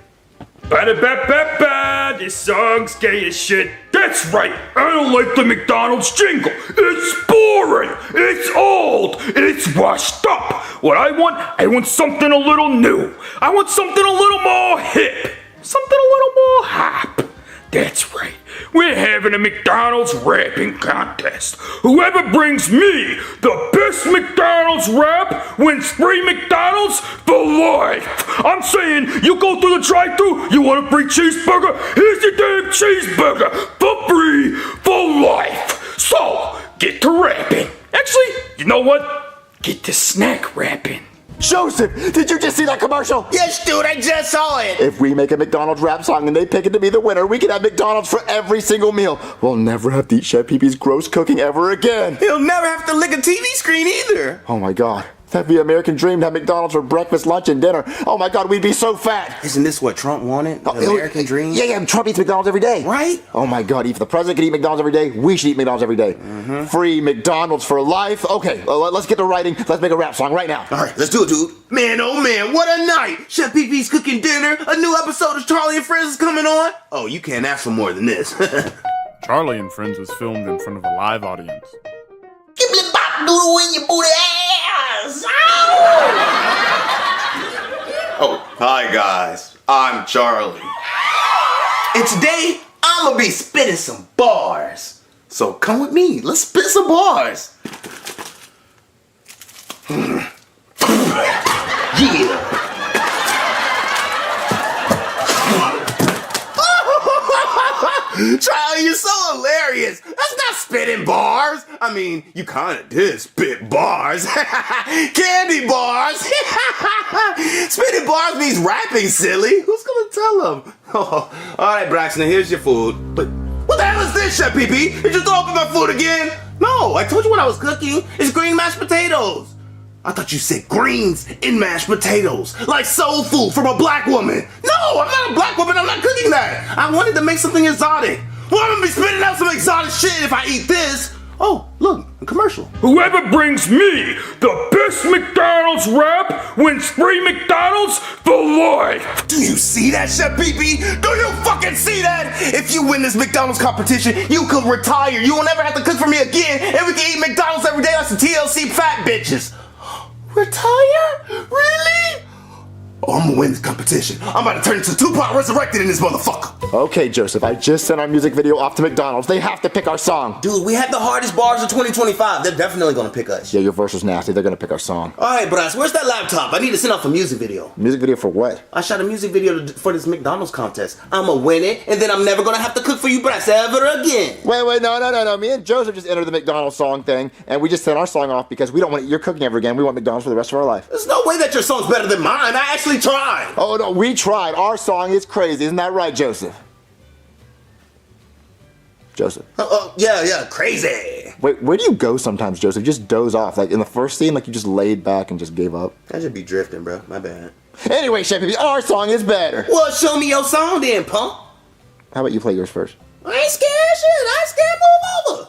Ba-da-ba-ba-ba, this song's gay as shit. That's right, I don't like the McDonald's jingle. It's boring, it's old, it's washed up. What I want something a little new. I want something a little more hip. Something a little more hype. That's right, we're having a McDonald's rapping contest. Whoever brings me the best McDonald's rap wins free McDonald's for life. I'm saying, you go through the drive-thru, you want a free cheeseburger? Here's your damn cheeseburger for free for life. So, get to rapping. Actually, you know what? Get to snack rapping. Joseph, did you just see that commercial? Yes, dude, I just saw it. If we make a McDonald's rap song and they pick it to be the winner, we can have McDonald's for every single meal. We'll never have to eat Chef Pee Pee's gross cooking ever again. He'll never have to lick a TV screen either. Oh my God. That'd be an American dream to have McDonald's for breakfast, lunch, and dinner. Oh my God, we'd be so fat. Isn't this what Trump wanted? The American dream? Yeah, Trump eats McDonald's every day. Right? Oh my God, if the president could eat McDonald's every day, we should eat McDonald's every day. Free McDonald's for life. Okay, let's get to writing. Let's make a rap song right now. All right, let's do it, dude. Man, oh man, what a night. Chef Pee Pee's cooking dinner. A new episode of Charlie and Friends is coming on. Oh, you can't ask for more than this. Charlie and Friends was filmed in front of a live audience. Give me a bop doodle in your booty ass. Ow! Hi guys, I'm Charlie. And today, I'm gonna be spitting some bars. So come with me, let's spit some bars. Yeah. Charlie, you're so hilarious. That's not spitting bars. I mean, you kind of did spit bars. Candy bars. Spitting bars means rapping, silly. Who's gonna tell them? Oh, all right, Braxton, here's your food. But what the hell is this, Chef PP? Did you throw up in my food again? No, I told you what I was cooking. It's green mashed potatoes. I thought you said greens in mashed potatoes, like soul food from a black woman. No, I'm not a black woman, I'm not cooking that. I wanted to make something exotic. Well, I'm gonna be spitting out some exotic shit if I eat this. Oh, look, a commercial. Whoever brings me the best McDonald's wrap wins free McDonald's for life. Do you see that, Chef PP? Do you fucking see that? If you win this McDonald's competition, you could retire. You won't ever have to cook for me again, and we can eat McDonald's every day like some TLC fat bitches. Retire? Really? Oh, I'm gonna win this competition. I'm about to turn into Tupac resurrected in this motherfucker. Okay, Joseph, I just sent our music video off to McDonald's. They have to pick our song. Dude, we have the hardest bars of 2025. They're definitely gonna pick us. Yeah, your verse was nasty. They're gonna pick our song. Alright, Bryce, where's that laptop? I need to send off a music video. Music video for what? I shot a music video for this McDonald's contest. I'ma win it, and then I'm never gonna have to cook for you, Bryce, ever again. Wait, no. Me and Joseph just entered the McDonald's song thing, and we just sent our song off because we don't want your cooking ever again. We want McDonald's for the rest of our life. There's no way that your song's better than mine. I actually tried. Oh, no, we tried. Our song is crazy. Isn't that right, Joseph? Joseph. Yeah, crazy. Wait, where do you go sometimes, Joseph? You just doze off. Like in the first scene, like you just laid back and just gave up. I should be drifting, bro. My bad. Anyway, Chef, our song is better. Well, show me your song then, punk. How about you play yours first? I ain't scared of shit. I ain't scared. Move over.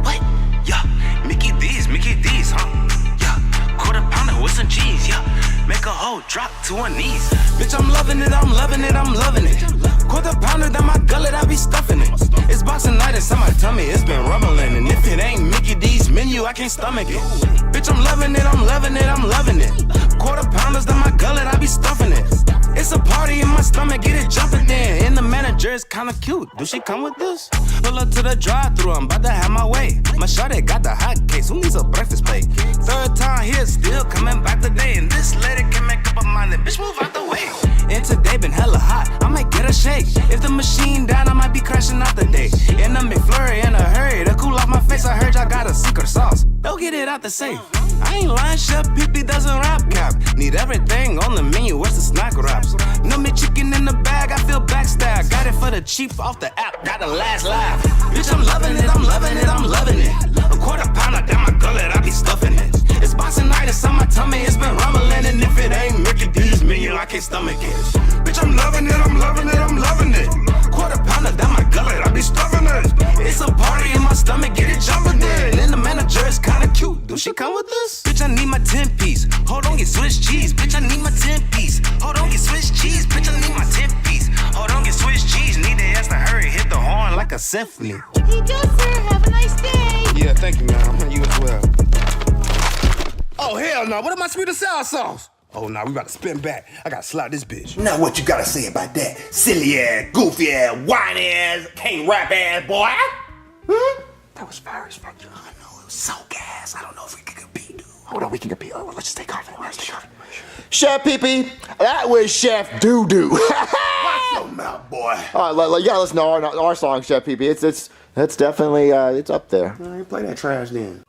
What? Yeah, Mickey D's, huh? Yeah, quarter pounder with some cheese, yeah. Make a hoe drop to her knees. Bitch, I'm loving it, I'm loving it, I'm loving it. Quarter pounder down my gullet, I be stuffing it. It's boxing-itis on my tummy, it's been rumbling. And if it ain't Mickey D's menu, I can't stomach it. Bitch, I'm loving it, I'm loving it, I'm loving it. Quarter pounders down my gullet, I be stuffing it. It's a party in my stomach, get it jumping then. And the manager is kinda cute, do she come with this? Pull up to the drive-thru, I'm about to have my way. My shawty got the hot case, who needs a breakfast plate? Third time here, still coming back today. And this lady can make up her mind, and bitch move out the way. And today been hella hot, I might get a shake. If the machine down, I might be crashing out the day. In a McFlurry in a hurry, to cool off my face, I heard y'all got a secret sauce. Go get it out the safe. I ain't lying, Chef PP doesn't rap cap. Need everything on the menu, where's the snack wraps? No me chicken in the bag, I feel backstab. Got it for the cheap off the app, got the last laugh. Bitch, I'm loving it, I'm loving it, I'm loving it. A quarter pounder down my gullet, I be stuffing it. It's boxing-itis on my tummy, it's been rumbling. And if it ain't Mickey D's menu, I can't stomach it. Bitch, I'm loving it, I'm loving it, I'm loving it. Quarter pounder down my gullet, I be stuffing it. It's a party in my stomach, get it jumping then. And the manager is kinda cute, do she come with this? Bitch, I need my 10-piece, hold on, get Swiss cheese. Bitch, I need my 10-piece, hold on, get Swiss cheese. Bitch, I need my 10-piece, hold on, get Swiss cheese. Need the ass to hurry, hit the horn like a symphony. He does, sir. Have a nice day. Yeah, thank you, man. You as well. Oh, hell no. What am I sweet and sour sauce? Oh, nah, we about to spin back. I gotta slap this bitch. Now, what you gotta say about that? Silly ass, goofy ass, whiny ass, can't rap ass boy? That was fire as fuck. I know, it was so gas. I don't know if we can compete, dude. Hold on, we can compete. Oh, let's just stay confident. Chef PP, that was Chef Doo-Doo. Watch your mouth, boy. All right, yeah, listen to our song, Chef PP. It's definitely it's up there. I ain't play that trash then.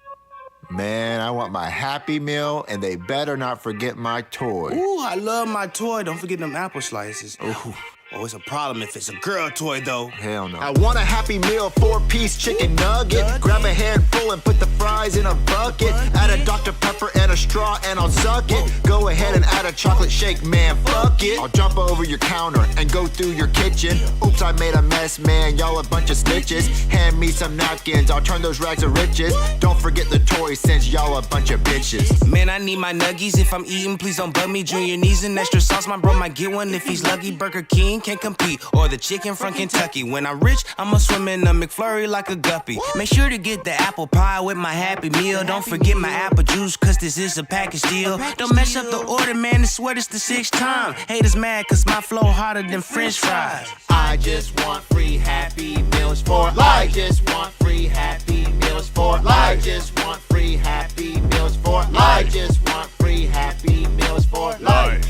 Man, I want my Happy Meal, and they better not forget my toy. Ooh, I love my toy. Don't forget them apple slices. Ooh. Oh, it's a problem if it's a girl toy, though. Hell no. I want a Happy Meal, 4-piece chicken nugget. Grab a handful and put the fries in a bucket. Add a Dr. Pepper and a straw and I'll suck it. Go ahead and add a chocolate shake, man, fuck it. I'll jump over your counter and go through your kitchen. Oops, I made a mess, man, y'all a bunch of snitches. Hand me some napkins, I'll turn those rags to riches. Don't forget the toys. story since y'all a bunch of bitches. Man, I need my nuggies. If I'm eating, please don't bug me. Junior needs an extra sauce. My bro might get one if he's lucky. Burger King can't compete. Or the chicken from Kentucky. When I'm rich, I'ma swim in a McFlurry like a guppy. Make sure to get the apple pie with my Happy Meal. Don't forget my apple juice, cause this is a package deal. Don't mess up the order, man. I swear it's the 6th time. Haters mad cause my flow harder than French fries. I just want free Happy Meals for life. I just want free Happy Meals for life. I just want free Happy Meals for life. I just want free Happy Meals for life.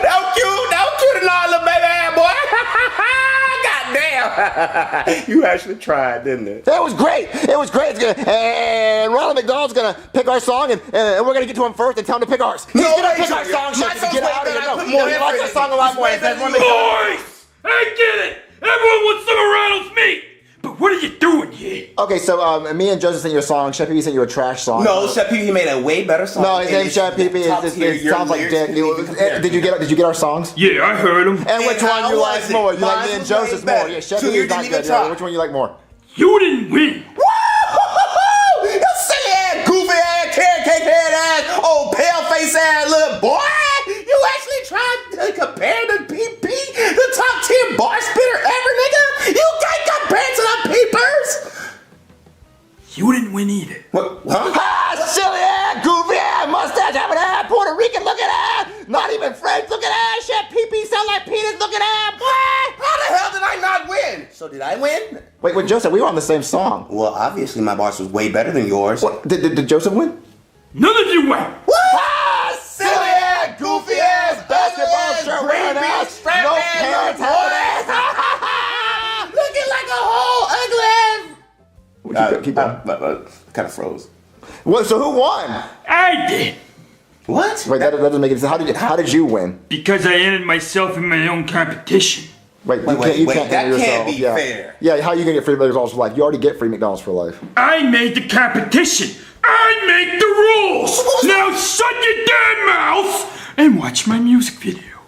That was cute and all, little baby ass boy. Goddamn. You actually tried, didn't it? That was great. It was great. It's good. And Ronald McDonald's gonna pick our song, and we're gonna get to him first and tell him to pick ours. He's gonna pick our song. My song's Get way out of better. here. I put No, more he effort likes in our it. song a lot It's more. way better than Boys, I get it. Everyone wants some of Ronald's meat. But what are you doing here? Okay, so me and Joseph sent you a song. Chef Pee Pee sent you a trash song. No, Chef Pee Pee made a way better song. No, his name's Chef Pee Pee. It sounds like dick. Did you get our songs? Yeah, I heard them. And which one you like more? You like me and Joseph's more? Yeah, Chef Pee Pee's not good. Yeah, which one you like more? You didn't win. Woo! You silly ass, goofy ass, carrot cake head ass, old pale face ass little boy. You actually tried to compare the PP, the top 10 bar spitter ever, nigga? You can't compare to the peepers. You didn't win either. What? Huh? Ah, silly ass, goofy ass, mustache having ass, Puerto Rican looking ass, not even French looking ass, Chef Pee Pee sound like penis looking ass. What? How the hell did I not win? So did I win? Wait, Joseph, we were on the same song. Well, obviously my bars was way better than yours. What? Did Joseph win? None of you win. What? Ah, silly ass, goofy ass, basketball shirt wearing ass, no parents having ass. Looking like a whole ugly. Keep going. Kind of froze. What? So who won? I did. What? Wait, that doesn't make any sense. How did you win? Because I entered myself in my own competition. Wait, you can't that enter can't yourself. be Yeah. fair. Yeah, how are you gonna get free McDonald's for life? You already get free McDonald's for life. I made the competition. I make the rules. Now shut your damn mouth and watch my music video.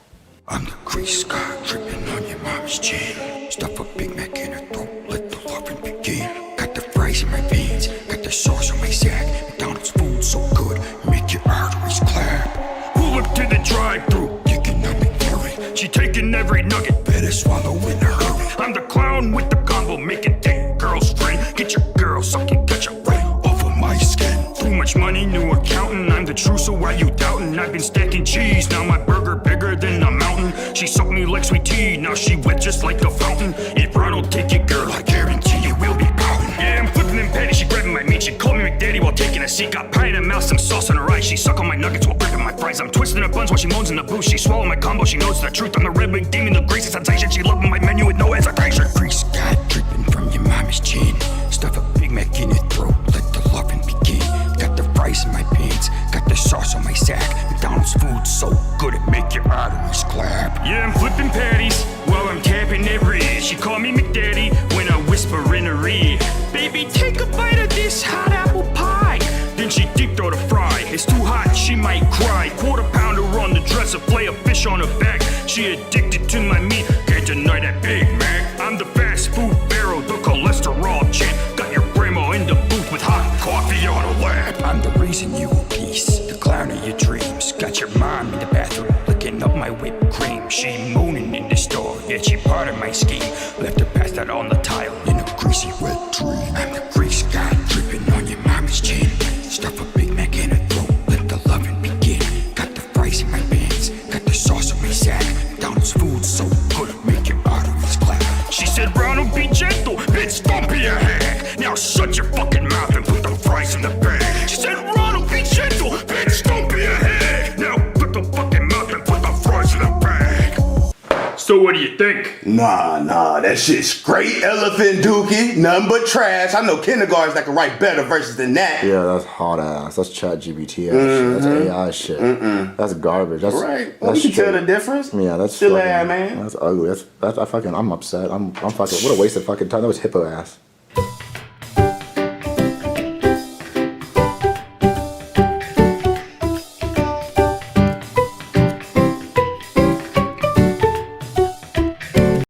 I'm the grease guy dripping on your mom's chin. Stuff a Big Mac in her throat, let the loving begin. Got the fries in my veins, got the sauce on my sack. McDonald's food so good, make your arteries clap. Pull up to the drive-thru, kicking on McFlurry. she taking every nugget. Better swallow in a hurry. I'm the clown with the combo, making thick girls strain. Get your girl sucking ketchup right off of my skin. Too much money, new accountant. I'm the truth, so why you doubting? I've been stacking cheese, now my burger bigger than a mountain. She sucked me like sweet tea, now she wet just like a fountain. If Ronald take your girl, I guarantee you will be pouting. Yeah, I'm flipping them patties, she grabbing my meat. She called me McDaddy while taking a seat. Got pie in her mouth, some sauce on her eyes. She suck on my nuggets while gripping my fries. I'm twisting her buns while she moans in the booth. She swallowed my combo, she knows the truth. I'm the red wing demon, the greasy sensation. She loving my menu with no hesitation. Grease guy dripping from your mama's chin. Stuff a Big Mac in your throat, let the loving begin. Got the fries in my pants, got the sauce on my sack. McDonald's food so good it make your arteries clap. Yeah, I'm flipping patties while I'm tapping every ear. She called me McDaddy when I whisper in her ear. Baby, take a bite of this hot apple pie. Then she deep throw the fry. It's too hot, she might cry. Quarter pounder on the dresser, fillet of fish on her back. She addicted to my meat, can't deny that Big Mac. I'm the fast food barrel, the cholesterol champ. Got your grandma in the booth with hot coffee on her lap. I'm the reason you obese, the clown of your dreams. Got your mom in the bathroom, licking up my whipped cream. She mooning in the store, yet she part of my scheme. Left her passed out on the tile in a greasy wet dream. I'm the grease guy dripping on your mama's chin. Stuff a Big Mac in her throat, let the loving begin. Got the fries in my pants, got the sauce on my sack. McDonald's food so good, make your arteries clap. She said, Ronald, be gentle, bitch, don't be a hack. Now shut your fucking mouth and put the fries in the bag. She said, Ronald, be gentle, bitch, don't be a hack. Now put the fucking mouth and put the fries in the bag. So what do you think? Nah, that shit's great. Elephant Dookie, nothing but trash. I know kindergartens that can write better verses than that. Yeah, that's hot ass. That's chat GBT ass shit. That's AI shit. That's garbage. That's right. Well, you can tell the difference. Yeah, that's still fucking, ass, man. That's ugly. I'm upset. I'm fucking. What a waste of fucking time. That was hippo ass.